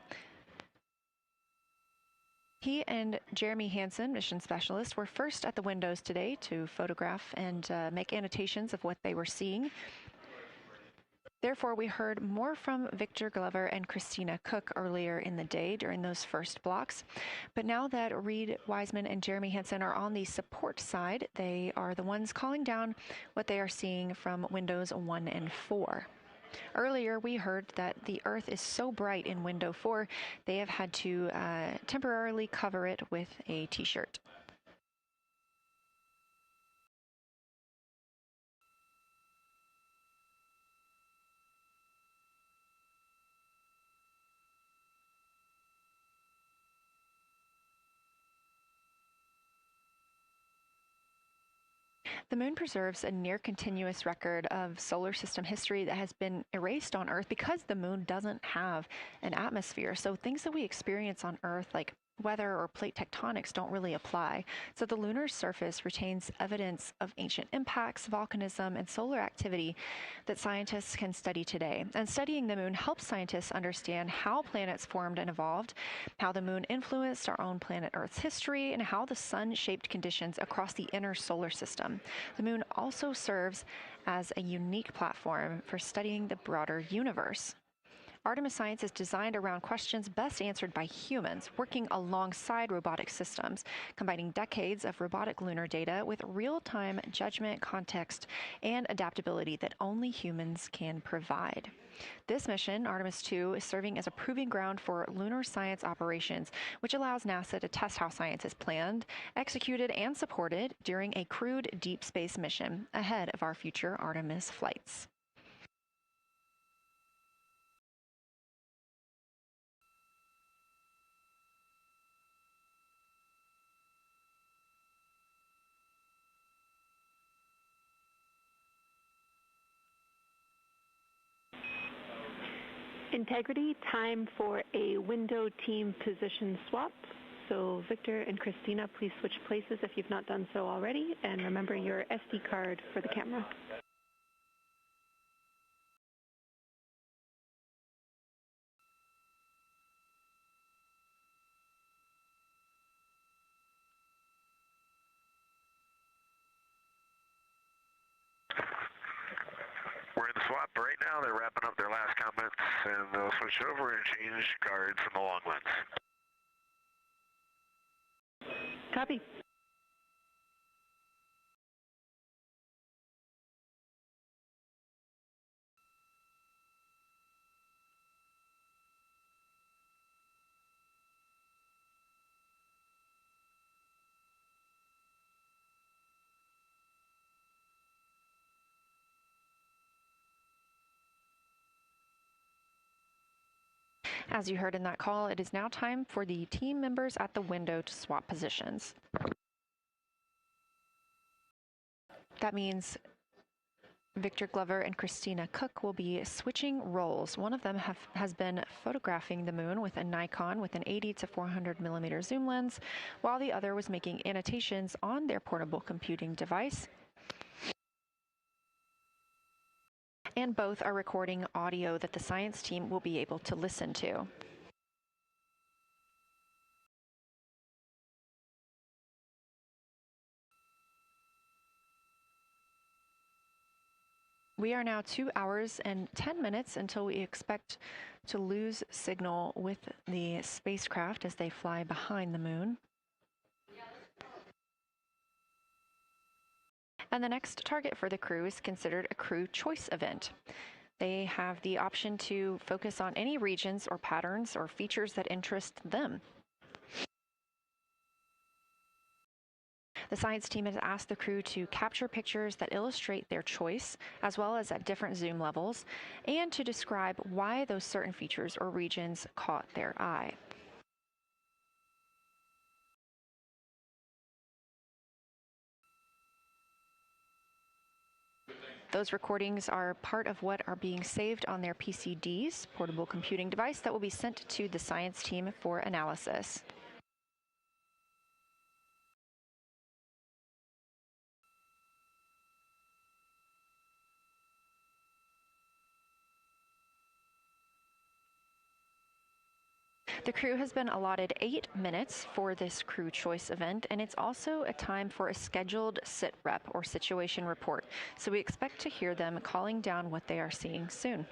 He and Jeremy Hansen, mission specialist, were first at the windows today to photograph and make annotations of what they were seeing. Therefore, we heard more from Victor Glover and Christina Cook earlier in the day during those first blocks. But now that Reed Wiseman and Jeremy Hansen are on the support side, they are the ones calling down what they are seeing from windows 1 and 4. Earlier, we heard that the Earth is so bright in window 4, they have had to temporarily cover it with a t-shirt. The moon preserves a near-continuous record of solar system history that has been erased on Earth because the moon doesn't have an atmosphere. So things that we experience on Earth, like weather or plate tectonics, don't really apply. So the lunar surface retains evidence of ancient impacts, volcanism, and solar activity that scientists can study today. And studying the moon helps scientists understand how planets formed and evolved, how the moon influenced our own planet Earth's history, and how the sun shaped conditions across the inner solar system. The moon also serves as a unique platform for studying the broader universe. Artemis science is designed around questions best answered by humans, working alongside robotic systems, combining decades of robotic lunar data with real-time judgment, context, and adaptability that only humans can provide. This mission, Artemis II, is serving as a proving ground for lunar science operations, which allows NASA to test how science is planned, executed, and supported during a crewed deep space mission ahead of our future Artemis flights. Integrity, time for a window team position swap. So Victor and Christina, please switch places if you've not done so already, and remember your SD card for the camera. We're in the swap right now. They're wrapping up their last comments, and they'll switch over and change cards from the long lens. Copy. As you heard in that call, it is now time for the team members at the window to swap positions. That means Victor Glover and Christina Cook will be switching roles. One of them has been photographing the moon with a Nikon with an 80 to 400 millimeter zoom lens, while the other was making annotations on their portable computing device. And both are recording audio that the science team will be able to listen to. We are now 2 hours and 10 minutes until we expect to lose signal with the spacecraft as they fly behind the moon. And the next target for the crew is considered a crew choice event. They have the option to focus on any regions or patterns or features that interest them. The science team has asked the crew to capture pictures that illustrate their choice, as well as at different zoom levels, and to describe why those certain features or regions caught their eye. Those recordings are part of what are being saved on their PCDs, portable computing device, that will be sent to the science team for analysis. The crew has been allotted 8 minutes for this crew choice event, and it's also a time for a scheduled sit rep or situation report. So we expect to hear them calling down what they are seeing soon.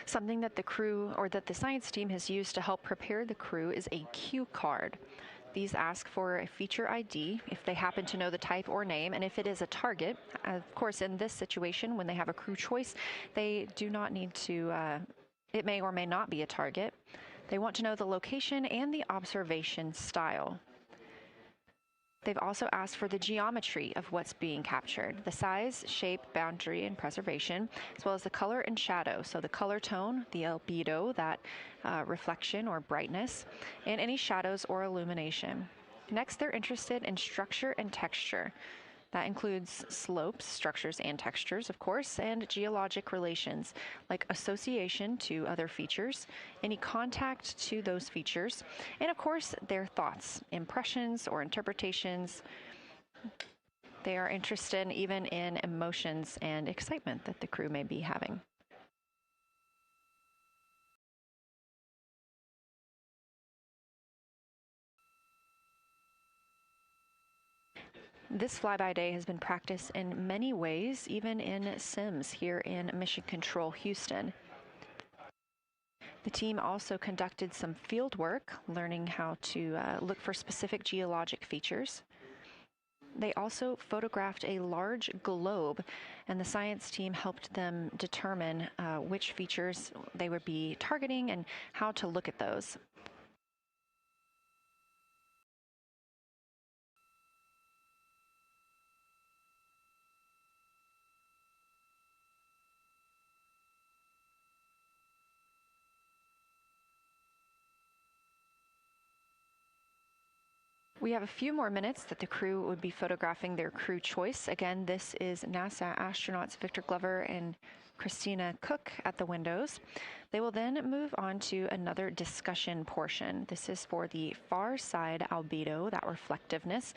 Something that the crew or that the science team has used to help prepare the crew is a cue card. These ask for a feature ID if they happen to know the type or name, and if it is a target. Of course, in this situation, when they have a crew choice, they do not need to, it may or may not be a target. They want to know the location and the observation style. They've also asked for the geometry of what's being captured, the size, shape, boundary, and preservation, as well as the color and shadow, so the color tone, the albedo, that reflection or brightness, and any shadows or illumination. Next, they're interested in structure and texture. That includes slopes, structures, and textures, of course, and geologic relations, like association to other features, any contact to those features, and of course, their thoughts, impressions, or interpretations. They are interested even in emotions and excitement that the crew may be having. This flyby day has been practiced in many ways, even in sims here in Mission Control Houston. The team also conducted some field work, learning how to look for specific geologic features. They also photographed a large globe, and the science team helped them determine which features they would be targeting and how to look at those. We have a few more minutes that the crew would be photographing their crew choice. Again, this is NASA astronauts Victor Glover and Christina Cook at the windows. They will then move on to another discussion portion. This is for the far side albedo, that reflectiveness.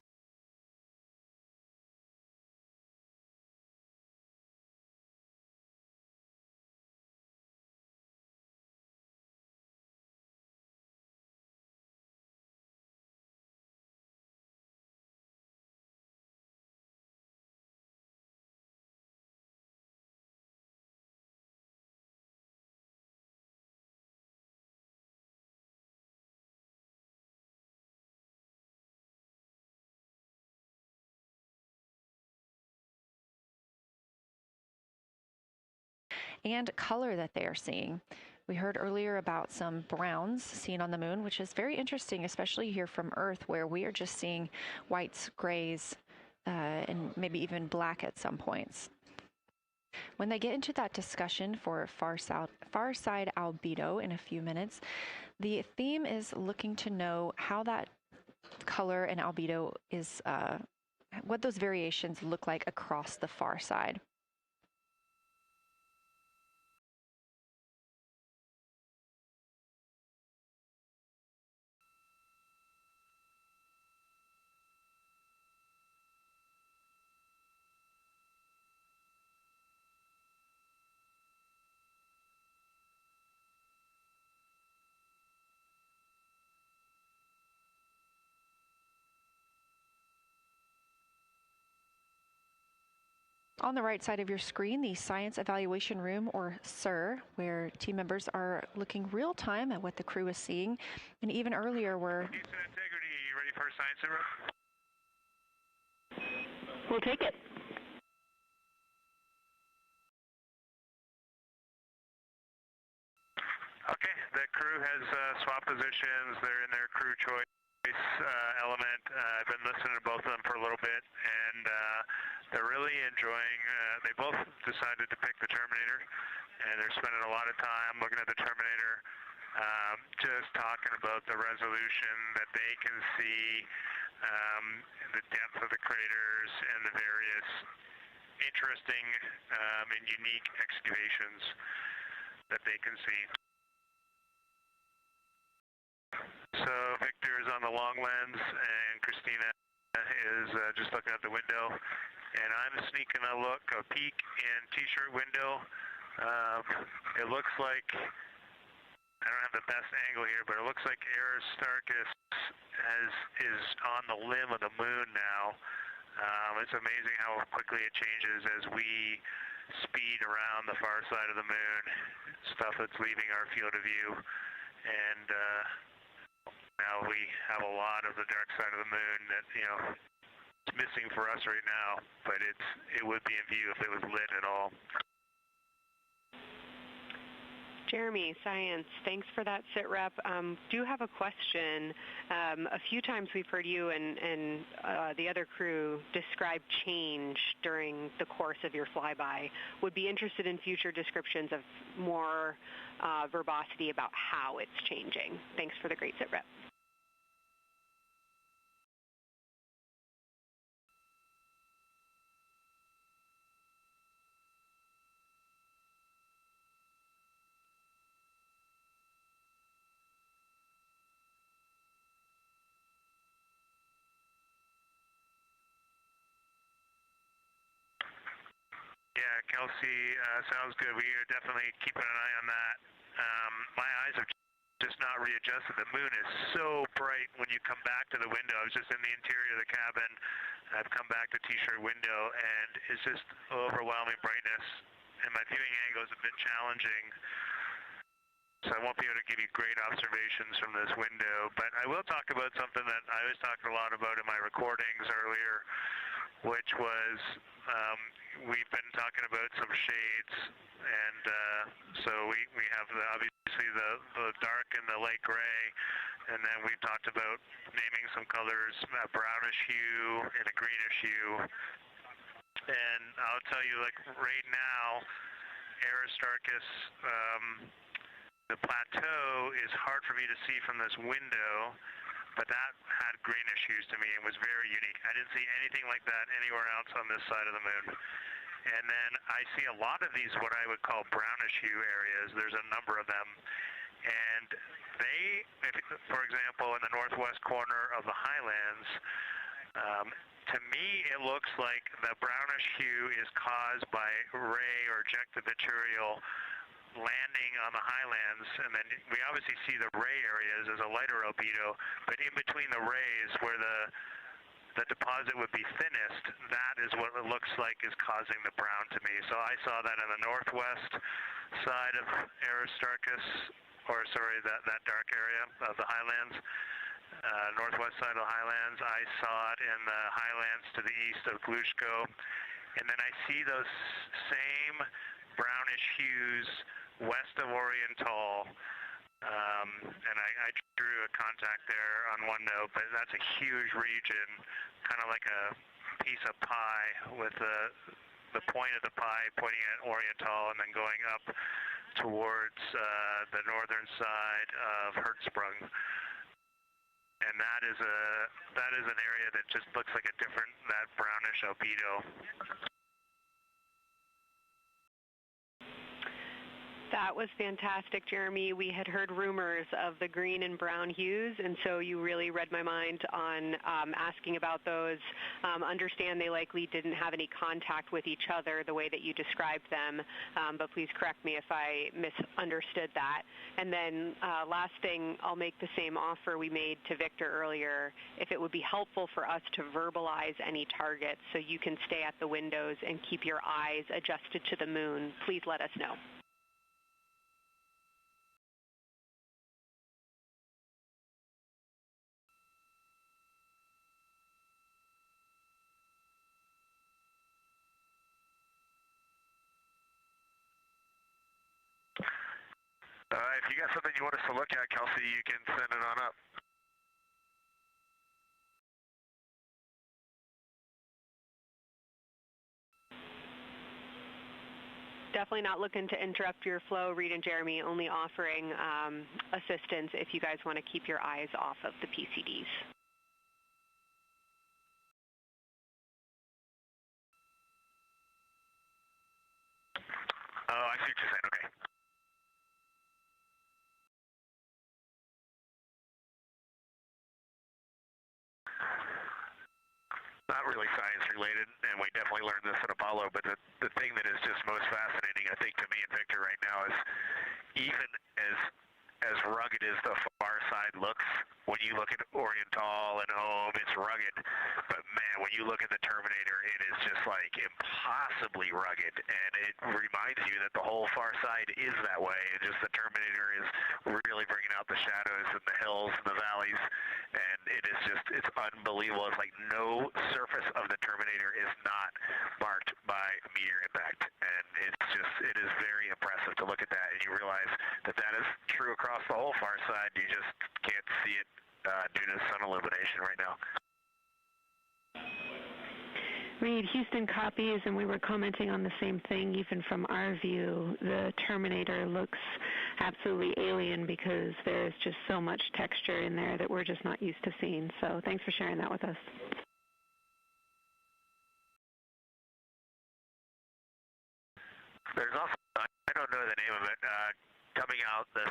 And color that they are seeing. We heard earlier about some browns seen on the moon, which is very interesting, especially here from Earth, where we are just seeing whites, grays, and maybe even black at some points. When they get into that discussion for far side albedo in a few minutes, the theme is looking to know how that color and albedo is, what those variations look like across the far side. On the right side of your screen, the Science Evaluation Room, or SIR, where team members are looking real time at what the crew is seeing. And even earlier, we're... Houston Integrity, you ready for science eval? We'll take it. Okay, the crew has swapped positions. They're in their crew choice element. I've been listening to both of them for a little bit, and they're really enjoying, they both decided to pick the Terminator, and they're spending a lot of time looking at the Terminator, just talking about the resolution that they can see, the depth of the craters, and the various interesting and unique excavations that they can see. So Victor is on the long lens, and Christina is just looking out the window, and I'm sneaking a peek in T-shirt window. It looks like, I don't have the best angle here, but it looks like Aristarchus is on the limb of the moon now. It's amazing how quickly it changes as we speed around the far side of the moon, stuff that's leaving our field of view, and now we have a lot of the dark side of the moon that, you know, it's missing for us right now, but it would be in view if it was lit at all. Jeremy, Science, thanks for that sit rep. Do have a question. A few times we've heard you and the other crew describe change during the course of your flyby. Would be interested in future descriptions of more verbosity about how it's changing. Thanks for the great sit rep. Yeah, Kelsey, sounds good. We are definitely keeping an eye on that. My eyes have just not readjusted. The moon is so bright when you come back to the window. I was just in the interior of the cabin. I've come back to T-shirt window, and it's just overwhelming brightness, and my viewing angle is a bit challenging, so I won't be able to give you great observations from this window. But I will talk about something that I was talking a lot about in my recordings earlier, which was we've been talking about some shades, and so we have obviously the dark and the light gray, and then we've talked about naming some colors, a brownish hue and a greenish hue. And I'll tell you, like right now, Aristarchus, the plateau is hard for me to see from this window, but that had greenish hues to me and was very unique. I didn't see anything like that anywhere else on this side of the moon. And then I see a lot of these what I would call brownish hue areas. There's a number of them. And they, for example, in the northwest corner of the highlands, to me it looks like the brownish hue is caused by ray or ejected material landing on the highlands, and then we obviously see the ray areas as a lighter albedo, but in between the rays where the deposit would be thinnest, that is what it looks like is causing the brown to me. So I saw that in the northwest side of Aristarchus, or sorry, that dark area of the highlands, northwest side of the highlands. I saw it in the highlands to the east of Glushko, and then I see those same brownish hues west of Oriental, and I drew a contact there on one note, but that's a huge region, kind of like a piece of pie with the point of the pie pointing at Oriental and then going up towards the northern side of Hertzsprung. And that is an area that just looks like that brownish albedo. That was fantastic, Jeremy. We had heard rumors of the green and brown hues, and so you really read my mind on asking about those. Understand they likely didn't have any contact with each other the way that you described them, but please correct me if I misunderstood that. And then last thing, I'll make the same offer we made to Victor earlier. If it would be helpful for us to verbalize any targets so you can stay at the windows and keep your eyes adjusted to the moon, please let us know. If you got something you want us to look at, Kelsey, you can send it on up. Definitely not looking to interrupt your flow, Reed and Jeremy, only offering assistance if you guys want to keep your eyes off of the PCDs. Oh, I see what you're saying. Okay. Not really science related, and we definitely learned this at Apollo, but the thing that is just most fascinating, I think, to me and Victor right now is even as rugged as the far side looks, when you look at Oriental and Ohm, it's rugged, but man, when you look at the Terminator, it is just like impossibly rugged, and it reminds you that the whole far side is that way, and just the Terminator is really bringing out the shadows and the hills and the valleys, and it is just, it's unbelievable. It's like no surface of the Terminator is not marked by a meteor impact, and it's just, it is very impressive to look at that, and you realize that that is true across the whole far side. You just can't see it due to sun illumination right now. Reed, Houston copies, and we were commenting on the same thing. Even from our view, the Terminator looks absolutely alien because there's just so much texture in there that we're just not used to seeing. So thanks for sharing that with us. There's also, I don't know the name of it, coming out the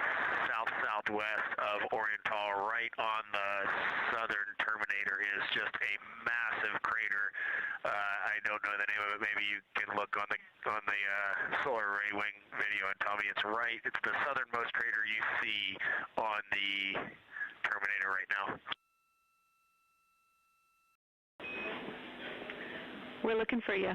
south-southwest of Oriental, right on the southern Terminator, is just a massive crater. I don't know the name of it. Maybe you can look on the solar array wing video and tell me it's right. It's the southernmost crater you see on the Terminator right now. We're looking for you.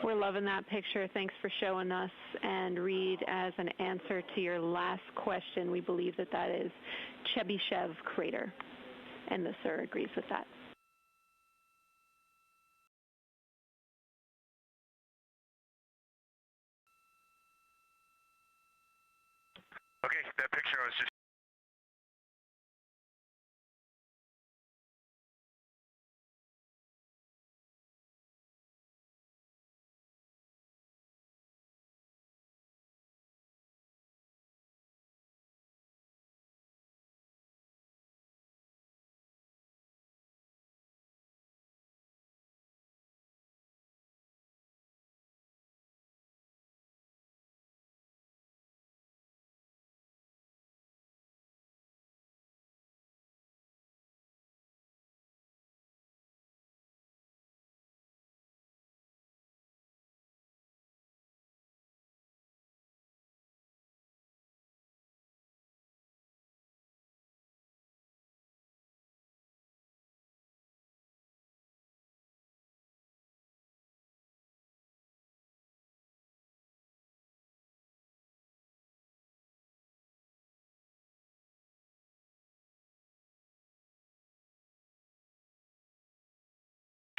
We're loving that picture. Thanks for showing us. And Reed, as an answer to your last question, we believe that that is Chebyshev crater. And the sir agrees with that. Okay, that picture I was just...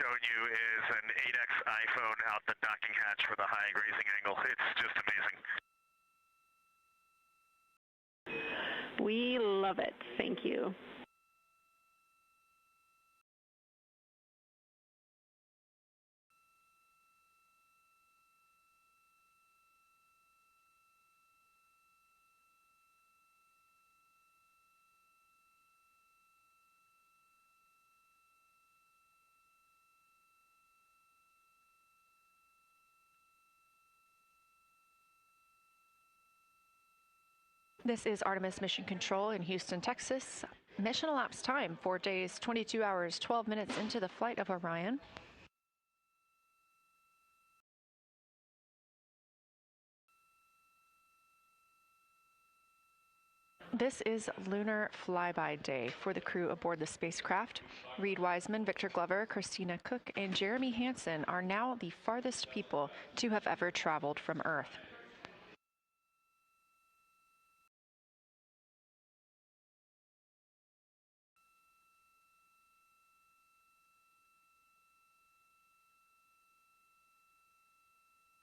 Showing you is an 8X iPhone out the docking hatch for the high grazing angle. It's just amazing. We love it. Thank you. This is Artemis Mission Control in Houston, Texas. Mission elapsed time, 4 days, 22 hours, 12 minutes into the flight of Orion. This is lunar flyby day for the crew aboard the spacecraft. Reed Wiseman, Victor Glover, Christina Cook, and Jeremy Hansen are now the farthest people to have ever traveled from Earth.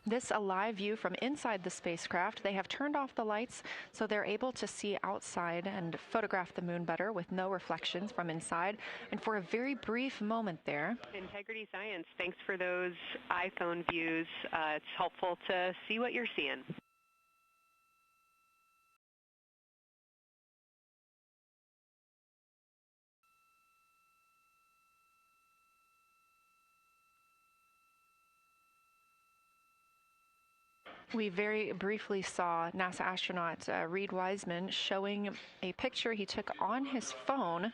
This a live view from inside the spacecraft. They have turned off the lights so they're able to see outside and photograph the moon better with no reflections from inside. And for a very brief moment there. Integrity Science, thanks for those iPhone views. It's helpful to see what you're seeing. We very briefly saw NASA astronaut Reed Wiseman showing a picture he took on his phone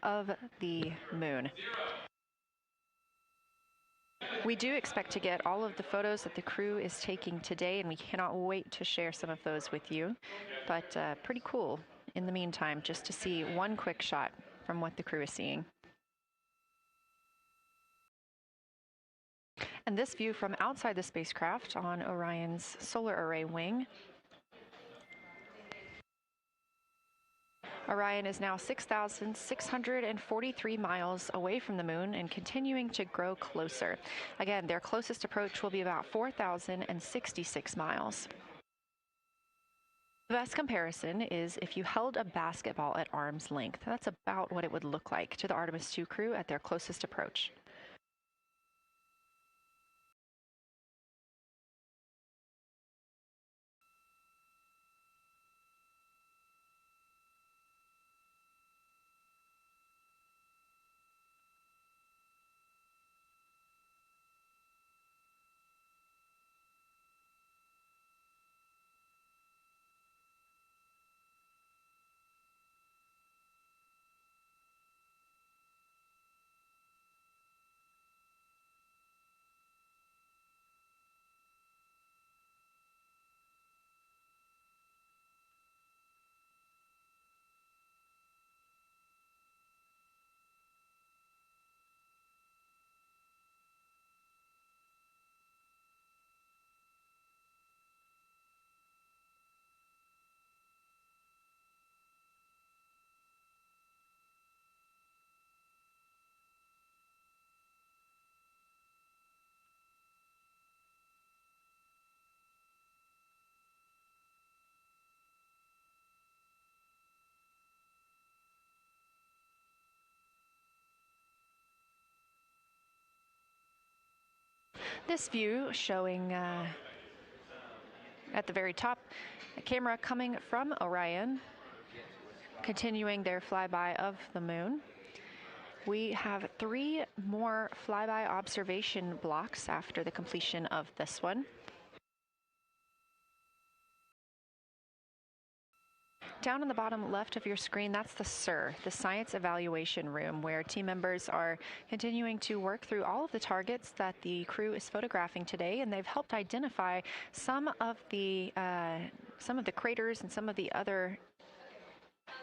of the moon. We do expect to get all of the photos that the crew is taking today, and we cannot wait to share some of those with you. But pretty cool in the meantime, just to see one quick shot from what the crew is seeing. And this view from outside the spacecraft on Orion's solar array wing. Orion is now 6,643 miles away from the moon and continuing to grow closer. Again, their closest approach will be about 4,066 miles. The best comparison is if you held a basketball at arm's length. That's about what it would look like to the Artemis II crew at their closest approach. This view showing at the very top, a camera coming from Orion, continuing their flyby of the moon. We have 3 more flyby observation blocks after the completion of this one. Down on the bottom left of your screen, that's the SIR, the Science Evaluation Room, where team members are continuing to work through all of the targets that the crew is photographing today, and they've helped identify some of the craters and some of the other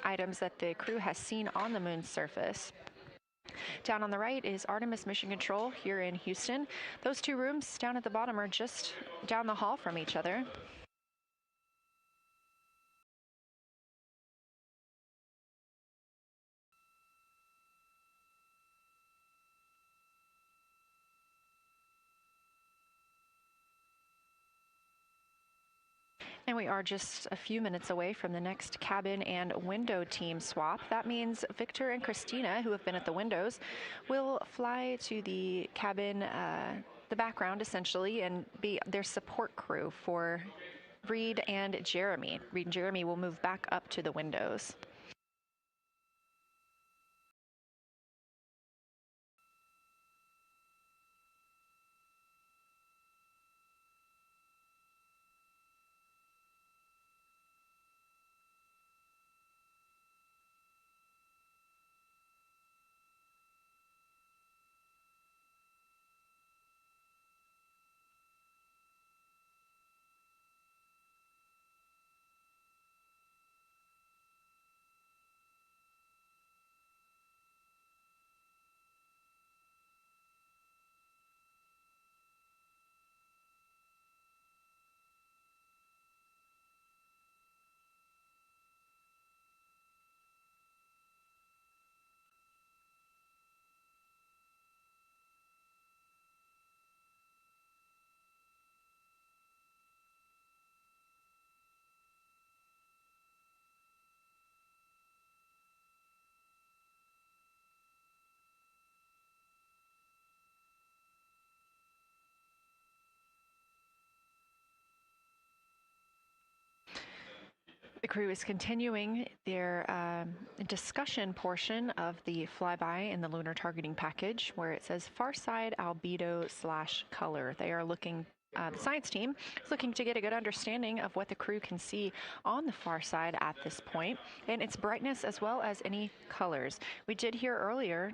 items that the crew has seen on the moon's surface. Down on the right is Artemis Mission Control here in Houston. Those 2 rooms down at the bottom are just down the hall from each other. And we are just a few minutes away from the next cabin and window team swap. That means Victor and Christina, who have been at the windows, will fly to the cabin, the background essentially, and be their support crew for Reed and Jeremy. Reed and Jeremy will move back up to the windows. The crew is continuing their discussion portion of the flyby in the lunar targeting package, where it says far side albedo / color. They are looking, the science team is looking to get a good understanding of what the crew can see on the far side at this point, and its brightness as well as any colors. We did hear earlier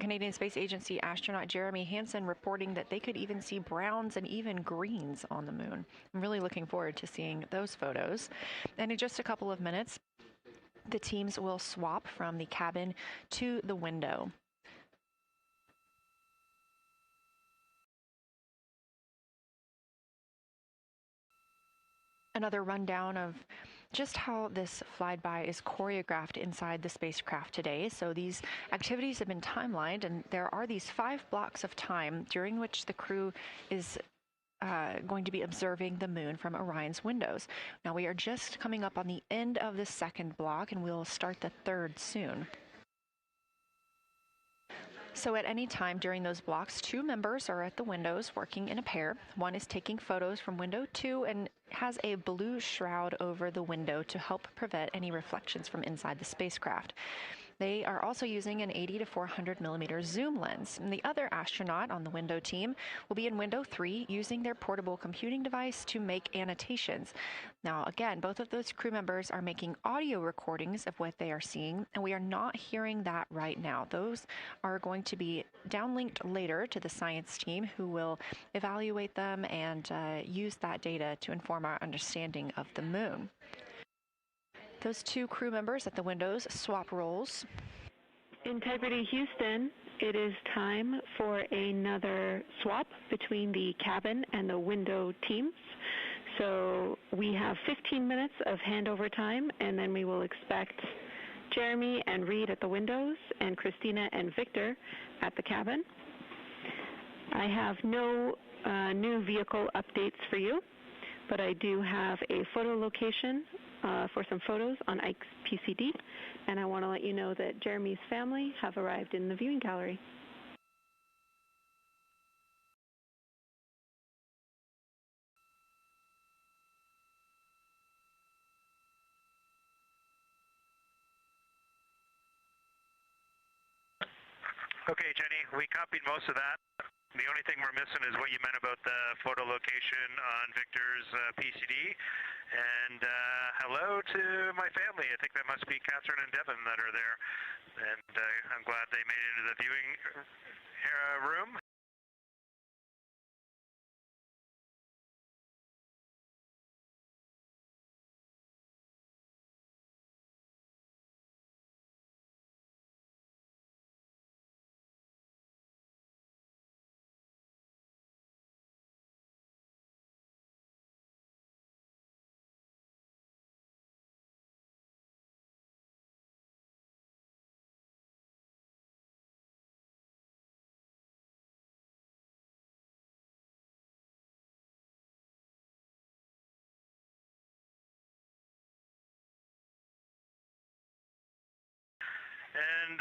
Canadian Space Agency astronaut Jeremy Hansen reporting that they could even see browns and even greens on the moon. I'm really looking forward to seeing those photos. And in just a couple of minutes, the teams will swap from the cabin to the window. Another rundown of just how this flyby is choreographed inside the spacecraft today. So these activities have been timelined, and there are these 5 blocks of time during which the crew is going to be observing the moon from Orion's windows. Now we are just coming up on the end of the 2nd block, and we'll start the 3rd soon. So at any time during those blocks, 2 members are at the windows working in a pair. One is taking photos from window 2 and has a blue shroud over the window to help prevent any reflections from inside the spacecraft. They are also using an 80 to 400 millimeter zoom lens. And the other astronaut on the window team will be in window 3 using their portable computing device to make annotations. Now, again, both of those crew members are making audio recordings of what they are seeing, and we are not hearing that right now. Those are going to be downlinked later to the science team, who will evaluate them and use that data to inform our understanding of the moon. Those 2 crew members at the windows swap roles. Integrity Houston, it is time for another swap between the cabin and the window teams. So we have 15 minutes of handover time, and then we will expect Jeremy and Reed at the windows and Christina and Victor at the cabin. I have no new vehicle updates for you, but I do have a photo location for some photos on Ike's PCD, and I want to let you know that Jeremy's family have arrived in the viewing gallery. Okay, Jenny, we copied most of that. The only thing we're missing is what you meant about the photo location on Victor's PCD. And hello to my family. I think that must be Catherine and Devin that are there. And I'm glad they made it into the viewing room. And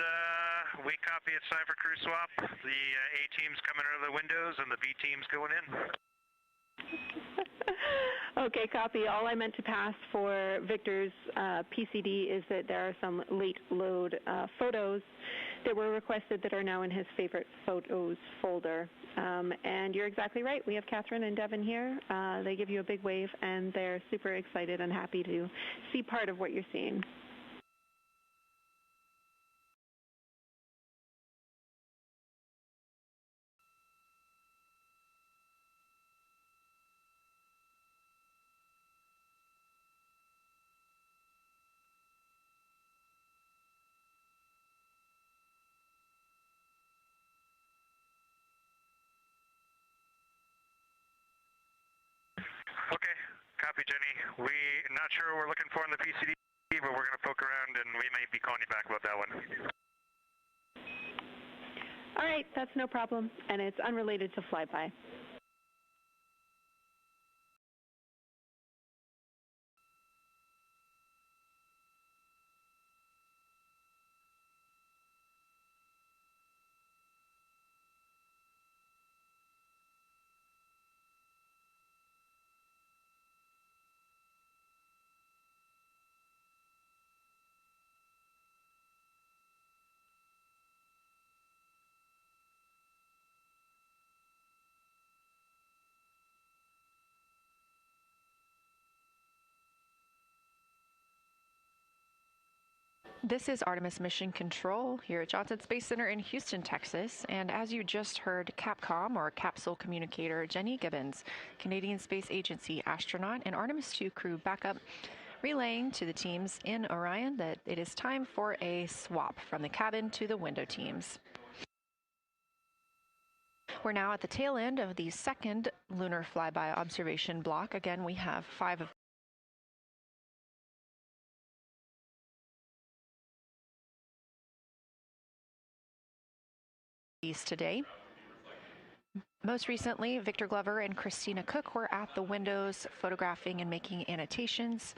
we copy. It's time for crew swap. The A team's coming out of the windows and the B team's going in. Okay, copy. All I meant to pass for Victor's PCD is that there are some late load photos that were requested that are now in his favorite photos folder. And you're exactly right. We have Catherine and Devin here. They give you a big wave, and they're super excited and happy to see part of what you're seeing. Okay, copy, Jenny. We're not sure what we're looking for in the PCD, but we're going to poke around and we may be calling you back about that one. All right, that's no problem, and it's unrelated to flyby. This is Artemis Mission Control here at Johnson Space Center in Houston, Texas. And as you just heard, Capcom, or Capsule Communicator Jenny Gibbons, Canadian Space Agency astronaut and Artemis II crew backup, relaying to the teams in Orion that it is time for a swap from the cabin to the window teams. We're now at the tail end of the second lunar flyby observation block. Again, we have 5 of these today. Most recently, Victor Glover and Christina Cook were at the windows photographing and making annotations,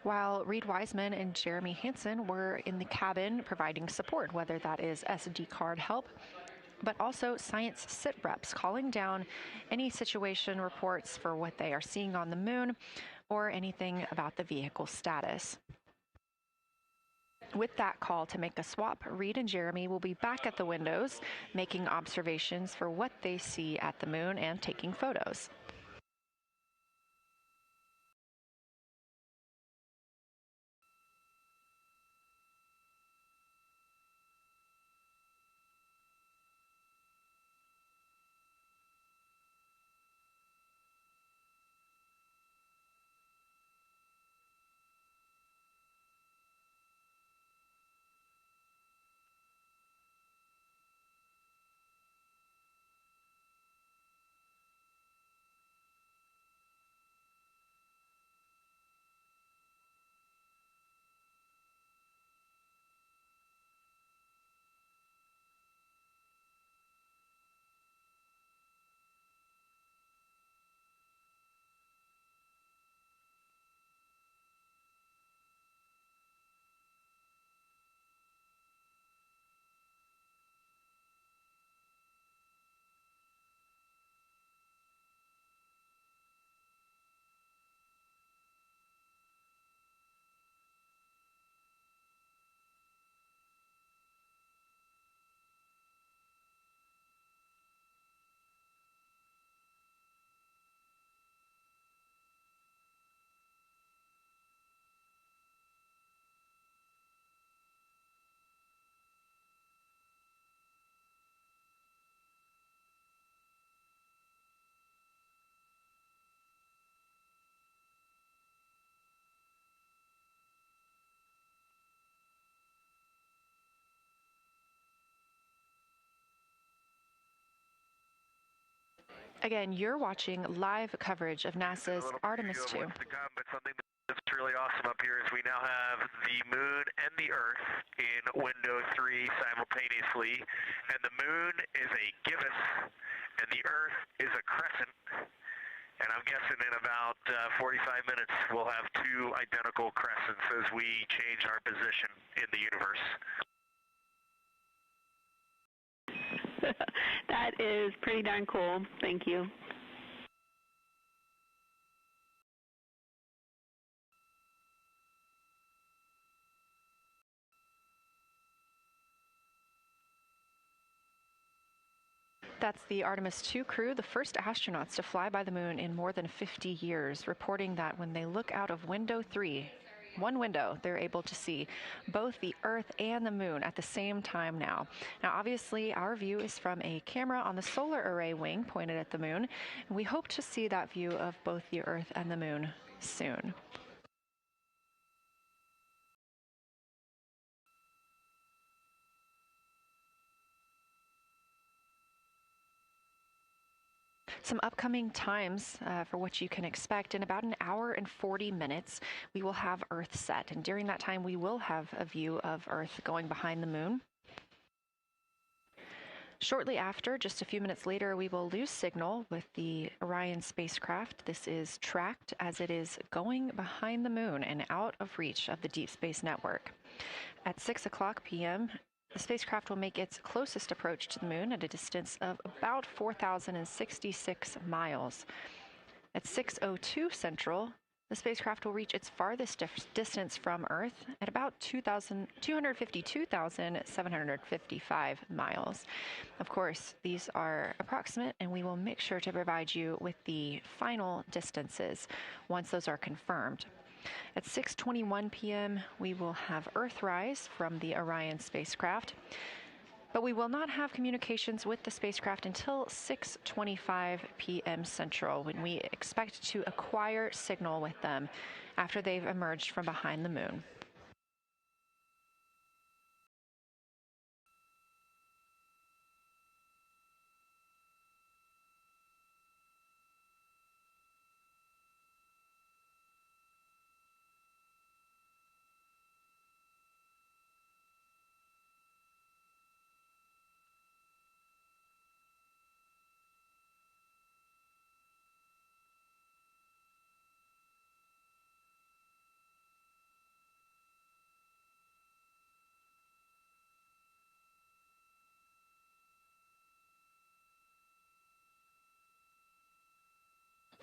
while Reed Wiseman and Jeremy Hansen were in the cabin providing support, whether that is SD card help, but also science sit reps, calling down any situation reports for what they are seeing on the moon or anything about the vehicle status. With that call to make a swap, Reed and Jeremy will be back at the windows, making observations for what they see at the moon and taking photos. Again, you're watching live coverage of NASA's Artemis II. But something that's really awesome up here is we now have the moon and the Earth in window 3 simultaneously, and the moon is a gibbous, and the Earth is a crescent. And I'm guessing in about 45 minutes we'll have 2 identical crescents as we change our position in the universe. That is pretty darn cool. Thank you. That's the Artemis II crew, the first astronauts to fly by the moon in more than 50 years, reporting that when they look out of window 3, one window, they're able to see both the Earth and the moon at the same time now. Now, obviously, our view is from a camera on the solar array wing pointed at the moon, and we hope to see that view of both the Earth and the moon soon. Some upcoming times for what you can expect. In about an hour and 40 minutes, we will have Earth set. And during that time, we will have a view of Earth going behind the moon. Shortly after, just a few minutes later, we will lose signal with the Orion spacecraft. This is tracked as it is going behind the moon and out of reach of the Deep Space Network. At 6 o'clock p.m., the spacecraft will make its closest approach to the moon at a distance of about 4,066 miles. At 6:02 Central, the spacecraft will reach its farthest distance from Earth at about 252,755 miles. Of course, these are approximate, and we will make sure to provide you with the final distances once those are confirmed. At 6:21 p.m., we will have Earthrise from the Orion spacecraft, but we will not have communications with the spacecraft until 6:25 p.m. Central, when we expect to acquire signal with them after they've emerged from behind the moon.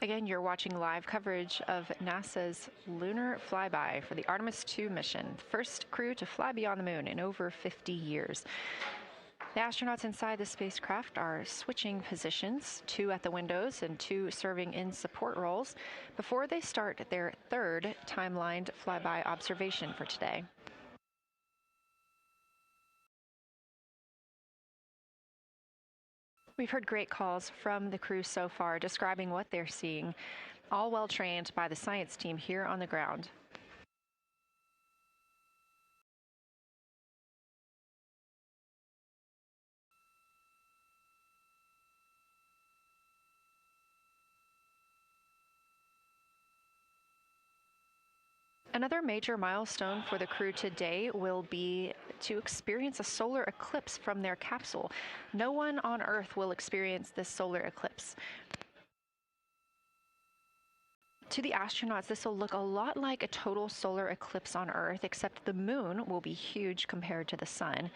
Again, you're watching live coverage of NASA's lunar flyby for the Artemis II mission, first crew to fly beyond the moon in over 50 years. The astronauts inside the spacecraft are switching positions, 2 at the windows and 2 serving in support roles, before they start their third timelined flyby observation for today. We've heard great calls from the crew so far describing what they're seeing, all well trained by the science team here on the ground. Another major milestone for the crew today will be to experience a solar eclipse from their capsule. No one on Earth will experience this solar eclipse. To the astronauts, this will look a lot like a total solar eclipse on Earth, except the moon will be huge compared to the sun.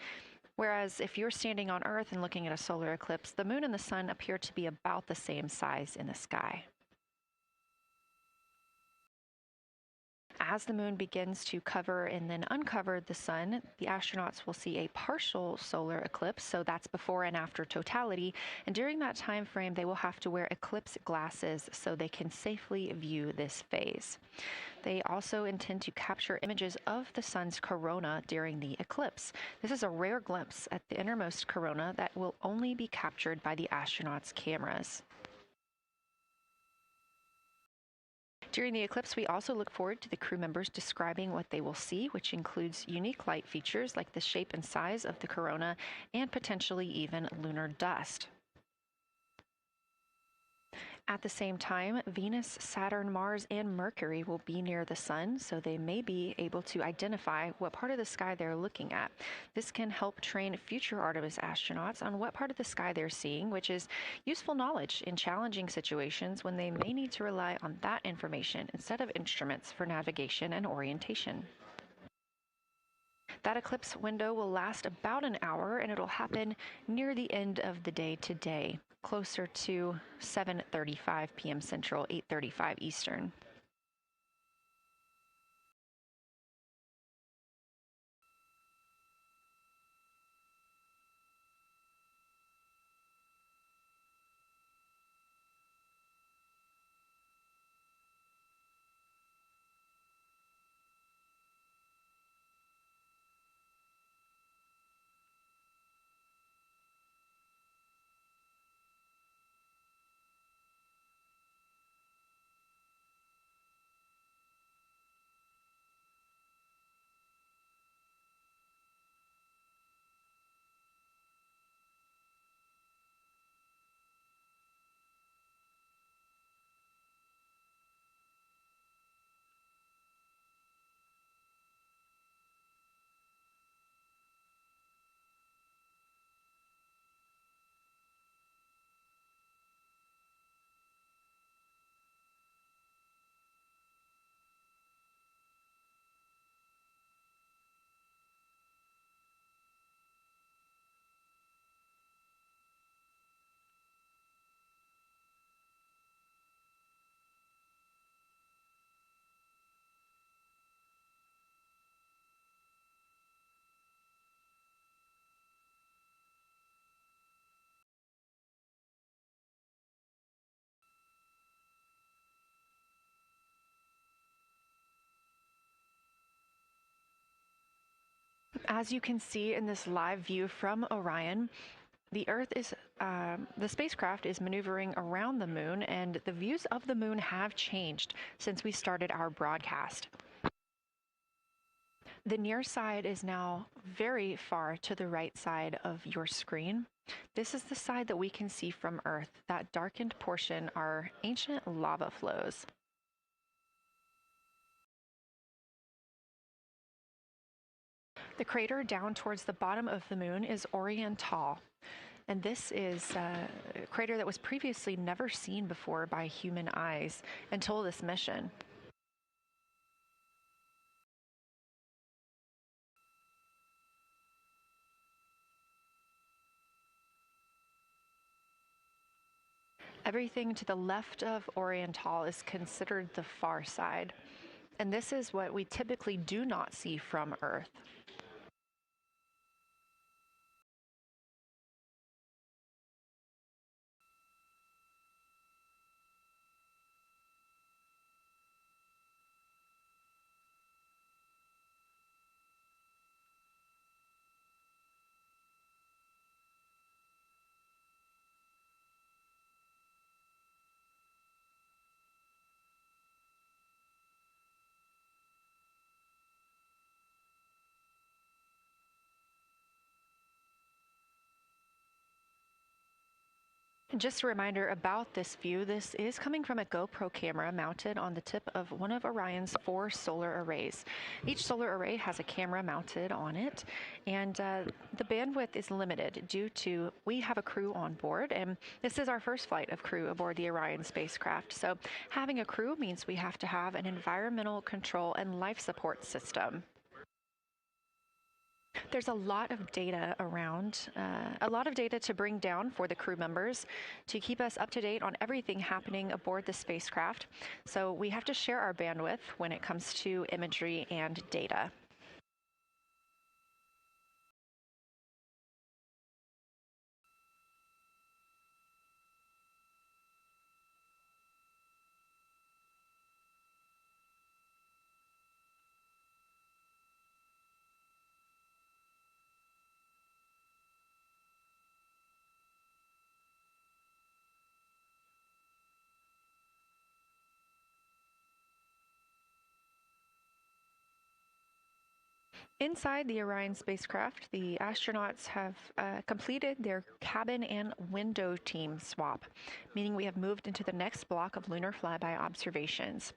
Whereas if you're standing on Earth and looking at a solar eclipse, the moon and the sun appear to be about the same size in the sky. As the moon begins to cover and then uncover the sun, the astronauts will see a partial solar eclipse, so that's before and after totality, and during that time frame they will have to wear eclipse glasses so they can safely view this phase. They also intend to capture images of the sun's corona during the eclipse. This is a rare glimpse at the innermost corona that will only be captured by the astronauts' cameras. During the eclipse, we also look forward to the crew members describing what they will see, which includes unique light features like the shape and size of the corona and potentially even lunar dust. At the same time, Venus, Saturn, Mars, and Mercury will be near the sun, so they may be able to identify what part of the sky they're looking at. This can help train future Artemis astronauts on what part of the sky they're seeing, which is useful knowledge in challenging situations when they may need to rely on that information instead of instruments for navigation and orientation. That eclipse window will last about an hour, and it'll happen near the end of the day today, closer to 7:35 p.m. Central, 8:35 Eastern. As you can see in this live view from Orion, the spacecraft is maneuvering around the moon, and the views of the moon have changed since we started our broadcast. The near side is now very far to the right side of your screen. This is the side that we can see from Earth. That darkened portion are ancient lava flows. The crater down towards the bottom of the moon is Oriental, and this is a crater that was previously never seen before by human eyes until this mission. Everything to the left of Oriental is considered the far side, and this is what we typically do not see from Earth. Just a reminder about this view. This is coming from a GoPro camera mounted on the tip of one of Orion's 4 solar arrays. Each solar array has a camera mounted on it, and the bandwidth is limited due to we have a crew on board, and this is our first flight of crew aboard the Orion spacecraft. So having a crew means we have to have an environmental control and life support system. There's a lot of data around, a lot of data to bring down for the crew members to keep us up to date on everything happening aboard the spacecraft. So we have to share our bandwidth when it comes to imagery and data. Inside the Orion spacecraft, the astronauts have completed their cabin and window team swap, meaning we have moved into the next block of lunar flyby observations.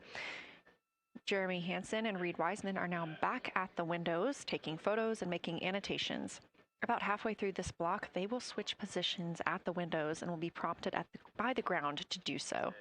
Jeremy Hansen and Reed Wiseman are now back at the windows, taking photos and making annotations. About halfway through this block, they will switch positions at the windows and will be prompted by the ground to do so.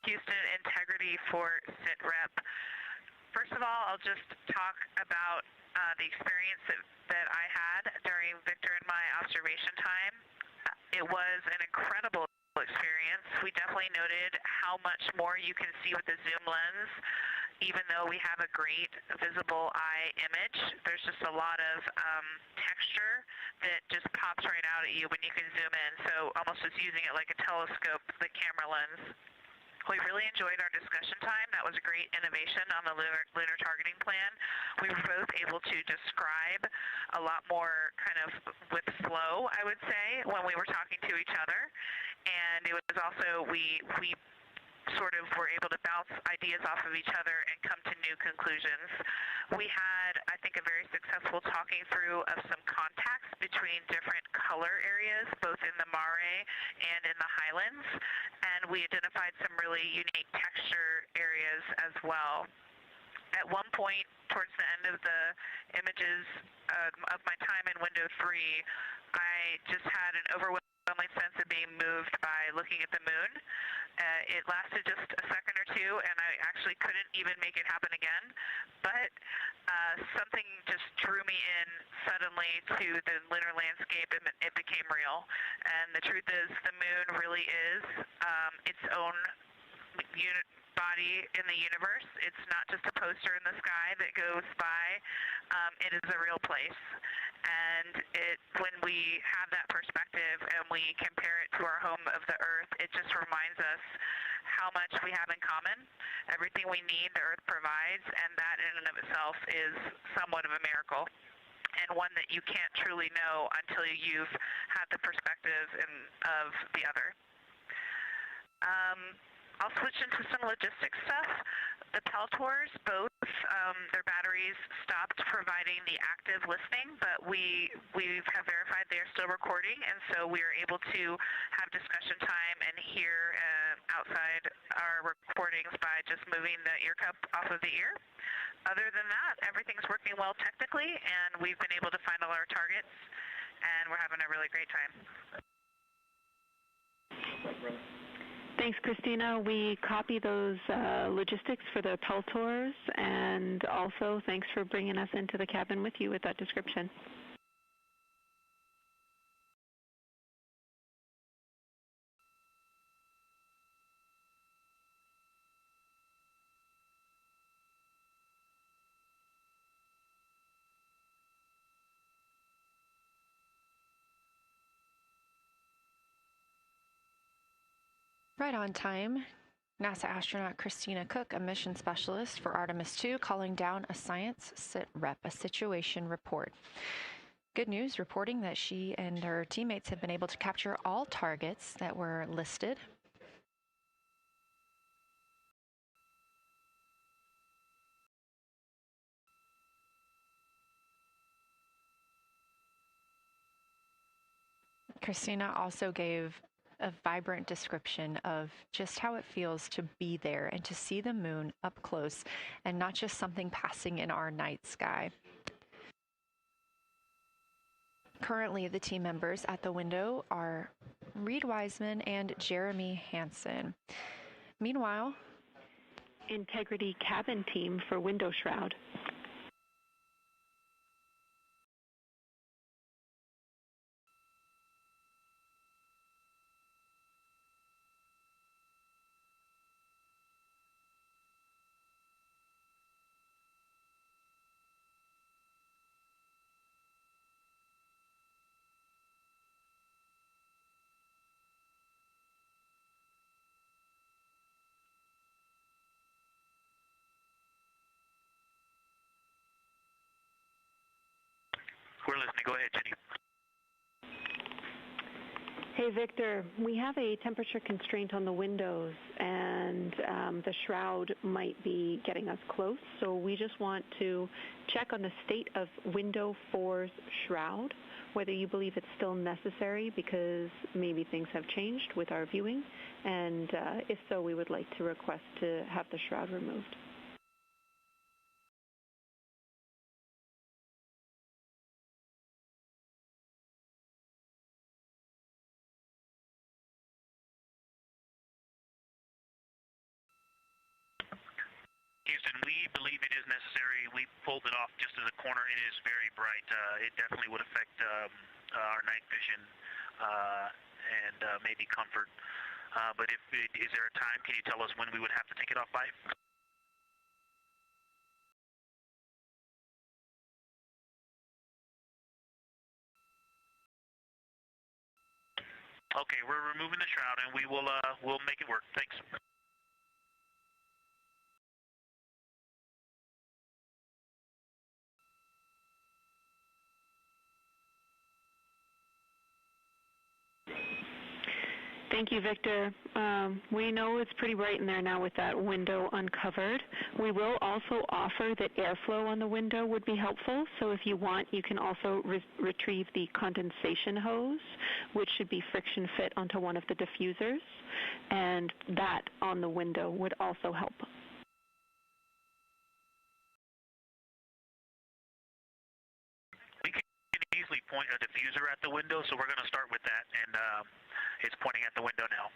Houston integrity for SITREP. First of all, I'll just talk about the experience that I had during Victor and my observation time. It was an incredible experience. We definitely noted how much more you can see with the zoom lens. Even though we have a great visible eye image, there's just a lot of texture that just pops right out at you when you can zoom in. So almost just using it like a telescope, the camera lens. We really enjoyed our discussion time. That was a great innovation on the lunar targeting plan. We were both able to describe a lot more kind of with flow, I would say, when we were talking to each other. And it was also, we sort of were able to bounce ideas off of each other and come to new conclusions. We had, I think, a very successful talking through of some contacts between different color areas, both in the mare and in the highlands, and we identified some really unique texture areas as well. At one point, towards the end of the images of my time in window 3, I just had an overwhelming sense of being moved by looking at the moon. It lasted just a second or two, and I actually couldn't even make it happen again. But something just drew me in suddenly to the lunar landscape, and it became real. And the truth is, the moon really is its own body in the universe. It's not just a poster in the sky that goes by. It is a real place. And when we have that perspective and we compare it to our home of the Earth, it just reminds us how much we have in common. Everything we need, the Earth provides, and that in and of itself is somewhat of a miracle, and one that you can't truly know until you've had the perspective of the other. I'll switch into some logistics stuff. The Peltors, both their batteries stopped providing the active listening, but we have verified they are still recording, and so we are able to have discussion time and hear outside our recordings by just moving the ear cup off of the ear. Other than that, everything's working well technically, and we've been able to find all our targets, and we're having a really great time. Thanks, Christina. We copy those logistics for the Peltors, and also thanks for bringing us into the cabin with you with that description. Right on time, NASA astronaut Christina Cook, a mission specialist for Artemis II, calling down a science SITREP, a situation report. Good news, reporting that she and her teammates have been able to capture all targets that were listed. Christina also gave a vibrant description of just how it feels to be there and to see the moon up close and not just something passing in our night sky. Currently, the team members at the window are Reed Wiseman and Jeremy Hansen. Meanwhile, Integrity cabin team for window shroud. listening. Go ahead, Jenny. Hey, Victor, we have a temperature constraint on the windows, and the shroud might be getting us close, so we just want to check on the state of window 4's shroud, whether you believe it's still necessary because maybe things have changed with our viewing, and if so, we would like to request to have the shroud removed. Houston, we believe it is necessary. We pulled it off just as a corner. It is very bright. It definitely would affect our night vision and maybe comfort. But is there a time? Can you tell us when we would have to take it off by? Okay, we're removing the shroud, and we will we'll make it work. Thanks. Thank you, Victor. We know it's pretty bright in there now with that window uncovered. We will also offer that airflow on the window would be helpful. So if you want, you can also retrieve the condensation hose, which should be friction fit onto one of the diffusers. And that on the window would also help. We can easily point a diffuser at the window, so we're going to start with that, and it's pointing at the window now.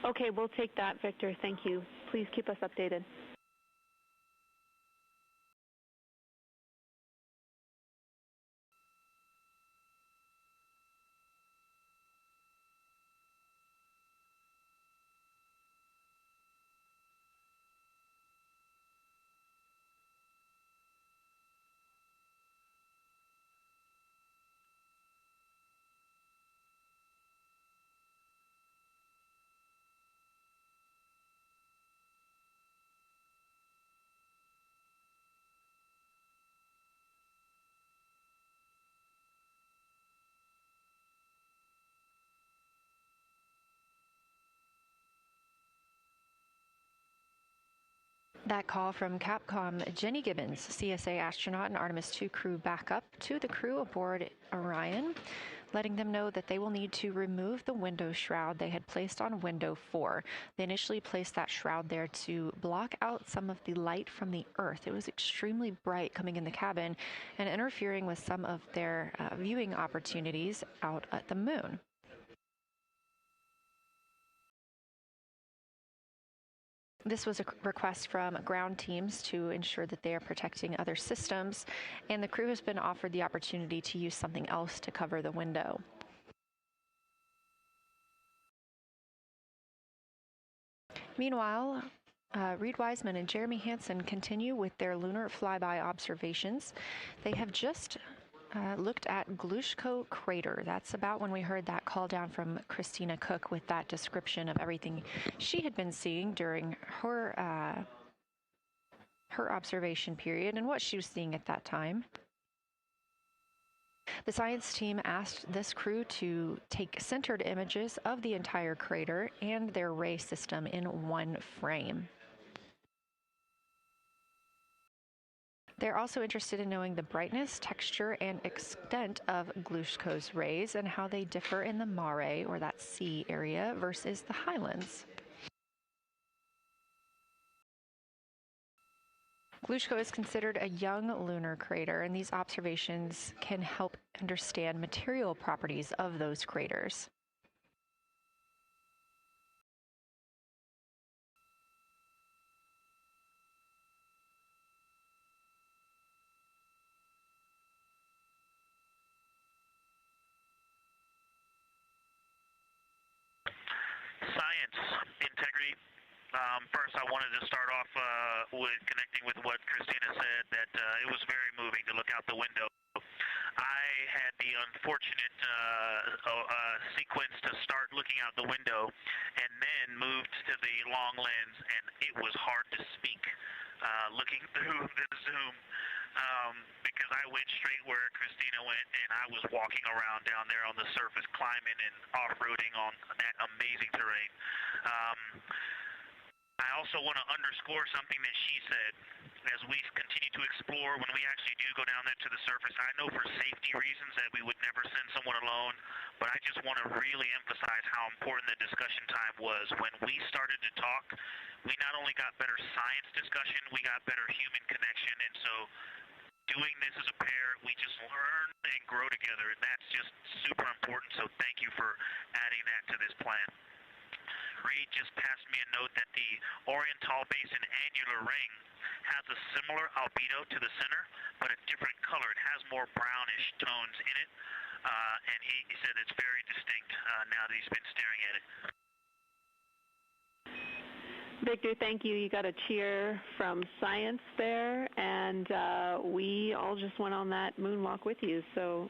Okay, we'll take that, Victor. Thank you. Please keep us updated. That call from Capcom, Jenny Gibbons, CSA astronaut and Artemis II crew backup to the crew aboard Orion, letting them know that they will need to remove the window shroud they had placed on window 4. They initially placed that shroud there to block out some of the light from the Earth. It was extremely bright coming in the cabin and interfering with some of their viewing opportunities out at the moon. This was a request from ground teams to ensure that they are protecting other systems, and the crew has been offered the opportunity to use something else to cover the window. Meanwhile, Reed Wiseman and Jeremy Hansen continue with their lunar flyby observations. They have just looked at Glushko crater. That's about when we heard that call down from Christina Cook with that description of everything she had been seeing during her her observation period and what she was seeing at that time. The science team asked this crew to take centered images of the entire crater and their ray system in one frame. They're also interested in knowing the brightness, texture, and extent of Glushko's rays and how they differ in the mare, or that sea area, versus the highlands. Glushko is considered a young lunar crater, and these observations can help understand material properties of those craters. Science, integrity. First, I wanted to start off with connecting with what Christina said, that it was very moving to look out the window. I had had the unfortunate sequence to start looking out the window and then moved to the long lens, and it was hard to speak looking through the zoom because I went straight where Christina went, and I was walking around down there on the surface, climbing and off-roading on that amazing terrain. I also want to underscore something that she said. As we continue to explore, when we actually do go down there to the surface, I know for safety reasons that we would never send someone alone, but I just want to really emphasize how important the discussion time was. When we started to talk, we not only got better science discussion, we got better human connection, and so doing this as a pair, we just learn and grow together, and that's just super important, so thank you for adding that to this plan. Reed just passed me a note that the Oriental Basin annular ring has a similar albedo to the center, but a different color. It has more brownish tones in it, and he said it's very distinct now that he's been staring at it. Victor, thank you. You got a cheer from science there, and we all just went on that moonwalk with you, so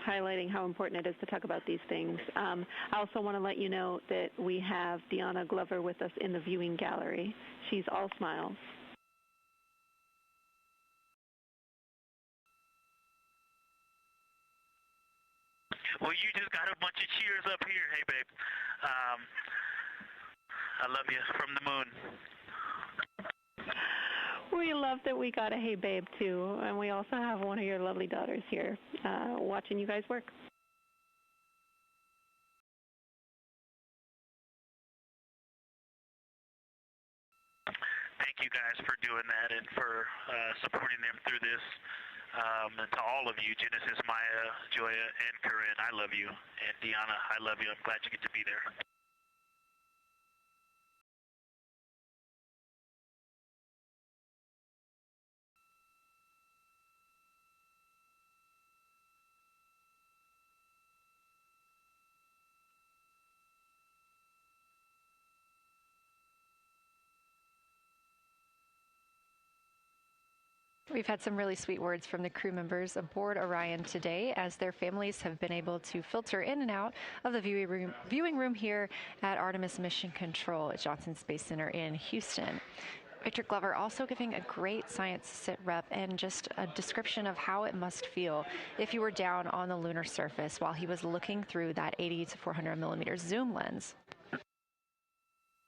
highlighting how important it is to talk about these things. I also want to let you know that we have Deanna Glover with us in the viewing gallery. She's all smiles. Well, you just got a bunch of cheers up here. Hey, babe. I love you from the moon. We love that we got a hey babe too, and we also have one of your lovely daughters here watching you guys work. Thank you guys for doing that and for supporting them through this. And to all of you, Genesis, Maya, Joya, and Corinne, I love you. And Deanna, I love you. I'm glad you get to be there. We've had some really sweet words from the crew members aboard Orion today, as their families have been able to filter in and out of the viewing room here at Artemis Mission Control at Johnson Space Center in Houston. Victor Glover also giving a great science sit rep and just a description of how it must feel if you were down on the lunar surface while he was looking through that 80 to 400 millimeter zoom lens.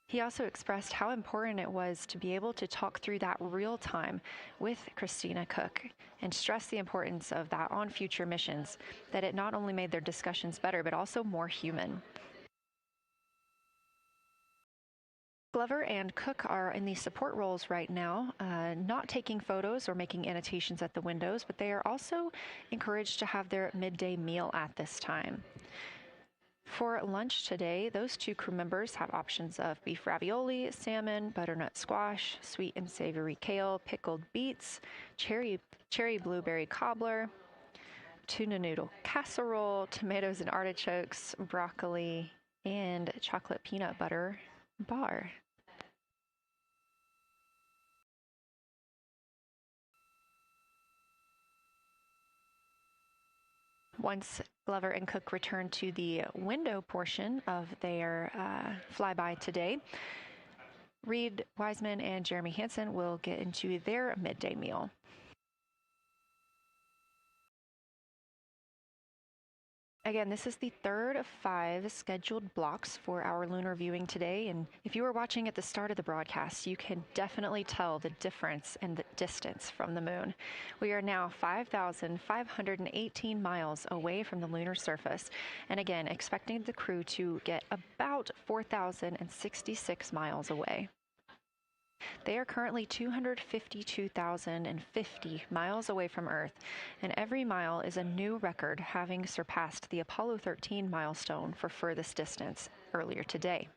He also expressed how important it was to be able to talk through that real time with Christina Cook and stress the importance of that on future missions, that it not only made their discussions better, but also more human. Glover and Cook are in the support roles right now, not taking photos or making annotations at the windows, but they are also encouraged to have their midday meal at this time. For lunch today, those two crew members have options of beef ravioli, salmon, butternut squash, sweet and savory kale, pickled beets, cherry blueberry cobbler, tuna noodle casserole, tomatoes and artichokes, broccoli, and chocolate peanut butter bar. Once Glover and Cook return to the window portion of their flyby today, Reed Wiseman and Jeremy Hansen will get into their midday meal. Again, this is the third of 5 scheduled blocks for our lunar viewing today, and if you were watching at the start of the broadcast, you can definitely tell the difference in the distance from the moon. We are now 5,518 miles away from the lunar surface, and again, expecting the crew to get about 4,066 miles away. They are currently 252,050 miles away from Earth, and every mile is a new record, having surpassed the Apollo 13 milestone for furthest distance earlier today.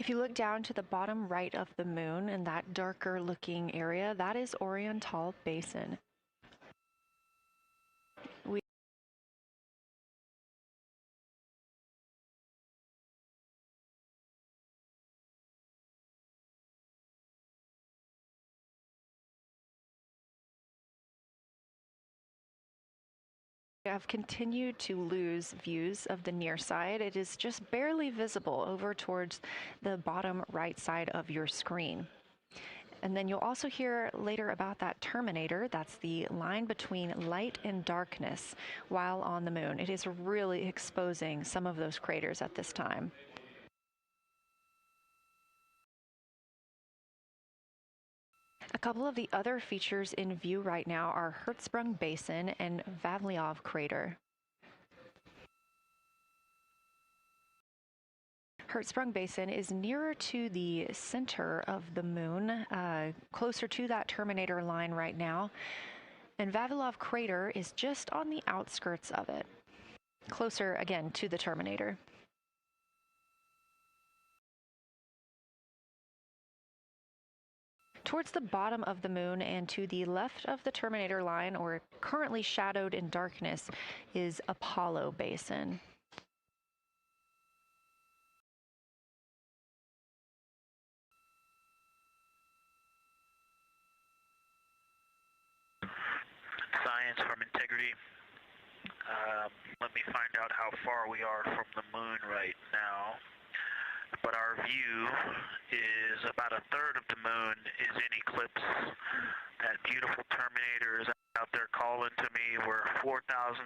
If you look down to the bottom right of the moon in that darker looking area, that is Oriental Basin. We have continued to lose views of the near side. It is just barely visible over towards the bottom right side of your screen. And then you'll also hear later about that terminator. That's the line between light and darkness while on the moon. It is really exposing some of those craters at this time. A couple of the other features in view right now are Hertzsprung Basin and Vavilov Crater. Hertzsprung Basin is nearer to the center of the moon, closer to that terminator line right now, and Vavilov Crater is just on the outskirts of it, closer again to the terminator. Towards the bottom of the moon and to the left of the terminator line, or currently shadowed in darkness, is Apollo Basin. Science from integrity. Let me find out how far we are from the moon right now. But our view is about a third of the moon is in eclipse. That beautiful terminator is out there calling to me. We're 4,691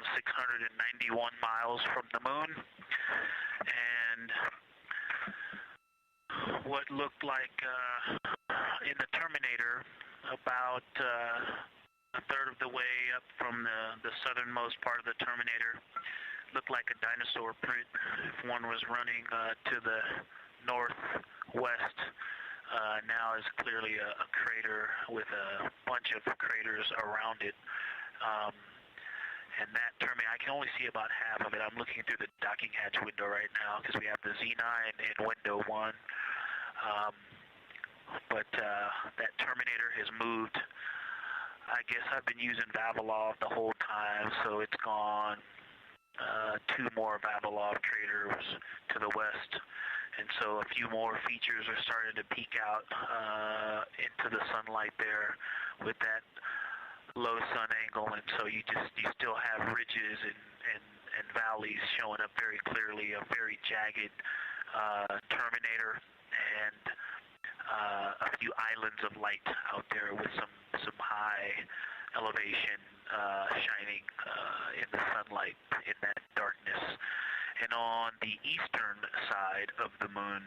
miles from the moon. And what looked like in the terminator about a third of the way up from the southernmost part of the terminator looked like a dinosaur print if one was running to the northwest. Now is clearly a crater with a bunch of craters around it. And that terminator, I can only see about half of it. I'm looking through the docking hatch window right now because we have the Z9 in window 1. But that terminator has moved. I guess I've been using Vavilov the whole time, so it's gone 2 more Vavilov craters to the west. And so a few more features are starting to peek out into the sunlight there with that low sun angle. And so you still have ridges and valleys showing up very clearly, a very jagged terminator, and a few islands of light out there with some high elevation shining in the sunlight in that darkness. And on the eastern side of the moon,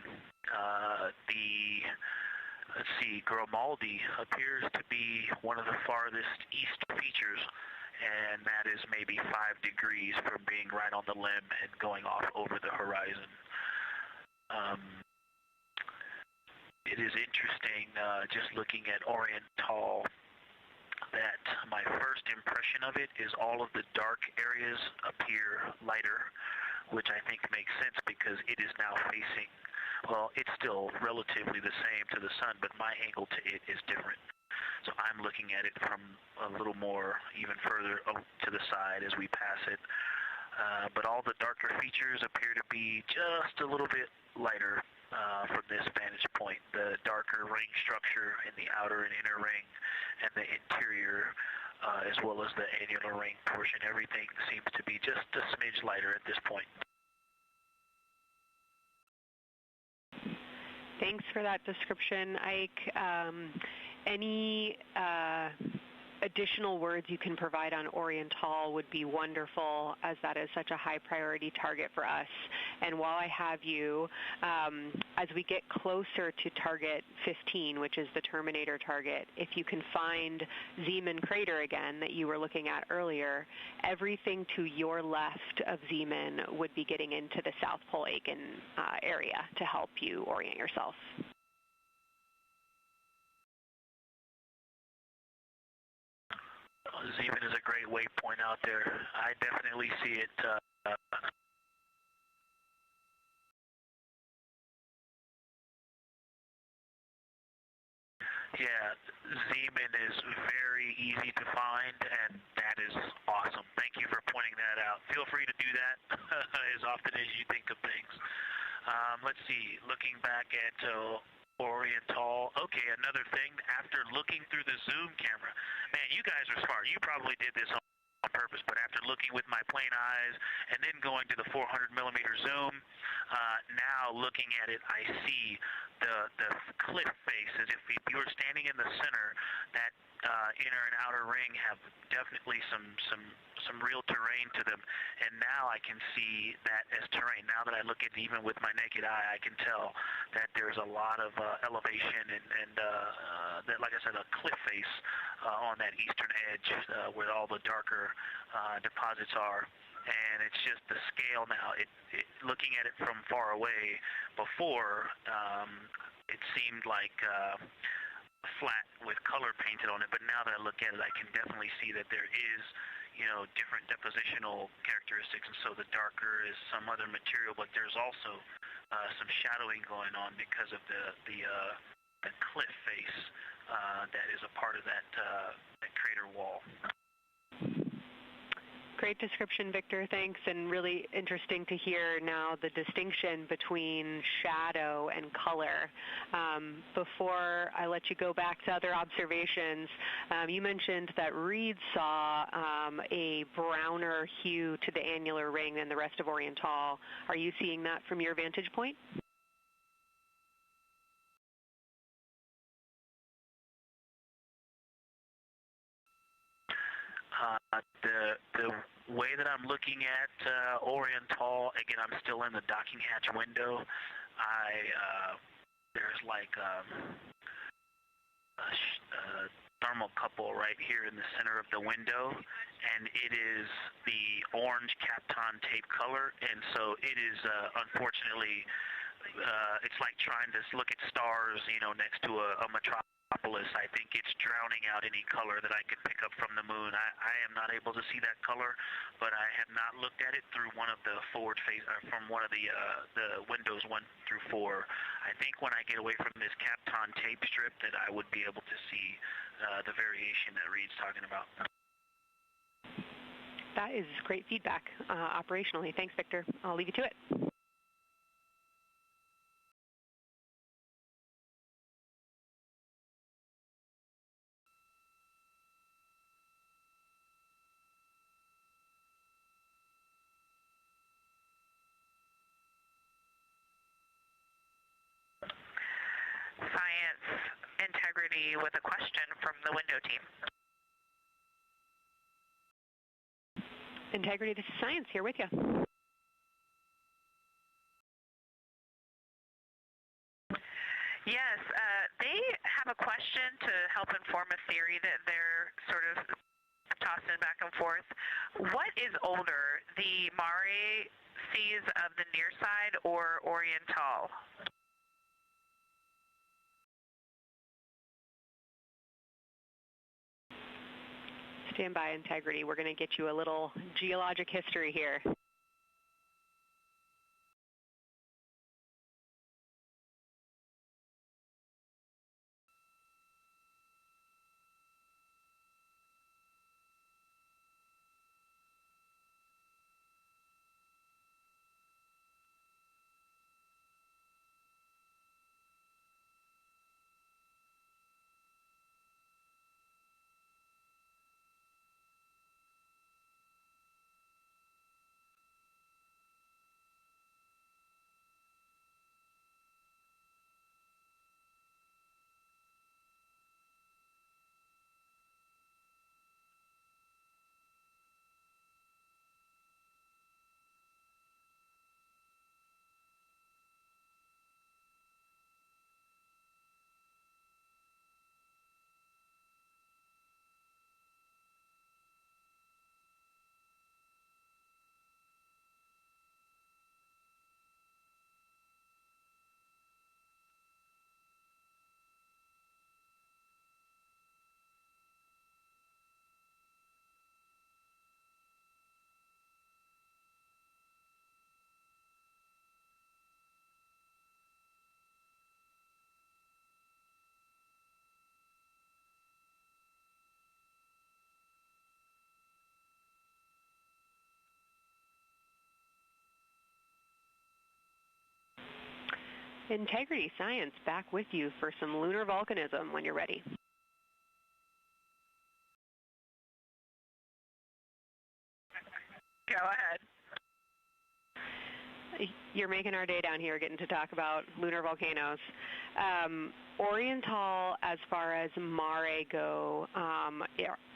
let's see, Grimaldi appears to be one of the farthest east features, and that is maybe 5 degrees from being right on the limb and going off over the horizon. It is interesting, just looking at Oriental, that my first impression of it is all of the dark areas appear lighter, which I think makes sense because it is now facing, well, it's still relatively the same to the sun, but my angle to it is different. So I'm looking at it from a little more, even further to the side as we pass it. But all the darker features appear to be just a little bit lighter from this vantage point. The darker ring structure in the outer and inner ring and the interior, as well as the annular ring portion, everything seems to be just a smidge lighter at this point. Thanks for that description, Ike. Any additional words you can provide on Oriental would be wonderful, as that is such a high priority target for us. And while I have you, as we get closer to target 15, which is the terminator target, if you can find Zeeman crater again that you were looking at earlier, everything to your left of Zeeman would be getting into the South Pole Aiken area to help you orient yourself. Zeeman is a great waypoint out there. I definitely see it Yeah, Zeeman is very easy to find, and that is awesome. Thank you for pointing that out. Feel free to do that as often as you think of things. Let's see, looking back at Oriental. Okay, another thing, after looking through the zoom camera, man, you guys are smart. You probably did this on purpose, but after looking with my plain eyes and then going to the 400 millimeter zoom, now looking at it, I see the cliff face as if you were standing in the center. That inner and outer ring have definitely some real terrain to them, and now I can see that as terrain. Now that I look at it even with my naked eye, I can tell that there's a lot of elevation and that, like I said, a cliff face on that eastern edge where all the darker deposits are. And it's just the scale now. Looking at it from far away before, it seemed like flat with color painted on it, but now that I look at it, I can definitely see that there is, different depositional characteristics, and so the darker is some other material, but there's also some shadowing going on because of the cliff face that is a part of that crater wall. Great description, Victor. Thanks, and really interesting to hear now the distinction between shadow and color. Before I let you go back to other observations, you mentioned that Reed saw a browner hue to the annular ring than the rest of Oriental. Are you seeing that from your vantage point? The way that I'm looking at Oriental, again, I'm still in the docking hatch window. There's like a thermocouple right here in the center of the window, and it is the orange Kapton tape color, and so it is unfortunately, it's like trying to look at stars, next to a metropolis. I think it's drowning out any color that I could pick up from the moon. I am not able to see that color, but I have not looked at it through one of the forward face, or from one of the windows 1 through 4. I think when I get away from this Kapton tape strip that I would be able to see the variation that Reed's talking about. That is great feedback operationally. Thanks, Victor. I'll leave you to it. Science integrity with a question from the window team. Integrity, this is Science here with you. Yes, they have a question to help inform a theory that they're sort of tossing back and forth. What is older, the Mare seas of the near side or Oriental? Stand by, Integrity. We're going to get you a little geologic history here. Integrity Science back with you for some lunar volcanism when you're ready. Go ahead. You're making our day down here getting to talk about lunar volcanoes. Oriental, as far as mare go,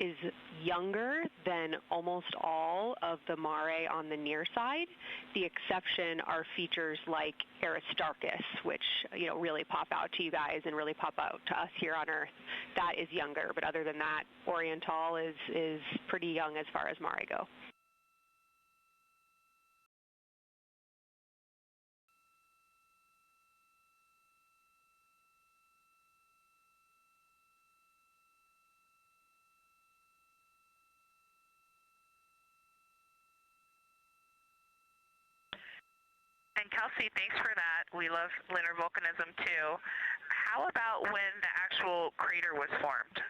is younger than almost all of the mare on the near side. The exception are features like Aristarchus, which really pop out to you guys and really pop out to us here on Earth. That is younger, but other than that, Oriental is pretty young as far as mare go. And Kelsey, thanks for that. We love lunar volcanism too. How about when the actual crater was formed?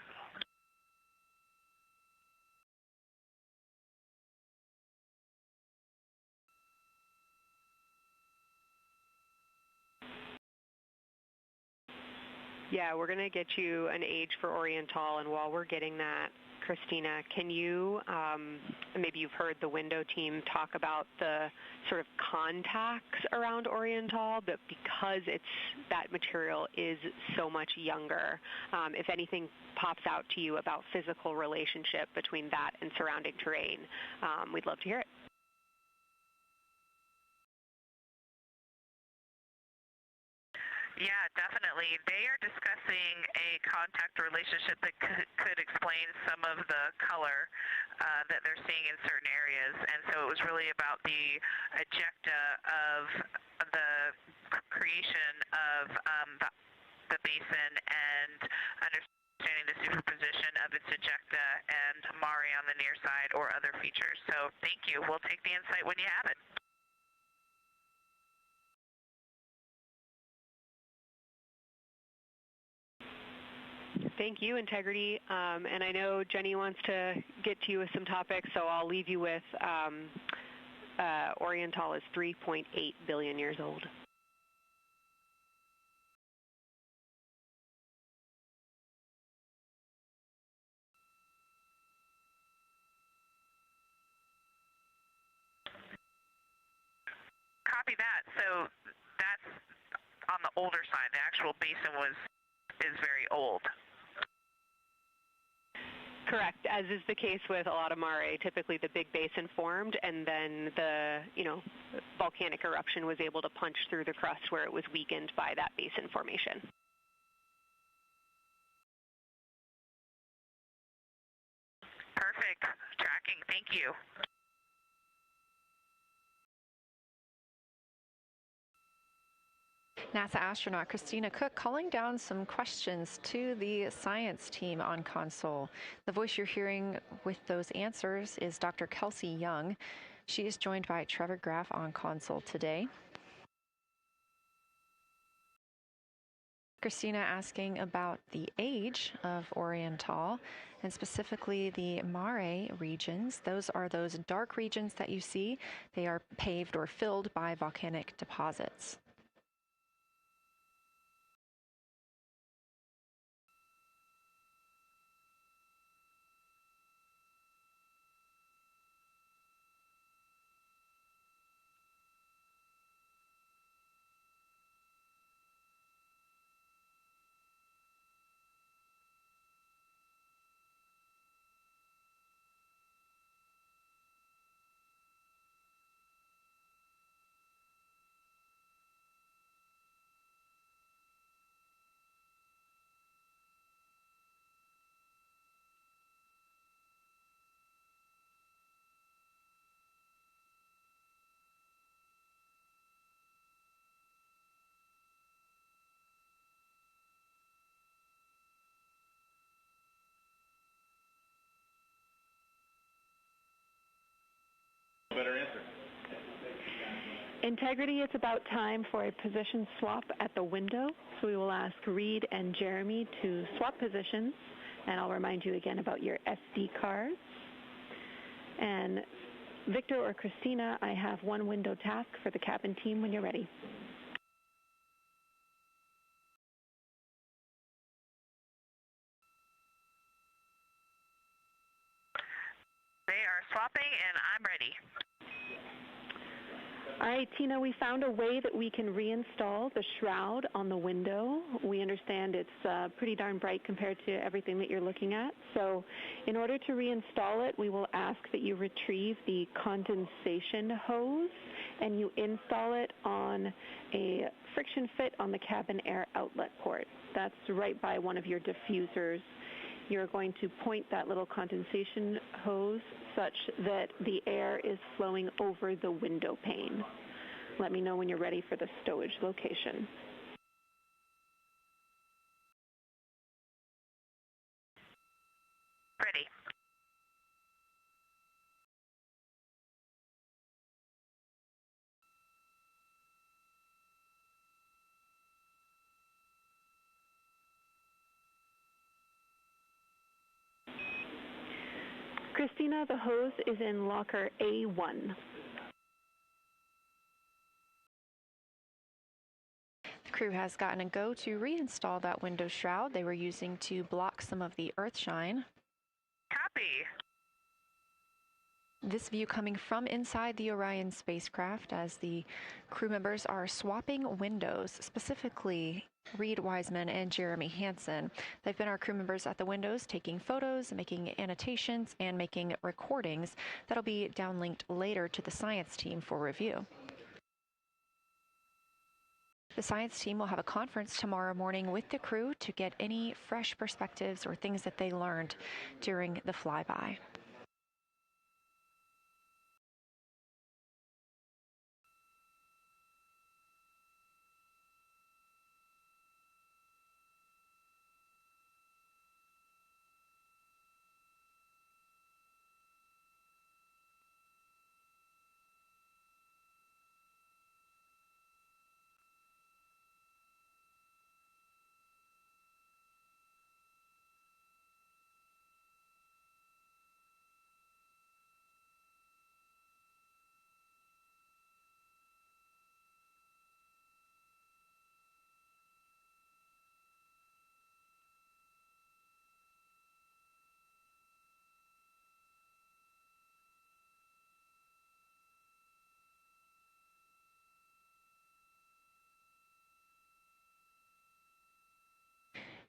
Yeah, we're going to get you an age for Oriental, and while we're getting that, Christina, can you, maybe you've heard the window team talk about the sort of contacts around Oriental, but because that material is so much younger, if anything pops out to you about physical relationship between that and surrounding terrain, we'd love to hear it. Yeah, definitely. They are discussing a contact relationship that could explain some of the color that they're seeing in certain areas. And so it was really about the ejecta of the creation of the basin and understanding the superposition of its ejecta and mare on the near side or other features. So thank you. We'll take the insight when you have it. Thank you, Integrity. And I know Jenny wants to get to you with some topics, so I'll leave you with Oriental is 3.8 billion years old. Copy that. So that's on the older side. The actual basin is very old. Correct, as is the case with a lot of mare. Typically the big basin formed and then the volcanic eruption was able to punch through the crust where it was weakened by that basin formation. Perfect. Tracking. Thank you. NASA astronaut Christina Cook calling down some questions to the science team on console. The voice you're hearing with those answers is Dr. Kelsey Young. She is joined by Trevor Graff on console today. Christina asking about the age of Oriental and specifically the mare regions. Those are those dark regions that you see. They are paved or filled by volcanic deposits. Better answer. Integrity, it's about time for a position swap at the window. So we will ask Reed and Jeremy to swap positions. And I'll remind you again about your SD cards. And Victor or Christina, I have one window task for the cabin team when you're ready. They are swapping, and I'm ready. All right, Tina, we found a way that we can reinstall the shroud on the window. We understand it's pretty darn bright compared to everything that you're looking at. So in order to reinstall it, we will ask that you retrieve the condensation hose and you install it on a friction fit on the cabin air outlet port. That's right by one of your diffusers. You're going to point that little condensation hose such that the air is flowing over the window pane. Let me know when you're ready for the stowage location. Ready. Christina, the hose is in locker A1. The crew has gotten a go to reinstall that window shroud they were using to block some of the earth shine. Copy. This view coming from inside the Orion spacecraft as the crew members are swapping windows, specifically Reed Wiseman and Jeremy Hansen. They've been our crew members at the windows taking photos, making annotations, and making recordings that'll be downlinked later to the science team for review. The science team will have a conference tomorrow morning with the crew to get any fresh perspectives or things that they learned during the flyby.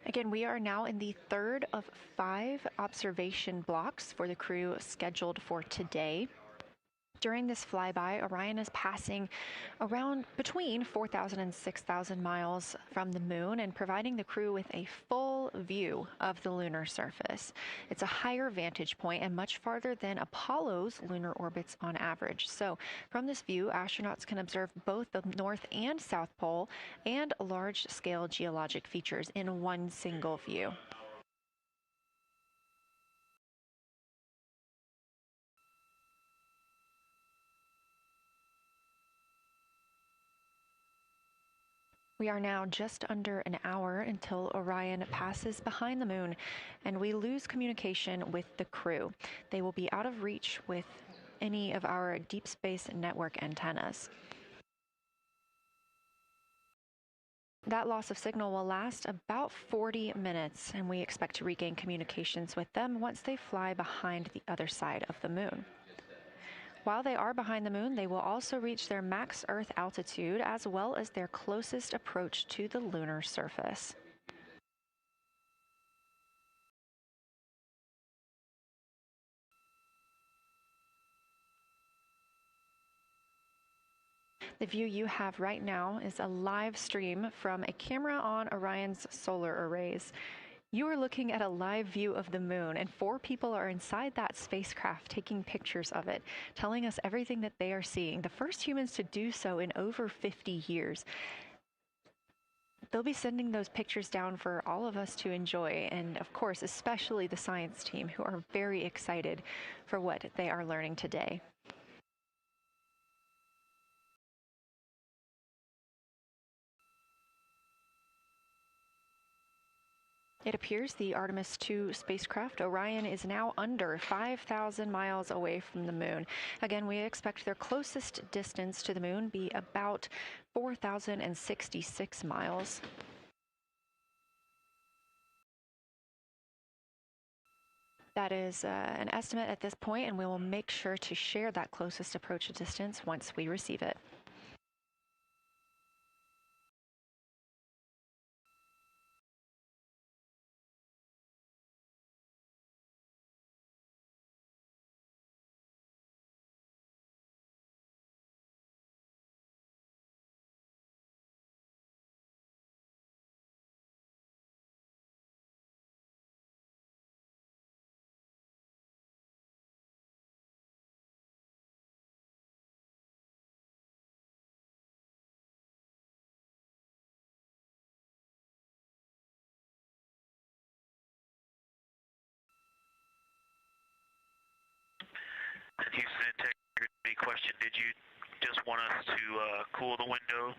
Again, we are now in the third of 5 observation blocks for the crew scheduled for today. During this flyby, Orion is passing around between 4,000 and 6,000 miles from the moon and providing the crew with a full view of the lunar surface. It's a higher vantage point and much farther than Apollo's lunar orbits on average. So from this view, astronauts can observe both the North and South Pole and large-scale geologic features in one single view. We are now just under an hour until Orion passes behind the moon and we lose communication with the crew. They will be out of reach with any of our deep space network antennas. That loss of signal will last about 40 minutes, and we expect to regain communications with them once they fly behind the other side of the moon. While they are behind the moon, they will also reach their max Earth altitude as well as their closest approach to the lunar surface. The view you have right now is a live stream from a camera on Orion's solar arrays. You are looking at a live view of the moon, and 4 people are inside that spacecraft taking pictures of it, telling us everything that they are seeing. The first humans to do so in over 50 years. They'll be sending those pictures down for all of us to enjoy, and of course, especially the science team, who are very excited for what they are learning today. It appears the Artemis II spacecraft, Orion, is now under 5,000 miles away from the moon. Again, we expect their closest distance to the moon be about 4,066 miles. That is an estimate at this point, and we will make sure to share that closest approach distance once we receive it. Houston Integrity question, did you just want us to cool the window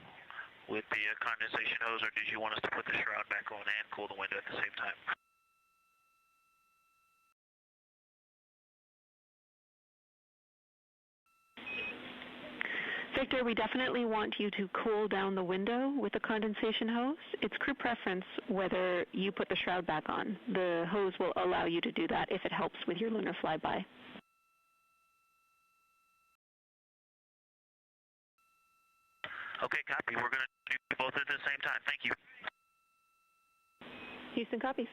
with the condensation hose, or did you want us to put the shroud back on and cool the window at the same time? Victor, we definitely want you to cool down the window with the condensation hose. It's crew preference whether you put the shroud back on. The hose will allow you to do that if it helps with your lunar flyby. Okay, copy. We're going to do both at the same time. Thank you. Houston copies.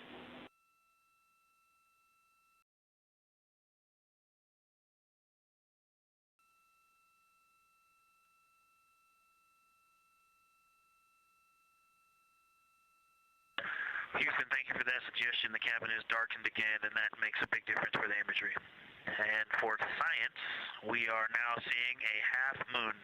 Houston, thank you for that suggestion. The cabin is darkened again, and that makes a big difference for the imagery. And for science, we are now seeing a half moon.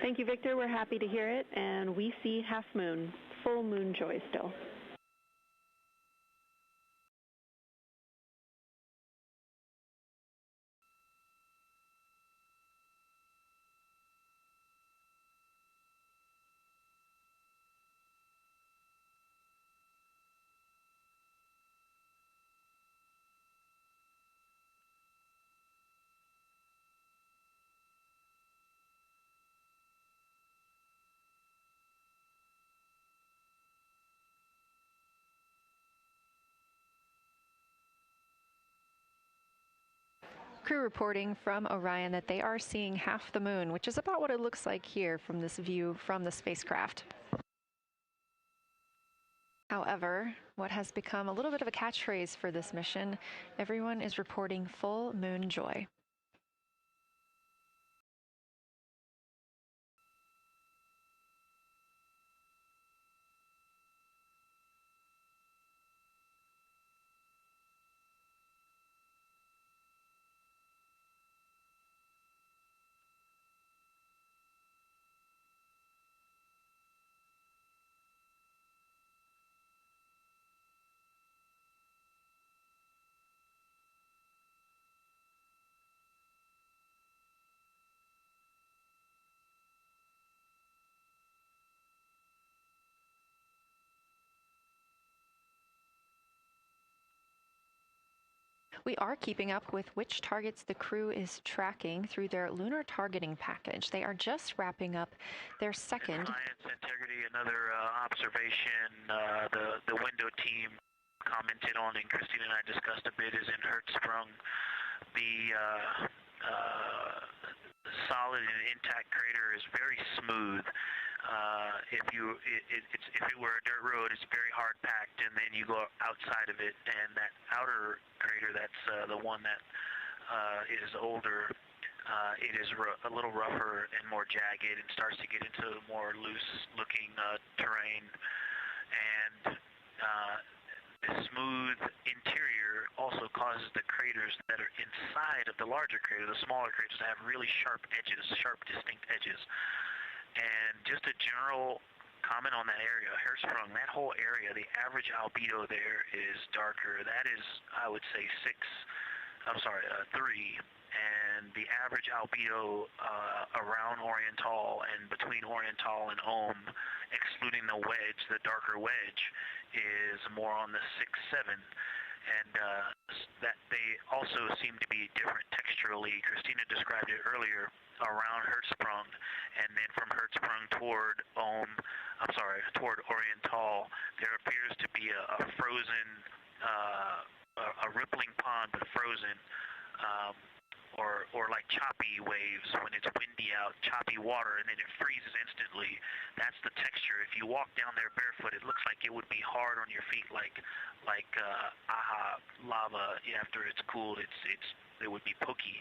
Thank you, Victor. We're happy to hear it, and we see half moon, full moon joy still. Crew reporting from Orion that they are seeing half the moon, which is about what it looks like here from this view from the spacecraft. However, what has become a little bit of a catchphrase for this mission, everyone is reporting full moon joy. We are keeping up with which targets the crew is tracking through their lunar targeting package. They are just wrapping up their second. Science integrity, another observation the window team commented on and Christine and I discussed a bit is in Hertzsprung. The solid and intact crater is very smooth. If it were a dirt road, it's very hard packed, and then you go outside of it, and that outer crater, that's the one that is older. It is a little rougher and more jagged, and starts to get into more loose-looking terrain, and the smooth interior also causes the craters that are inside of the larger crater, the smaller craters, to have really sharp edges, sharp, distinct edges. And just a general comment on that area, Hertzsprung, that whole area, the average albedo there is darker. That is, I would say, 3. And the average albedo around Oriental and between Oriental and Ohm, excluding the wedge, the darker wedge, is more on the 6-7. And that they also seem to be different texturally. Christina described it earlier around Hertzsprung, and then from Hertzsprung toward toward Oriental, there appears to be a frozen, a rippling pond, but frozen, or like choppy waves when it's windy out, choppy water, and then it freezes instantly. That's the texture. If you walk down there barefoot, it looks like it would be hard on your feet, like lava. After it's cooled, it would be pokey.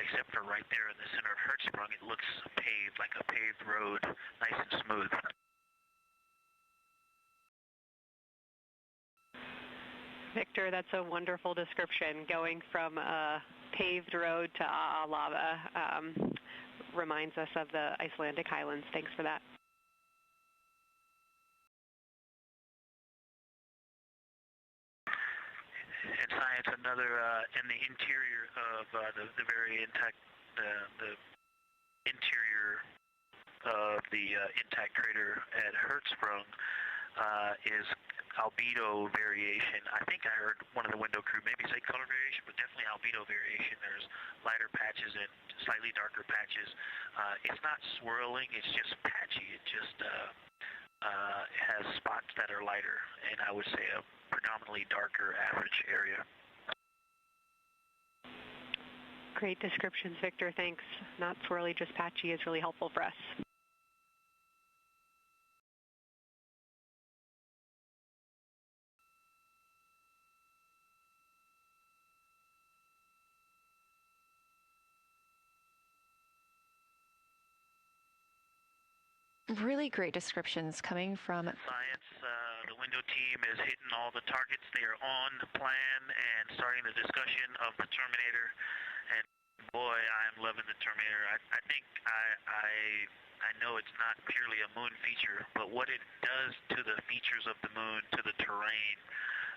Except for right there in the center of Hertzsprung, it looks paved, like a paved road, nice and smooth. Victor, that's a wonderful description. Going from a paved road to lava reminds us of the Icelandic highlands. Thanks for that. And science, another in the interior of the very intact, the interior of the intact crater at Hertzsprung is albedo variation. I think I heard one of the window crew maybe say color variation, but definitely albedo variation. There's lighter patches and slightly darker patches. It's not swirling, it's just patchy. It just has spots that are lighter, and I would say a predominantly darker average area. Great descriptions, Victor. Thanks. Not swirly, just patchy is really helpful for us. Really great descriptions coming from Science. The window team is hitting all the targets. They are on the plan and starting the discussion of the Terminator. And boy, I'm loving the Terminator. I think I know it's not purely a moon feature, but what it does to the features of the moon, to the terrain,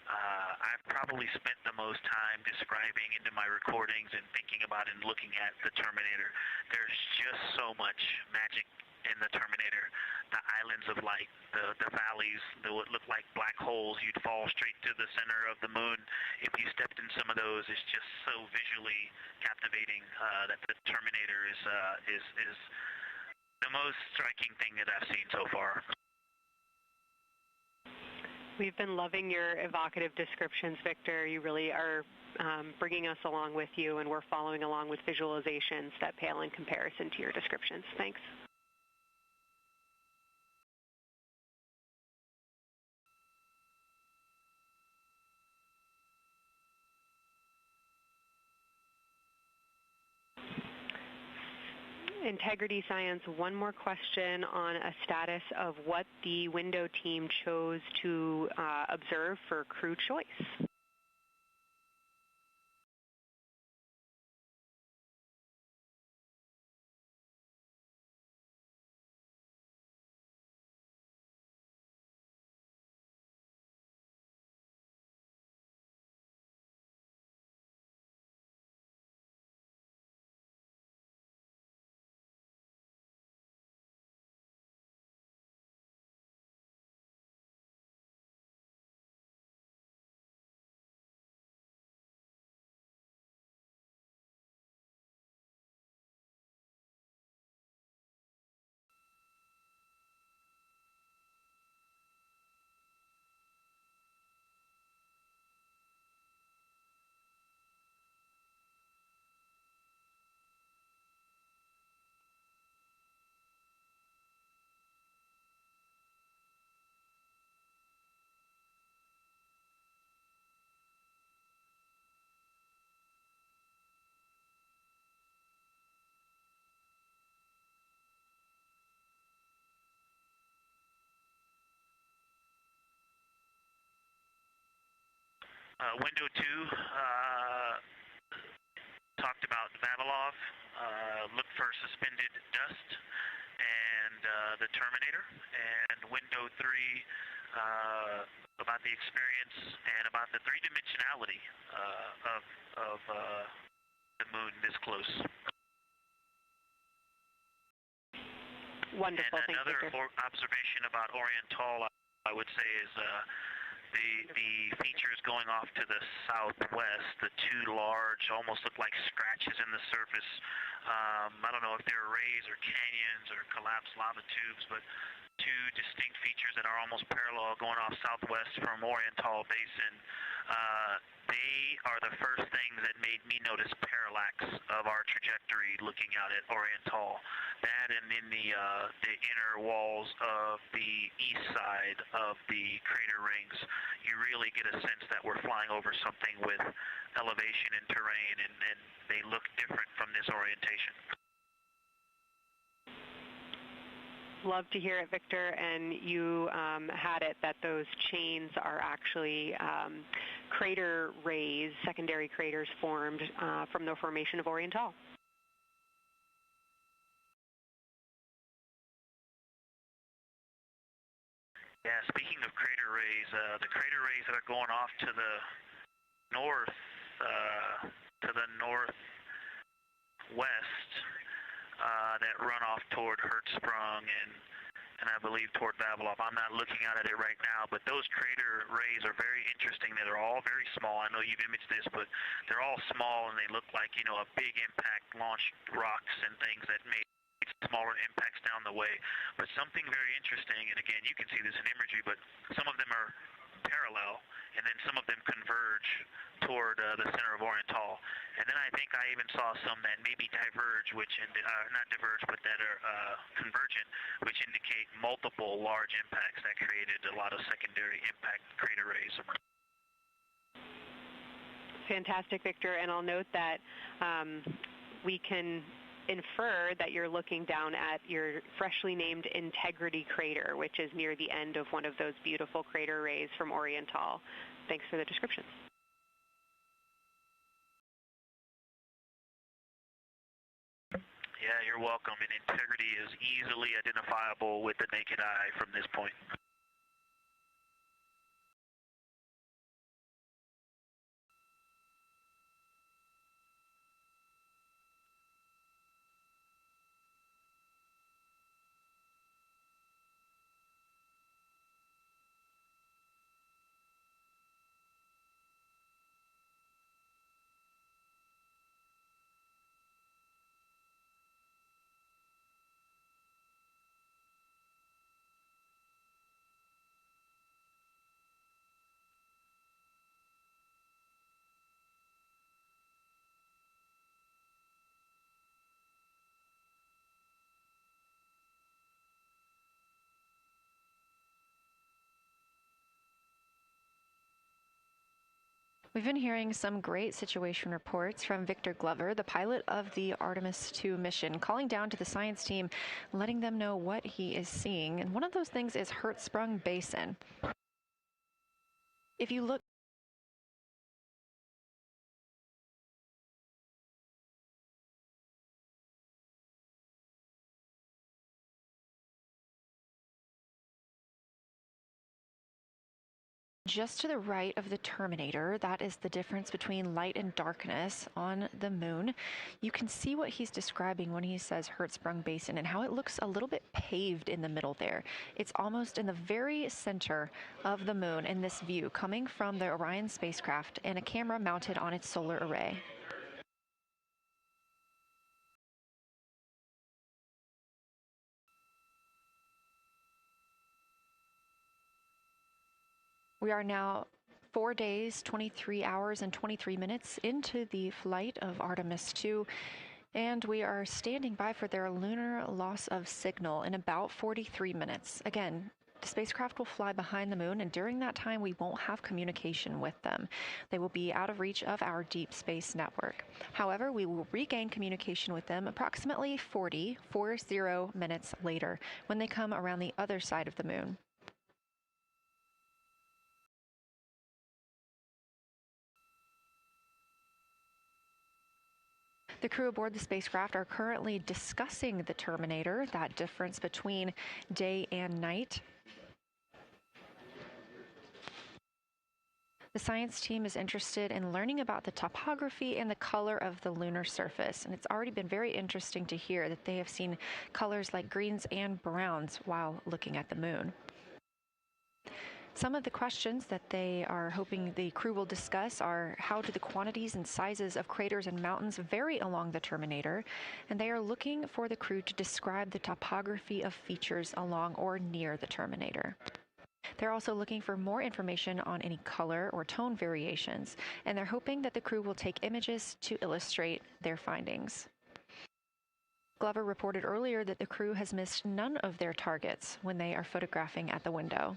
I've probably spent the most time describing into my recordings and thinking about and looking at the Terminator. There's just so much magic in the Terminator. The islands of light, the valleys, what look like black holes. You'd fall straight to the center of the moon if you stepped in some of those. It's just so visually captivating that the Terminator is the most striking thing that I've seen so far. We've been loving your evocative descriptions, Victor. You really are bringing us along with you, and we're following along with visualizations that pale in comparison to your descriptions. Thanks. Integrity Science, one more question on a status of what the window team chose to observe for crew choice. Window 2 talked about Vavilov, looked for suspended dust, and the Terminator. And window 3 about the experience and about the three-dimensionality of the moon this close. Wonderful. And another observation about Oriental, I would say, is the features going off to the southwest, the two large, almost look like scratches in the surface. I don't know if they're rays or canyons formations or collapsed lava tubes, but two distinct features that are almost parallel going off southwest from Oriental Basin. They are the first things that made me notice parallax of our trajectory looking out at Oriental. That and in the inner walls of the east side of the crater rings, you really get a sense that we're flying over something with elevation and terrain, and they look different from this orientation. Love to hear it, Victor, and you had it that those chains are actually crater rays, secondary craters formed from the formation of Oriental. Yeah, speaking of crater rays, the crater rays that are going off to the northwest, that run off toward Hertzsprung and I believe toward Vavilov. I'm not looking out at it right now, but those crater rays are very interesting. They're all very small. I know you've imaged this, but they're all small and they look like, you know, a big impact launched rocks and things that made smaller impacts down the way. But something very interesting, and again, you can see this in imagery, but some of them are parallel, and then some of them converge toward the center of Oriental. And then I think I even saw some that maybe diverge, which not diverge, but that are convergent, which indicate multiple large impacts that created a lot of secondary impact crater rays. Fantastic, Victor, and I'll note that we can infer that you're looking down at your freshly named Integrity crater, which is near the end of one of those beautiful crater rays from Oriental. Thanks for the description. Yeah, you're welcome. And Integrity is easily identifiable with the naked eye from this point. We've been hearing some great situation reports from Victor Glover, the pilot of the Artemis II mission, calling down to the science team, letting them know what he is seeing. And one of those things is Hertzsprung Basin. If you look just to the right of the terminator, that is the difference between light and darkness on the moon. You can see what he's describing when he says Hertzsprung Basin and how it looks a little bit paved in the middle there. It's almost in the very center of the moon in this view, coming from the Orion spacecraft and a camera mounted on its solar array. We are now 4 days, 23 hours, and 23 minutes into the flight of Artemis II, and we are standing by for their lunar loss of signal in about 43 minutes. Again, the spacecraft will fly behind the moon, and during that time, we won't have communication with them. They will be out of reach of our deep space network. However, we will regain communication with them approximately 40 minutes later when they come around the other side of the moon. The crew aboard the spacecraft are currently discussing the terminator, that difference between day and night. The science team is interested in learning about the topography and the color of the lunar surface, and it's already been very interesting to hear that they have seen colors like greens and browns while looking at the moon. Some of the questions that they are hoping the crew will discuss are how do the quantities and sizes of craters and mountains vary along the terminator, and they are looking for the crew to describe the topography of features along or near the terminator. They're also looking for more information on any color or tone variations, and they're hoping that the crew will take images to illustrate their findings. Glover reported earlier that the crew has missed none of their targets when they are photographing at the window.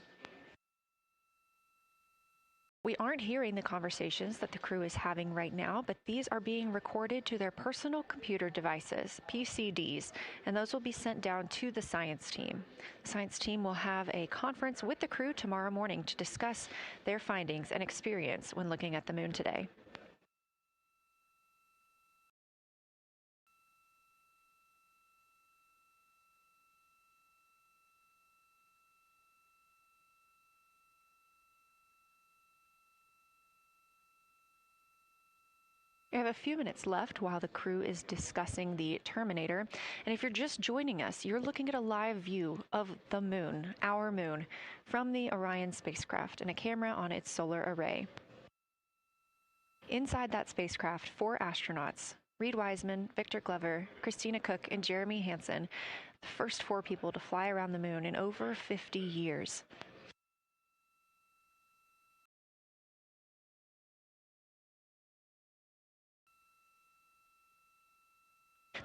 We aren't hearing the conversations that the crew is having right now, but these are being recorded to their personal computer devices, PCDs, and those will be sent down to the science team. The science team will have a conference with the crew tomorrow morning to discuss their findings and experience when looking at the moon today. We have a few minutes left while the crew is discussing the terminator. And if you're just joining us, you're looking at a live view of the moon, our moon, from the Orion spacecraft and a camera on its solar array. Inside that spacecraft, 4 astronauts, Reed Wiseman, Victor Glover, Christina Cook, and Jeremy Hansen, the first 4 people to fly around the moon in over 50 years.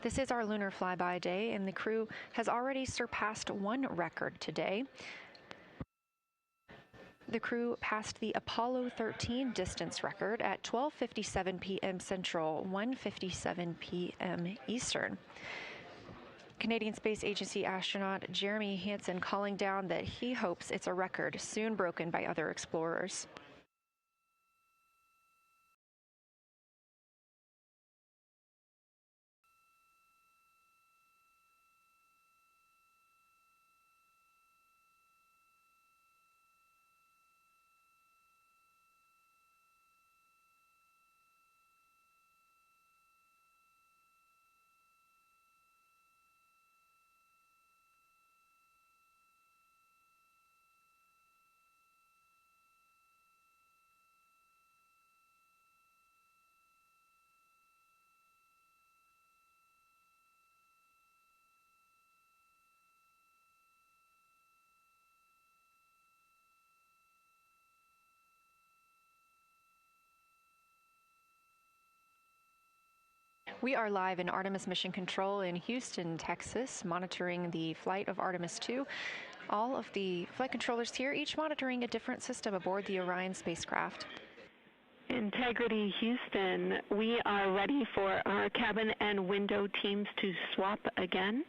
This is our lunar flyby day, and the crew has already surpassed one record today. The crew passed the Apollo 13 distance record at 12:57 p.m. Central, 1:57 p.m. Eastern. Canadian Space Agency astronaut Jeremy Hansen calling down that he hopes it's a record soon broken by other explorers. We are live in Artemis Mission Control in Houston, Texas, monitoring the flight of Artemis II. All of the flight controllers here, each monitoring a different system aboard the Orion spacecraft. Integrity Houston, we are ready for our cabin and window teams to swap again.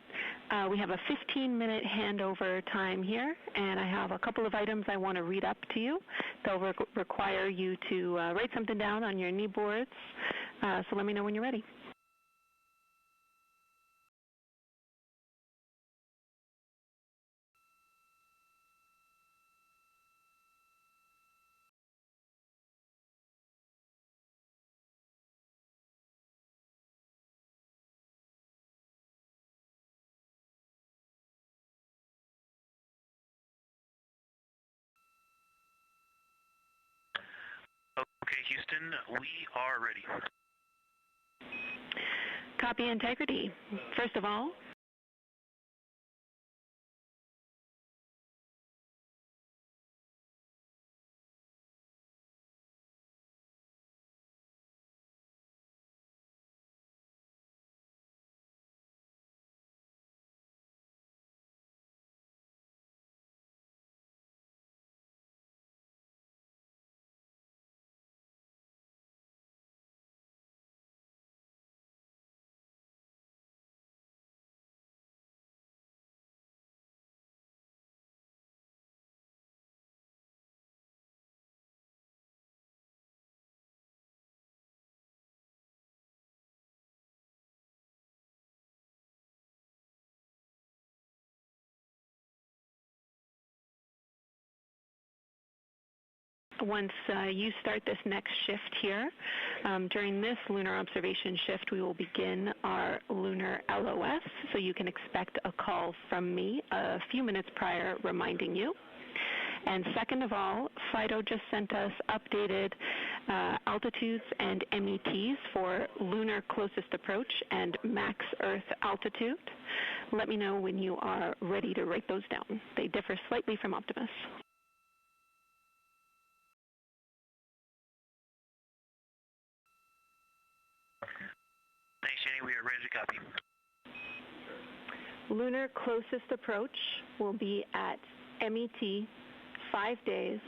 We have a 15-minute handover time here, and I have a couple of items I want to read up to you. They'll require you to write something down on your knee boards, so let me know when you're ready. Okay, Houston, we are ready. Copy, Integrity. First of all, once you start this next shift here, during this lunar observation shift, we will begin our lunar LOS, so you can expect a call from me a few minutes prior reminding you. And second of all, FIDO just sent us updated altitudes and METs for lunar closest approach and max Earth altitude. Let me know when you are ready to write those down. They differ slightly from Optimus. Thanks, Jenny. We are ready to copy. Lunar closest approach will be at MET 5 days,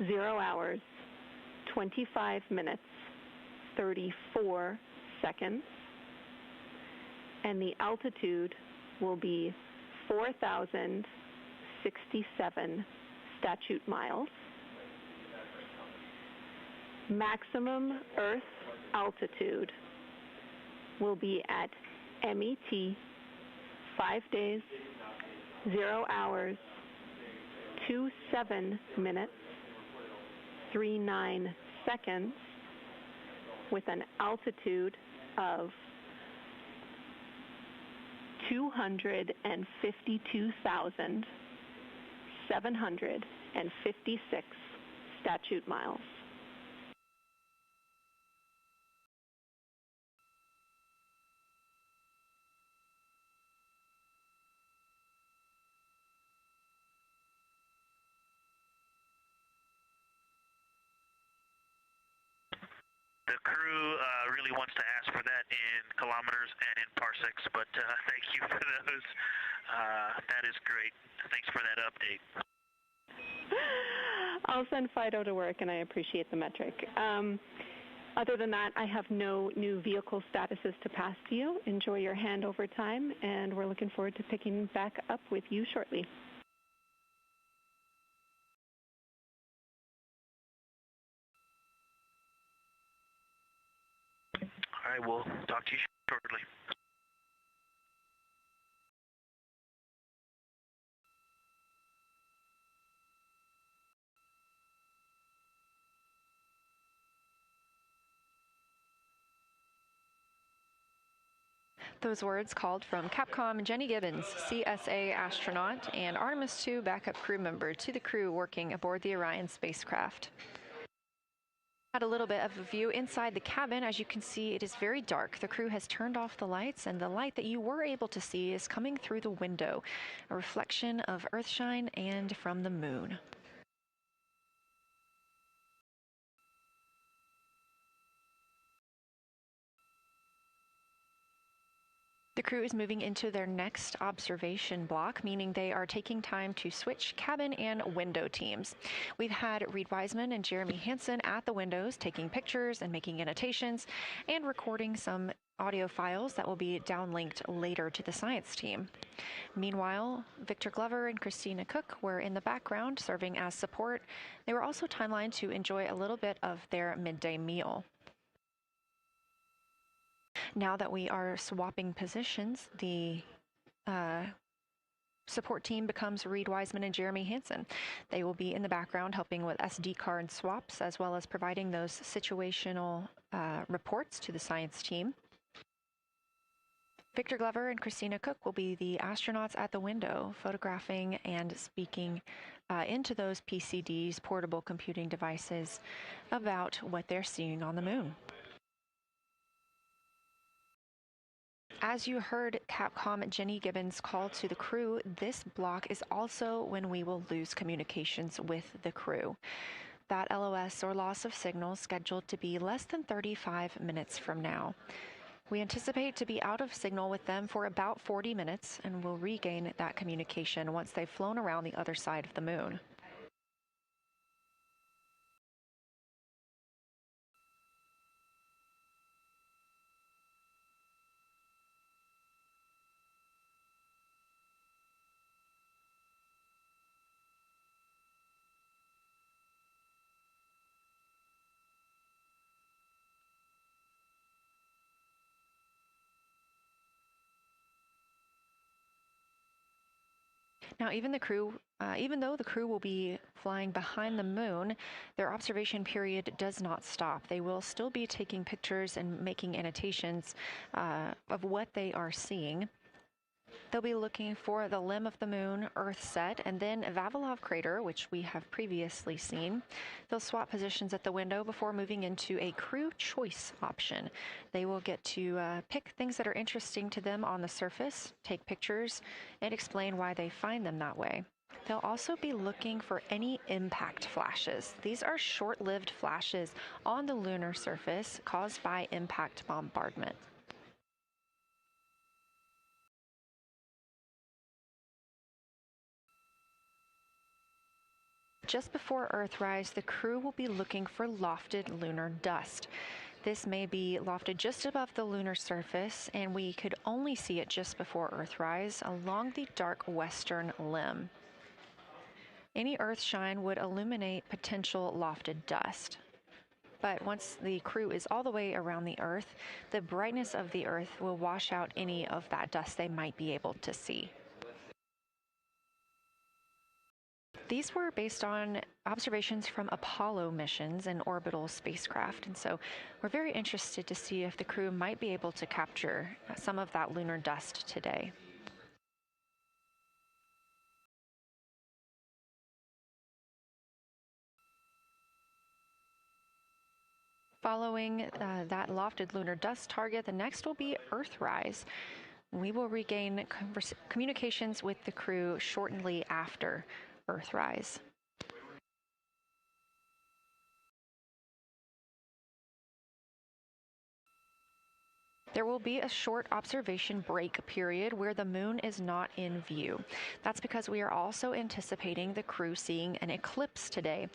0 hours, 25 minutes, 34 seconds. And the altitude will be 4,067 statute miles. Maximum Earth altitude will be at MET 5 days, 0 hours, 27 minutes, 39 seconds, with an altitude of 252,756 statute miles. The crew really wants to ask for that in kilometers and in parsecs, but thank you for those. That is great. Thanks for that update. I'll send FIDO to work, and I appreciate the metric. Other than that, I have no new vehicle statuses to pass to you. Enjoy your handover time, and we're looking forward to picking back up with you shortly. All right, we'll talk to you shortly. Those words called from Capcom Jenny Gibbons, CSA astronaut and Artemis II backup crew member, to the crew working aboard the Orion spacecraft. Had a little bit of a view inside the cabin. As you can see, it is very dark. The crew has turned off the lights, and the light that you were able to see is coming through the window, a reflection of Earthshine and from the moon. The crew is moving into their next observation block, meaning they are taking time to switch cabin and window teams. We've had Reed Wiseman and Jeremy Hansen at the windows taking pictures and making annotations and recording some audio files that will be downlinked later to the science team. Meanwhile, Victor Glover and Christina Cook were in the background serving as support. They were also timelined to enjoy a little bit of their midday meal. Now that we are swapping positions, the support team becomes Reed Wiseman and Jeremy Hansen. They will be in the background helping with SD card swaps, as well as providing those situational reports to the science team. Victor Glover and Christina Cook will be the astronauts at the window, photographing and speaking into those PCDs, portable computing devices, about what they're seeing on the moon. As you heard Capcom Jenny Gibbons call to the crew, this block is also when we will lose communications with the crew. That LOS, or loss of signal, scheduled to be less than 35 minutes from now. We anticipate to be out of signal with them for about 40 minutes, and will regain that communication once they've flown around the other side of the moon. Now, even though the crew will be flying behind the moon, their observation period does not stop. They will still be taking pictures and making annotations of what they are seeing. They'll be looking for the limb of the moon, Earth set, and then Vavilov crater, which we have previously seen. They'll swap positions at the window before moving into a crew choice option. They will get to pick things that are interesting to them on the surface, take pictures, and explain why they find them that way. They'll also be looking for any impact flashes. These are short-lived flashes on the lunar surface caused by impact bombardment. Just before Earthrise, the crew will be looking for lofted lunar dust. This may be lofted just above the lunar surface, and we could only see it just before Earthrise along the dark western limb. Any Earthshine would illuminate potential lofted dust. But once the crew is all the way around the Earth, the brightness of the Earth will wash out any of that dust they might be able to see. These were based on observations from Apollo missions and orbital spacecraft, and so we're very interested to see if the crew might be able to capture some of that lunar dust today. Following that lofted lunar dust target, the next will be Earthrise. We will regain communications with the crew shortly after Earthrise. There will be a short observation break period where the moon is not in view. That's because we are also anticipating the crew seeing an eclipse today.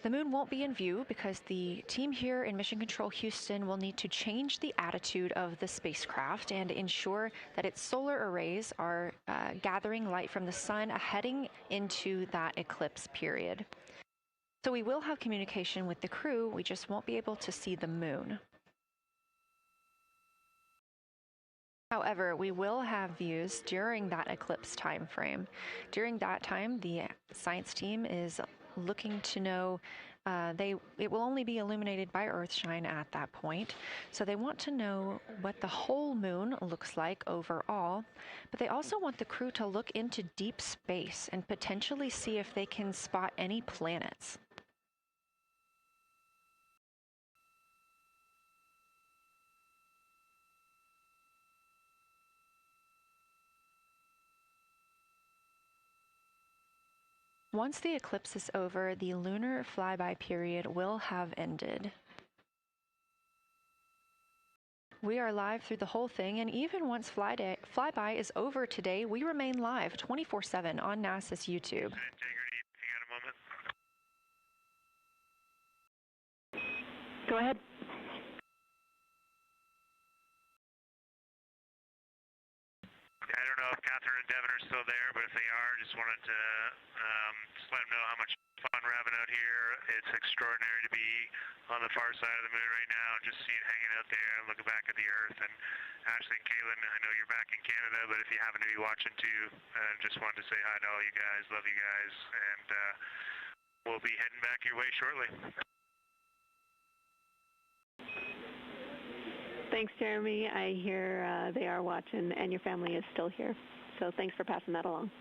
The moon won't be in view because the team here in Mission Control Houston will need to change the attitude of the spacecraft and ensure that its solar arrays are gathering light from the sun heading into that eclipse period. So we will have communication with the crew, we just won't be able to see the moon. However, we will have views during that eclipse time frame. During that time, the science team is looking to know it will only be illuminated by Earthshine at that point. So they want to know what the whole moon looks like overall, but they also want the crew to look into deep space and potentially see if they can spot any planets. Once the eclipse is over, the lunar flyby period will have ended. We are live through the whole thing, and even once flyby is over today, we remain live 24/7 on NASA's YouTube. Integrity, you got a moment? Go ahead. I don't know if Catherine and Devin are still there, but if they are, just wanted to just let them know how much fun we're having out here. It's extraordinary to be on the far side of the moon right now, just hanging out there and looking back at the Earth. And Ashley and Kaylin, I know you're back in Canada, but if you happen to be watching too, just wanted to say hi to all you guys. Love you guys, and we'll be heading back your way shortly. Thanks, Jeremy. I hear they are watching, and your family is still here. So thanks for passing that along.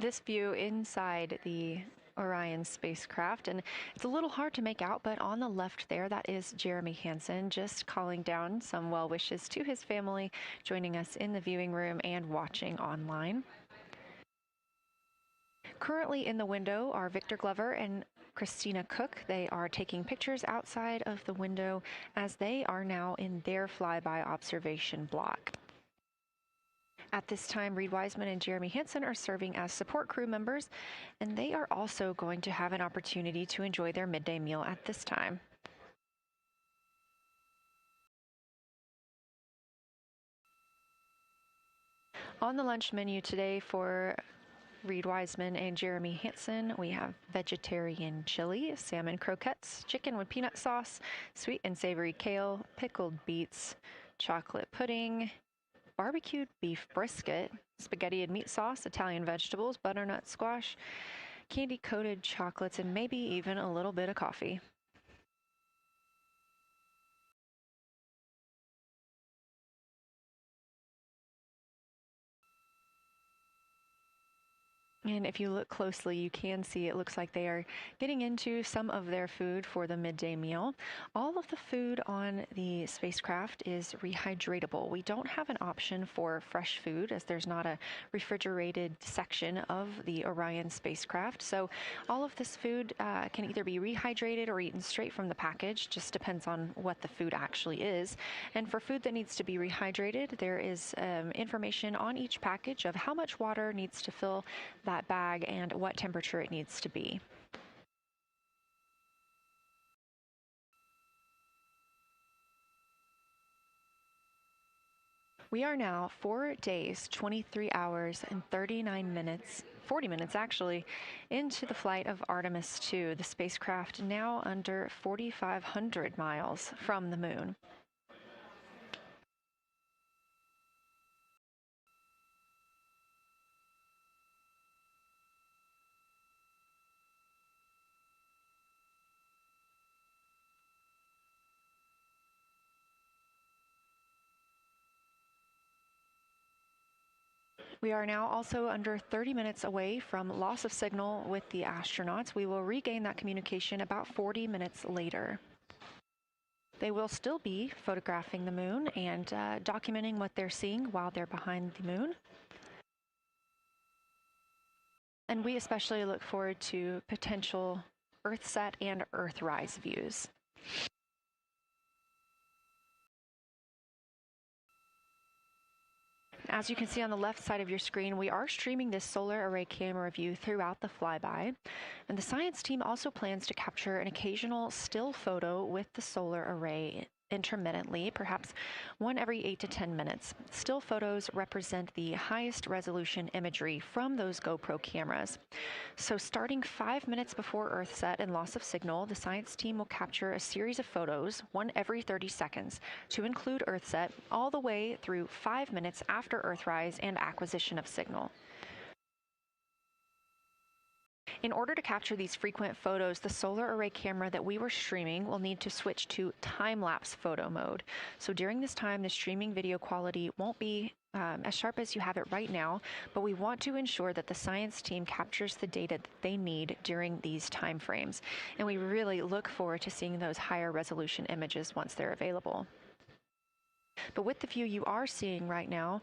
this view inside the Orion spacecraft, and it's a little hard to make out, but on the left there, that is Jeremy Hansen just calling down some well wishes to his family, joining us in the viewing room and watching online. Currently in the window are Victor Glover and Christina Cook. They are taking pictures outside of the window as they are now in their flyby observation block. At this time, Reed Wiseman and Jeremy Hansen are serving as support crew members, and they are also going to have an opportunity to enjoy their midday meal at this time. On the lunch menu today for Reed Wiseman and Jeremy Hansen, we have vegetarian chili, salmon croquettes, chicken with peanut sauce, sweet and savory kale, pickled beets, chocolate pudding, barbecued beef brisket, spaghetti and meat sauce, Italian vegetables, butternut squash, candy-coated chocolates, and maybe even a little bit of coffee. And if you look closely, you can see it looks like they are getting into some of their food for the midday meal. All of the food on the spacecraft is rehydratable. We don't have an option for fresh food as there's not a refrigerated section of the Orion spacecraft. So all of this food can either be rehydrated or eaten straight from the package, just depends on what the food actually is. And for food that needs to be rehydrated, there is information on each package of how much water needs to fill that bag and what temperature it needs to be. We are now 4 days, 23 hours, and 39 minutes, 40 minutes actually, into the flight of Artemis II, the spacecraft now under 4,500 miles from the moon. We are now also under 30 minutes away from loss of signal with the astronauts. We will regain that communication about 40 minutes later. They will still be photographing the moon and documenting what they're seeing while they're behind the moon. And we especially look forward to potential Earthset and Earthrise views. As you can see on the left side of your screen, we are streaming this solar array camera view throughout the flyby. And the science team also plans to capture an occasional still photo with the solar array intermittently, perhaps one every 8 to 10 minutes. Still photos represent the highest resolution imagery from those GoPro cameras. So starting 5 minutes before Earthset and loss of signal, the science team will capture a series of photos, one every 30 seconds, to include Earthset, all the way through 5 minutes after Earthrise and acquisition of signal. In order to capture these frequent photos, the solar array camera that we were streaming will need to switch to time-lapse photo mode. So during this time, the streaming video quality won't be as sharp as you have it right now, but we want to ensure that the science team captures the data that they need during these time frames. And we really look forward to seeing those higher resolution images once they're available. But with the view you are seeing right now,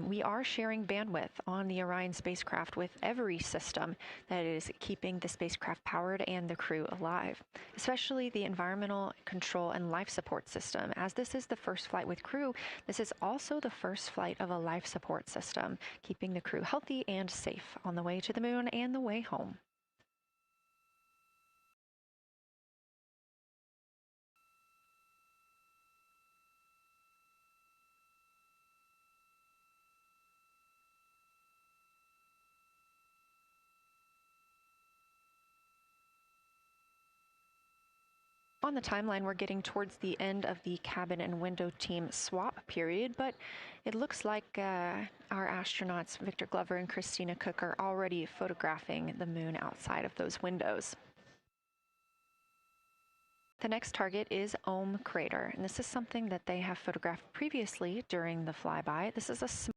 we are sharing bandwidth on the Orion spacecraft with every system that is keeping the spacecraft powered and the crew alive, especially the environmental control and life support system. As this is the first flight with crew, this is also the first flight of a life support system, keeping the crew healthy and safe on the way to the moon and the way home. On the timeline, we're getting towards the end of the cabin and window team swap period, but it looks like our astronauts, Victor Glover and Christina Cook, are already photographing the moon outside of those windows. The next target is Ohm Crater, and this is something that they have photographed previously during the flyby. This is a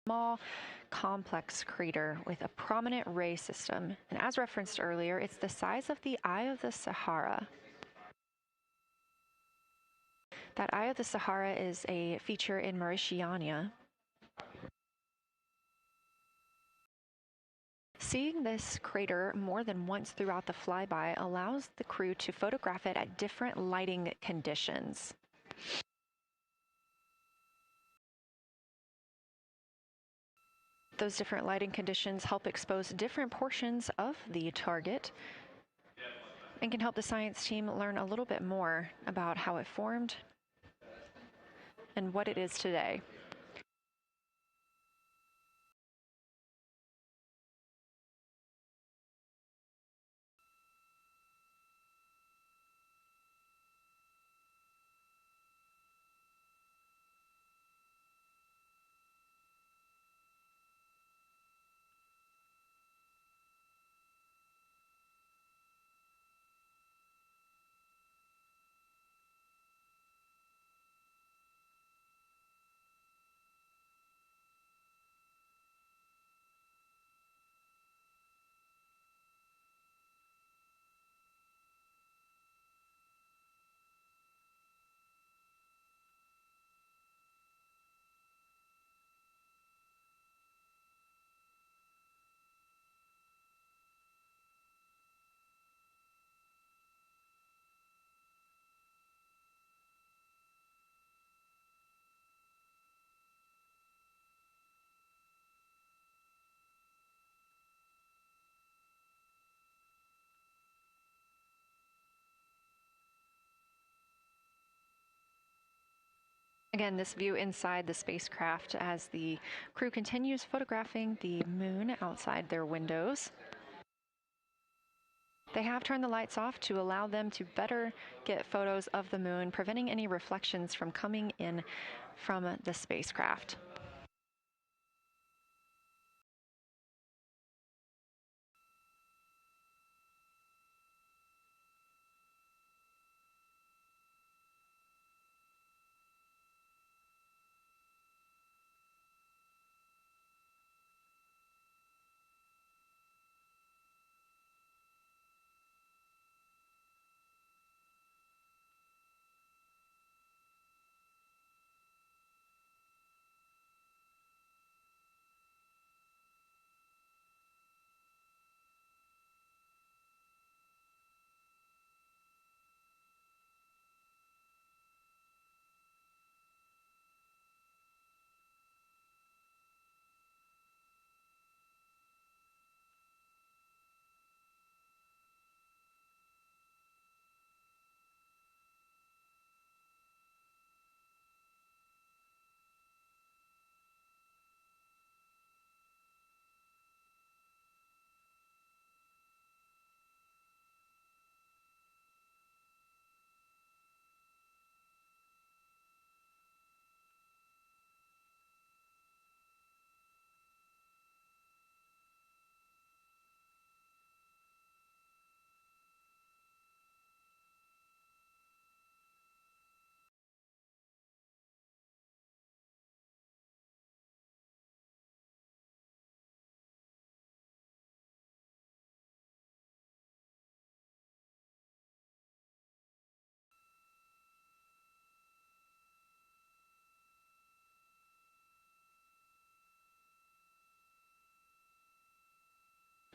small complex crater with a prominent ray system. And as referenced earlier, it's the size of the Eye of the Sahara. That Eye of the Sahara is a feature in Mauritania. Seeing this crater more than once throughout the flyby allows the crew to photograph it at different lighting conditions. Those different lighting conditions help expose different portions of the target and can help the science team learn a little bit more about how it formed and what it is today. Again, this view inside the spacecraft as the crew continues photographing the moon outside their windows. They have turned the lights off to allow them to better get photos of the moon, preventing any reflections from coming in from the spacecraft.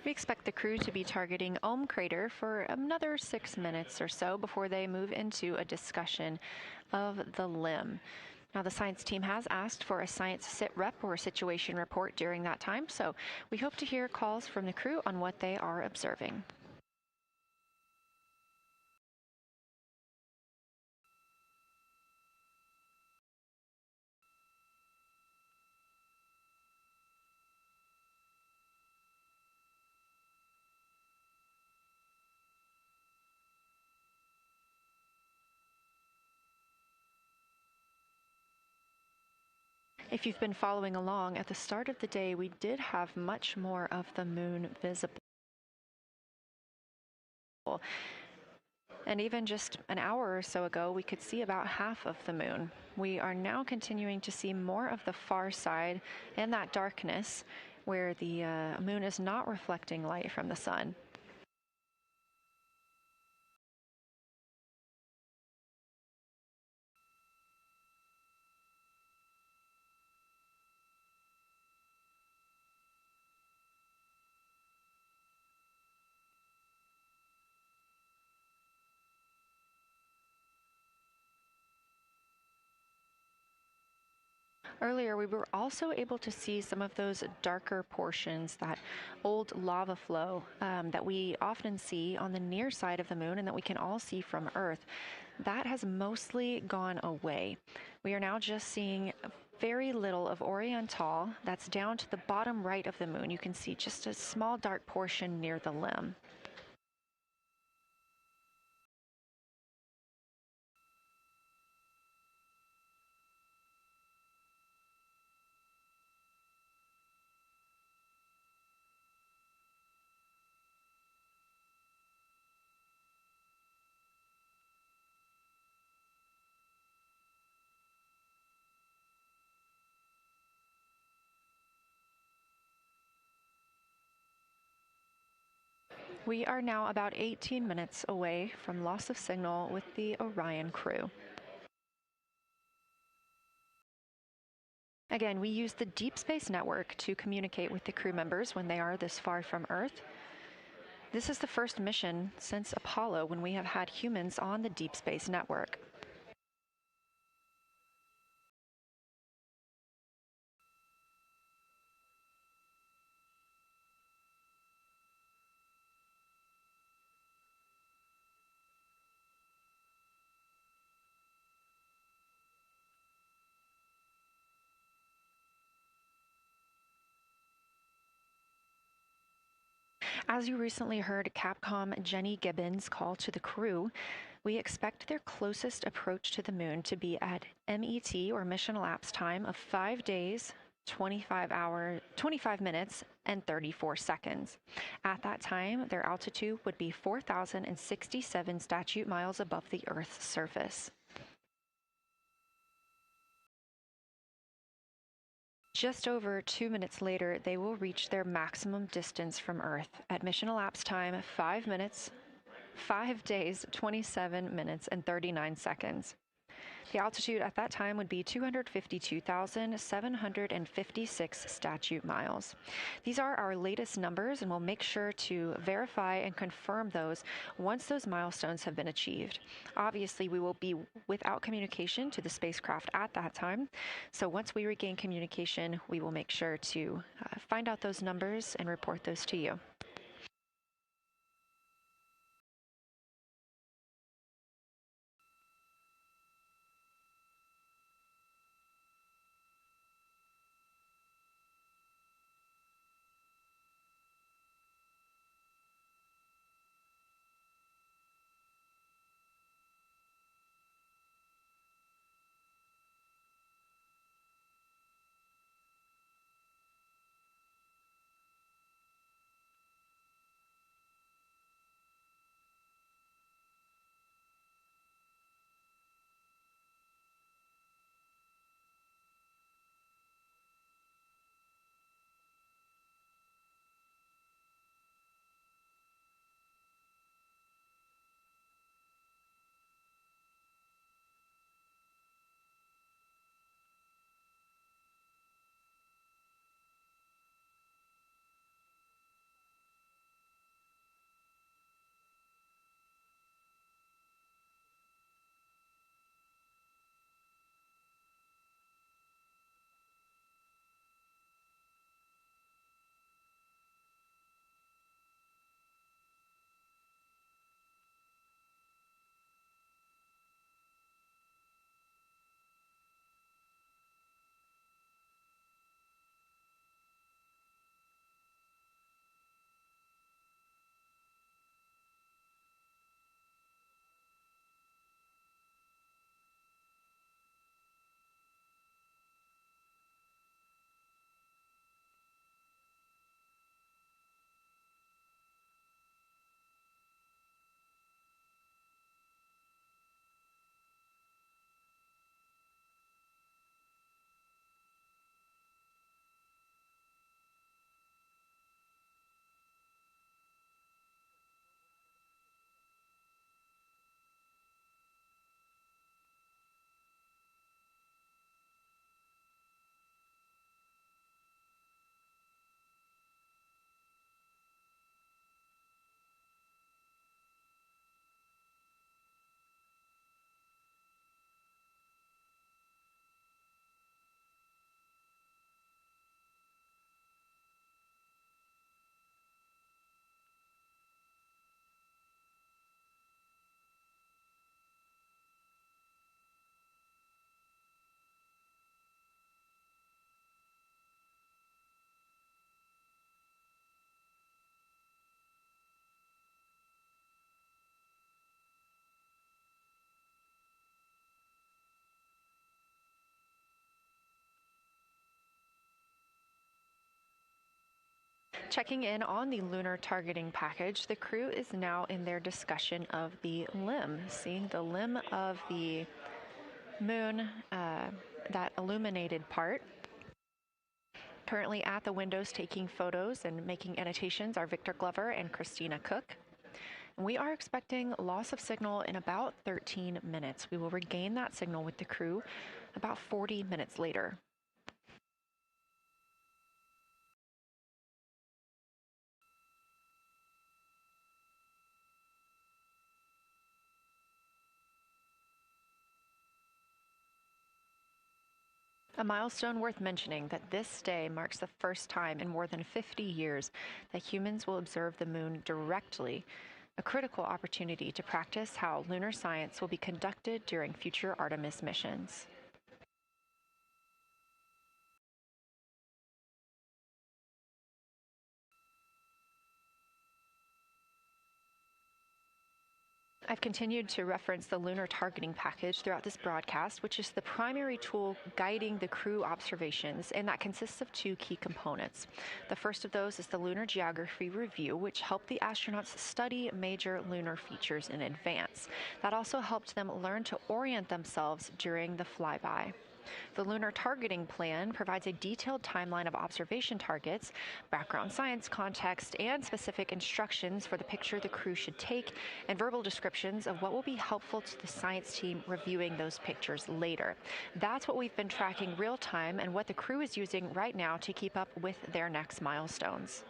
We expect the crew to be targeting Ohm Crater for another 6 minutes or so before they move into a discussion of the limb. Now, the science team has asked for a science sit rep or situation report during that time, so we hope to hear calls from the crew on what they are observing. If you've been following along, at the start of the day, we did have much more of the moon visible. And even just an hour or so ago, we could see about half of the moon. We are now continuing to see more of the far side and that darkness, where the moon is not reflecting light from the sun. Earlier, we were also able to see some of those darker portions, that old lava flow that we often see on the near side of the moon and that we can all see from Earth. That has mostly gone away. We are now just seeing very little of Oriental. That's down to the bottom right of the moon. You can see just a small dark portion near the limb. We are now about 18 minutes away from loss of signal with the Orion crew. Again, we use the Deep Space Network to communicate with the crew members when they are this far from Earth. This is the first mission since Apollo when we have had humans on the Deep Space Network. As you recently heard Capcom Jenny Gibbons call to the crew, we expect their closest approach to the moon to be at MET, or mission elapsed time, of 5 days, 25 minutes, and 34 seconds. At that time, their altitude would be 4,067 statute miles above the Earth's surface. Just over 2 minutes later, they will reach their maximum distance from Earth at mission elapsed time 5 minutes, 5 days, 27 minutes, and 39 seconds. The altitude at that time would be 252,756 statute miles. These are our latest numbers, and we'll make sure to verify and confirm those once those milestones have been achieved. Obviously, we will be without communication to the spacecraft at that time, so once we regain communication, we will make sure to find out those numbers and report those to you. Checking in on the lunar targeting package, the crew is now in their discussion of the limb, seeing the limb of the moon, that illuminated part. Currently at the windows taking photos and making annotations are Victor Glover and Christina Cook. And we are expecting loss of signal in about 13 minutes. We will regain that signal with the crew about 40 minutes later. A milestone worth mentioning that this day marks the first time in more than 50 years that humans will observe the moon directly, a critical opportunity to practice how lunar science will be conducted during future Artemis missions. I've continued to reference the lunar targeting package throughout this broadcast, which is the primary tool guiding the crew observations, and that consists of two key components. The first of those is the Lunar Geography Review, which helped the astronauts study major lunar features in advance. That also helped them learn to orient themselves during the flyby. The Lunar Targeting Plan provides a detailed timeline of observation targets, background science context, and specific instructions for the picture the crew should take, and verbal descriptions of what will be helpful to the science team reviewing those pictures later. That's what we've been tracking real time and what the crew is using right now to keep up with their next milestones.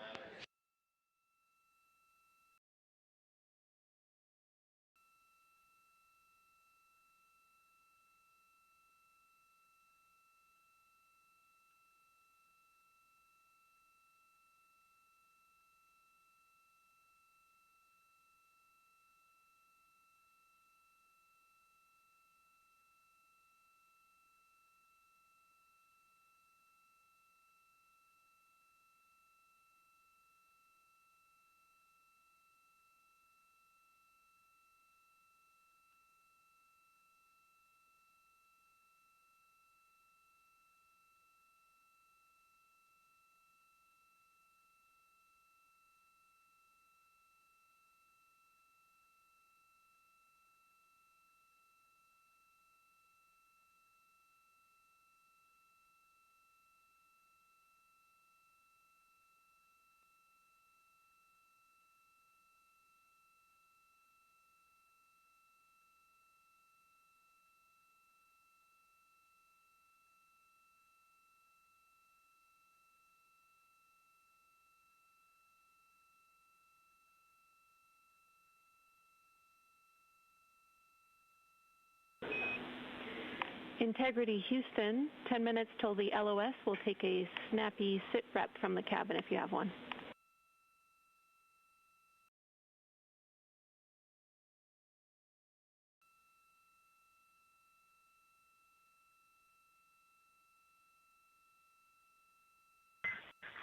Integrity Houston, 10 minutes till the LOS. We'll take a snappy sit rep from the cabin if you have one.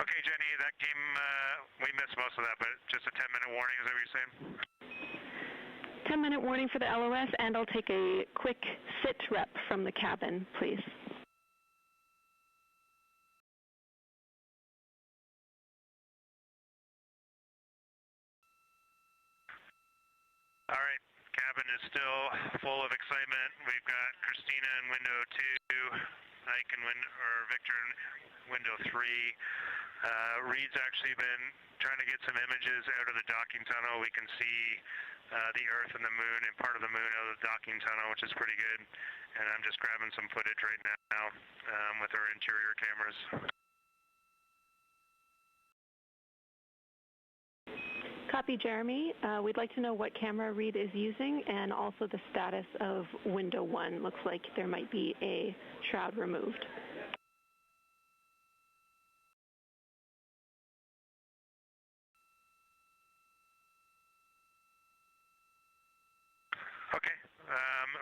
Okay, Jenny, that came, we missed most of that, but just a 10-minute warning, is that what you're saying? 10-minute warning for the LOS, and I'll take a quick sit rep from the cabin, please. All right, cabin is still full of excitement. We've got Christina in window 2, Ike in Victor in window 3. Reed's actually been trying to get some images out of the docking tunnel. We can see the Earth and the Moon and part of the Moon out of the docking tunnel, which is pretty good. And I'm just grabbing some footage right now with our interior cameras. Copy, Jeremy. We'd like to know what camera Reed is using and also the status of window 1. Looks like there might be a shroud removed. Okay.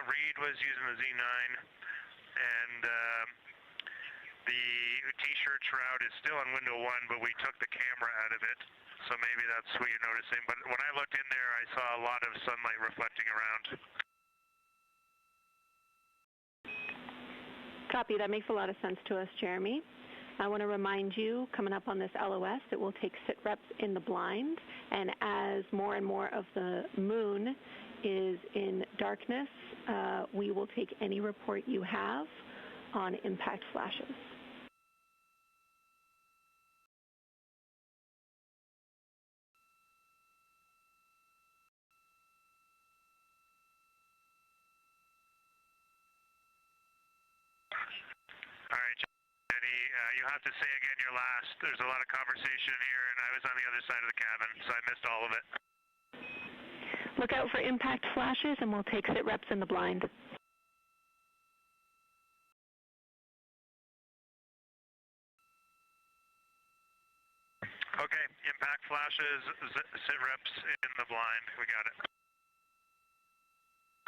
Reed was using the Z9, and the T-shirt shroud is still on window 1, but we took the camera out of it. So maybe that's what you're noticing. But when I looked in there, I saw a lot of sunlight reflecting around. Copy. That makes a lot of sense to us, Jeremy. I want to remind you, coming up on this LOS, that we'll take sit reps in the blind, and as more and more of the moon is in darkness, we will take any report you have on impact flashes. All right, Jenny, you'll have to say again your last. There's a lot of conversation here, and I was on the other side of the cabin, so I missed all of it. Look out for impact flashes, and we'll take sit reps in the blind. Okay, impact flashes, sit reps in the blind. We got it.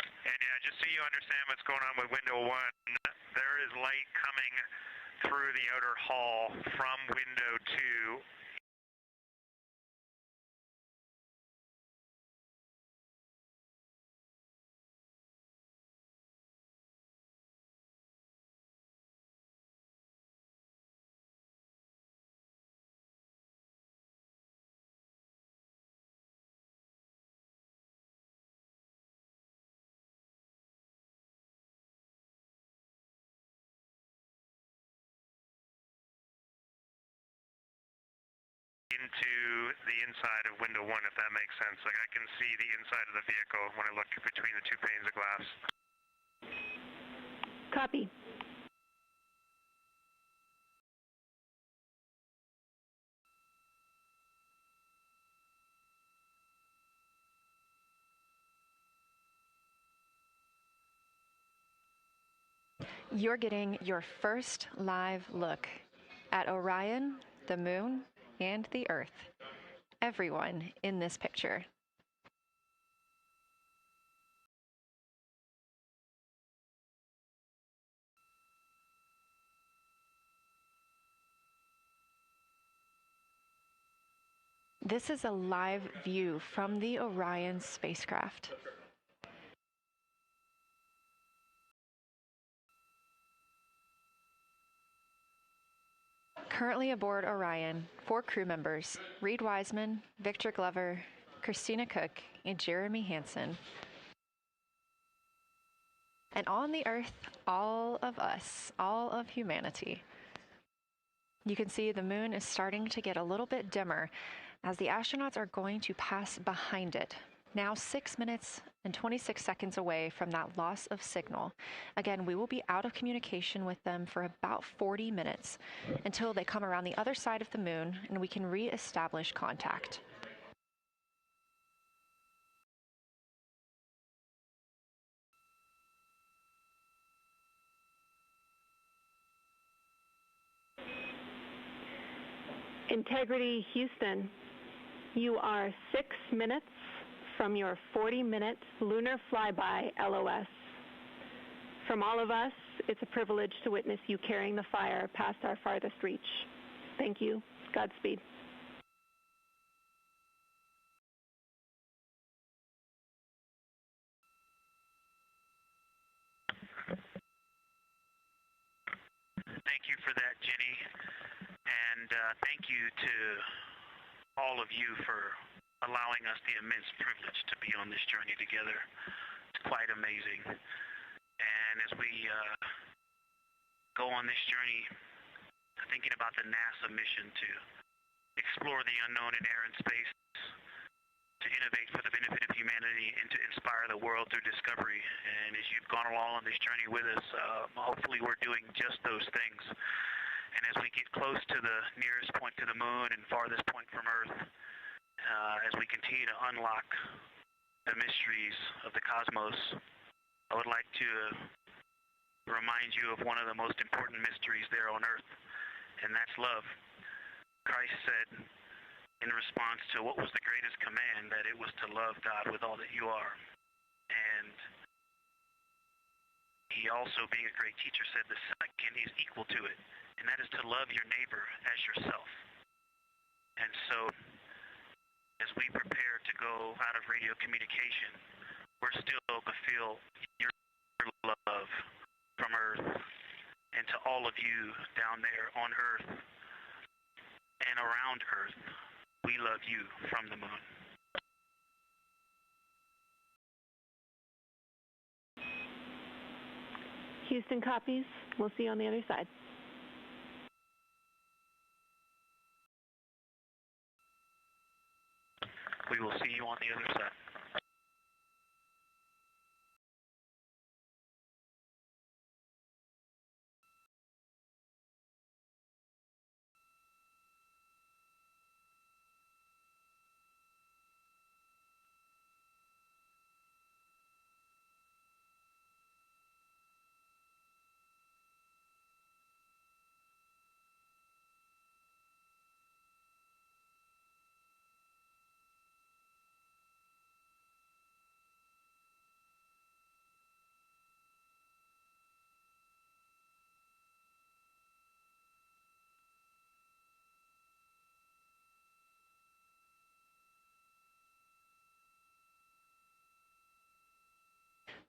And yeah, just so you understand what's going on with window 1, there is light coming through the outer hall from window 2. Into the inside of window 1, if that makes sense. Like, I can see the inside of the vehicle when I look between the 2 panes of glass. Copy. You're getting your first live look at Orion, the moon, and the Earth. Everyone in this picture. This is a live view from the Orion spacecraft. Currently aboard Orion, 4 crew members: Reed Wiseman, Victor Glover, Christina Cook, and Jeremy Hansen. And on the Earth, all of us, all of humanity. You can see the moon is starting to get a little bit dimmer as the astronauts are going to pass behind it. Now 6 minutes and 26 seconds away from that loss of signal. Again, we will be out of communication with them for about 40 minutes until they come around the other side of the moon and we can re-establish contact. Integrity Houston, you are 6 minutes from your 40-minute lunar flyby LOS. From all of us, it's a privilege to witness you carrying the fire past our farthest reach. Thank you. Godspeed. Thank you for that, Jenny. And thank you to all of you for allowing us the immense privilege to be on this journey together. It's quite amazing. And as we go on this journey, thinking about the NASA mission to explore the unknown in air and space, to innovate for the benefit of humanity, and to inspire the world through discovery. And as you've gone along on this journey with us, hopefully we're doing just those things. And as we get close to the nearest point to the moon and farthest point from Earth, as we continue to unlock the mysteries of the cosmos, I would like to remind you of one of the most important mysteries there on Earth, and that's love. Christ said in response to what was the greatest command, that it was to love God with all that you are. And he also, being a great teacher, said the second is equal to it, and that is to love your neighbor as yourself. And so, as we prepare to go out of radio communication, we're still to feel your love from Earth and to all of you down there on Earth and around Earth. We love you from the moon. Houston copies. We'll see you on the other side. We will see you on the other side.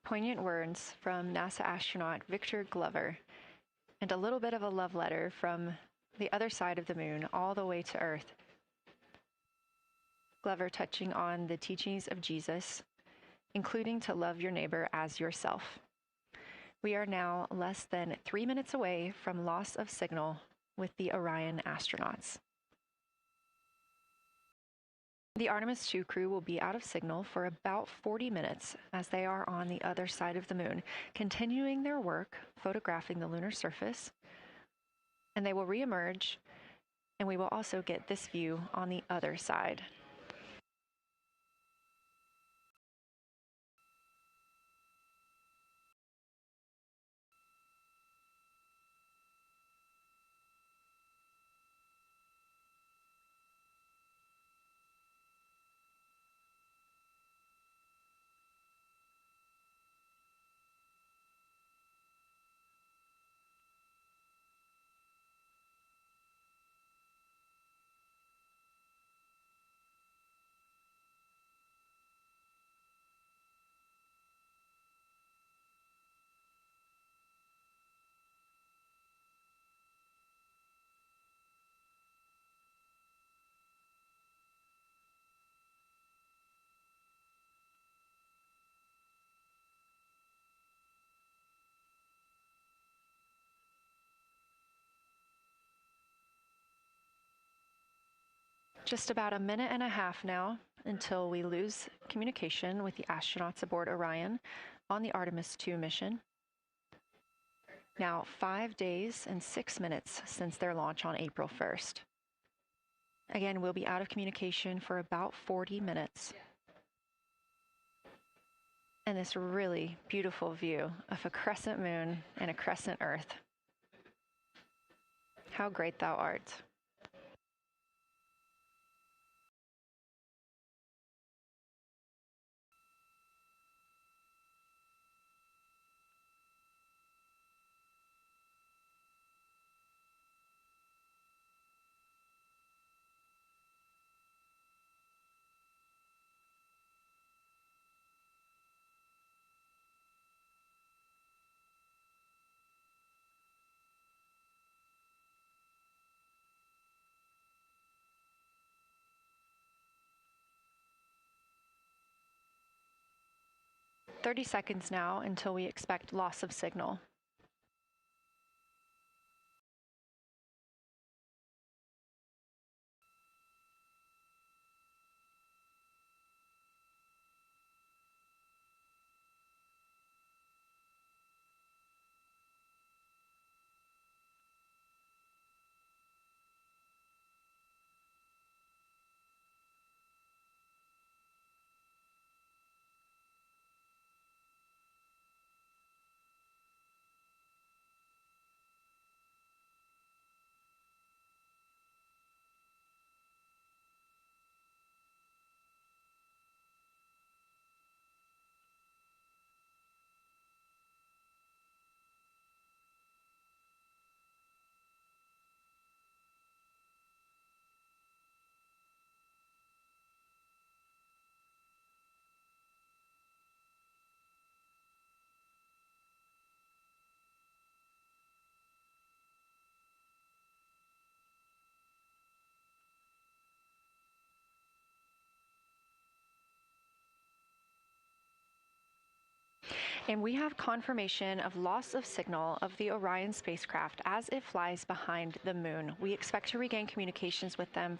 Poignant words from NASA astronaut Victor Glover, and a little bit of a love letter from the other side of the moon all the way to Earth. Glover touching on the teachings of Jesus, including to love your neighbor as yourself. We are now less than 3 minutes away from loss of signal with the Orion astronauts. The Artemis II crew will be out of signal for about 40 minutes as they are on the other side of the moon, continuing their work photographing the lunar surface, and they will reemerge, and we will also get this view on the other side. Just about a minute and a half now until we lose communication with the astronauts aboard Orion on the Artemis II mission. Now 5 days and 6 minutes since their launch on April 1st. Again, we'll be out of communication for about 40 minutes. And this really beautiful view of a crescent moon and a crescent Earth. How great thou art. "30 seconds now until we expect loss of signal. And we have confirmation of loss of signal of the Orion spacecraft as it flies behind the moon. We expect to regain communications with them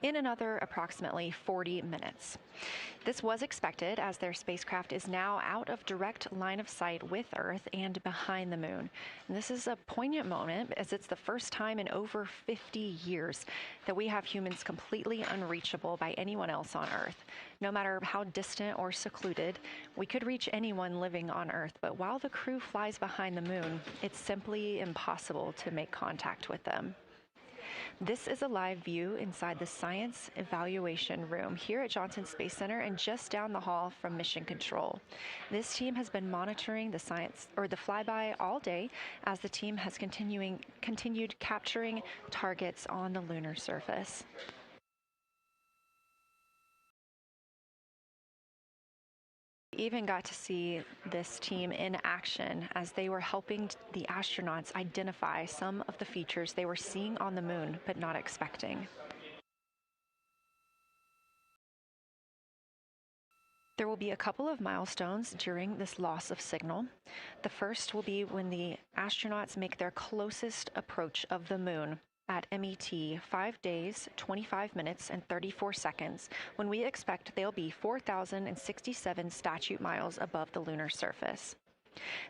in another approximately 40 minutes. This was expected as their spacecraft is now out of direct line of sight with Earth and behind the moon. And this is a poignant moment as it's the first time in over 50 years that we have humans completely unreachable by anyone else on Earth. No matter how distant or secluded, we could reach anyone living on Earth, but while the crew flies behind the moon, it's simply impossible to make contact with them. This is a live view inside the Science Evaluation Room here at Johnson Space Center and just down the hall from Mission Control. This team has been monitoring the flyby all day as the team has continued capturing targets on the lunar surface. Even got to see this team in action as they were helping the astronauts identify some of the features they were seeing on the moon but not expecting. There will be a couple of milestones during this loss of signal. The first will be when the astronauts make their closest approach of the moon at MET 5 days, 25 minutes, and 34 seconds, when we expect they'll be 4,067 statute miles above the lunar surface.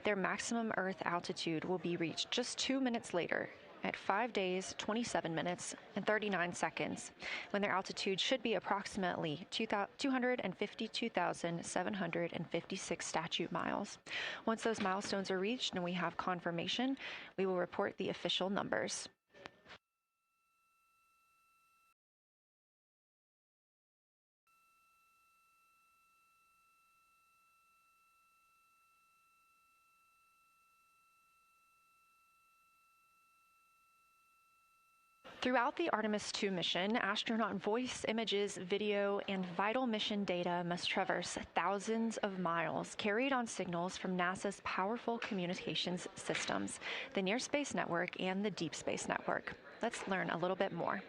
Their maximum Earth altitude will be reached just 2 minutes later at 5 days, 27 minutes, and 39 seconds, when their altitude should be approximately 252,756 statute miles. Once those milestones are reached and we have confirmation, we will report the official numbers. Throughout the Artemis II mission, astronaut voice, images, video, and vital mission data must traverse thousands of miles, carried on signals from NASA's powerful communications systems, the Near Space Network and the Deep Space Network. Let's learn a little bit more.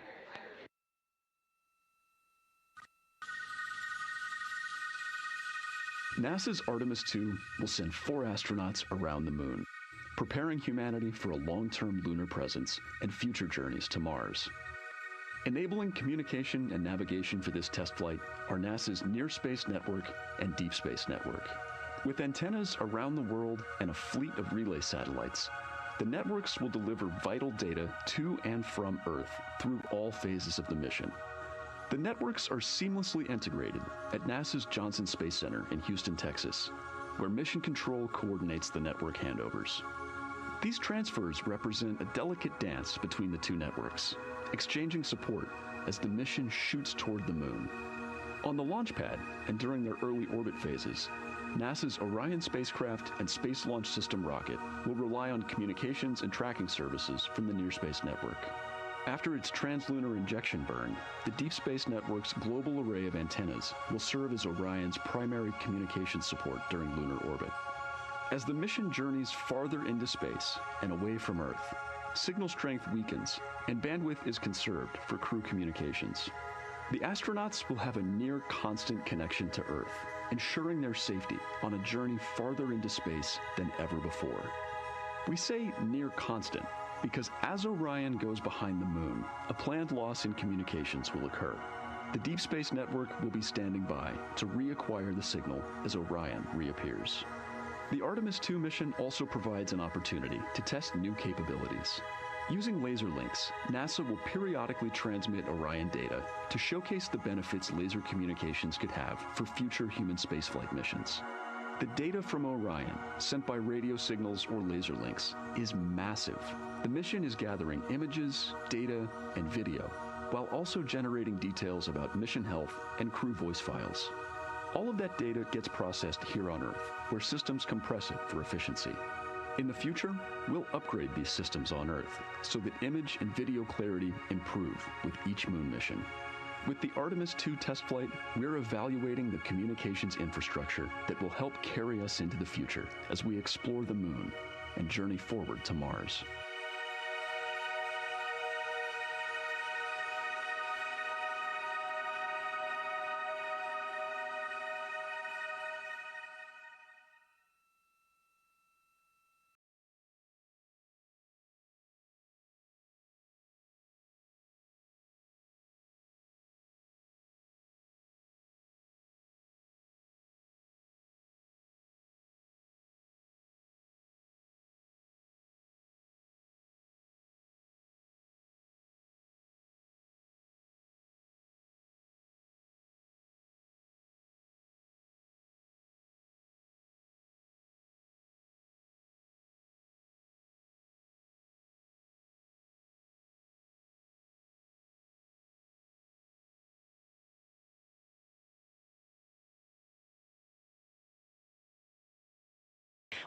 NASA's Artemis II will send 4 astronauts around the moon, preparing humanity for a long-term lunar presence and future journeys to Mars. Enabling communication and navigation for this test flight are NASA's Near Space Network and Deep Space Network. With antennas around the world and a fleet of relay satellites, the networks will deliver vital data to and from Earth through all phases of the mission. The networks are seamlessly integrated at NASA's Johnson Space Center in Houston, Texas, where Mission Control coordinates the network handovers. These transfers represent a delicate dance between the two networks, exchanging support as the mission shoots toward the moon. On the launch pad and during their early orbit phases, NASA's Orion spacecraft and Space Launch System rocket will rely on communications and tracking services from the Near Space Network. After its translunar injection burn, the Deep Space Network's global array of antennas will serve as Orion's primary communication support during lunar orbit. As the mission journeys farther into space and away from Earth, signal strength weakens and bandwidth is conserved for crew communications. The astronauts will have a near constant connection to Earth, ensuring their safety on a journey farther into space than ever before. We say near constant because as Orion goes behind the moon, a planned loss in communications will occur. The Deep Space Network will be standing by to reacquire the signal as Orion reappears. The Artemis II mission also provides an opportunity to test new capabilities. Using laser links, NASA will periodically transmit Orion data to showcase the benefits laser communications could have for future human spaceflight missions. The data from Orion, sent by radio signals or laser links, is massive. The mission is gathering images, data, and video, while also generating details about mission health and crew voice files. All of that data gets processed here on Earth, where systems compress it for efficiency. In the future, we'll upgrade these systems on Earth so that image and video clarity improve with each moon mission. With the Artemis II test flight, we're evaluating the communications infrastructure that will help carry us into the future as we explore the moon and journey forward to Mars.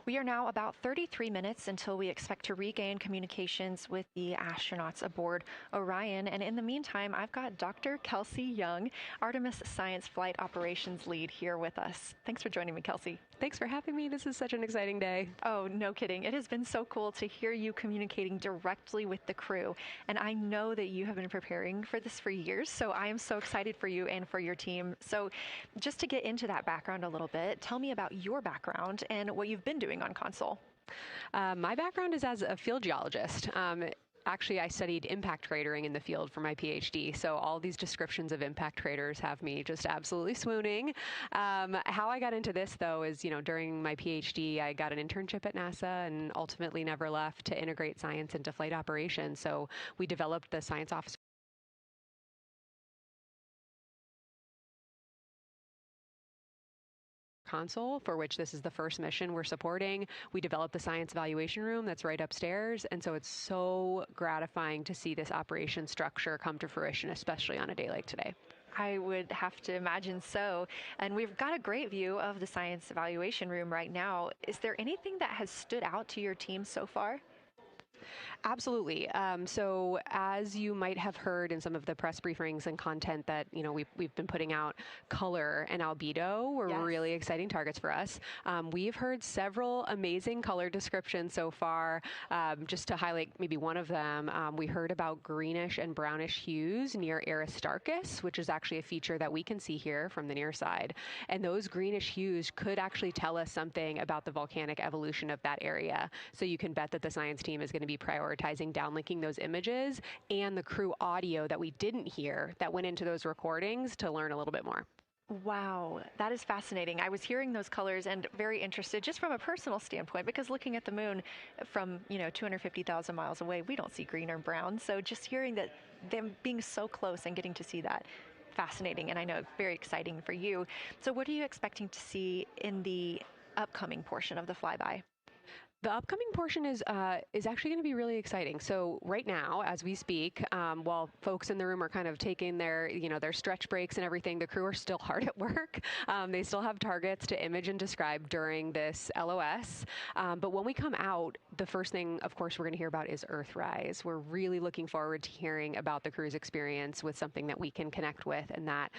We are now about 33 minutes until we expect to regain communications with the astronauts aboard Orion. And in the meantime, I've got Dr. Kelsey Young, Artemis Science Flight Operations Lead, here with us. Thanks for joining me, Kelsey. Thanks for having me. This is such an exciting day. Oh, no kidding. It has been so cool to hear you communicating directly with the crew. And I know that you have been preparing for this for years, so I am so excited for you and for your team. So just to get into that background a little bit, tell me about your background and what you've been doing on console. My background is as a field geologist. Actually, I studied impact cratering in the field for my PhD, so all these descriptions of impact craters have me just absolutely swooning. How I got into this, though, is, during my PhD, I got an internship at NASA and ultimately never left to integrate science into flight operations. So we developed the science officer console, for which this is the first mission we're supporting. We developed the science evaluation room that's right upstairs, and so it's so gratifying to see this operation structure come to fruition, especially on a day like today. I would have to imagine so. And we've got a great view of the science evaluation room right now. Is there anything that has stood out to your team so far? Absolutely. So as you might have heard in some of the press briefings and content that, we've been putting out, color and albedo were really exciting targets for us. We've heard several amazing color descriptions so far. Just to highlight maybe one of them, we heard about greenish and brownish hues near Aristarchus, which is actually a feature that we can see here from the near side. And those greenish hues could actually tell us something about the volcanic evolution of that area. So you can bet that the science team is going to be prioritizing downlinking those images and the crew audio that we didn't hear that went into those recordings to learn a little bit more. Wow, that is fascinating. I was hearing those colors and very interested just from a personal standpoint, because looking at the moon from, 250,000 miles away, we don't see green or brown. So just hearing that, them being so close and getting to see that, fascinating, and I know very exciting for you. So what are you expecting to see in the upcoming portion of the flyby? The upcoming portion is actually going to be really exciting. So right now, as we speak, while folks in the room are kind of taking their, their stretch breaks and everything, the crew are still hard at work. They still have targets to image and describe during this LOS. But when we come out, the first thing, of course, we're going to hear about is Earthrise. We're really looking forward to hearing about the crew's experience with something that we can connect with and that,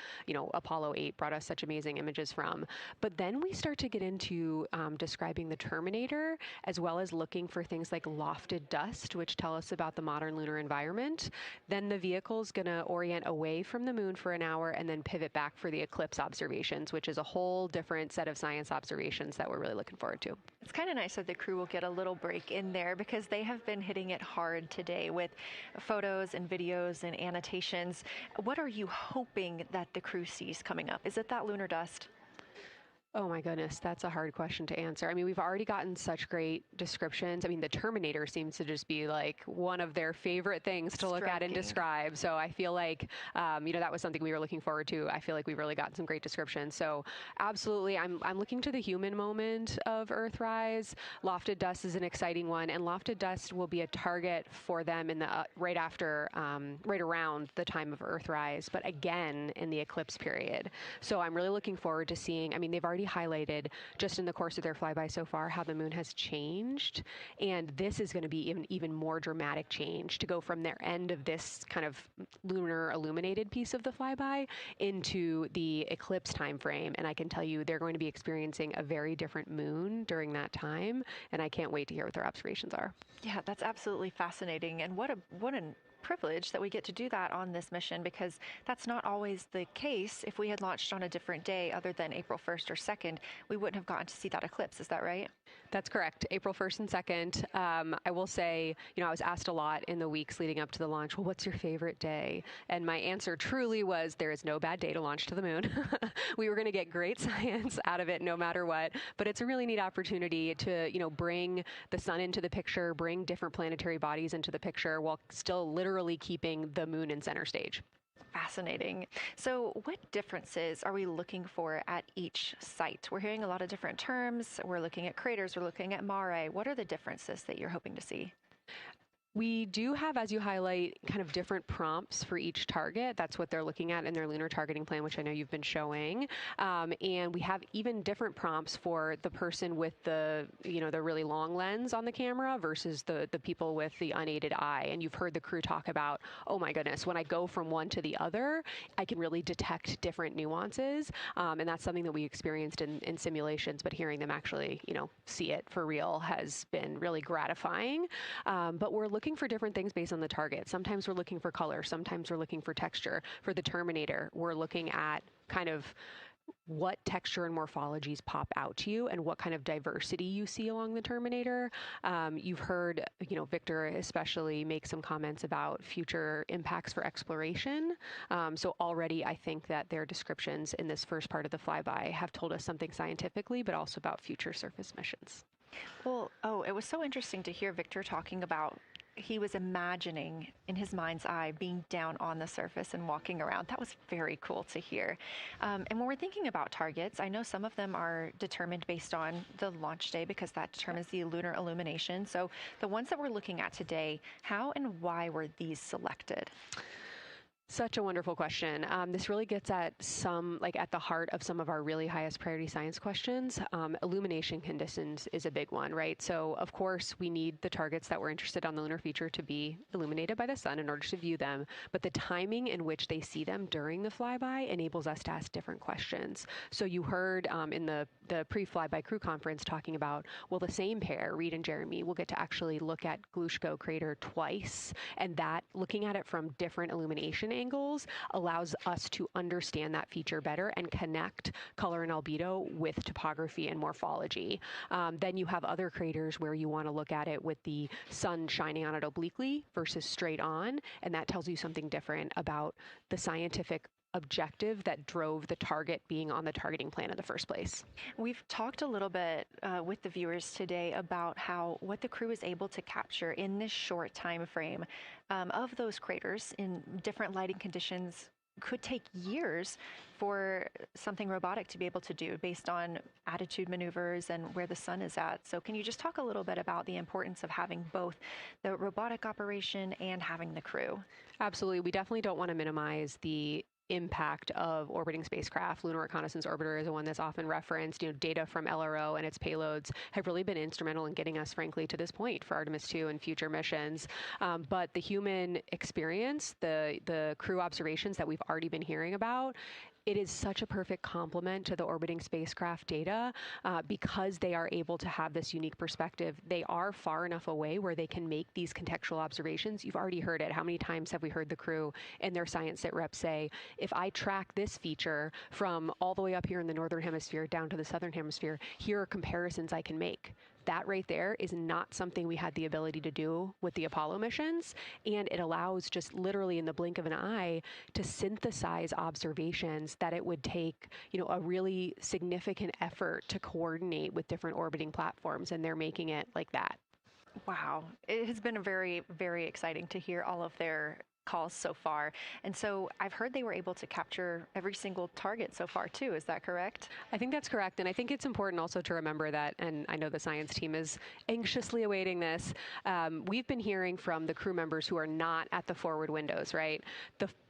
Apollo 8 brought us such amazing images from. But then we start to get into describing the Terminator, as well as looking for things like lofted dust, which tell us about the modern lunar environment. Then the vehicle's going to orient away from the moon for an hour and then pivot back for the eclipse observations, which is a whole different set of science observations that we're really looking forward to. It's kind of nice that the crew will get a little break in there, because they have been hitting it hard today with photos and videos and annotations. What are you hoping that the crew sees coming up? Is it that lunar dust? Oh my goodness, that's a hard question to answer. I mean, we've already gotten such great descriptions. I mean, the Terminator seems to just be like one of their favorite things to look at and describe. So I feel like, that was something we were looking forward to. I feel like we've really gotten some great descriptions. So absolutely, I'm looking to the human moment of Earthrise. Lofted dust is an exciting one, and lofted dust will be a target for them in the right around the time of Earthrise, but again in the eclipse period. So I'm really looking forward to seeing. I mean, they've already highlighted just in the course of their flyby so far how the moon has changed, and this is going to be even more dramatic change to go from their end of this kind of lunar illuminated piece of the flyby into the eclipse time frame. And I can tell you they're going to be experiencing a very different moon during that time, and I can't wait to hear what their observations are. Yeah, that's absolutely fascinating, and what a privilege that we get to do that on this mission, because that's not always the case. If we had launched on a different day other than April 1st or 2nd, we wouldn't have gotten to see that eclipse. Is that right? That's correct. April 1st and 2nd. I will say, I was asked a lot in the weeks leading up to the launch, well, what's your favorite day? And my answer truly was, there is no bad day to launch to the moon. We were going to get great science out of it no matter what, but it's a really neat opportunity to, bring the sun into the picture, bring different planetary bodies into the picture while still literally keeping the moon in center stage. Fascinating. So what differences are we looking for at each site? We're hearing a lot of different terms. We're looking at craters. We're looking at mare. What are the differences that you're hoping to see? We do have, as you highlight, kind of different prompts for each target. That's what they're looking at in their lunar targeting plan, which I know you've been showing. And we have even different prompts for the person with the really long lens on the camera versus the people with the unaided eye. And you've heard the crew talk about, oh my goodness, when I go from one to the other, I can really detect different nuances. And that's something that we experienced in simulations, but hearing them actually, see it for real has been really gratifying. But we're looking for different things based on the target. Sometimes we're looking for color. Sometimes we're looking for texture. For the Terminator, we're looking at kind of what texture and morphologies pop out to you and what kind of diversity you see along the Terminator. You've heard, Victor especially make some comments about future impacts for exploration. So already I think that their descriptions in this first part of the flyby have told us something scientifically, but also about future surface missions. Well, it was so interesting to hear Victor talking about he was imagining in his mind's eye being down on the surface and walking around. That was very cool to hear. And when we're thinking about targets, I know some of them are determined based on the launch day because that determines the lunar illumination. So the ones that we're looking at today, how and why were these selected? Such a wonderful question. This really gets at at the heart of some of our really highest priority science questions. Illumination conditions is a big one, right? So of course we need the targets that we're interested on the lunar feature to be illuminated by the sun in order to view them, but the timing in which they see them during the flyby enables us to ask different questions. So you heard in the pre-flyby crew conference talking about, well, the same pair, Reed and Jeremy, will get to actually look at Glushko crater twice, and that looking at it from different illumination angles allows us to understand that feature better and connect color and albedo with topography and morphology. Then you have other craters where you want to look at it with the sun shining on it obliquely versus straight on, and that tells you something different about the scientific objective that drove the target being on the targeting plan in the first place. We've talked a little bit with the viewers today about what the crew is able to capture in this short time frame of those craters in different lighting conditions. Could take years for something robotic to be able to do based on attitude maneuvers and where the sun is at. So can you just talk a little bit about the importance of having both the robotic operation and having the crew? Absolutely. We definitely don't want to minimize the impact of orbiting spacecraft. Lunar Reconnaissance Orbiter is the one that's often referenced. Data from LRO and its payloads have really been instrumental in getting us, frankly, to this point for Artemis II and future missions. But the human experience, the crew observations that we've already been hearing about, it is such a perfect complement to the orbiting spacecraft data because they are able to have this unique perspective. They are far enough away where they can make these contextual observations. You've already heard it. How many times have we heard the crew and their science sit reps say, if I track this feature from all the way up here in the northern hemisphere down to the southern hemisphere, here are comparisons I can make. That right there is not something we had the ability to do with the Apollo missions, and it allows just literally in the blink of an eye to synthesize observations that it would take, a really significant effort to coordinate with different orbiting platforms, and they're making it like that. Wow. It has been very, very exciting to hear all of their calls so far. And so I've heard they were able to capture every single target so far too. Is that correct? I think that's correct. And I think it's important also to remember that, and I know the science team is anxiously awaiting this, we've been hearing from the crew members who are not at the forward windows, right?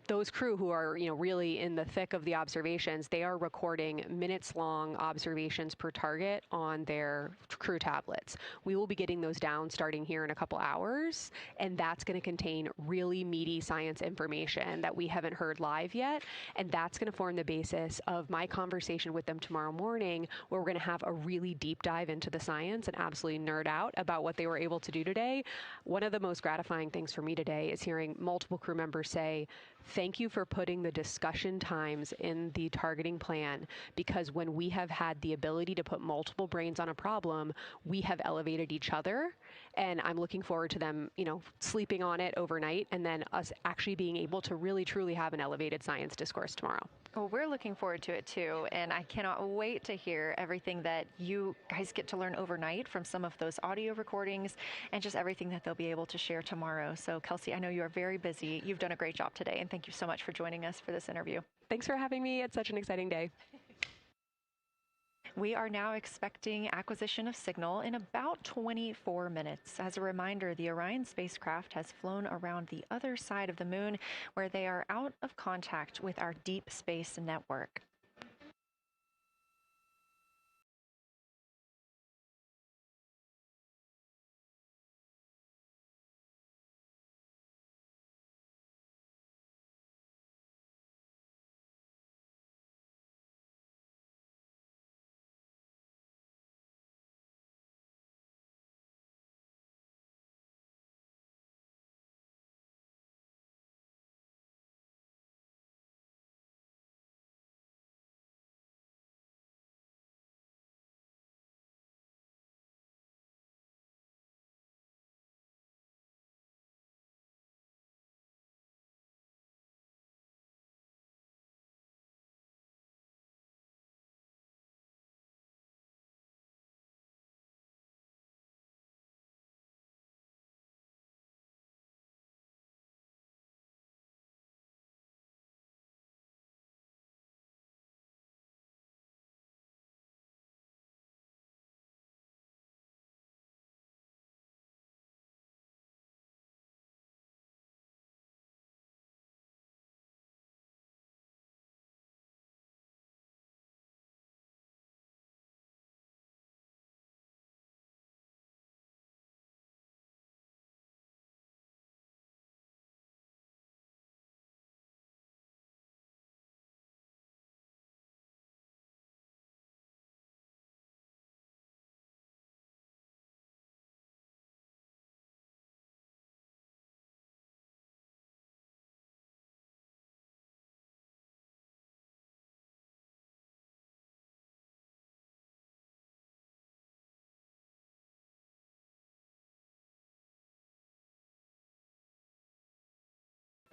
Those crew who are, really in the thick of the observations, they are recording minutes-long observations per target on their crew tablets. We will be getting those down starting here in a couple hours, and that's going to contain really meaty science information that we haven't heard live yet, and that's going to form the basis of my conversation with them tomorrow morning, where we're going to have a really deep dive into the science and absolutely nerd out about what they were able to do today. One of the most gratifying things for me today is hearing multiple crew members say, thank you for putting the discussion times in the targeting plan, because when we have had the ability to put multiple brains on a problem, we have elevated each other. And I'm looking forward to them, sleeping on it overnight and then us actually being able to really, truly have an elevated science discourse tomorrow. Well, we're looking forward to it too, and I cannot wait to hear everything that you guys get to learn overnight from some of those audio recordings and just everything that they'll be able to share tomorrow. So, Kelsey, I know you are very busy. You've done a great job today, and thank you so much for joining us for this interview. Thanks for having me. It's such an exciting day. We are now expecting acquisition of signal in about 24 minutes. As a reminder, the Orion spacecraft has flown around the other side of the moon, where they are out of contact with our deep space network.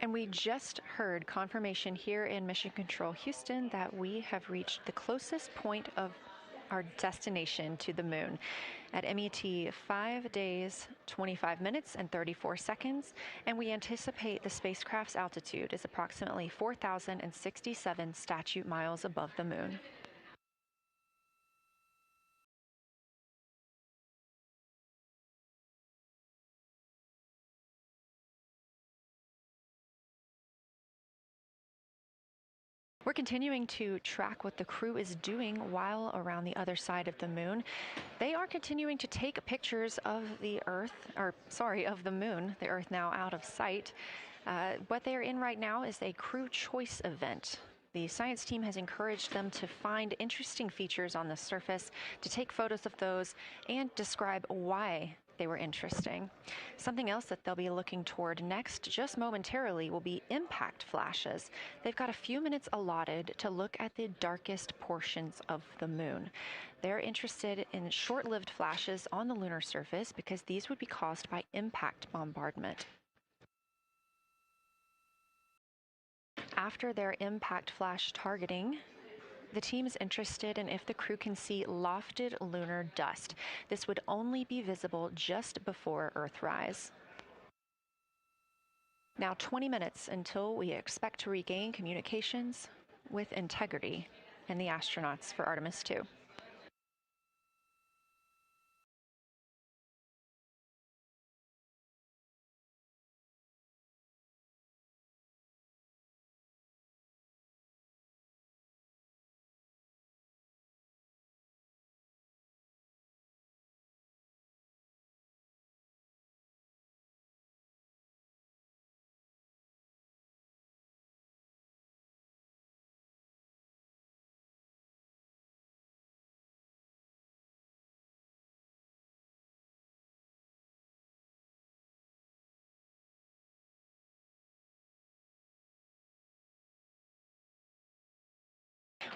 And we just heard confirmation here in Mission Control Houston that we have reached the closest point of our destination to the moon at MET 5 days, 25 minutes, and 34 seconds. And we anticipate the spacecraft's altitude is approximately 4,067 statute miles above the moon. We're continuing to track what the crew is doing while around the other side of the moon. They are continuing to take pictures of the of the moon, the Earth now out of sight. What they're in right now is a crew choice event. The science team has encouraged them to find interesting features on the surface, to take photos of those, and describe why they were interesting. Something else that they'll be looking toward next, just momentarily, will be impact flashes. They've got a few minutes allotted to look at the darkest portions of the moon. They're interested in short-lived flashes on the lunar surface because these would be caused by impact bombardment. After their impact flash targeting, the team is interested in if the crew can see lofted lunar dust. This would only be visible just before Earthrise. Now 20 minutes until we expect to regain communications with integrity and the astronauts for Artemis II.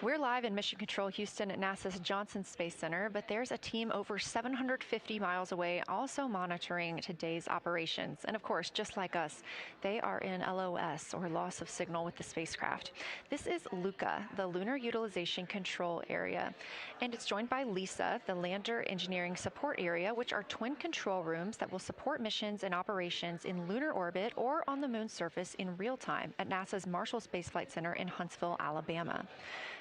We're live in Mission Control Houston at NASA's Johnson Space Center, but there's a team over 750 miles away also monitoring today's operations. And of course, just like us, they are in LOS, or loss of signal, with the spacecraft. This is LUCA, the Lunar Utilization Control Area, and it's joined by LISA, the Lander Engineering Support Area, which are twin control rooms that will support missions and operations in lunar orbit or on the moon's surface in real time at NASA's Marshall Space Flight Center in Huntsville, Alabama.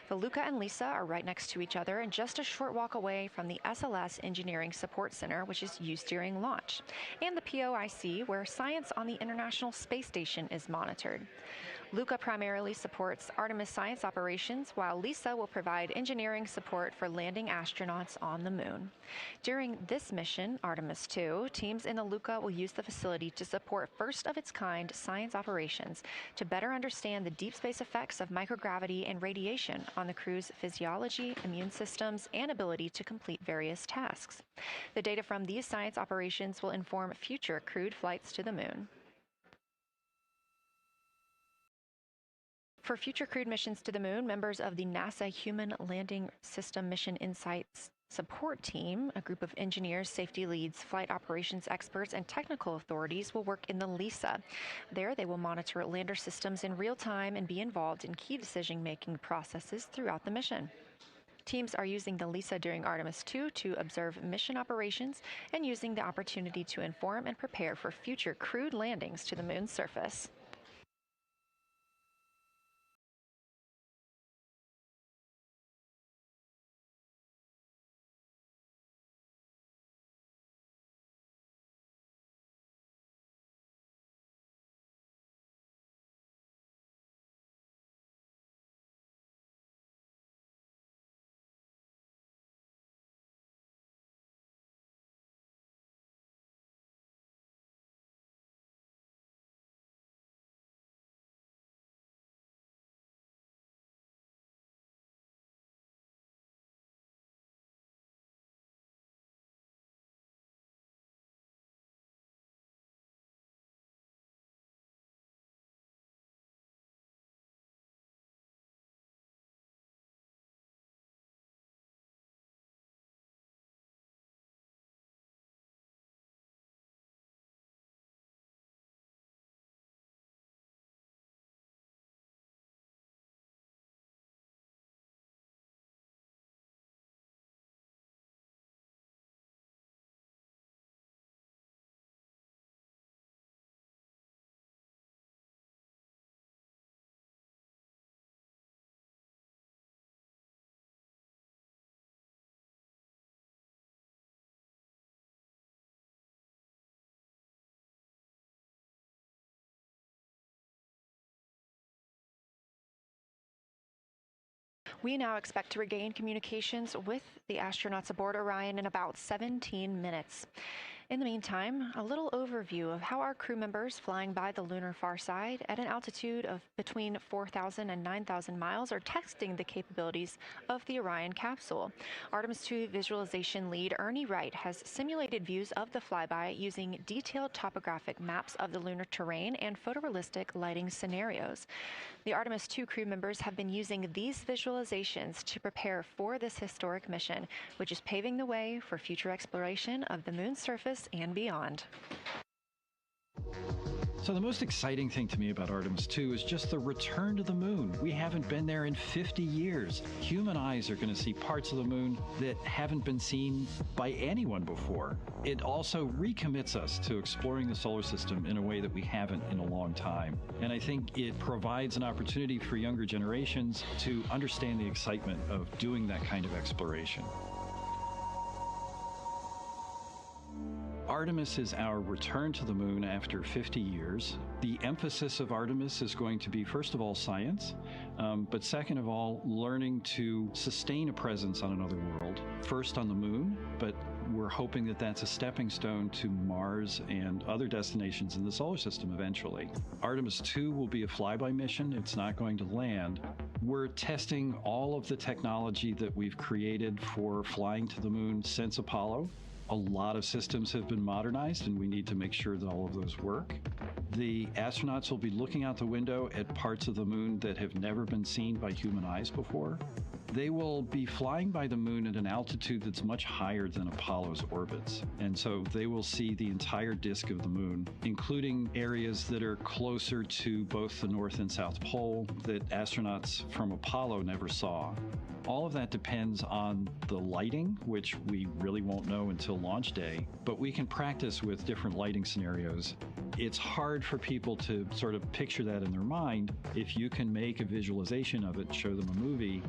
The Luca and Lisa are right next to each other and just a short walk away from the SLS Engineering Support Center, which is used during launch, and the POIC, where science on the International Space Station is monitored. Luca primarily supports Artemis science operations, while Lisa will provide engineering support for landing astronauts on the moon. During this mission, Artemis II, teams in the Luca will use the facility to support first-of-its-kind science operations to better understand the deep space effects of microgravity and radiation on the crew's physiology, immune systems, and ability to complete various tasks. The data from these science operations will inform future crewed flights to the moon. For future crewed missions to the moon, members of the NASA Human Landing System Mission Insights Support Team, a group of engineers, safety leads, flight operations experts, and technical authorities will work in the LISA. There, they will monitor lander systems in real time and be involved in key decision-making processes throughout the mission. Teams are using the LISA during Artemis II to observe mission operations and using the opportunity to inform and prepare for future crewed landings to the moon's surface. We now expect to regain communications with the astronauts aboard Orion in about 17 minutes. In the meantime, a little overview of how our crew members flying by the lunar far side at an altitude of between 4,000 and 9,000 miles are testing the capabilities of the Orion capsule. Artemis II visualization lead Ernie Wright has simulated views of the flyby using detailed topographic maps of the lunar terrain and photorealistic lighting scenarios. The Artemis II crew members have been using these visualizations to prepare for this historic mission, which is paving the way for future exploration of the moon's surface and beyond. So the most exciting thing to me about Artemis II is just the return to the moon. We haven't been there in 50 years. Human eyes are going to see parts of the moon that haven't been seen by anyone before. It also recommits us to exploring the solar system in a way that we haven't in a long time. And I think it provides an opportunity for younger generations to understand the excitement of doing that kind of exploration. Artemis is our return to the moon after 50 years. The emphasis of Artemis is going to be, first of all, science, but second of all, learning to sustain a presence on another world. First on the moon, but we're hoping that that's a stepping stone to Mars and other destinations in the solar system eventually. Artemis II will be a flyby mission. It's not going to land. We're testing all of the technology that we've created for flying to the moon since Apollo. A lot of systems have been modernized, and we need to make sure that all of those work. The astronauts will be looking out the window at parts of the moon that have never been seen by human eyes before. They will be flying by the moon at an altitude that's much higher than Apollo's orbits. And so they will see the entire disk of the moon, including areas that are closer to both the North and South Pole that astronauts from Apollo never saw. All of that depends on the lighting, which we really won't know until launch day, but we can practice with different lighting scenarios. It's hard for people to sort of picture that in their mind. If you can make a visualization of it, show them a movie,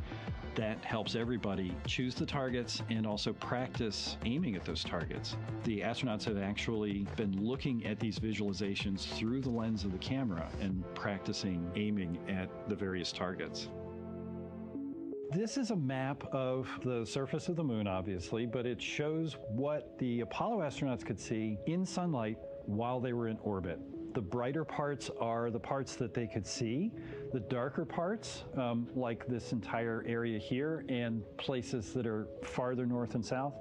that helps everybody choose the targets and also practice aiming at those targets. The astronauts have actually been looking at these visualizations through the lens of the camera and practicing aiming at the various targets. This is a map of the surface of the moon, obviously, but it shows what the Apollo astronauts could see in sunlight while they were in orbit. The brighter parts are the parts that they could see. The darker parts, like this entire area here and places that are farther north and south,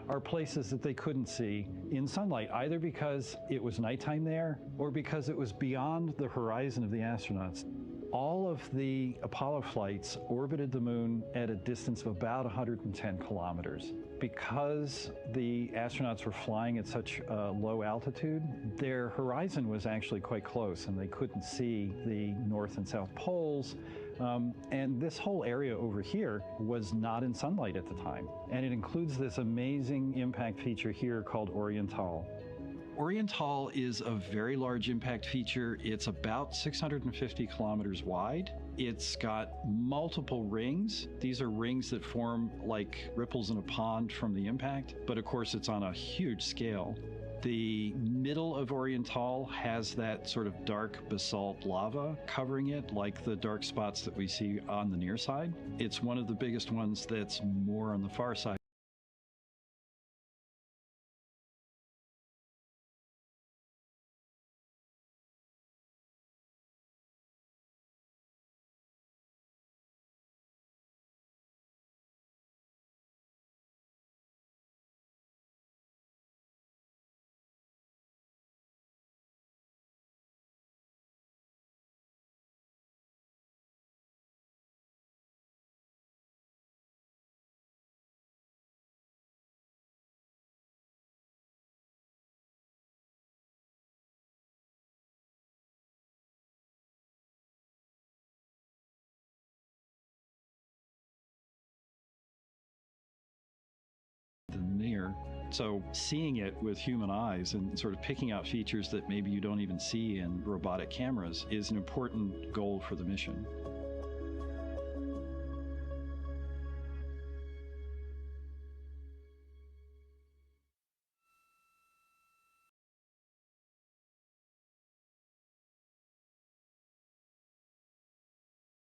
are places that they couldn't see in sunlight, either because it was nighttime there or because it was beyond the horizon of the astronauts. All of the Apollo flights orbited the moon at a distance of about 110 kilometers. Because the astronauts were flying at such a low altitude, their horizon was actually quite close and they couldn't see the north and south poles. And this whole area over here was not in sunlight at the time. And it includes this amazing impact feature here called Oriental. Oriental is a very large impact feature. It's about 650 kilometers wide. It's got multiple rings. These are rings that form like ripples in a pond from the impact, but of course it's on a huge scale. The middle of Oriental has that sort of dark basalt lava covering it, like the dark spots that we see on the near side. It's one of the biggest ones that's more on the far side. Near. So seeing it with human eyes and sort of picking out features that maybe you don't even see in robotic cameras is an important goal for the mission.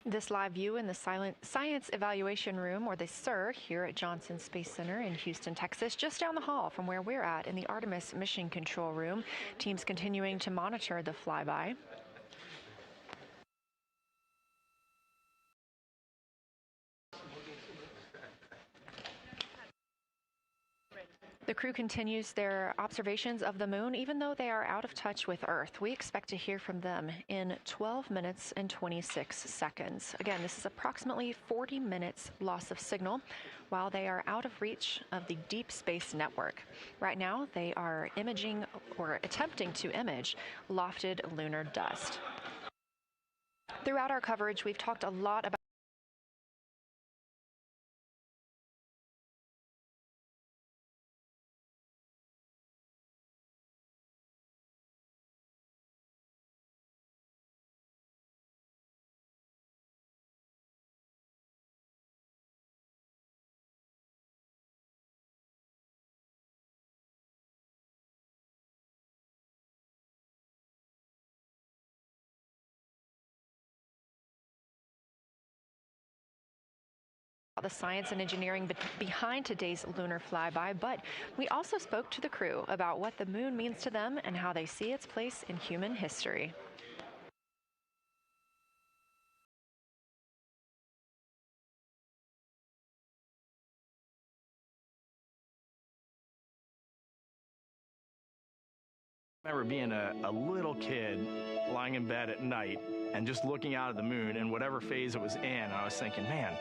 This live view in the Science Evaluation Room, or the SIR, here at Johnson Space Center in Houston, Texas, just down the hall from where we're at in the Artemis Mission Control Room. Teams continuing to monitor the flyby. The crew continues their observations of the moon, even though they are out of touch with Earth. We expect to hear from them in 12 minutes and 26 seconds. Again, this is approximately 40 minutes loss of signal while they are out of reach of the deep space network. Right now, they are imaging or attempting to image lofted lunar dust. Throughout our coverage, we've talked a lot about the science and engineering behind today's lunar flyby, but we also spoke to the crew about what the moon means to them and how they see its place in human history. I remember being a little kid lying in bed at night and just looking out at the moon in whatever phase it was in, and I was thinking, man,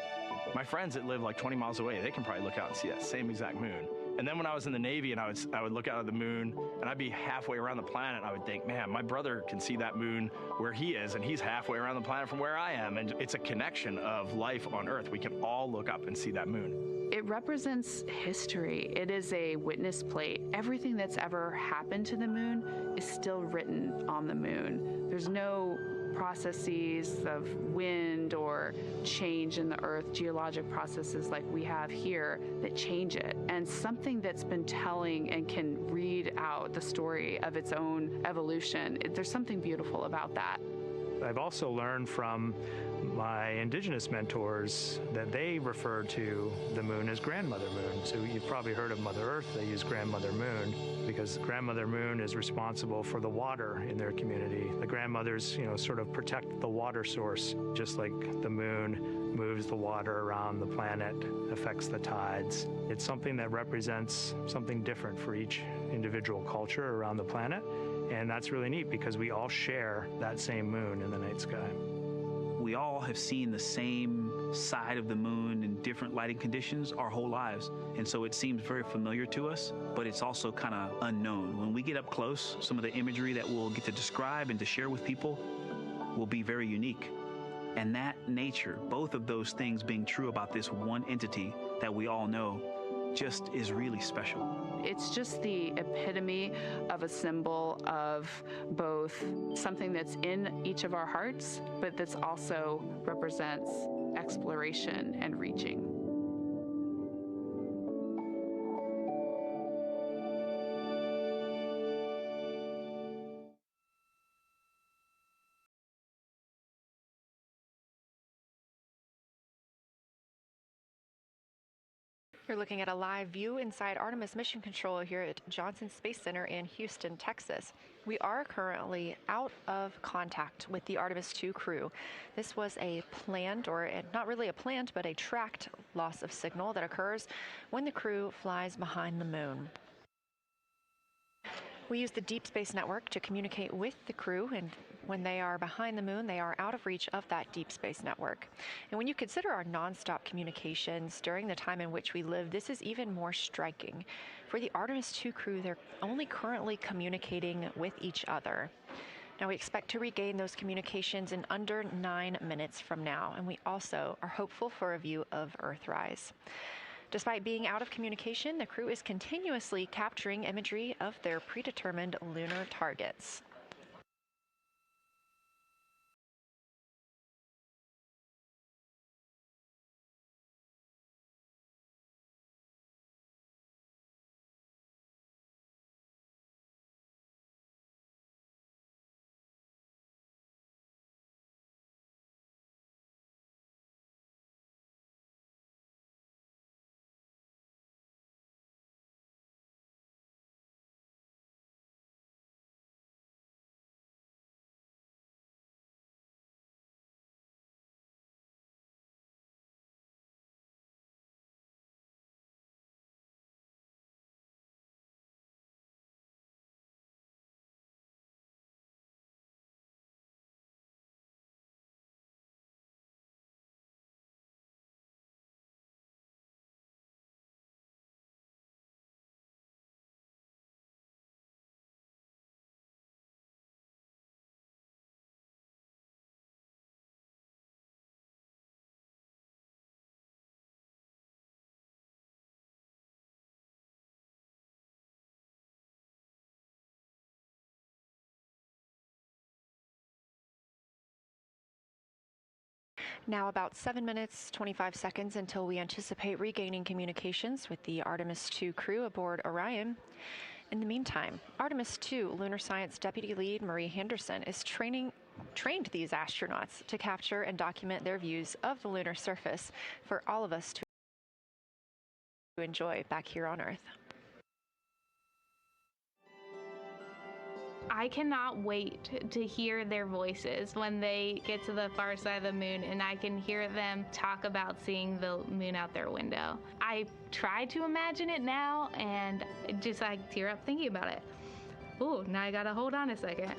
my friends that live like 20 miles away, they can probably look out and see that same exact moon. And then when I was in the Navy and I would look out at the moon and I'd be halfway around the planet, and I would think, man, my brother can see that moon where he is, and he's halfway around the planet from where I am. And it's a connection of life on Earth. We can all look up and see that moon. It represents history. It is a witness plate. Everything that's ever happened to the moon is still written on the moon. There's no processes of wind or change in the Earth, geologic processes like we have here that change it. And something that's been telling and can read out the story of its own evolution, there's something beautiful about that. I've also learned from my indigenous mentors that they refer to the moon as Grandmother Moon. So you've probably heard of Mother Earth. They use Grandmother Moon because Grandmother Moon is responsible for the water in their community. The grandmothers, sort of protect the water source, just like the moon moves the water around the planet, affects the tides. It's something that represents something different for each individual culture around the planet. And that's really neat because we all share that same moon in the night sky. We all have seen the same side of the moon in different lighting conditions our whole lives. And so it seems very familiar to us, but it's also kind of unknown. When we get up close, some of the imagery that we'll get to describe and to share with people will be very unique. And that nature, both of those things being true about this one entity that we all know, just is really special. It's just the epitome of a symbol of both something that's in each of our hearts, but that's also represents exploration and reaching. You're looking at a live view inside Artemis Mission Control here at Johnson Space Center in Houston, Texas. We are currently out of contact with the Artemis II crew. This was a planned, or not really a planned, but a tracked loss of signal that occurs when the crew flies behind the moon. We use the Deep Space Network to communicate with the crew, and when they are behind the moon, they are out of reach of that Deep Space Network. And when you consider our nonstop communications during the time in which we live, this is even more striking. For the Artemis II crew, they're only currently communicating with each other. Now, we expect to regain those communications in under 9 minutes from now, and we also are hopeful for a view of Earthrise. Despite being out of communication, the crew is continuously capturing imagery of their predetermined lunar targets. Now about 7 minutes, 25 seconds until we anticipate regaining communications with the Artemis II crew aboard Orion. In the meantime, Artemis II lunar science deputy lead Marie Henderson is trained these astronauts to capture and document their views of the lunar surface for all of us to enjoy back here on Earth. I cannot wait to hear their voices when they get to the far side of the moon and I can hear them talk about seeing the moon out their window. I try to imagine it now and just tear up thinking about it. Ooh, now I gotta hold on a second.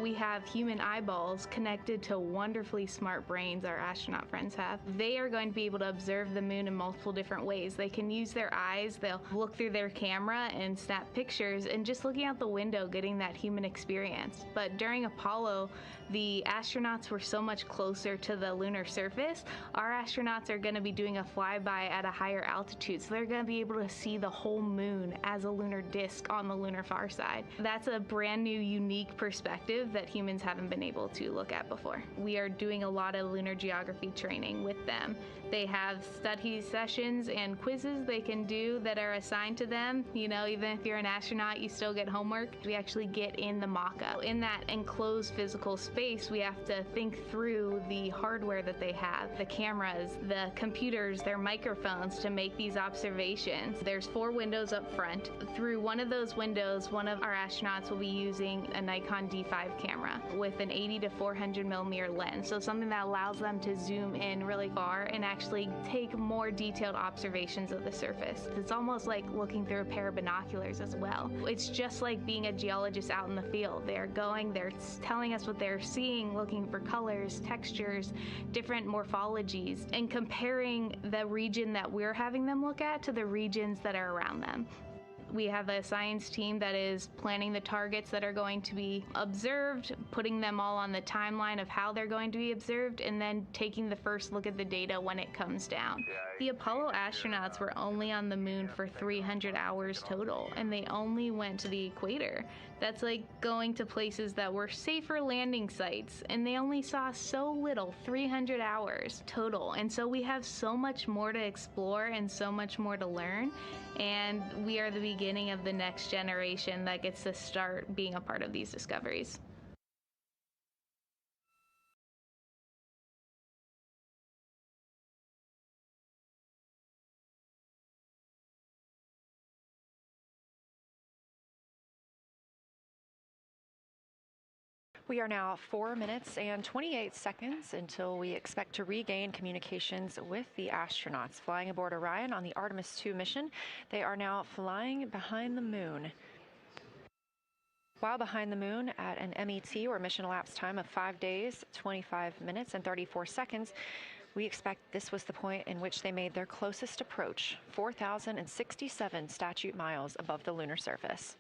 We have human eyeballs connected to wonderfully smart brains our astronaut friends have. They are going to be able to observe the moon in multiple different ways. They can use their eyes, they'll look through their camera and snap pictures, and just looking out the window getting that human experience. But during Apollo, the astronauts were so much closer to the lunar surface. Our astronauts are going to be doing a flyby at a higher altitude, so they're going to be able to see the whole moon as a lunar disk on the lunar far side. That's a brand new, unique perspective that humans haven't been able to look at before. We are doing a lot of lunar geography training with them. They have study sessions and quizzes they can do that are assigned to them. You know, even if you're an astronaut, you still get homework. We actually get in the mock-up. In that enclosed physical space, we have to think through the hardware that they have, the cameras, the computers, their microphones to make these observations. There's 4 windows up front. Through one of those windows, one of our astronauts will be using a Nikon D5 camera with an 80 to 400 millimeter lens, so something that allows them to zoom in really far and actually take more detailed observations of the surface. It's almost like looking through a pair of binoculars as well. It's just like being a geologist out in the field. They're telling us what they're seeing, looking for colors, textures, different morphologies, and comparing the region that we're having them look at to the regions that are around them. We have a science team that is planning the targets that are going to be observed, putting them all on the timeline of how they're going to be observed, and then taking the first look at the data when it comes down. The Apollo astronauts were only on the moon for 300 hours total, and they only went to the equator. That's like going to places that were safer landing sites, and they only saw so little, 300 hours total. And so we have so much more to explore and so much more to learn, and we are the beginning of the next generation that gets to start being a part of these discoveries. We are now 4 minutes and 28 seconds until we expect to regain communications with the astronauts flying aboard Orion on the Artemis II mission. They are now flying behind the moon. While behind the moon at an MET, or mission elapsed time, of 5 days, 25 minutes, and 34 seconds, we expect this was the point in which they made their closest approach, 4,067 statute miles above the lunar surface.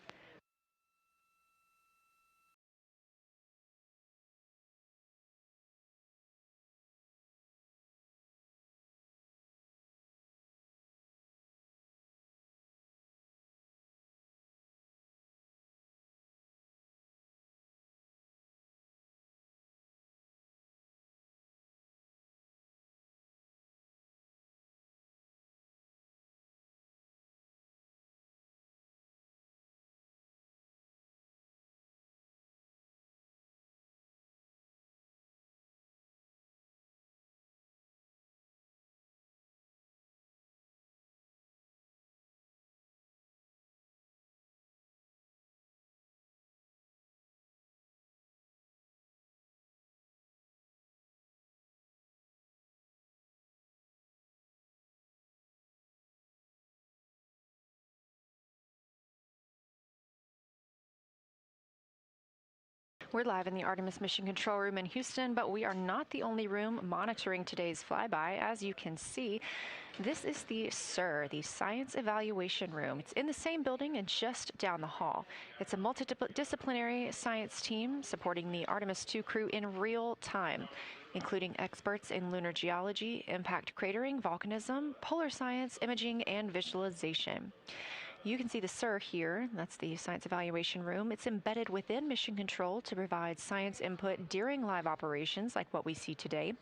We're live in the Artemis Mission Control Room in Houston, but we are not the only room monitoring today's flyby. As you can see, this is the SIR, the Science Evaluation Room. It's in the same building and just down the hall. It's a multidisciplinary science team supporting the Artemis II crew in real time, including experts in lunar geology, impact cratering, volcanism, polar science, imaging, and visualization. You can see the SIR here. That's the Science Evaluation Room. It's embedded within Mission Control to provide science input during live operations like what we see today.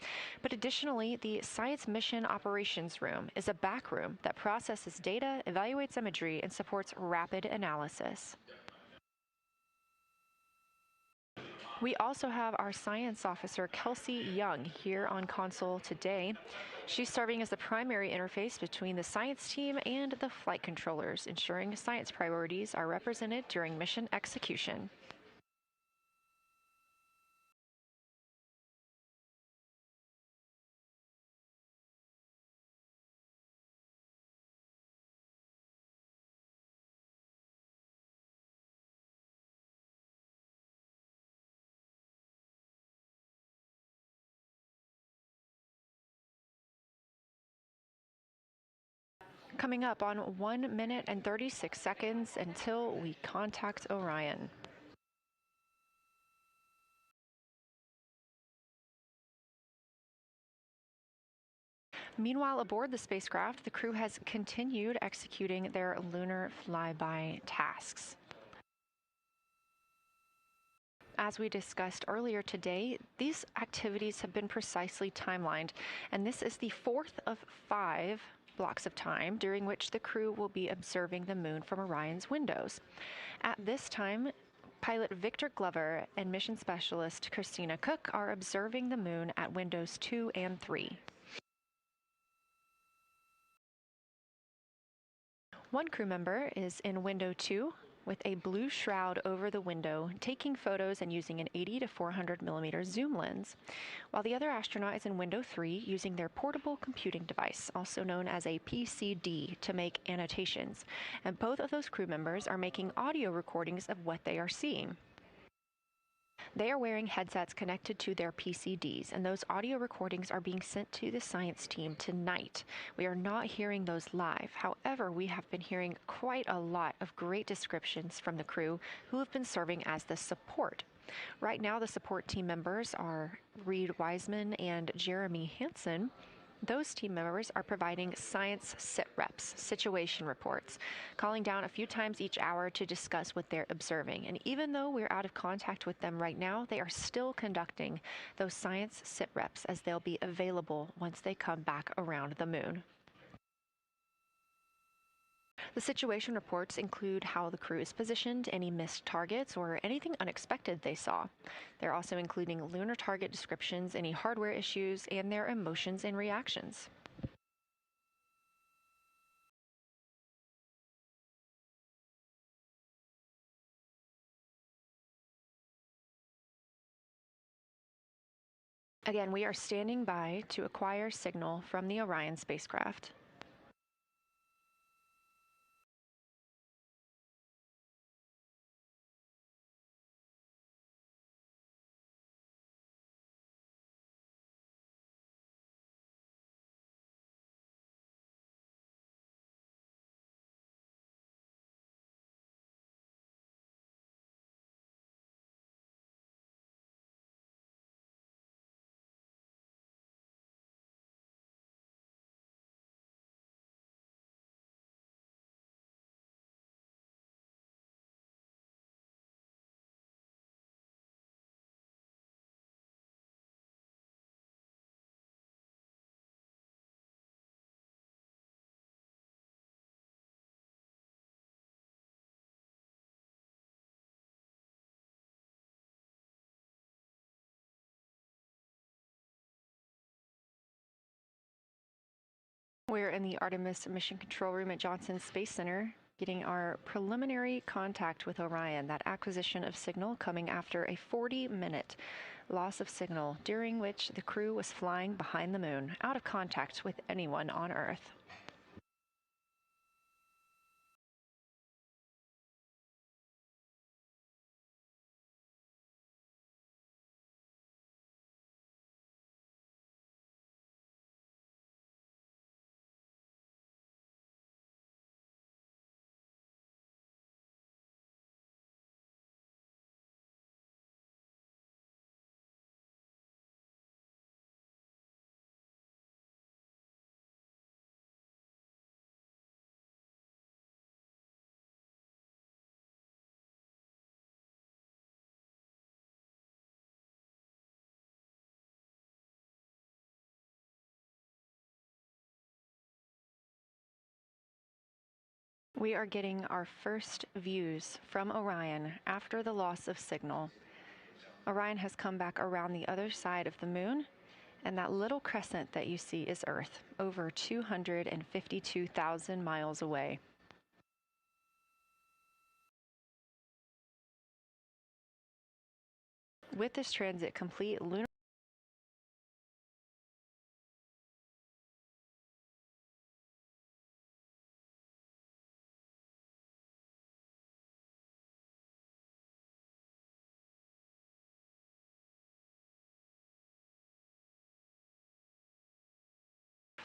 But additionally, the Science Mission Operations Room is a back room that processes data, evaluates imagery, and supports rapid analysis. We also have our science officer, Kelsey Young, here on console today. She's serving as the primary interface between the science team and the flight controllers, ensuring science priorities are represented during mission execution. Coming up on 1 minute and 36 seconds until we contact Orion. Meanwhile, aboard the spacecraft, the crew has continued executing their lunar flyby tasks. As we discussed earlier today, these activities have been precisely timelined, and this is the fourth of 5 blocks of time during which the crew will be observing the moon from Orion's windows. At this time, pilot Victor Glover and mission specialist Christina Cook are observing the moon at windows 2 and 3. One crew member is in window 2 with a blue shroud over the window, taking photos and using an 80 to 400 millimeter zoom lens, while the other astronaut is in window 3 using their portable computing device, also known as a PCD, to make annotations. And both of those crew members are making audio recordings of what they are seeing. They are wearing headsets connected to their PCDs, and those audio recordings are being sent to the science team tonight. We are not hearing those live. However, we have been hearing quite a lot of great descriptions from the crew who have been serving as the support. Right now, the support team members are Reed Wiseman and Jeremy Hansen. Those team members are providing science sit reps, situation reports, calling down a few times each hour to discuss what they're observing. And even though we're out of contact with them right now, they are still conducting those science sit reps as they'll be available once they come back around the moon. The situation reports include how the crew is positioned, any missed targets, or anything unexpected they saw. They're also including lunar target descriptions, any hardware issues, and their emotions and reactions. Again, we are standing by to acquire signal from the Orion spacecraft. We're in the Artemis Mission Control Room at Johnson Space Center, getting our preliminary contact with Orion, that acquisition of signal coming after a 40-minute loss of signal, during which the crew was flying behind the moon, out of contact with anyone on Earth. We are getting our first views from Orion after the loss of signal. Orion has come back around the other side of the moon, and that little crescent that you see is Earth, over 252,000 miles away. With this transit complete, lunar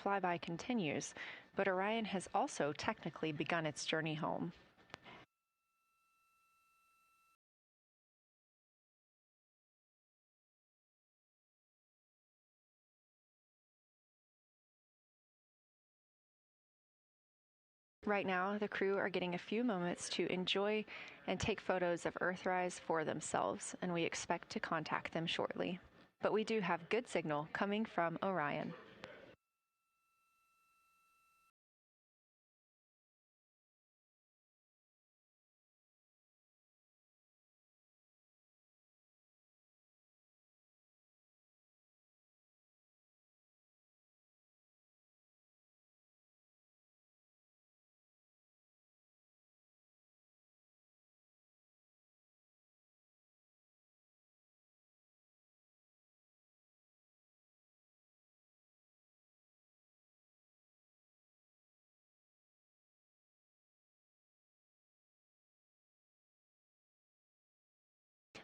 flyby continues, but Orion has also technically begun its journey home. Right now, the crew are getting a few moments to enjoy and take photos of Earthrise for themselves, and we expect to contact them shortly. But we do have good signal coming from Orion.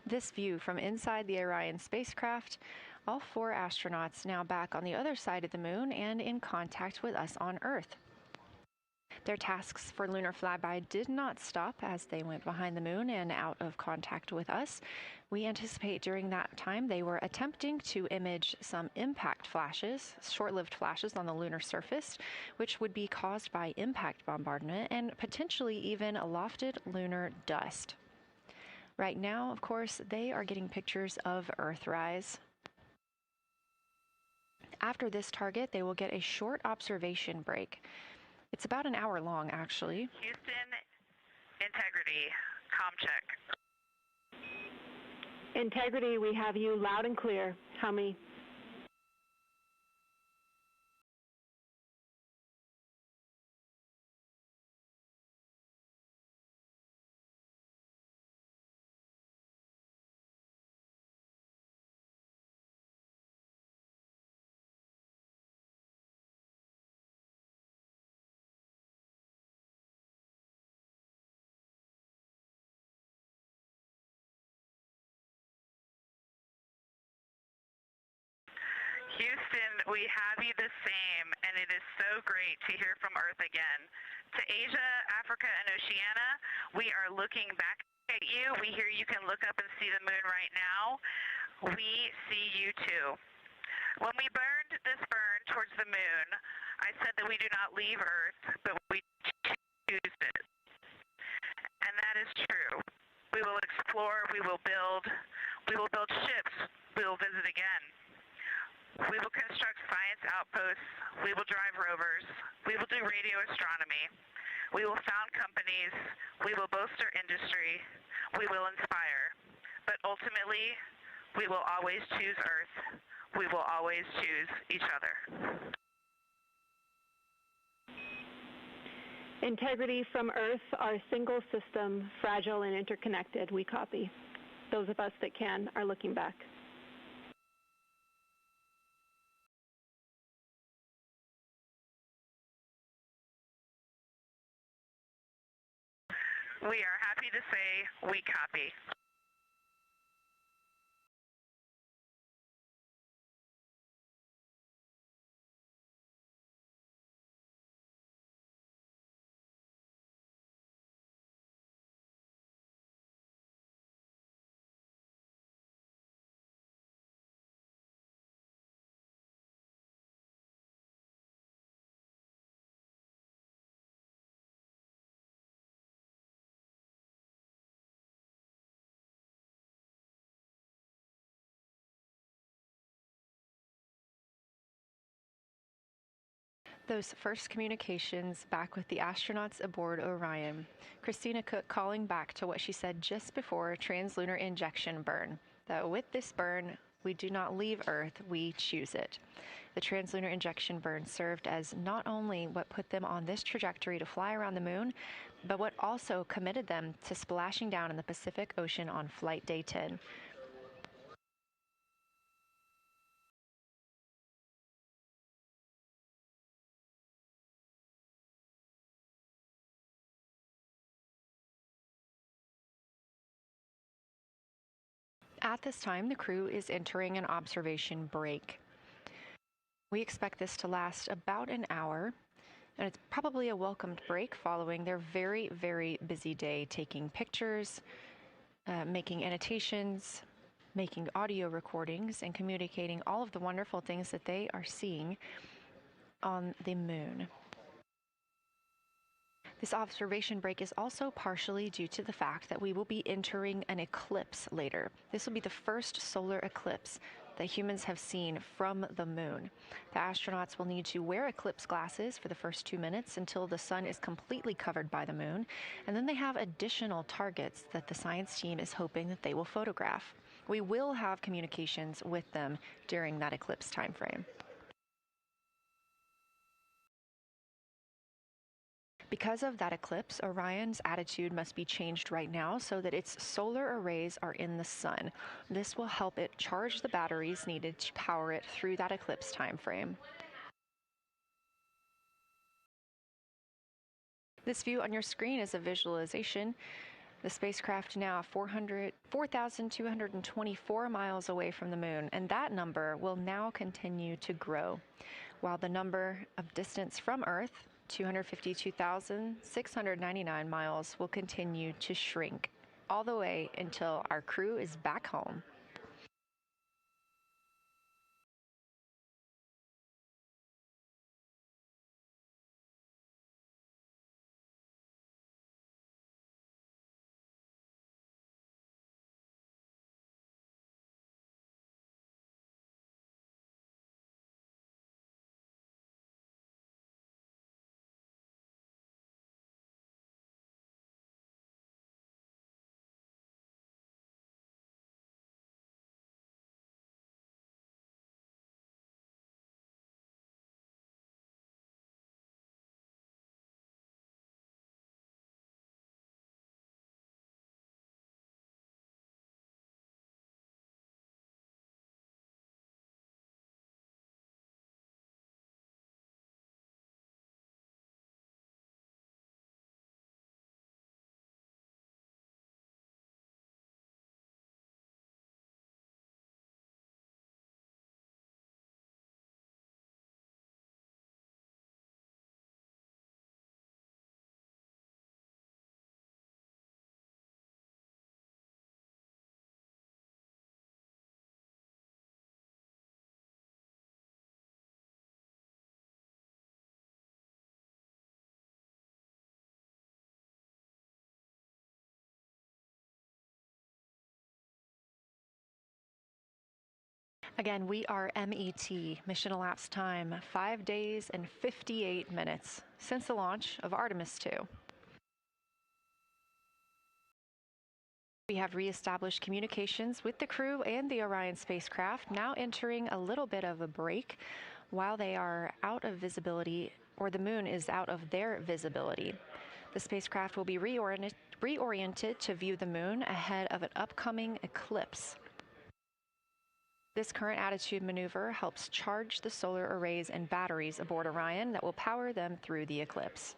This view from inside the Orion spacecraft, all 4 astronauts now back on the other side of the moon and in contact with us on Earth. Their tasks for lunar flyby did not stop as they went behind the moon and out of contact with us. We anticipate during that time they were attempting to image some impact flashes, short-lived flashes on the lunar surface, which would be caused by impact bombardment and potentially even lofted lunar dust. Right now, of course, they are getting pictures of Earthrise. After this target, they will get a short observation break. It's about an hour long, actually. Houston, Integrity, comm check. Integrity, we have you loud and clear. How many? Houston, we have you the same, and it is so great to hear from Earth again. To Asia, Africa, and Oceania, we are looking back at you. We hear you can look up and see the moon right now. We see you too. When we burned this burn towards the moon, I said that we do not leave Earth, but we choose it. And that is true. We will explore, we will build ships, we will visit again. We will construct science outposts, we will drive rovers, we will do radio astronomy, we will found companies, we will bolster industry, we will inspire. But ultimately, we will always choose Earth, we will always choose each other. Integrity from Earth, our single system, fragile and interconnected, we copy. Those of us that can are looking back. We are happy to say we copy. Those first communications back with the astronauts aboard Orion. Christina Cook calling back to what she said just before translunar injection burn, that with this burn, we do not leave Earth, we choose it. The translunar injection burn served as not only what put them on this trajectory to fly around the moon, but what also committed them to splashing down in the Pacific Ocean on Flight Day 10. At this time, the crew is entering an observation break. We expect this to last about an hour, and it's probably a welcomed break following their very, very busy day taking pictures, making annotations, making audio recordings, and communicating all of the wonderful things that they are seeing on the moon. This observation break is also partially due to the fact that we will be entering an eclipse later. This will be the first solar eclipse that humans have seen from the moon. The astronauts will need to wear eclipse glasses for the first 2 minutes until the sun is completely covered by the moon, and then they have additional targets that the science team is hoping that they will photograph. We will have communications with them during that eclipse time frame. Because of that eclipse, Orion's attitude must be changed right now so that its solar arrays are in the sun. This will help it charge the batteries needed to power it through that eclipse time frame. This view on your screen is a visualization. The spacecraft now 4,224 miles away from the moon, and that number will now continue to grow, while the number of distance from Earth, 252,699 miles, will continue to shrink all the way until our crew is back home. Again, we are MET, mission elapsed time, 5 days and 58 minutes since the launch of Artemis II. We have reestablished communications with the crew and the Orion spacecraft, now entering a little bit of a break while they are out of visibility, or the moon is out of their visibility. The spacecraft will be reoriented to view the moon ahead of an upcoming eclipse. This current attitude maneuver helps charge the solar arrays and batteries aboard Orion that will power them through the eclipse.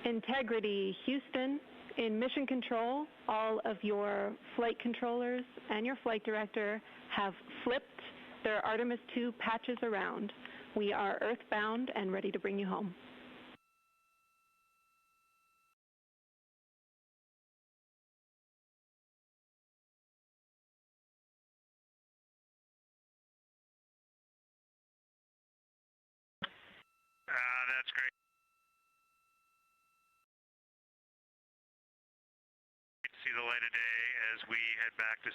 Integrity, Houston. In mission control, all of your flight controllers and your flight director have flipped their Artemis II patches around. We are earthbound and ready to bring you home. That's great. see the light of day as we head back to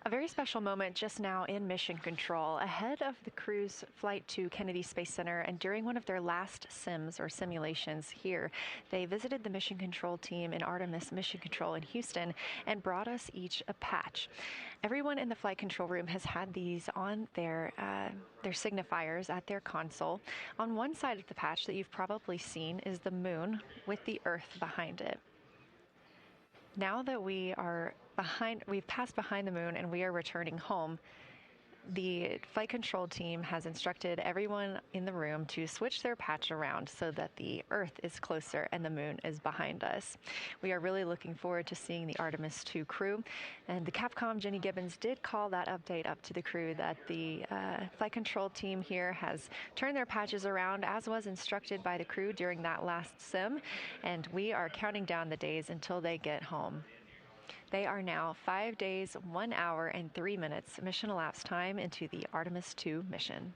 A very special moment just now in Mission Control. Ahead of the crew's flight to Kennedy Space Center and during one of their last sims or simulations here, they visited the Mission Control team in Artemis Mission Control in Houston and brought us each a patch. Everyone in the flight control room has had these on their signifiers at their console. On one side of the patch that you've probably seen is the moon with the Earth behind it. Now that we've passed behind the moon and we are returning home, the flight control team has instructed everyone in the room to switch their patch around so that the Earth is closer and the moon is behind us. We are really looking forward to seeing the Artemis II crew, and the Capcom Jenny Gibbons did call that update up to the crew that the flight control team here has turned their patches around as was instructed by the crew during that last sim, and we are counting down the days until they get home. They are now 5 days, 1 hour, and 3 minutes mission elapsed time into the Artemis II mission.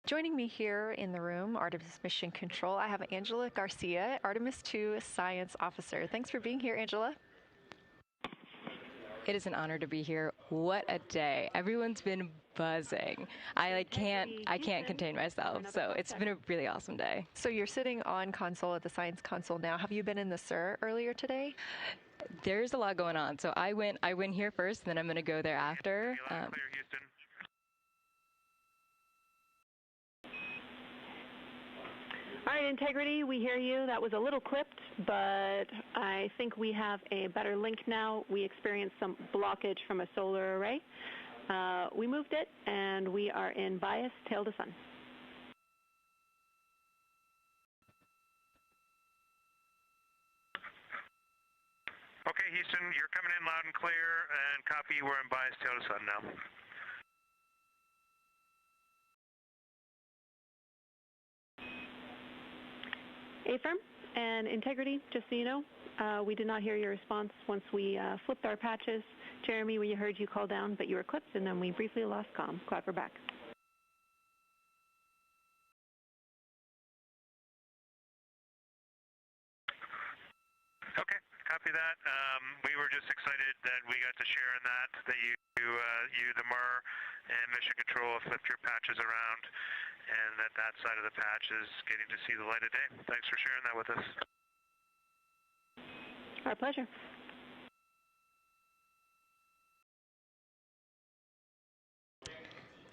Joining me here in the room, Artemis Mission Control, I have Angela Garcia, Artemis II Science Officer. Thanks for being here, Angela. It is an honor to be here. What a day. Everyone's been buzzing. I can't contain myself. So it's been a really awesome day. So you're sitting on console at the Science Console now. Have you been in the SIR earlier today? There's a lot going on. So I went here first, and then I'm going to go there after. Clear, Houston. All right, Integrity, we hear you. That was a little clipped, but I think we have a better link now. We experienced some blockage from a solar array. We moved it, and we are in bias tail to sun. Okay, Houston, you're coming in loud and clear, and copy, we're in bias tail to sun now. Affirm and Integrity, just so you know, we did not hear your response once we flipped our patches. Jeremy, we heard you call down, but you were clipped, and then we briefly lost comm. Glad we're back. Okay, copy that. We were just excited that we got to share in that you, the MER, and Mission Control have flipped your patches around, and that side of the patch is getting to see the light of day. Thanks for sharing that with us. Our pleasure.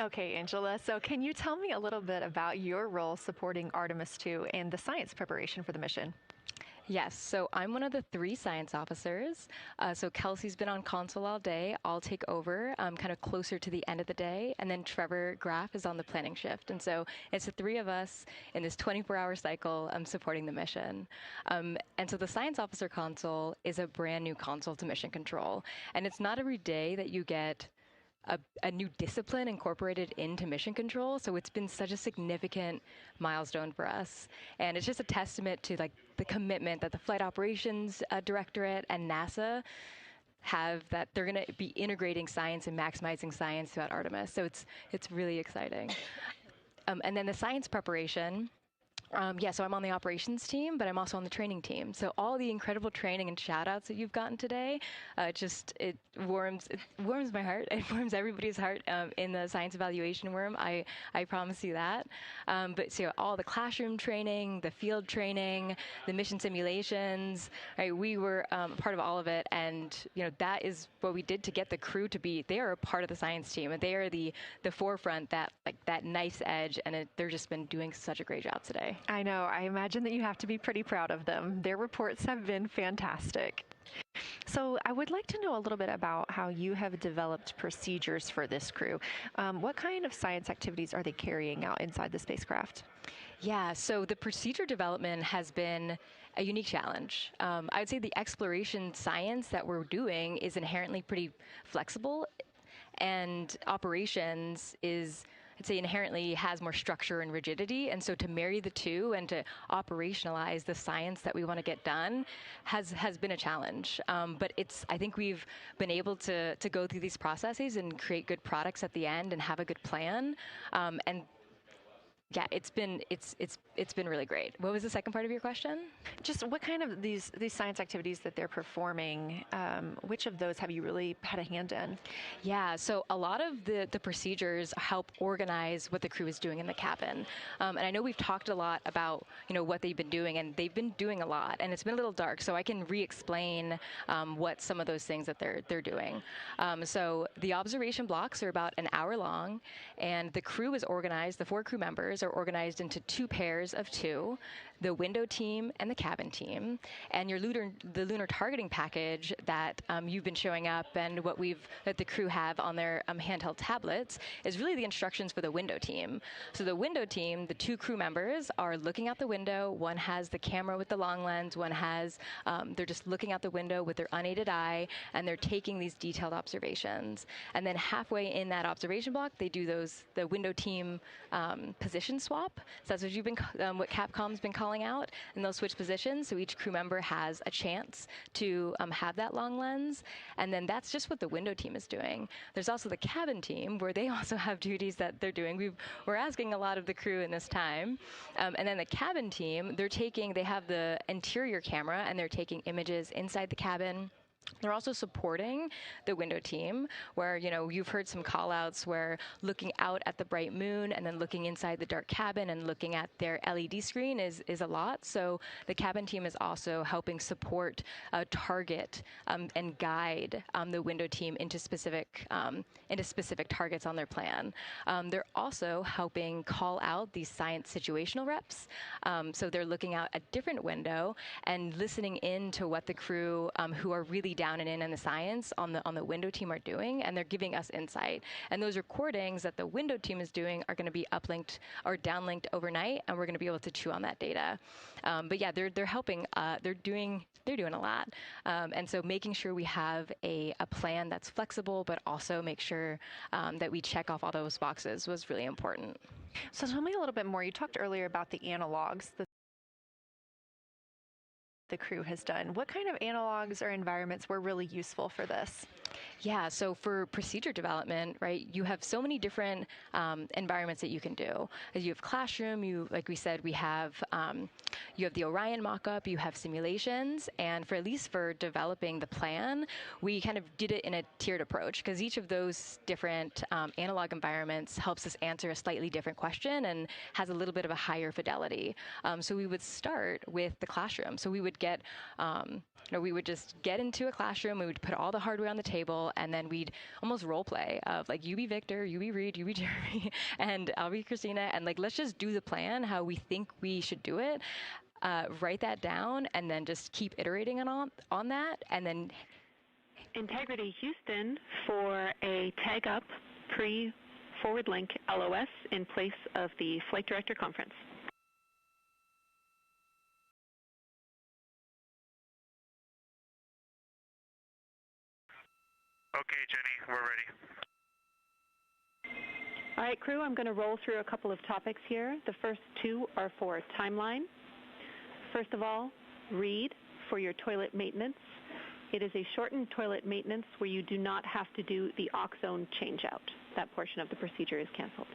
Okay, Angela, so can you tell me a little bit about your role supporting Artemis II and the science preparation for the mission? Yes, so I'm one of the 3 science officers. So Kelsey's been on console all day. I'll take over kind of closer to the end of the day. And then Trevor Graff is on the planning shift. And so it's the 3 of us in this 24-hour cycle supporting the mission. And so the science officer console is a brand new console to Mission Control. And it's not every day that you get a new discipline incorporated into Mission Control, so it's been such a significant milestone for us. And it's just a testament to the commitment that the Flight Operations Directorate and NASA have, that they're going to be integrating science and maximizing science throughout Artemis. So it's really exciting. And then the science preparation. So I'm on the operations team, but I'm also on the training team. So all the incredible training and shout-outs that you've gotten today, it warms my heart. It warms everybody's heart in the science evaluation room. I promise you that. But so all the classroom training, the field training, the mission simulations, right? We were part of all of it, and that is what we did to get the crew to be. They are a part of the science team, and they are the forefront, that nice edge, and they're just been doing such a great job today. I know. I imagine that you have to be pretty proud of them. Their reports have been fantastic. So I would like to know a little bit about how you have developed procedures for this crew. What kind of science activities are they carrying out inside the spacecraft? Yeah, so the procedure development has been a unique challenge. I would say the exploration science that we're doing is inherently pretty flexible, and operations is, I'd say, inherently has more structure and rigidity. And so to marry the two and to operationalize the science that we want to get done has been a challenge. But I think we've been able to go through these processes and create good products at the end and have a good plan. And yeah, it's been really great. What was the second part of your question? Just what kind of these science activities that they're performing, which of those have you really had a hand in? Yeah, so a lot of the procedures help organize what the crew is doing in the cabin. And I know we've talked a lot about what they've been doing, and they've been doing a lot, and it's been a little dark, so I can re-explain what some of those things that they're doing. So the observation blocks are about an hour long, and the crew is organized, the 4 crew members are organized into 2 pairs of 2, the window team and the cabin team. And the lunar targeting package that you've been showing up and that the crew have on their handheld tablets is really the instructions for the window team. So the window team, the 2 crew members are looking out the window. One has the camera with the long lens. One has, they're just looking out the window with their unaided eye, and they're taking these detailed observations. And then halfway in that observation block, they do the window team position position swap. So that's what you've been, what Capcom's been calling out, and they'll switch positions. So each crew member has a chance to have that long lens, and then that's just what the window team is doing. There's also the cabin team, where they also have duties that they're doing. We're asking a lot of the crew in this time, and then the cabin team, they have the interior camera, and they're taking images inside the cabin. They're also supporting the window team, where, you've heard some call-outs where looking out at the bright moon and then looking inside the dark cabin and looking at their LED screen is a lot. So the cabin team is also helping support, target, and guide the window team into specific targets on their plan. They're also helping call out these science situational reps. So they're looking out a different window and listening in to what the crew who are really down and in the science on the window team are doing, and they're giving us insight. And those recordings that the window team is doing are going to be uplinked or downlinked overnight, and we're going to be able to chew on that data. But yeah, they're helping. They're doing a lot, and so making sure we have a plan that's flexible, but also make sure that we check off all those boxes was really important. So tell me a little bit more. You talked earlier about the analogs that the crew has done. What kind of analogs or environments were really useful for this? Yeah, so for procedure development, right, you have so many different environments that you can do. You have classroom, like we said, you have the Orion mock-up, you have simulations, and at least for developing the plan, we kind of did it in a tiered approach, because each of those different analog environments helps us answer a slightly different question and has a little bit of a higher fidelity. So we would start with the classroom. So we would get, we would just get into a classroom, we would put all the hardware on the table, and then we'd almost role play of like, you be Victor, you be Reed, you be Jeremy, and I'll be Christina, and like, let's just do the plan how we think we should do it, write that down, and then just keep iterating on that, and then Integrity Houston for a tag up pre-forward link LOS in place of the Flight Director Conference. Okay, Jenny, we're ready. All right, crew, I'm going to roll through a couple of topics here. The first two are for timeline. First of all, read for your toilet maintenance. It is a shortened toilet maintenance where you do not have to do the oxone changeout. That portion of the procedure is canceled.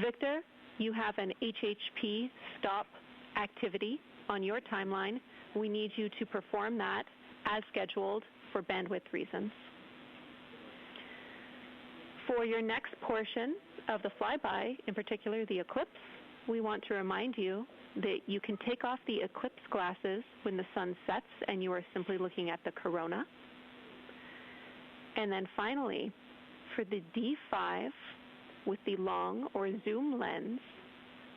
Victor, you have an HHP stop activity on your timeline. We need you to perform that as scheduled for bandwidth reasons. For your next portion of the flyby, in particular the Eclipse, we want to remind you that you can take off the Eclipse glasses when the sun sets and you are simply looking at the corona. And then finally, for the D5 with the long or zoom lens,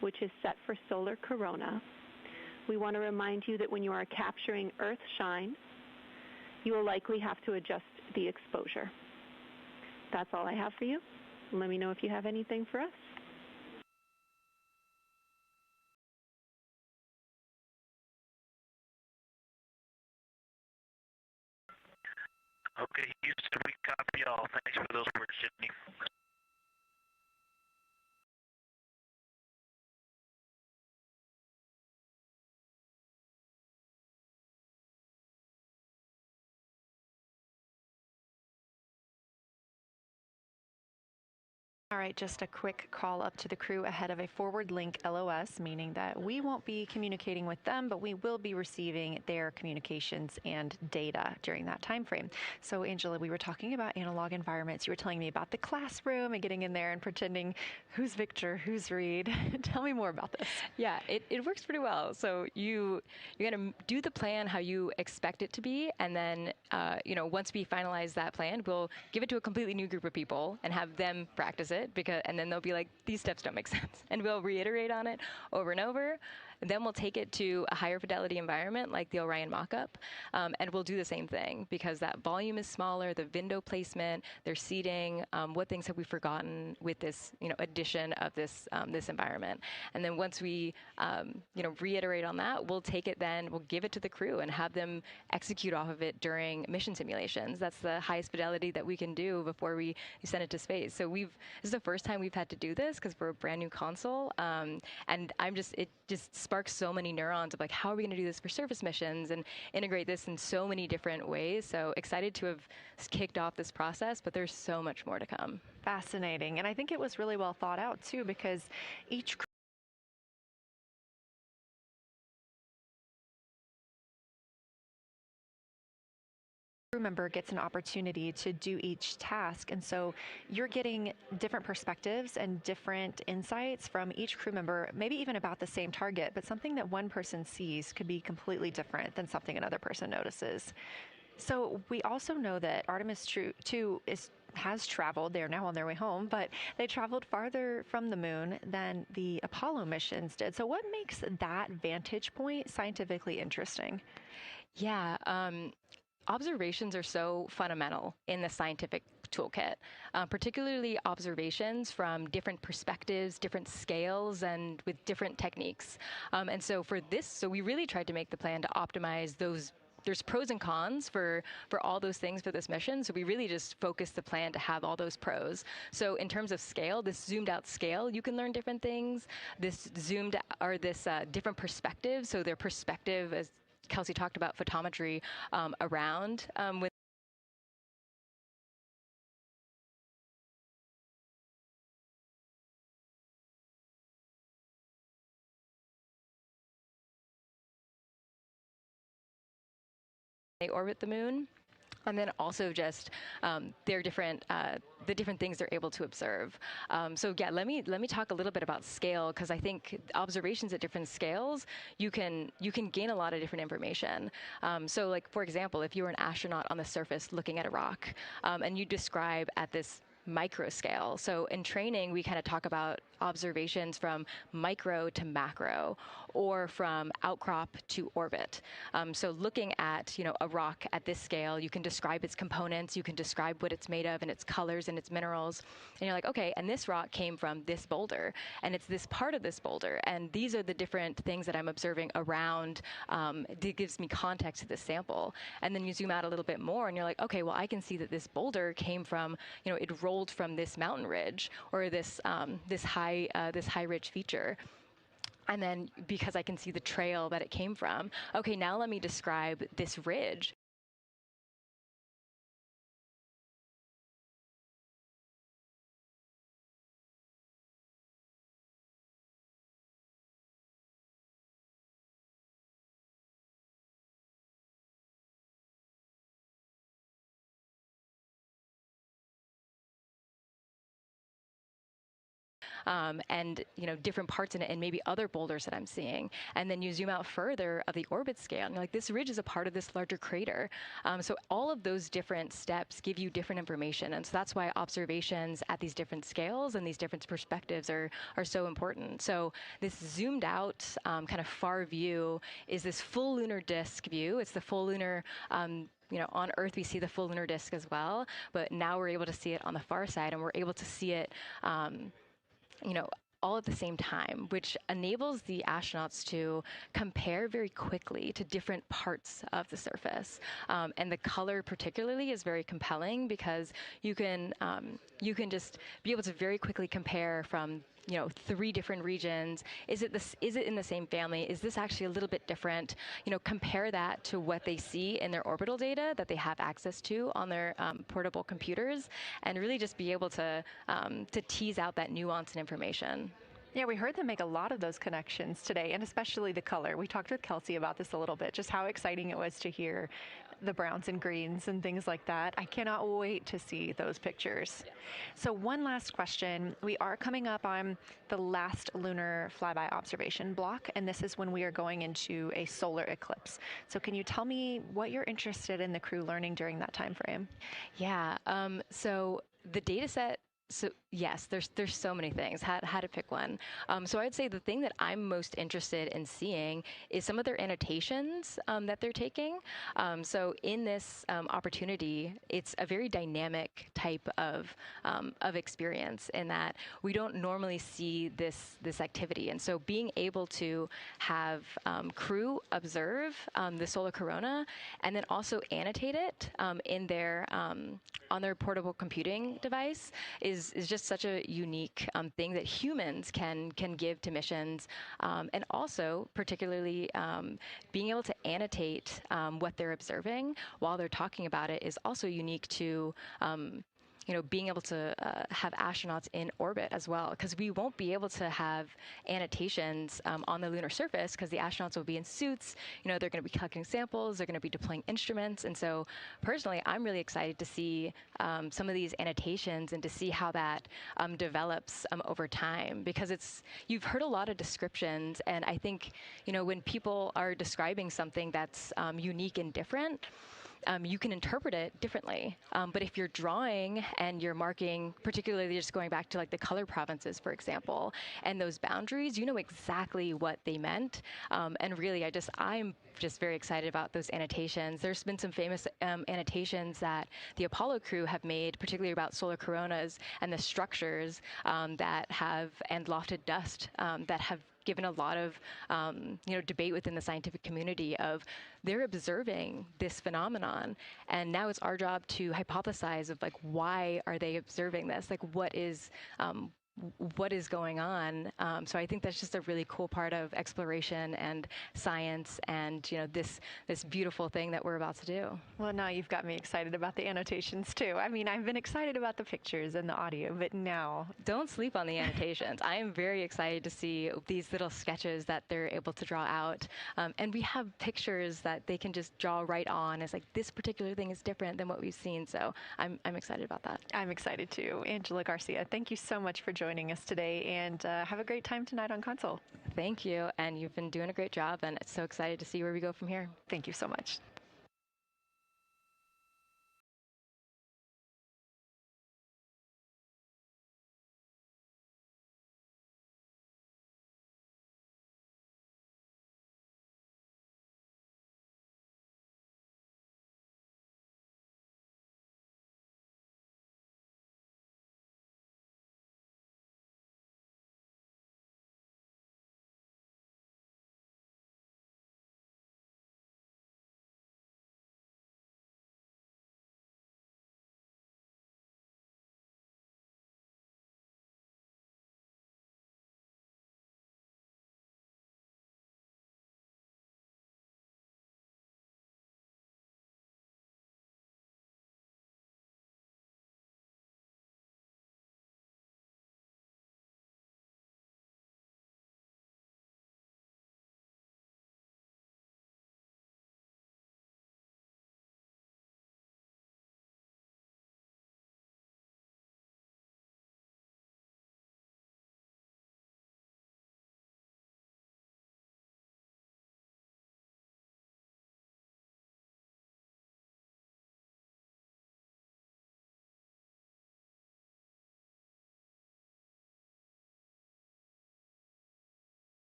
which is set for solar corona, we want to remind you that when you are capturing Earth shine, you will likely have to adjust the exposure. That's all I have for you. Let me know if you have anything for us. Okay, Houston, we copy y'all. Thanks for those words, Jenny. All right, just a quick call up to the crew ahead of a forward link LOS, meaning that we won't be communicating with them, but we will be receiving their communications and data during that time frame. So, Angela, we were talking about analog environments. You were telling me about the classroom and getting in there and pretending who's Victor, who's Reed. Tell me more about this. Yeah, it works pretty well. So you're going to do the plan how you expect it to be, and then once we finalize that plan, we'll give it to a completely new group of people and have them practice it, and then they'll be like, these steps don't make sense, and we'll reiterate on it over and over. Then we'll take it to a higher fidelity environment like the Orion mockup, and we'll do the same thing because that volume is smaller, the window placement, their seating, what things have we forgotten with this, addition of this this environment. And then once we, reiterate on that, we'll take it then, we'll give it to the crew and have them execute off of it during mission simulations. That's the highest fidelity that we can do before we send it to space. So this is the first time we've had to do this because we're a brand new console, and it just sparks so many neurons of like, how are we going to do this for surface missions and integrate this in so many different ways. So excited to have kicked off this process, but there's so much more to come. Fascinating. And I think it was really well thought out too, because each crew member gets an opportunity to do each task, and so you're getting different perspectives and different insights from each crew member, maybe even about the same target, but something that one person sees could be completely different than something another person notices. So we also know that Artemis II has traveled. They're now on their way home, but they traveled farther from the moon than the Apollo missions did. So what makes that vantage point scientifically interesting? Yeah, observations are so fundamental in the scientific toolkit, particularly observations from different perspectives, different scales, and with different techniques. And so for this, so we really tried to make the plan to optimize those. There's pros and cons for all those things for this mission. So we really just focused the plan to have all those pros. So in terms of scale, this zoomed out scale, you can learn different things. This different perspectives. So their perspective, as Kelsey talked about, photometry around with they orbit the moon. And then also just their different the different things they're able to observe. So yeah, let me talk a little bit about scale, because I think observations at different scales, you can gain a lot of different information. So like, for example, if you were an astronaut on the surface looking at a rock, and you describe at this micro scale. So in training, we kind of talk about observations from micro to macro, or from outcrop to orbit. So looking at, a rock at this scale, you can describe its components, you can describe what it's made of and its colors and its minerals. And you're like, okay, and this rock came from this boulder, and it's this part of this boulder, and these are the different things that I'm observing around, that gives me context to this sample. And then you zoom out a little bit more, and you're like, okay, well, I can see that this boulder came from, it rolled from this mountain ridge, or this high ridge feature. And then because I can see the trail that it came from, okay, now let me describe this ridge. And different parts in it, and maybe other boulders that I'm seeing. And then you zoom out further of the orbit scale, and you're like, this ridge is a part of this larger crater. So all of those different steps give you different information, and so that's why observations at these different scales and these different perspectives are so important. So this zoomed out kind of far view is this full lunar disk view. It's the full lunar. On Earth, we see the full lunar disk as well, but now we're able to see it on the far side, and we're able to see it all at the same time, which enables the astronauts to compare very quickly to different parts of the surface. And the color particularly is very compelling, because you can just be able to very quickly compare from 3 different regions. Is it in the same family? Is this actually a little bit different? Compare that to what they see in their orbital data that they have access to on their portable computers, and really just be able to tease out that nuance and information. Yeah, we heard them make a lot of those connections today, and especially the color. We talked with Kelsey about this a little bit, just how exciting it was to hear the browns and greens and things like that. I cannot wait to see those pictures. Yeah. So one last question. We are coming up on the last lunar flyby observation block, and this is when we are going into a solar eclipse. So can you tell me what you're interested in the crew learning during that time frame? Yeah, so the data set So yes, there's so many things. How to pick one. So I'd say the thing that I'm most interested in seeing is some of their annotations that they're taking. So in this opportunity, it's a very dynamic type of experience in that we don't normally see this activity, and so being able to have crew observe the solar corona and then also annotate it in their on their portable computing device is just such a unique thing that humans can give to missions, and also particularly being able to annotate what they're observing while they're talking about it is also unique to being able to have astronauts in orbit as well, because we won't be able to have annotations on the lunar surface because the astronauts will be in suits. They're going to be collecting samples, they're going to be deploying instruments, and so personally, I'm really excited to see some of these annotations and to see how that develops over time, because you've heard a lot of descriptions, and I think when people are describing something that's unique and different, you can interpret it differently. But if you're drawing and you're marking, particularly just going back to like the color provinces, for example, and those boundaries, you know exactly what they meant. And really, I'm just very excited about those annotations. There's been some famous annotations that the Apollo crew have made, particularly about solar coronas and the structures that have, and lofted dust that have given a lot of debate within the scientific community of they're observing this phenomenon, and now it's our job to hypothesize of like why are they observing this, like what is going on. So I think that's just a really cool part of exploration and science, and this beautiful thing that we're about to do. Well, now you've got me excited about the annotations too. I mean, I've been excited about the pictures and the audio, but now don't sleep on the annotations. I am very excited to see these little sketches that they're able to draw out, and we have pictures that they can just draw right on. It's like this particular thing is different than what we've seen, so I'm excited about that. I'm excited too. Angela Garcia, thank you so much for joining us today, and have a great time tonight on Console. Thank you, and you've been doing a great job, and it's so excited to see where we go from here. Thank you so much.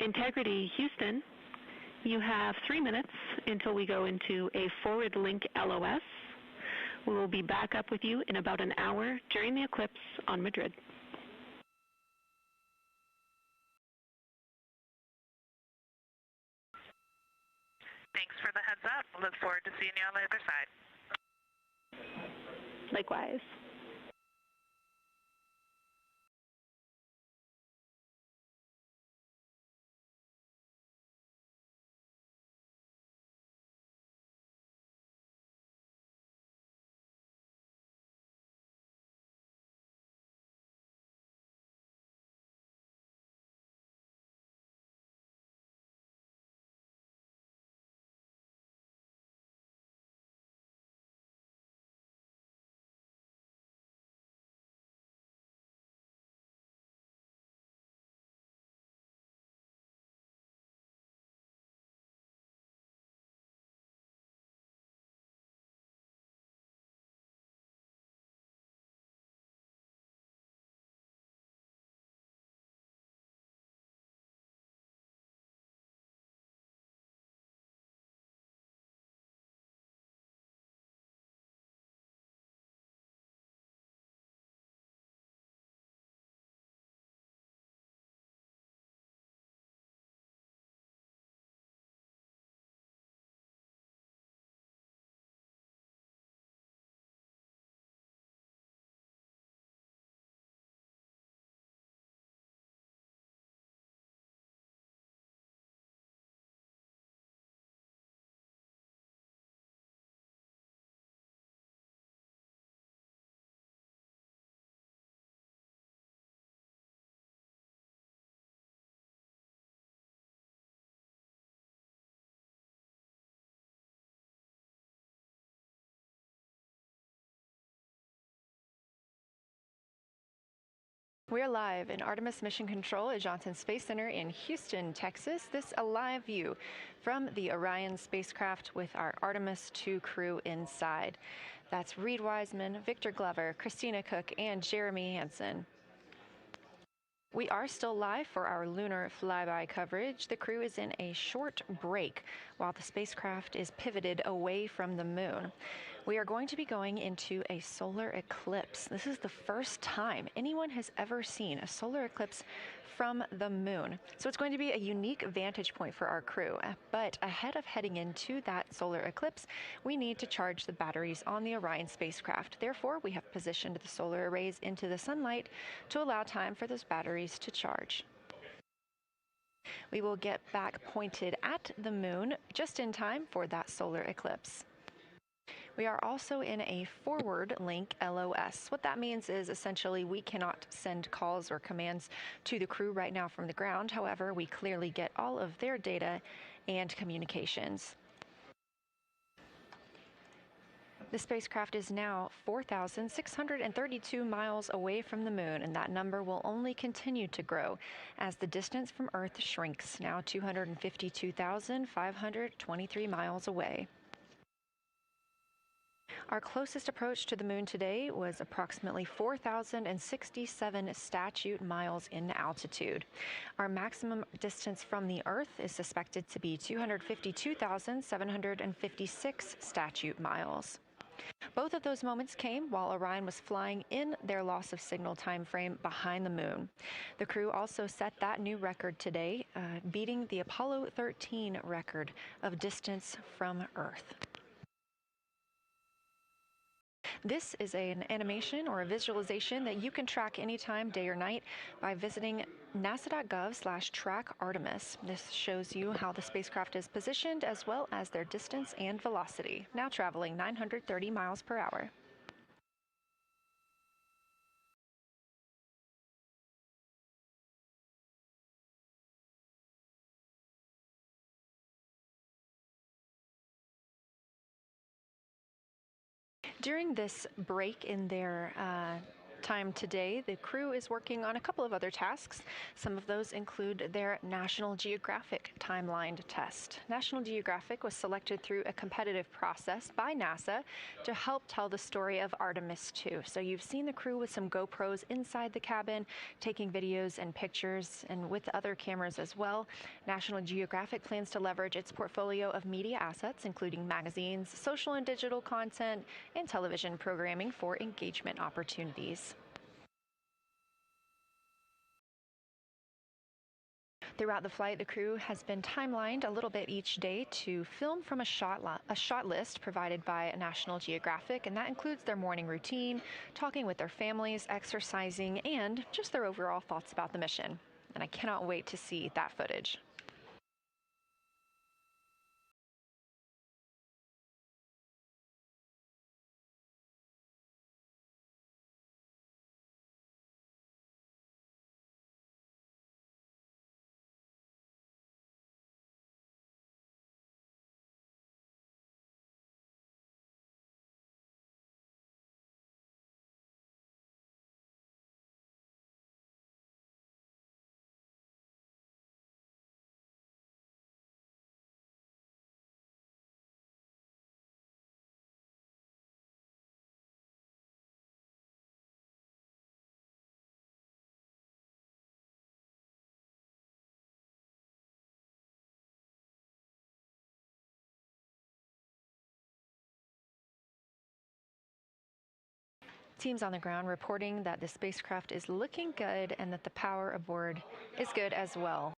Integrity Houston, you have 3 minutes until we go into a forward link LOS. We will be back up with you in about an hour during the eclipse on Madrid. Thanks for the heads up. Look forward to seeing you on the other side. Likewise. We're live in Artemis Mission Control at Johnson Space Center in Houston, Texas. This a live view from the Orion spacecraft with our Artemis II crew inside. That's Reed Wiseman, Victor Glover, Christina Cook, and Jeremy Hansen. We are still live for our lunar flyby coverage. The crew is in a short break while the spacecraft is pivoted away from the moon. We are going to be going into a solar eclipse. This is the first time anyone has ever seen a solar eclipse from the moon. So it's going to be a unique vantage point for our crew. But ahead of heading into that solar eclipse, we need to charge the batteries on the Orion spacecraft. Therefore, we have positioned the solar arrays into the sunlight to allow time for those batteries to charge. We will get back pointed at the moon just in time for that solar eclipse. We are also in a forward link LOS. What that means is essentially we cannot send calls or commands to the crew right now from the ground. However, we clearly get all of their data and communications. The spacecraft is now 4,632 miles away from the moon, and that number will only continue to grow as the distance from Earth shrinks, now 252,523 miles away. Our closest approach to the moon today was approximately 4,067 statute miles in altitude. Our maximum distance from the Earth is suspected to be 252,756 statute miles. Both of those moments came while Orion was flying in their loss of signal time frame behind the moon. The crew also set that new record today, beating the Apollo 13 record of distance from Earth. This is an animation or a visualization that you can track anytime, day or night, by visiting nasa.gov/track-Artemis. This shows you how the spacecraft is positioned as well as their distance and velocity, now traveling 930 miles per hour. During this break in their time today, the crew is working on a couple of other tasks. Some of those include their National Geographic timelined test. National Geographic was selected through a competitive process by NASA to help tell the story of Artemis II. So you've seen the crew with some GoPros inside the cabin, taking videos and pictures, and with other cameras as well. National Geographic plans to leverage its portfolio of media assets, including magazines, social and digital content, and television programming for engagement opportunities. Throughout the flight, the crew has been timelined a little bit each day to film from a shot list provided by National Geographic, and that includes their morning routine, talking with their families, exercising, and just their overall thoughts about the mission. And I cannot wait to see that footage. Teams on the ground reporting that the spacecraft is looking good and that the power aboard is good as well.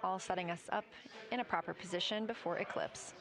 All setting us up in a proper position before eclipse.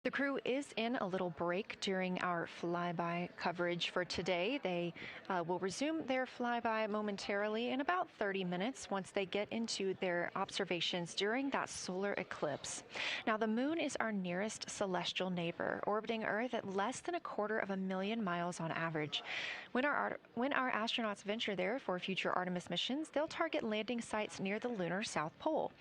The crew is in a little break during our flyby coverage for today. They will resume their flyby momentarily in about 30 minutes once they get into their observations during that solar eclipse. Now, the moon is our nearest celestial neighbor, orbiting Earth at less than 250,000 miles on average. When our astronauts venture there for future Artemis missions, they'll target landing sites near the lunar South Pole.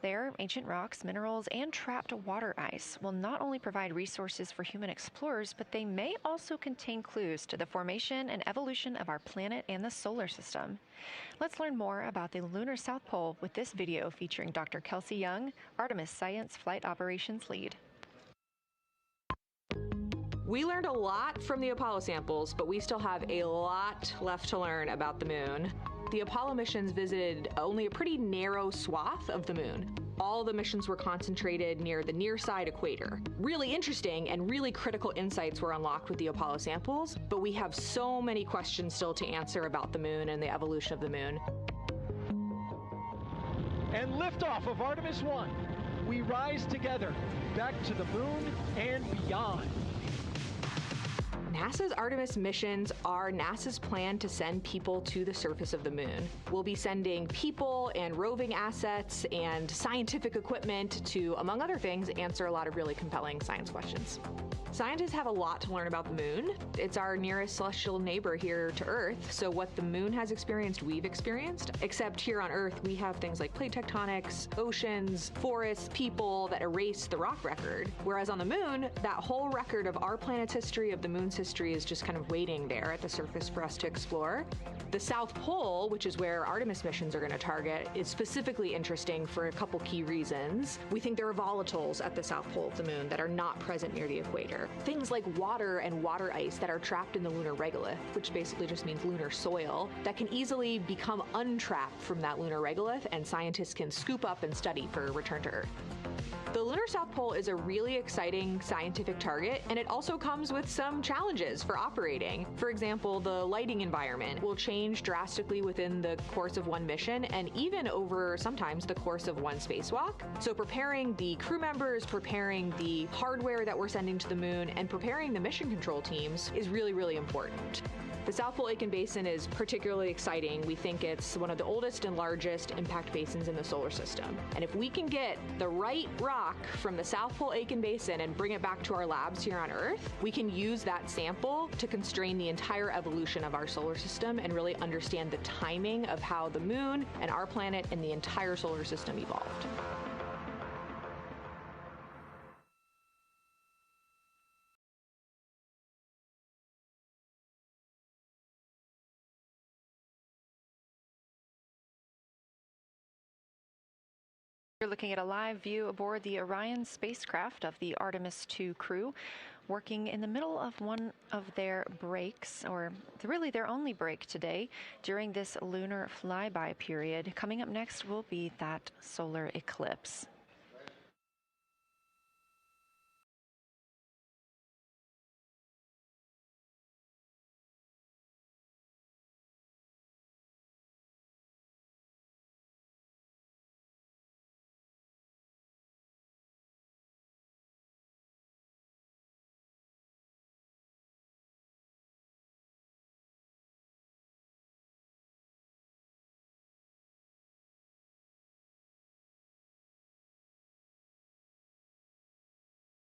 There, ancient rocks, minerals, and trapped water ice will not only provide resources for human explorers, but they may also contain clues to the formation and evolution of our planet and the solar system. Let's learn more about the lunar South Pole with this video featuring Dr. Kelsey Young, Artemis Science Flight Operations Lead. We learned a lot from the Apollo samples, but we still have a lot left to learn about the moon. The Apollo missions visited only a pretty narrow swath of the moon. All the missions were concentrated near the near-side equator. Really interesting and really critical insights were unlocked with the Apollo samples, but we have so many questions still to answer about the moon and the evolution of the moon. And liftoff of Artemis I. We rise together, back to the moon and beyond. NASA's Artemis missions are NASA's plan to send people to the surface of the moon. We'll be sending people and roving assets and scientific equipment to, among other things, answer a lot of really compelling science questions. Scientists have a lot to learn about the moon. It's our nearest celestial neighbor here to Earth, so what the moon has experienced, we've experienced. Except here on Earth, we have things like plate tectonics, oceans, forests, people that erase the rock record. Whereas on the moon, that whole record of our planet's history, of the moon's history, is just kind of waiting there at the surface for us to explore. The South Pole, which is where Artemis missions are going to target, is specifically interesting for a couple key reasons. We think there are volatiles at the South Pole of the moon that are not present near the equator. Things like water and water ice that are trapped in the lunar regolith, which basically just means lunar soil, that can easily become untrapped from that lunar regolith, and scientists can scoop up and study for return to Earth. The lunar South Pole is a really exciting scientific target, and it also comes with some challenges for operating. For example, the lighting environment will change drastically within the course of one mission, and even over sometimes the course of one spacewalk. So preparing the crew members, preparing the hardware that we're sending to the moon, and preparing the mission control teams is really, really important. The South Pole Aitken Basin is particularly exciting. We think it's one of the oldest and largest impact basins in the solar system. And if we can get the right rock from the South Pole Aitken Basin and bring it back to our labs here on Earth, we can use that sample to constrain the entire evolution of our solar system and really understand the timing of how the moon and our planet and the entire solar system evolved. You're looking at a live view aboard the Orion spacecraft of the Artemis II crew, working in the middle of one of their breaks, or really their only break today during this lunar flyby period. Coming up next will be that solar eclipse.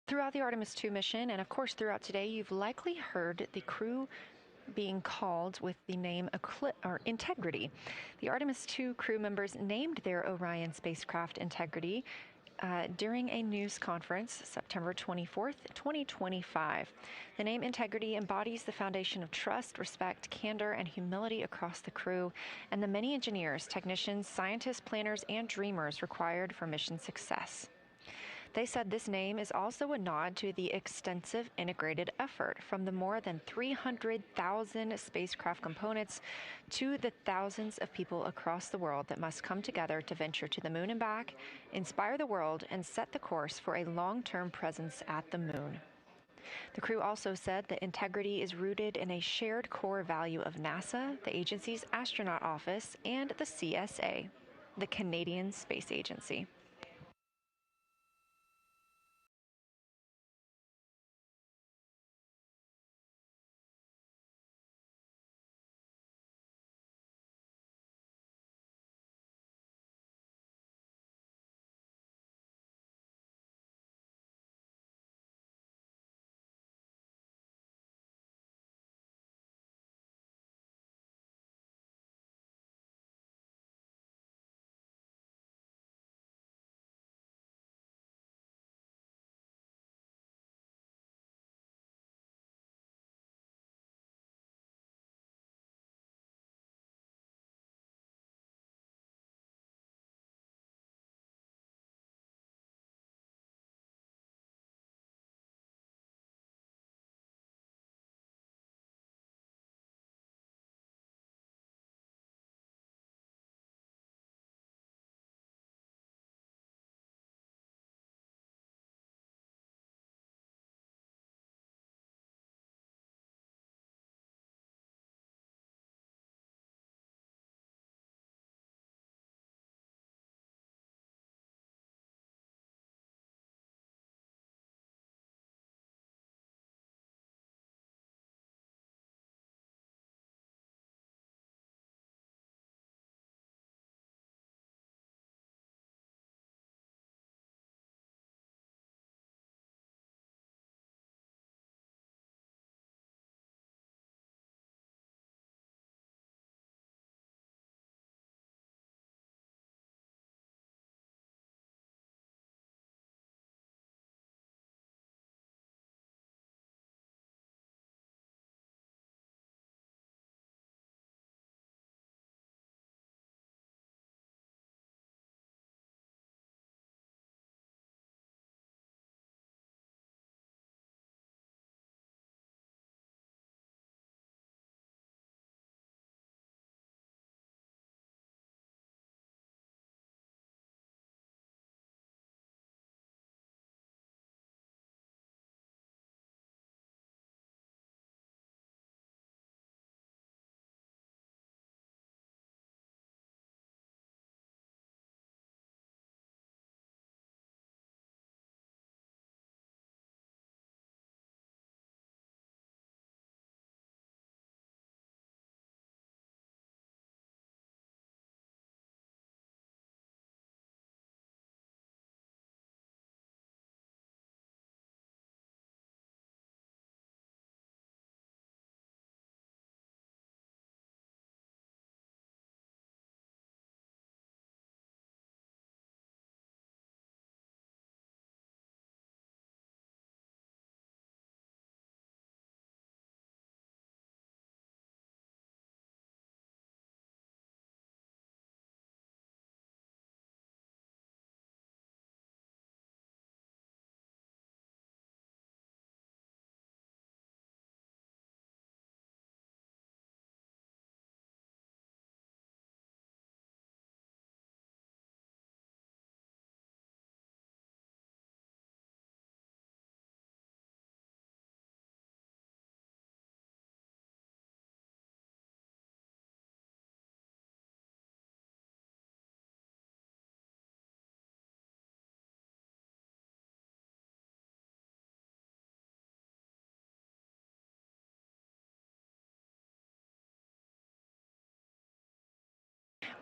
Throughout the Artemis II mission, and of course throughout today, you've likely heard the crew being called with the name Integrity. The Artemis II crew members named their Orion spacecraft Integrity during a news conference September 24th, 2025. The name Integrity embodies the foundation of trust, respect, candor, and humility across the crew and the many engineers, technicians, scientists, planners, and dreamers required for mission success. They said this name is also a nod to the extensive integrated effort from the more than 300,000 spacecraft components to the thousands of people across the world that must come together to venture to the moon and back, inspire the world, and set the course for a long-term presence at the moon. The crew also said that integrity is rooted in a shared core value of NASA, the agency's astronaut office, and the CSA, the Canadian Space Agency.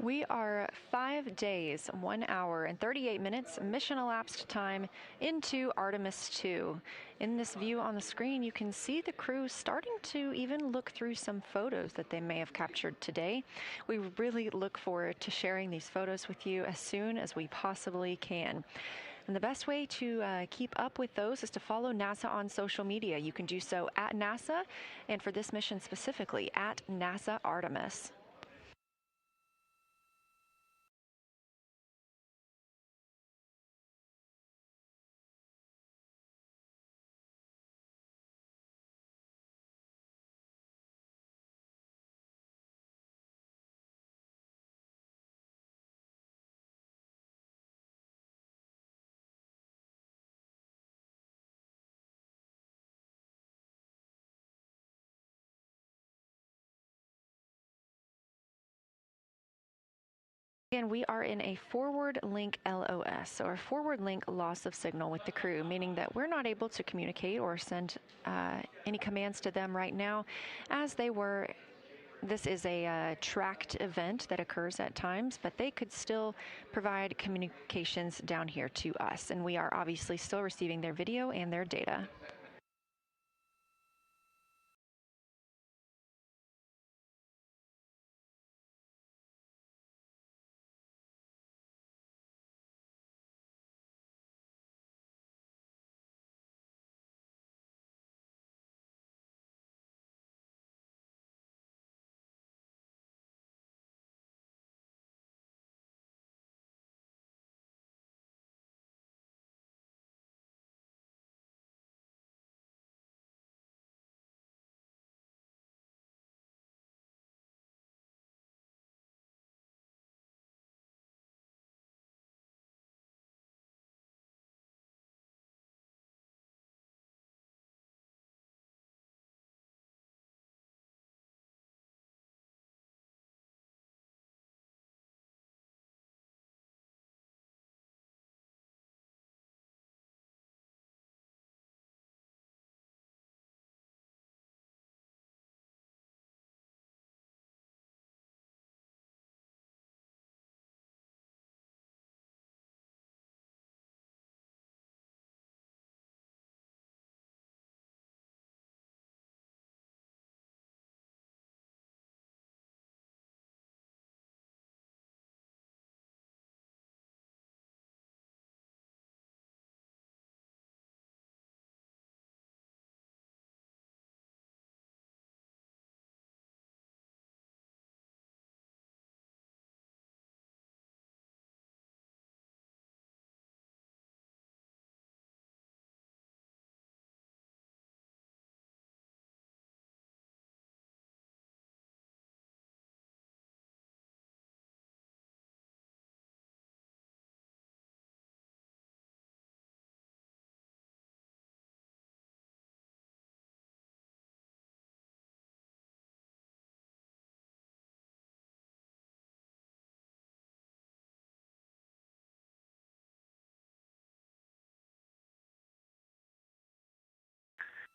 We are 5 days, 1 hour, and 38 minutes mission elapsed time into Artemis II. In this view on the screen, you can see the crew starting to even look through some photos that they may have captured today. We really look forward to sharing these photos with you as soon as we possibly can. And the best way to keep up with those is to follow NASA on social media. You can do so at NASA, and for this mission specifically, at NASA Artemis. Again, we are in a forward link LOS, or forward link loss of signal with the crew, meaning that we're not able to communicate or send any commands to them right now as they were. This is a tracked event that occurs at times, but they could still provide communications down here to us, and we are obviously still receiving their video and their data.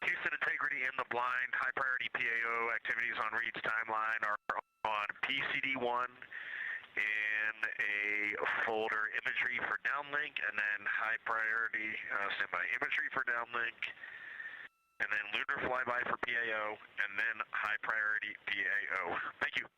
Houston Integrity in the blind. High priority PAO activities on Reed's timeline are on PCD1 in a folder imagery for downlink, and then high priority standby imagery for downlink, and then lunar flyby for PAO, and then high priority PAO. Thank you.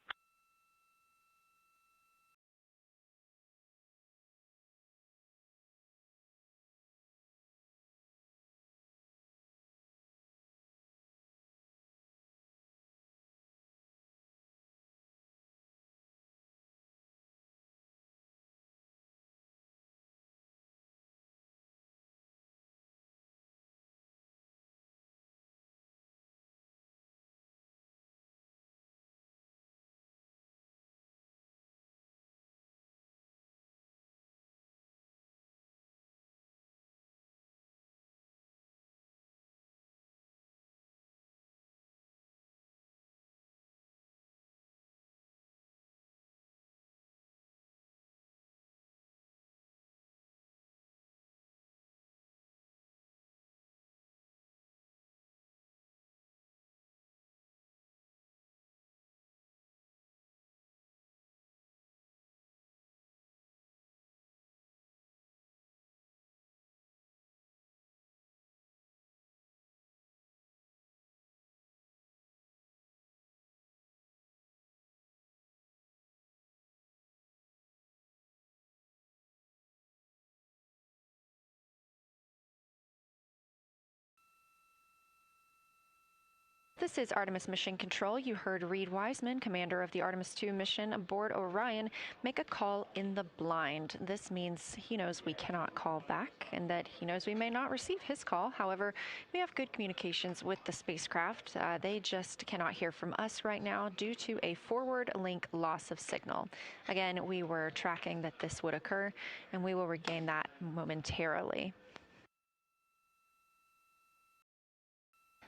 This is Artemis Mission Control. You heard Reed Wiseman, commander of the Artemis II mission aboard Orion, make a call in the blind. This means he knows we cannot call back and that he knows we may not receive his call. However, we have good communications with the spacecraft. They just cannot hear from us right now due to a forward link loss of signal. Again, we were tracking that this would occur, and we will regain that momentarily.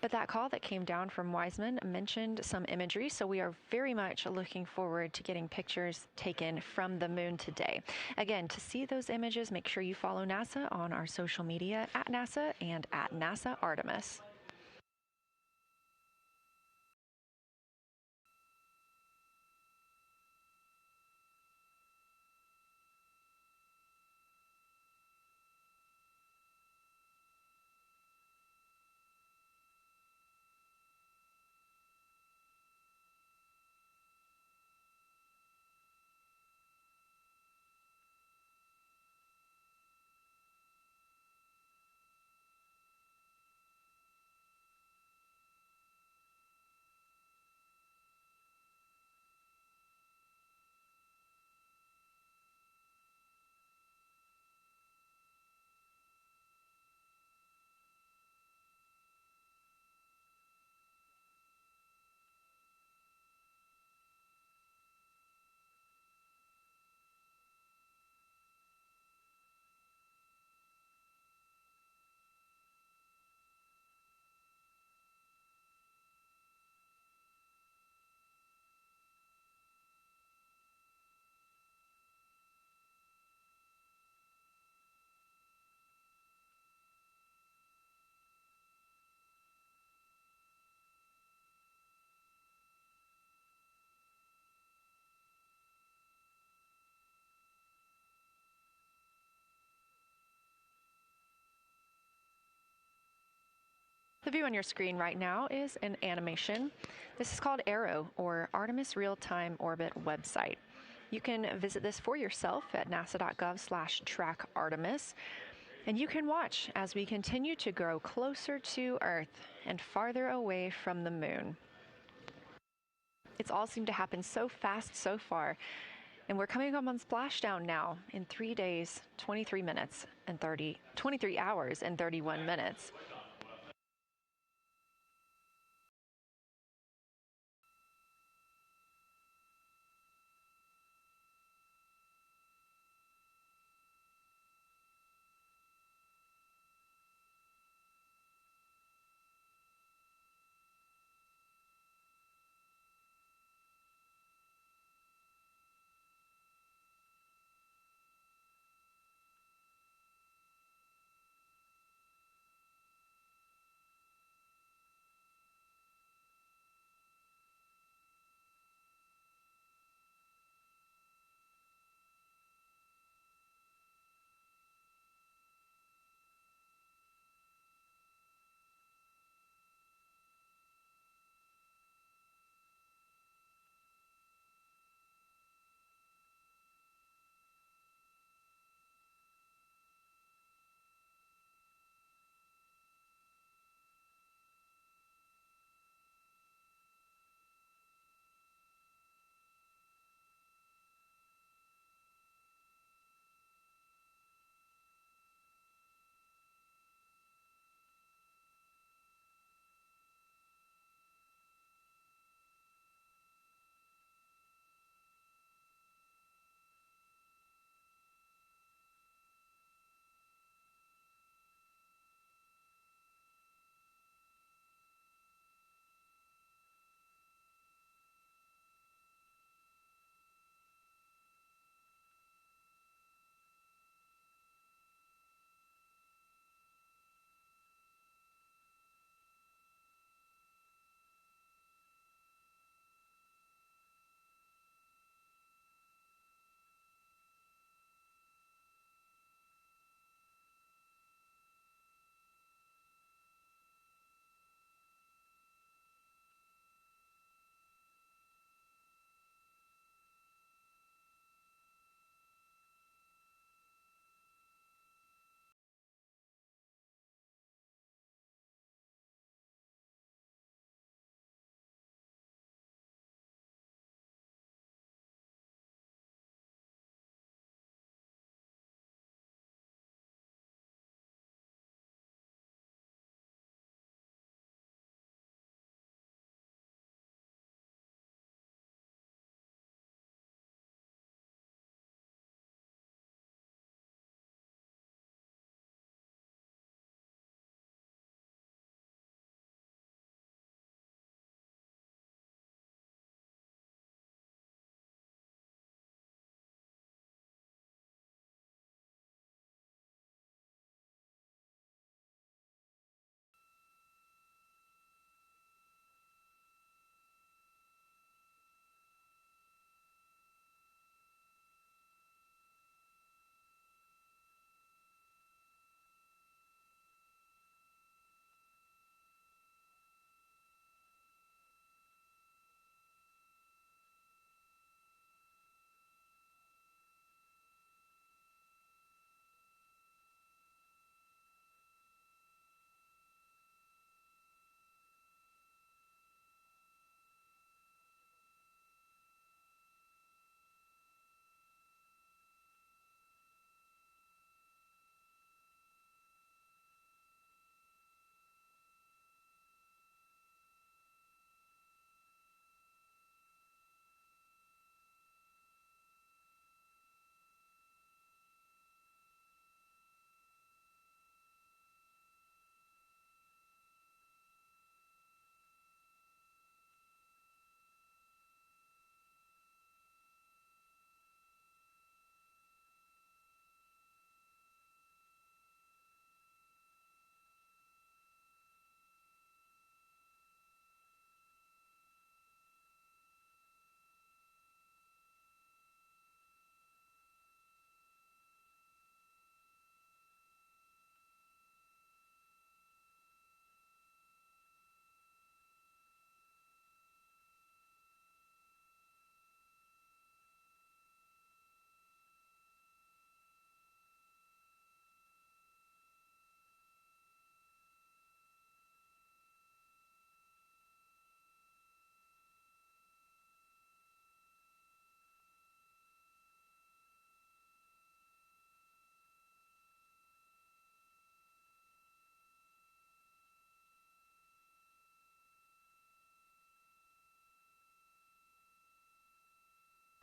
But that call that came down from Wiseman mentioned some imagery, so we are very much looking forward to getting pictures taken from the moon today. Again, to see those images, make sure you follow NASA on our social media at NASA and at NASA Artemis. The view on your screen right now is an animation. This is called Arrow, or Artemis Real-Time Orbit website. You can visit this for yourself at nasa.gov/trackartemis, and you can watch as we continue to grow closer to Earth and farther away from the moon. It's all seemed to happen so fast so far, and we're coming up on splashdown now in 3 days, 23 hours and 31 minutes.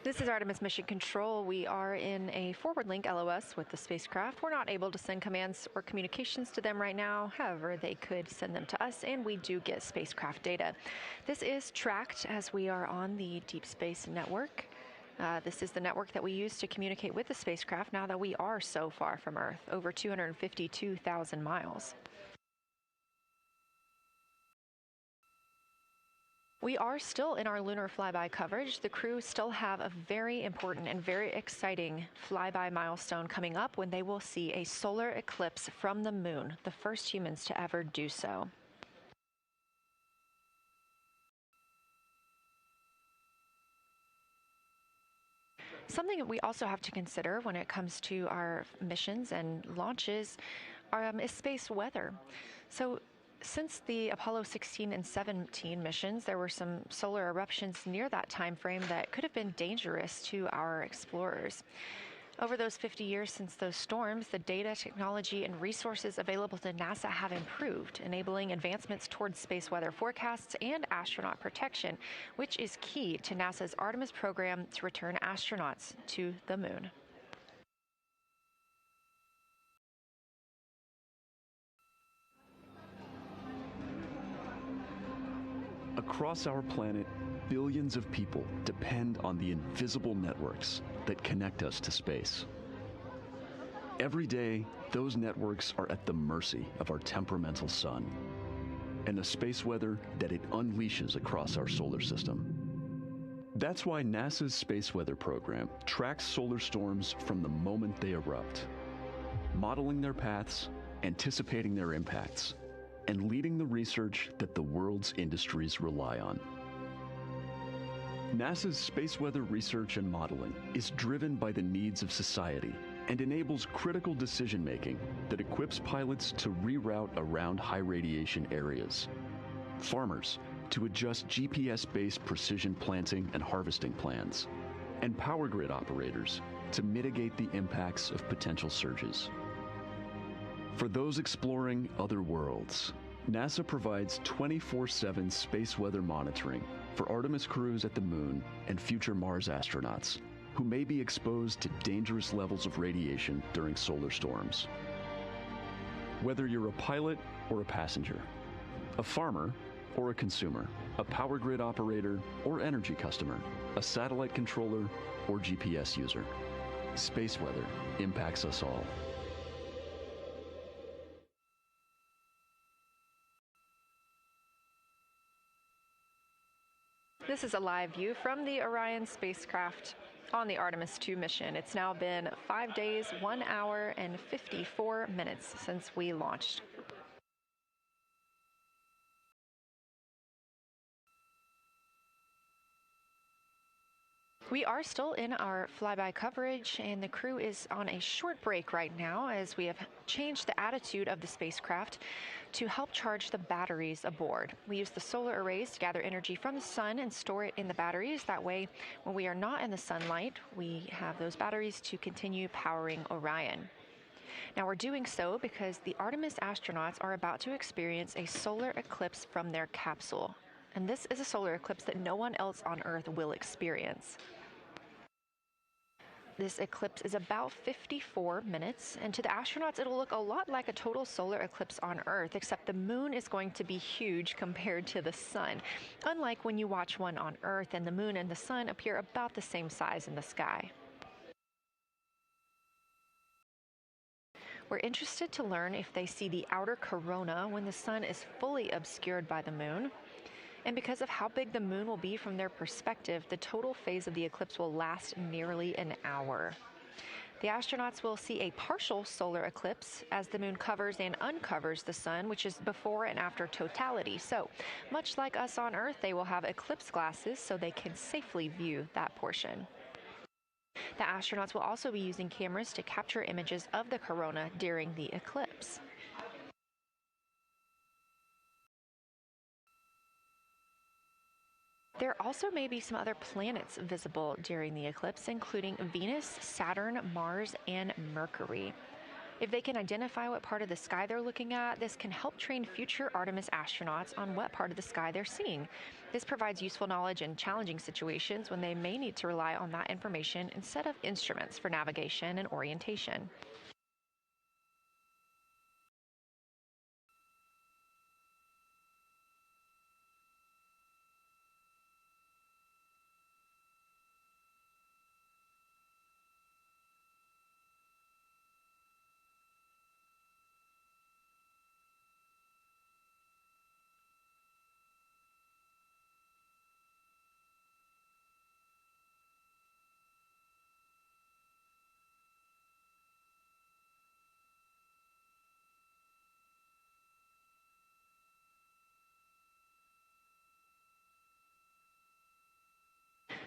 This is Artemis Mission Control. We are in a forward link LOS with the spacecraft. We're not able to send commands or communications to them right now. However, they could send them to us, and we do get spacecraft data. This is tracked as we are on the Deep Space Network. This is the network that we use to communicate with the spacecraft now that we are so far from Earth, over 252,000 miles. We are still in our lunar flyby coverage. The crew still have a very important and very exciting flyby milestone coming up when they will see a solar eclipse from the moon, the first humans to ever do so. Something that we also have to consider when it comes to our missions and launches is space weather. So since the Apollo 16 and 17 missions, there were some solar eruptions near that time frame that could have been dangerous to our explorers. Over those 50 years since those storms, the data, technology, and resources available to NASA have improved, enabling advancements towards space weather forecasts and astronaut protection, which is key to NASA's Artemis program to return astronauts to the moon. Across our planet, billions of people depend on the invisible networks that connect us to space. Every day, those networks are at the mercy of our temperamental sun and the space weather that it unleashes across our solar system. That's why NASA's Space Weather Program tracks solar storms from the moment they erupt, modeling their paths, anticipating their impacts, and leading the research that the world's industries rely on. NASA's space weather research and modeling is driven by the needs of society and enables critical decision-making that equips pilots to reroute around high radiation areas, farmers to adjust GPS-based precision planting and harvesting plans, and power grid operators to mitigate the impacts of potential surges. For those exploring other worlds, NASA provides 24/7 space weather monitoring for Artemis crews at the moon and future Mars astronauts who may be exposed to dangerous levels of radiation during solar storms. Whether you're a pilot or a passenger, a farmer or a consumer, a power grid operator or energy customer, a satellite controller or GPS user, space weather impacts us all. This is a live view from the Orion spacecraft on the Artemis II mission. It's now been 5 days, 1 hour, and 54 minutes since we launched. We are still in our flyby coverage, and the crew is on a short break right now as we have changed the attitude of the spacecraft to help charge the batteries aboard. We use the solar arrays to gather energy from the sun and store it in the batteries. That way, when we are not in the sunlight, we have those batteries to continue powering Orion. Now, we're doing so because the Artemis astronauts are about to experience a solar eclipse from their capsule. And this is a solar eclipse that no one else on Earth will experience. This eclipse is about 54 minutes, and to the astronauts, it'll look a lot like a total solar eclipse on Earth, except the moon is going to be huge compared to the sun, unlike when you watch one on Earth and the moon and the sun appear about the same size in the sky. We're interested to learn if they see the outer corona when the sun is fully obscured by the moon. And because of how big the moon will be from their perspective, the total phase of the eclipse will last nearly an hour. The astronauts will see a partial solar eclipse as the moon covers and uncovers the sun, which is before and after totality. So, much like us on Earth, they will have eclipse glasses so they can safely view that portion. The astronauts will also be using cameras to capture images of the corona during the eclipse. There also may be some other planets visible during the eclipse, including Venus, Saturn, Mars, and Mercury. If they can identify what part of the sky they're looking at, this can help train future Artemis astronauts on what part of the sky they're seeing. This provides useful knowledge in challenging situations when they may need to rely on that information instead of instruments for navigation and orientation.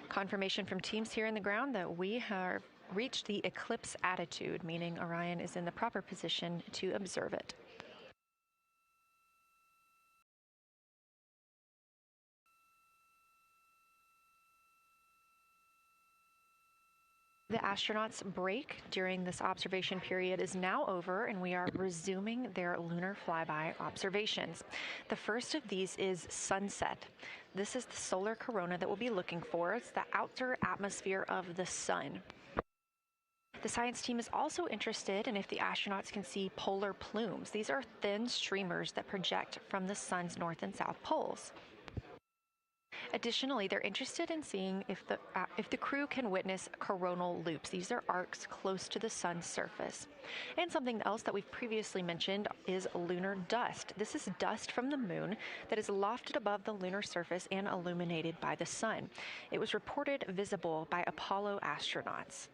Confirmation from teams here in the ground that we have reached the eclipse attitude, meaning Orion is in the proper position to observe it. The astronauts' break during this observation period is now over, and we are resuming their lunar flyby observations. The first of these is sunset. This is the solar corona that we'll be looking for. It's the outer atmosphere of the sun. The science team is also interested in if the astronauts can see polar plumes. These are thin streamers that project from the sun's north and south poles. Additionally, they're interested in seeing if the crew can witness coronal loops. These are arcs close to the sun's surface. And something else that we've previously mentioned is lunar dust. This is dust from the moon that is lofted above the lunar surface and illuminated by the sun. It was reported visible by Apollo astronauts.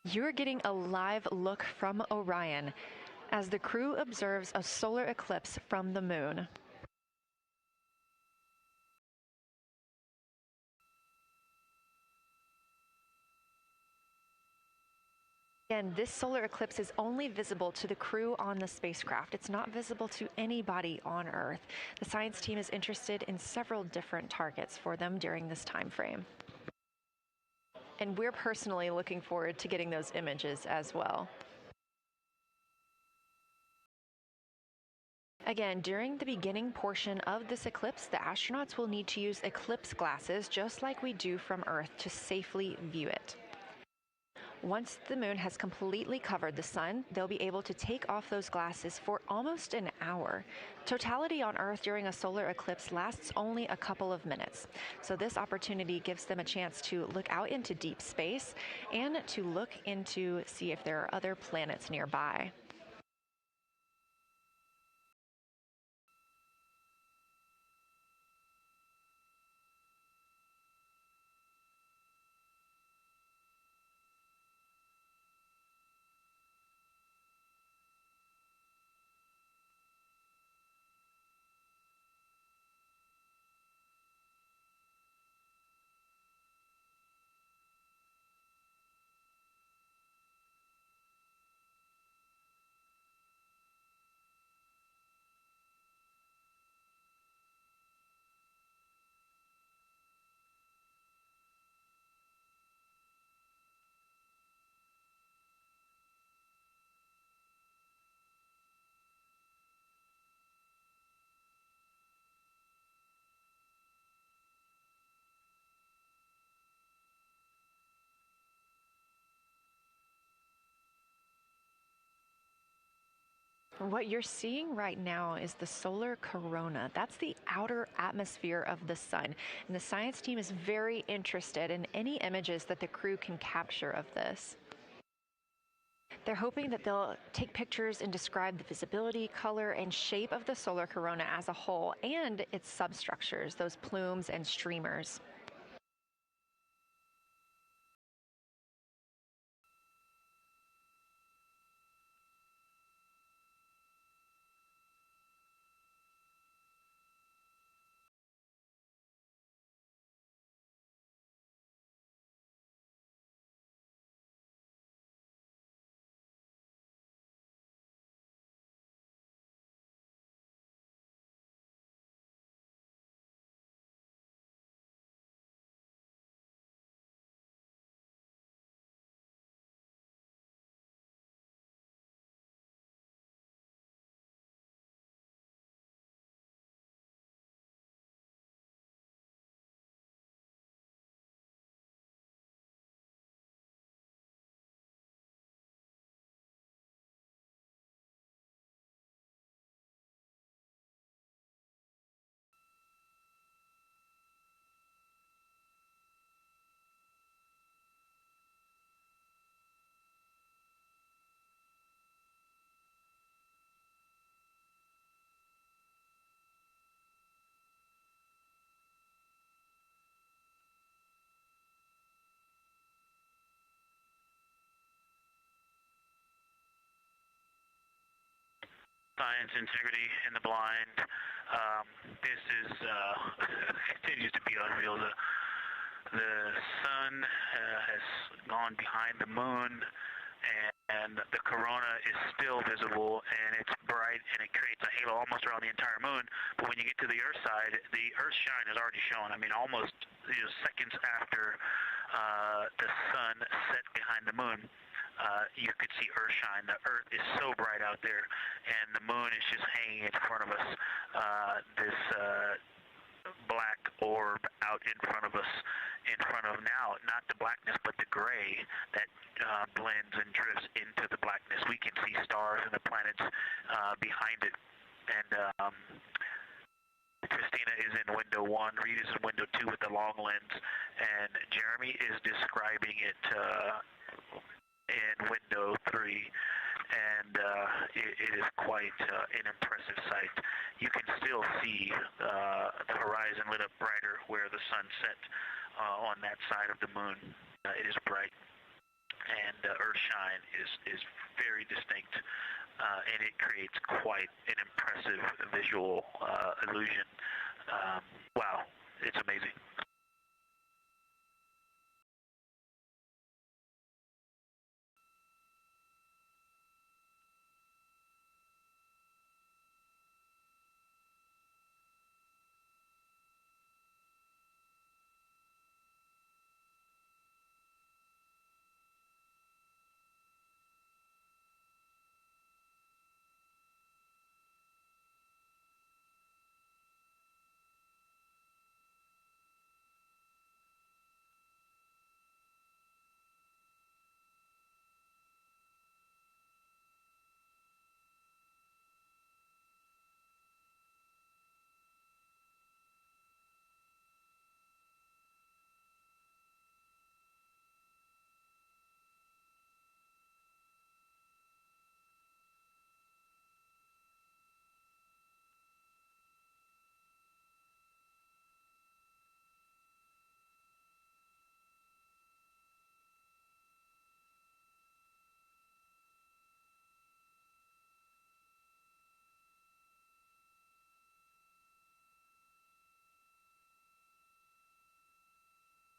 You're getting a live look from Orion as the crew observes a solar eclipse from the moon. Again, this solar eclipse is only visible to the crew on the spacecraft. It's not visible to anybody on Earth. The science team is interested in several different targets for them during this time frame. And we're personally looking forward to getting those images as well. Again, during the beginning portion of this eclipse, the astronauts will need to use eclipse glasses, just like we do from Earth, to safely view it. Once the moon has completely covered the sun, they'll be able to take off those glasses for almost an hour. Totality on Earth during a solar eclipse lasts only a couple of minutes. So this opportunity gives them a chance to look out into deep space and to look into see if there are other planets nearby. What you're seeing right now is the solar corona. That's the outer atmosphere of the sun. And the science team is very interested in any images that the crew can capture of this. They're hoping that they'll take pictures and describe the visibility, color, and shape of the solar corona as a whole and its substructures, those plumes and streamers. Science integrity in the blind. This is continues to be unreal. The sun has gone behind the moon, and the corona is still visible, and it's bright, and it creates a halo almost around the entire moon. But when you get to the Earth side, the Earth shine is already shown. I mean, almost seconds after the sun set behind the moon. You could see Earth shine. The Earth is so bright out there, and the moon is just hanging in front of us. This black orb out in front of us, in front of now, not the blackness, but the gray that blends and drifts into the blackness. We can see stars and the planets behind it. And Christina is in window 1, Reed is in window 2 with the long lens, and Jeremy is describing it in window 3, and it is quite an impressive sight. You can still see the horizon lit up brighter where the sun set on that side of the moon. It is bright, and Earthshine is very distinct, and it creates quite an impressive visual illusion. Wow, it's amazing.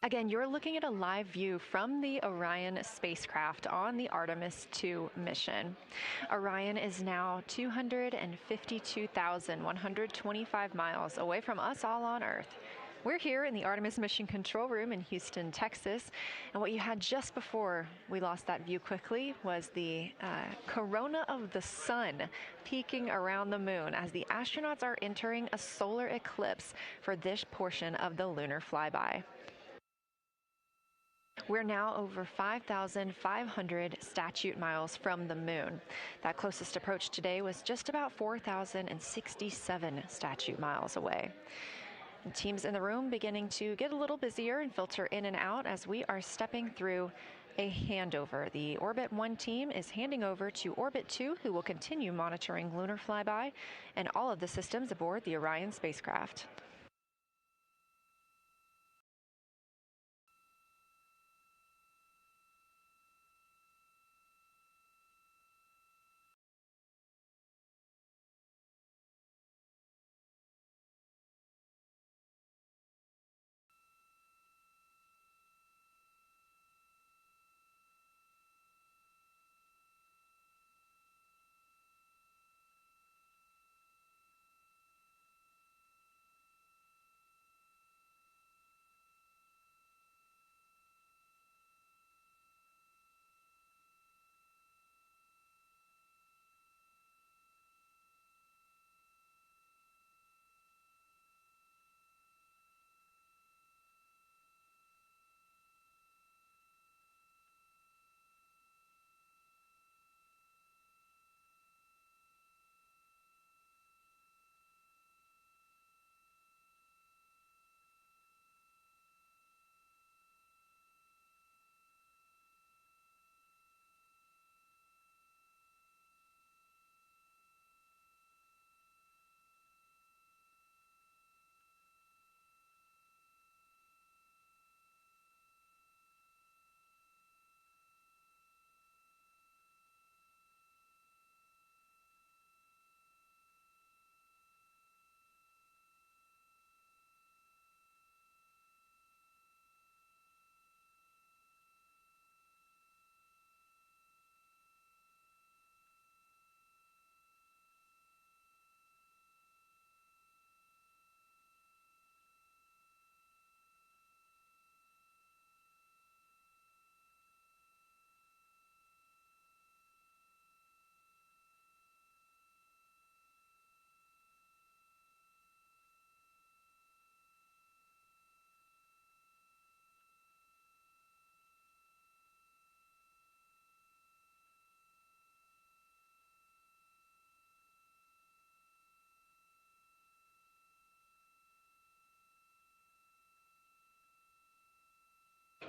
Again, you're looking at a live view from the Orion spacecraft on the Artemis II mission. Orion is now 252,125 miles away from us all on Earth. We're here in the Artemis Mission Control Room in Houston, Texas, and what you had just before we lost that view quickly was the corona of the sun peeking around the moon as the astronauts are entering a solar eclipse for this portion of the lunar flyby. We're now over 5,500 statute miles from the moon. That closest approach today was just about 4,067 statute miles away. And teams in the room beginning to get a little busier and filter in and out as we are stepping through a handover. The Orbit 1 team is handing over to Orbit 2, who will continue monitoring lunar flyby and all of the systems aboard the Orion spacecraft.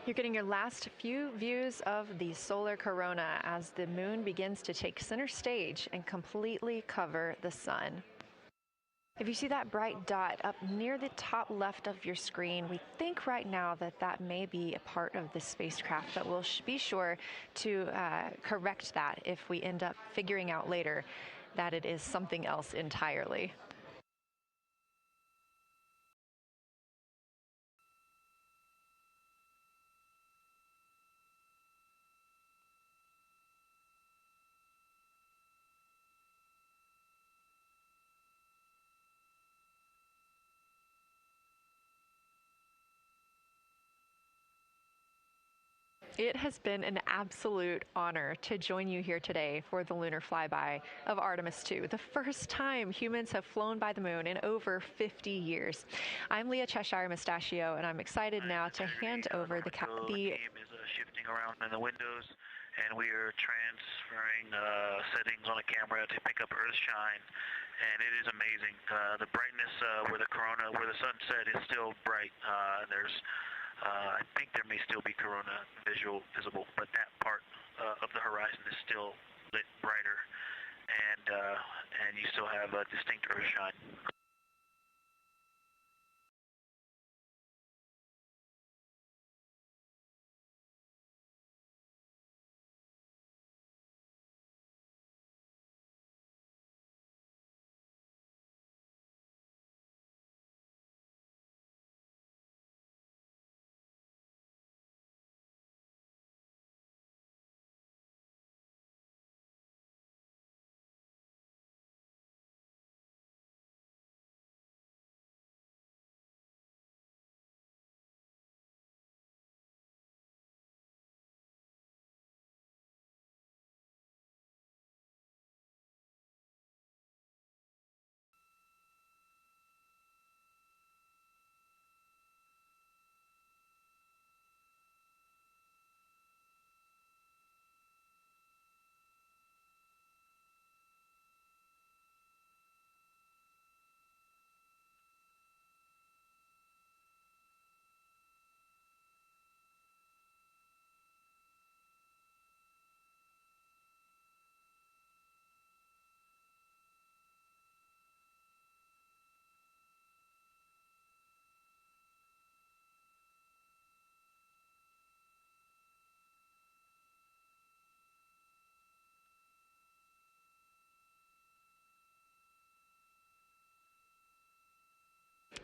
You're getting your last few views of the solar corona as the moon begins to take center stage and completely cover the sun. If you see that bright dot up near the top left of your screen, we think right now that that may be a part of the spacecraft, but we'll be sure to correct that if we end up figuring out later that it is something else entirely. It has been an absolute honor to join you here today for the lunar flyby of Artemis II, the first time humans have flown by the moon in over 50 years. I'm Leah Cheshire Mustachio, and I'm excited now to hand over the game is shifting around in the windows, and we are transferring settings on the camera to pick up Earthshine, and it is amazing. The brightness where the corona, where the sunset is still bright. I think there may still be corona visible, but that part of the horizon is still lit brighter, and you still have a distinct Earthshine.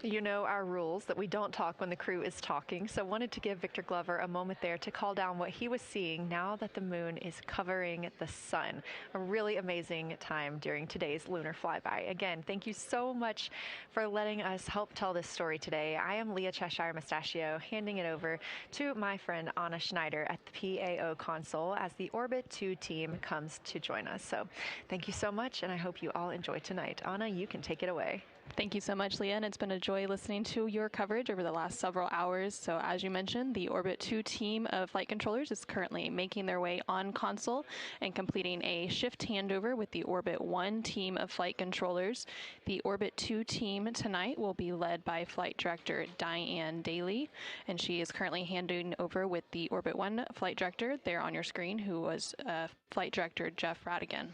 You know our rules that we don't talk when the crew is talking, so wanted to give Victor Glover a moment there to call down what he was seeing now that the moon is covering the sun. A really amazing time during today's lunar flyby. Again, thank you so much for letting us help tell this story today. I am Leah Cheshire Mustachio, handing it over to my friend Anna Schneider at the PAO console as the Orbit 2 team comes to join us. So thank you so much, and I hope you all enjoy tonight. Anna, you can take it away. Thank you so much, Leah, and it's been a joy listening to your coverage over the last several hours. So as you mentioned, the Orbit 2 team of flight controllers is currently making their way on console and completing a shift handover with the Orbit 1 team of flight controllers. The Orbit 2 team tonight will be led by Flight Director Diane Daly, and she is currently handing over with the Orbit 1 flight director there on your screen, who was Flight Director Jeff Radigan.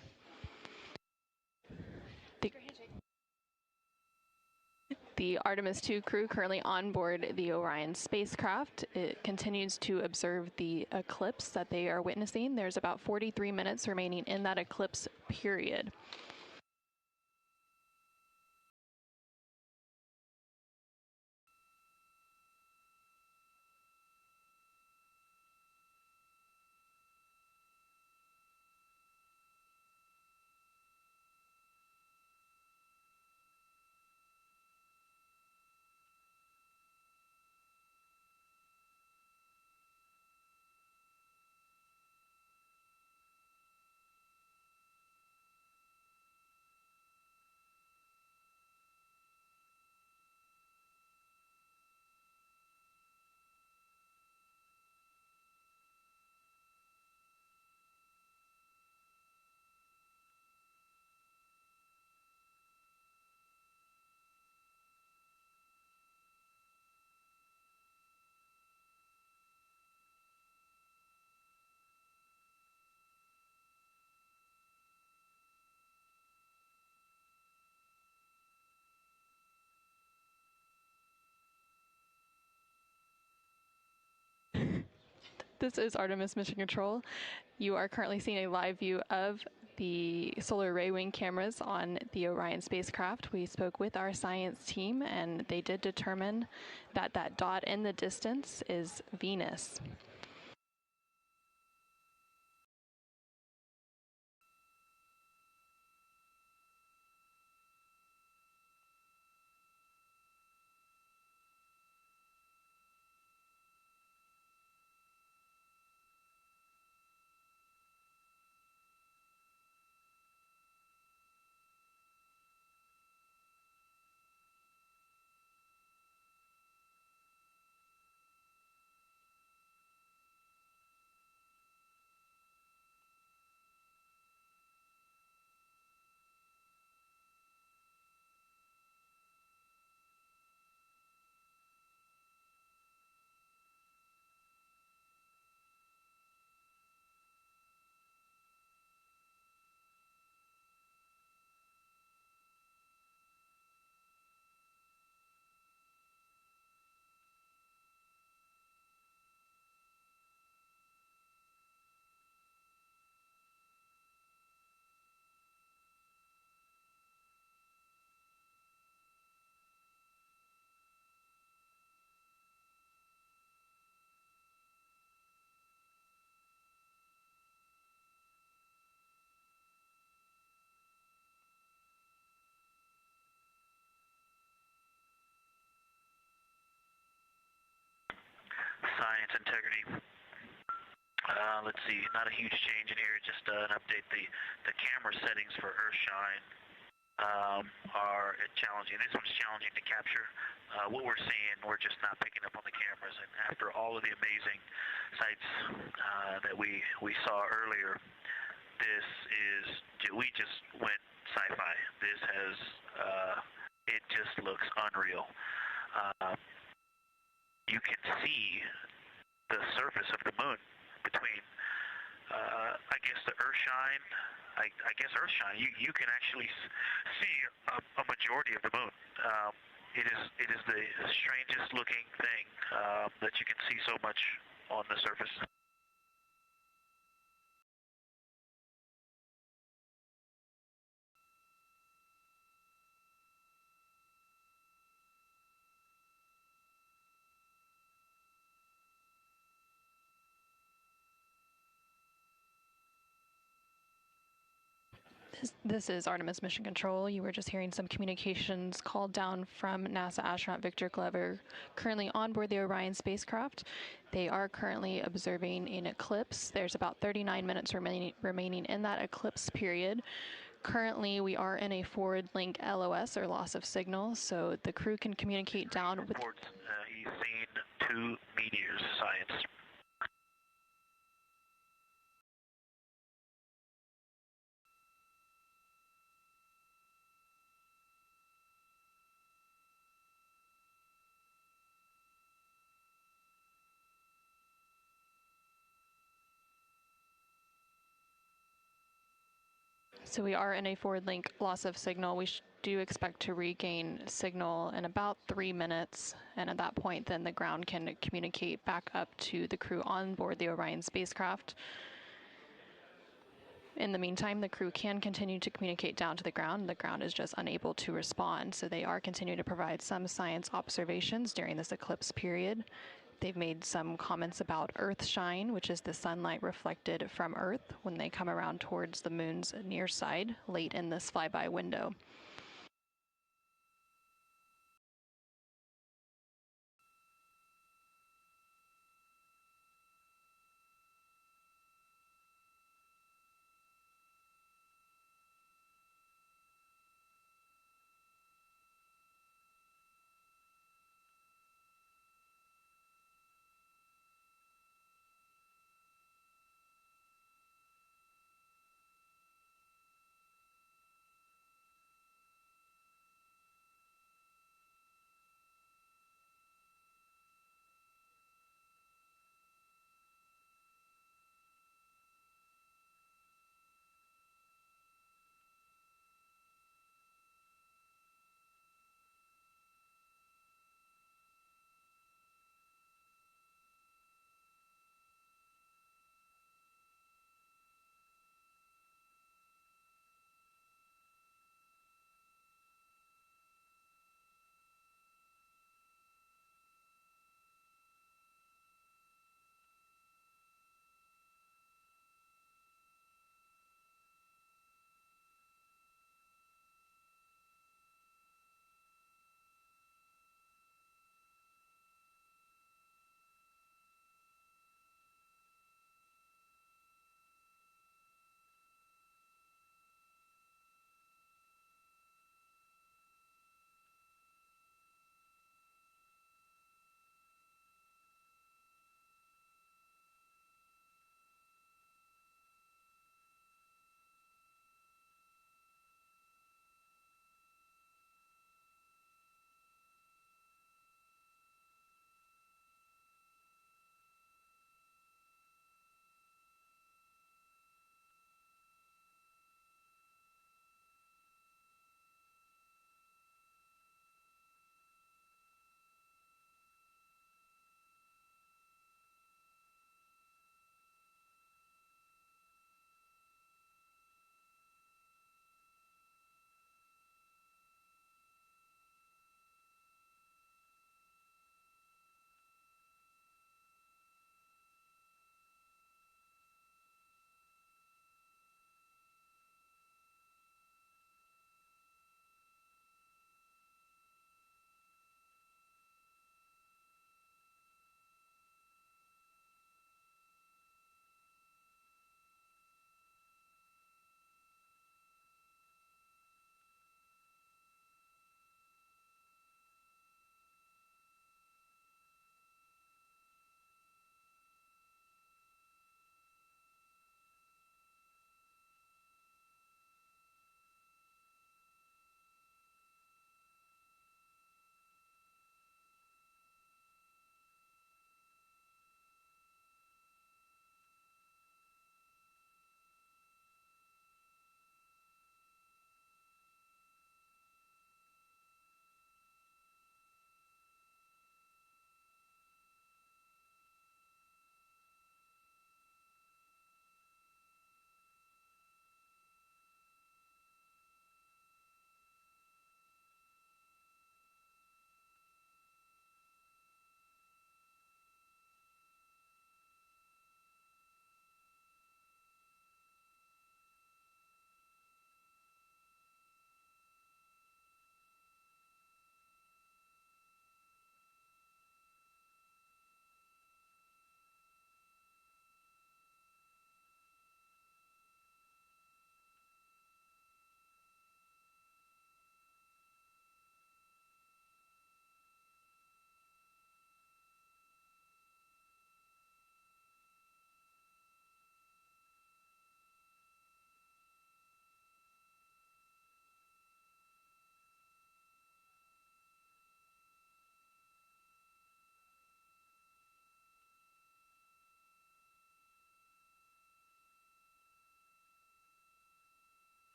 The Artemis II crew currently on board the Orion spacecraft. It continues to observe the eclipse that they are witnessing. There's about 43 minutes remaining in that eclipse period. This is Artemis Mission Control. You are currently seeing a live view of the solar array wing cameras on the Orion spacecraft. We spoke with our science team, and they did determine that that dot in the distance is Venus. Science integrity. Let's see, not a huge change in here, just an update. The camera settings for Earthshine are challenging. This one's challenging to capture. What we're seeing, we're just not picking up on the cameras. And after all of the amazing sights that we saw earlier, we just went sci-fi. This has, it just looks unreal. You can see the surface of the moon between, I guess, the Earthshine. I guess Earthshine. You can actually see a majority of the moon. It is the strangest looking thing that you can see so much on the surface. This is Artemis Mission Control. You were just hearing some communications called down from NASA astronaut Victor Glover, currently on board the Orion spacecraft. They are currently observing an eclipse. There's about 39 minutes remaining in that eclipse period. Currently, we are in a forward link LOS, or loss of signal, so the crew can communicate down with... He's seen 2 meteors, science. So we are in a forward link loss of signal. We do expect to regain signal in about 3 minutes, and at that point then the ground can communicate back up to the crew on board the Orion spacecraft. In the meantime, the crew can continue to communicate down to the ground. The ground is just unable to respond, so they are continuing to provide some science observations during this eclipse period. They've made some comments about Earth shine, which is the sunlight reflected from Earth when they come around towards the moon's near side late in this flyby window.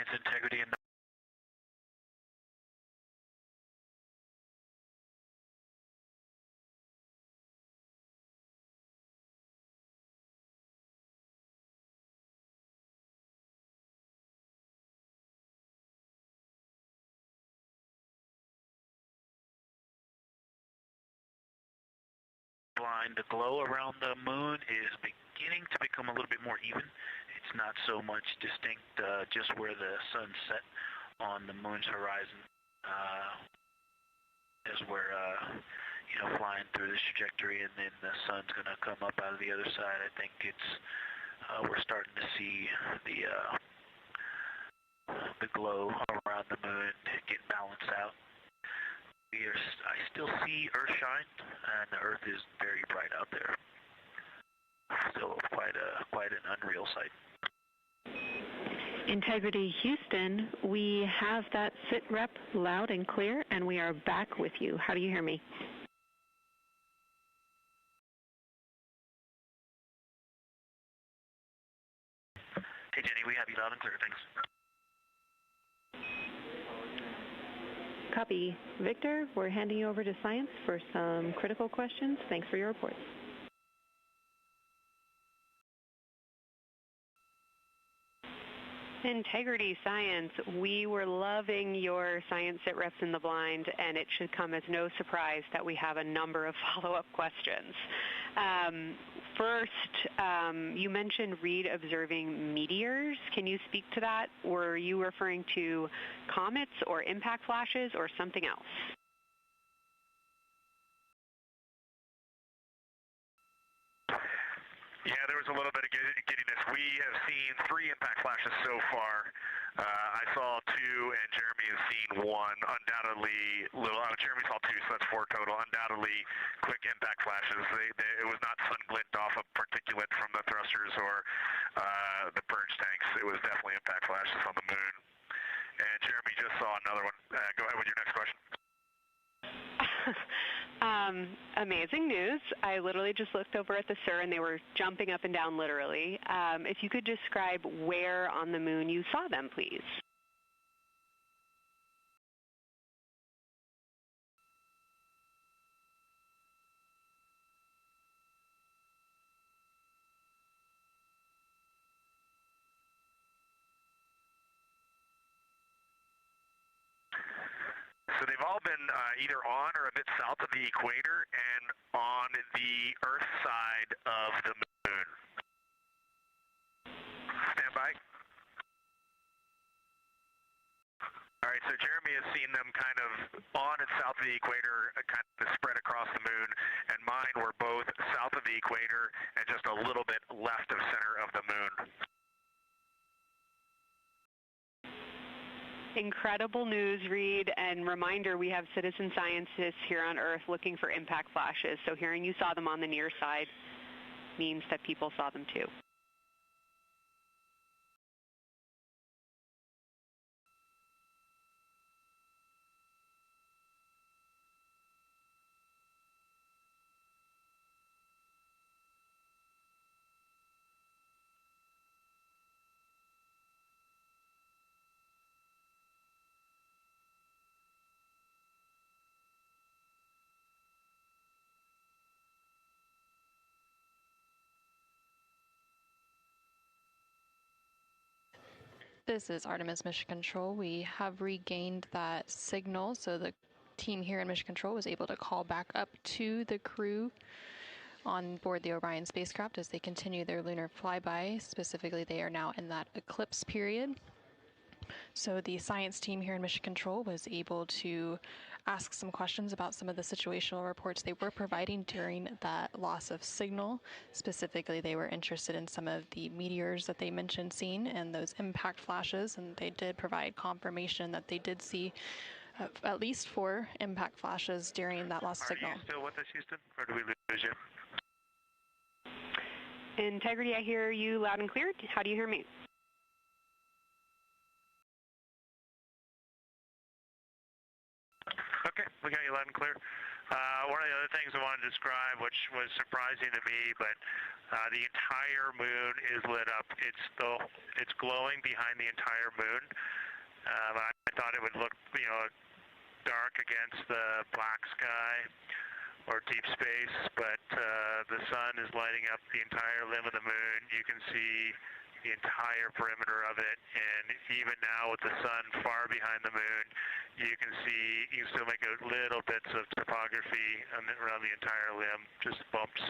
science, integrity, and blind. The glow around the moon is beginning to become a little bit more even. It's not so much distinct just where the sun set on the moon's horizon as we're flying through this trajectory, and then the sun's going to come up out of the other side. I think it's we're starting to see the glow around the moon get balanced out. I still see Earthshine, and the Earth is very bright out there. Still quite an unreal sight. Integrity Houston, we have that sit rep loud and clear, and we are back with you. How do you hear me? Hey Jenny, we have you loud and clear, thanks. Copy. Victor, we're handing you over to science for some critical questions. Thanks for your reports. Integrity Science, we were loving your science sit reps in the blind, and it should come as no surprise that we have a number of follow-up questions. First, you mentioned Reed observing meteors. Can you speak to that? Were you referring to comets or impact flashes or something else? Yeah, there was a little bit of giddiness. We have seen 3 impact flashes so far. I saw 2, and Jeremy has seen 1. Undoubtedly, Jeremy saw 2, so that's 4 total. Undoubtedly, quick impact flashes. It was not sun glint off of particulate from the thrusters or the purge tanks. It was definitely impact flashes on the moon. And Jeremy just saw another one. Go ahead with your next question. Amazing news. I literally just looked over at the SIR and they were jumping up and down literally. If you could describe where on the moon you saw them, please. So they've all been either on or a bit south of the equator and on the Earth side of the moon. Stand by. All right, so Jeremy has seen them kind of on and south of the equator, kind of spread across the moon, and mine were both south of the equator and just a little bit left of center of the moon. Incredible news, Reed, and reminder, we have citizen scientists here on Earth looking for impact flashes, so hearing you saw them on the near side means that people saw them too. This is Artemis Mission Control. We have regained that signal, so the team here in Mission Control was able to call back up to the crew on board the Orion spacecraft as they continue their lunar flyby. Specifically, they are now in that eclipse period. So the science team here in Mission Control was able to ask some questions about some of the situational reports they were providing during that loss of signal. Specifically, they were interested in some of the meteors that they mentioned seeing and those impact flashes, and they did provide confirmation that they did see at least 4 impact flashes during that lost signal. Are you still with us, Houston, or do we lose you? Integrity, I hear you loud and clear. How do you hear me? Okay, we got you loud and clear. One of the other things I wanted to describe, which was surprising to me, but The entire moon is lit up. It's glowing behind the entire moon. I thought it would look, dark against the black sky or deep space, but the sun is lighting up the entire limb of the moon. You can see the entire perimeter of it, and even now with the sun far behind the moon, you can still make out little bits of topography around the entire limb, just bumps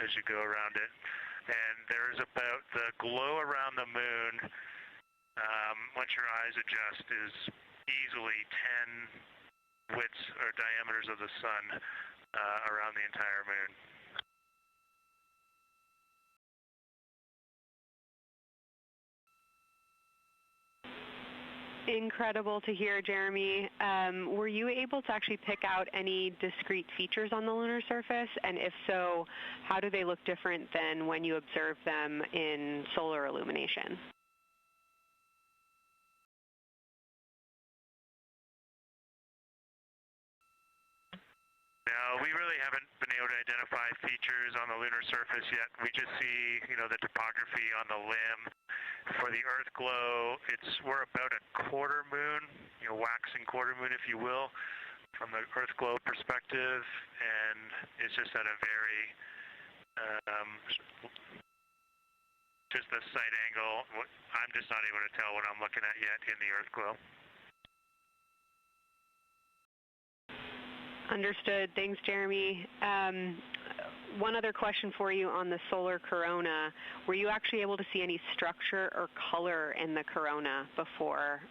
as you go around it. And there's about the glow around the moon, once your eyes adjust, is easily 10 widths or diameters of the sun around the entire moon. Incredible to hear, Jeremy. Were you able to actually pick out any discrete features on the lunar surface? And if so, how do they look different than when you observe them in solar illumination? No, we really haven't been able to identify features on the lunar surface yet. We just see, the topography on the limb. For the Earth glow, we're about a quarter moon, waxing quarter moon, if you will, from the Earth glow perspective, and it's just at a very, just the sight angle. I'm just not able to tell what I'm looking at yet in the Earth glow. Understood. Thanks, Jeremy. One other question for you on the solar corona. Were you actually able to see any structure or color in the corona before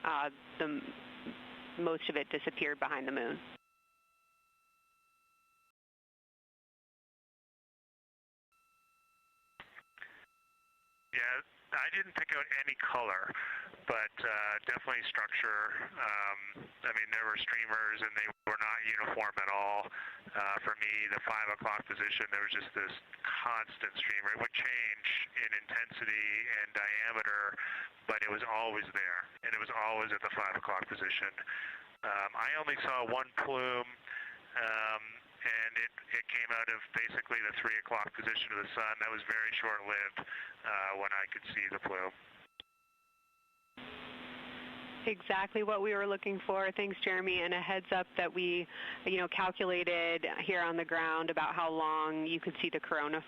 most of it disappeared behind the moon? Yeah, I didn't pick out any color, but definitely structure. There were streamers, and they were not uniform at all. For me, the 5 o'clock position, there was just this constant streamer. It would change in intensity and diameter, but it was always there, and it was always at the 5 o'clock position. I only saw one plume, and it came out of basically the 3 o'clock position of the sun. That was very short-lived when I could see the plume. Exactly what we were looking for. Thanks, Jeremy. And a heads up that we, calculated here on the ground about how long you could see the corona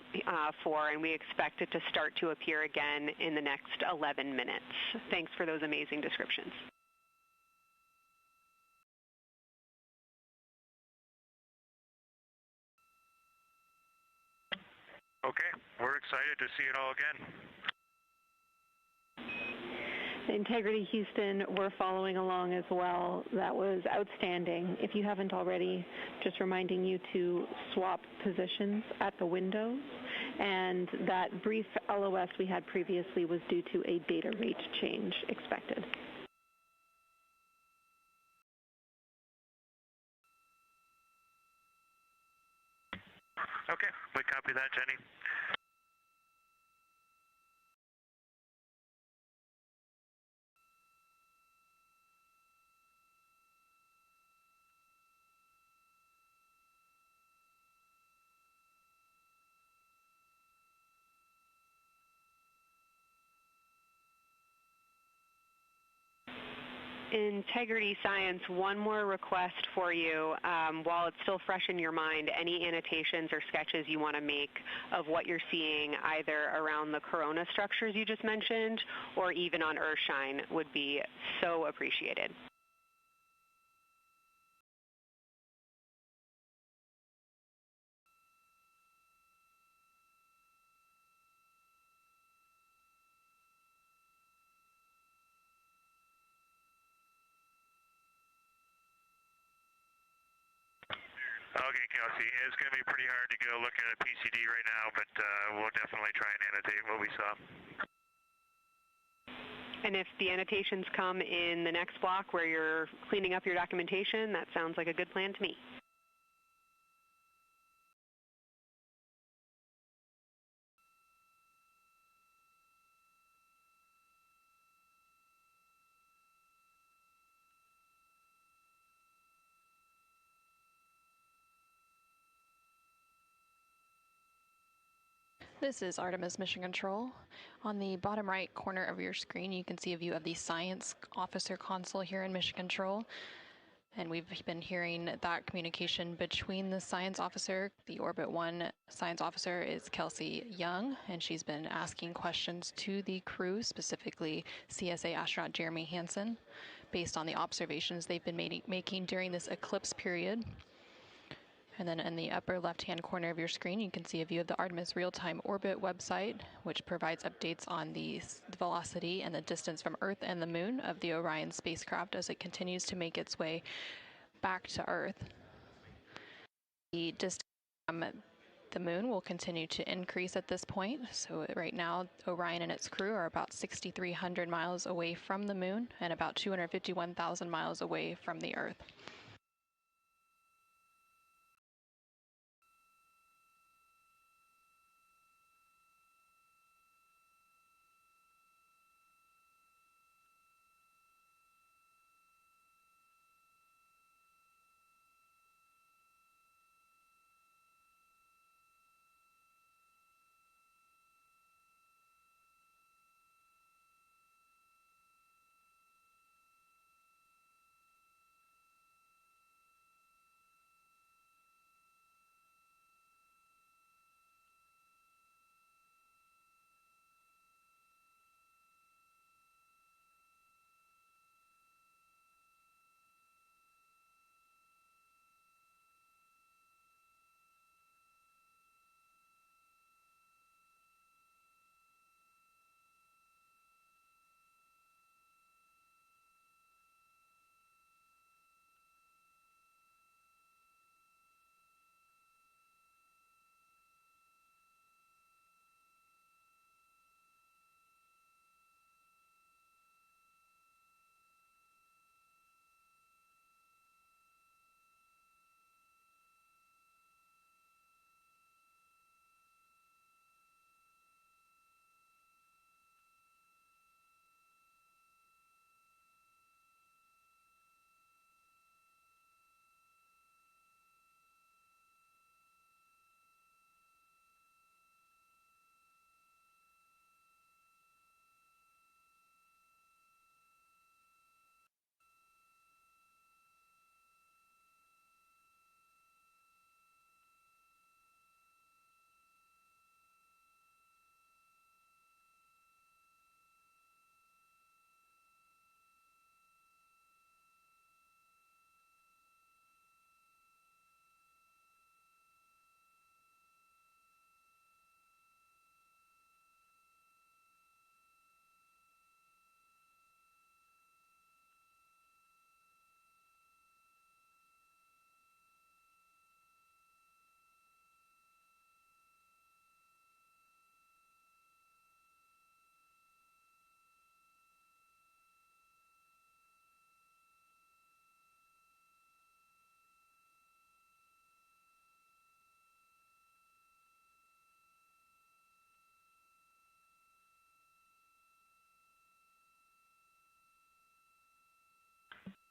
for, and we expect it to start to appear again in the next 11 minutes. Thanks for those amazing descriptions. Okay, we're excited to see it all again. Integrity Houston, we're following along as well. That was outstanding. If you haven't already, just reminding you to swap positions at the windows. And that brief LOS we had previously was due to a data rate change expected. Okay, we copy that, Jenny. Integrity Science, one more request for you. While it's still fresh in your mind, any annotations or sketches you want to make of what you're seeing either around the corona structures you just mentioned or even on Earthshine would be so appreciated. Okay, Kelsey, it's going to be pretty hard to go look at a PCD right now, but we'll definitely try and annotate what we saw. And if the annotations come in the next block where you're cleaning up your documentation, that sounds like a good plan to me. This is Artemis Mission Control. On the bottom right corner of your screen, you can see a view of the Science Officer console here in Mission Control. And we've been hearing that communication between the Science Officer. The Orbit 1 Science Officer is Kelsey Young, and she's been asking questions to the crew, specifically CSA astronaut Jeremy Hansen, based on the observations they've been making during this eclipse period. And then in the upper left-hand corner of your screen, you can see a view of the Artemis Real-Time Orbit website, which provides updates on the velocity and the distance from Earth and the Moon of the Orion spacecraft as it continues to make its way back to Earth. The distance from the Moon will continue to increase at this point. So right now, Orion and its crew are about 6,300 miles away from the Moon and about 251,000 miles away from the Earth.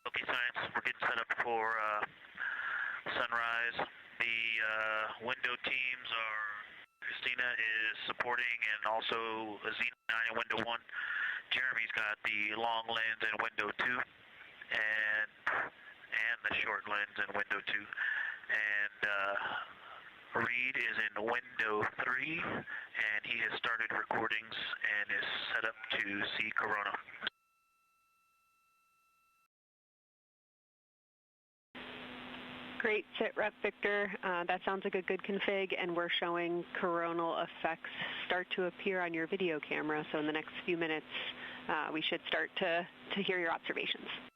Okay, science, we're getting set up for sunrise. The window teams are, Christina is supporting, and also Azina in window 1. Jeremy's got the long lens in window 2, and the short lens in window 2. And Reed is in window 3, and he has started recordings and is set up to see Corona. Great, sit rep Victor. That sounds like a good config, and we're showing coronal effects start to appear on your video camera. So in the next few minutes, we should start to hear your observations.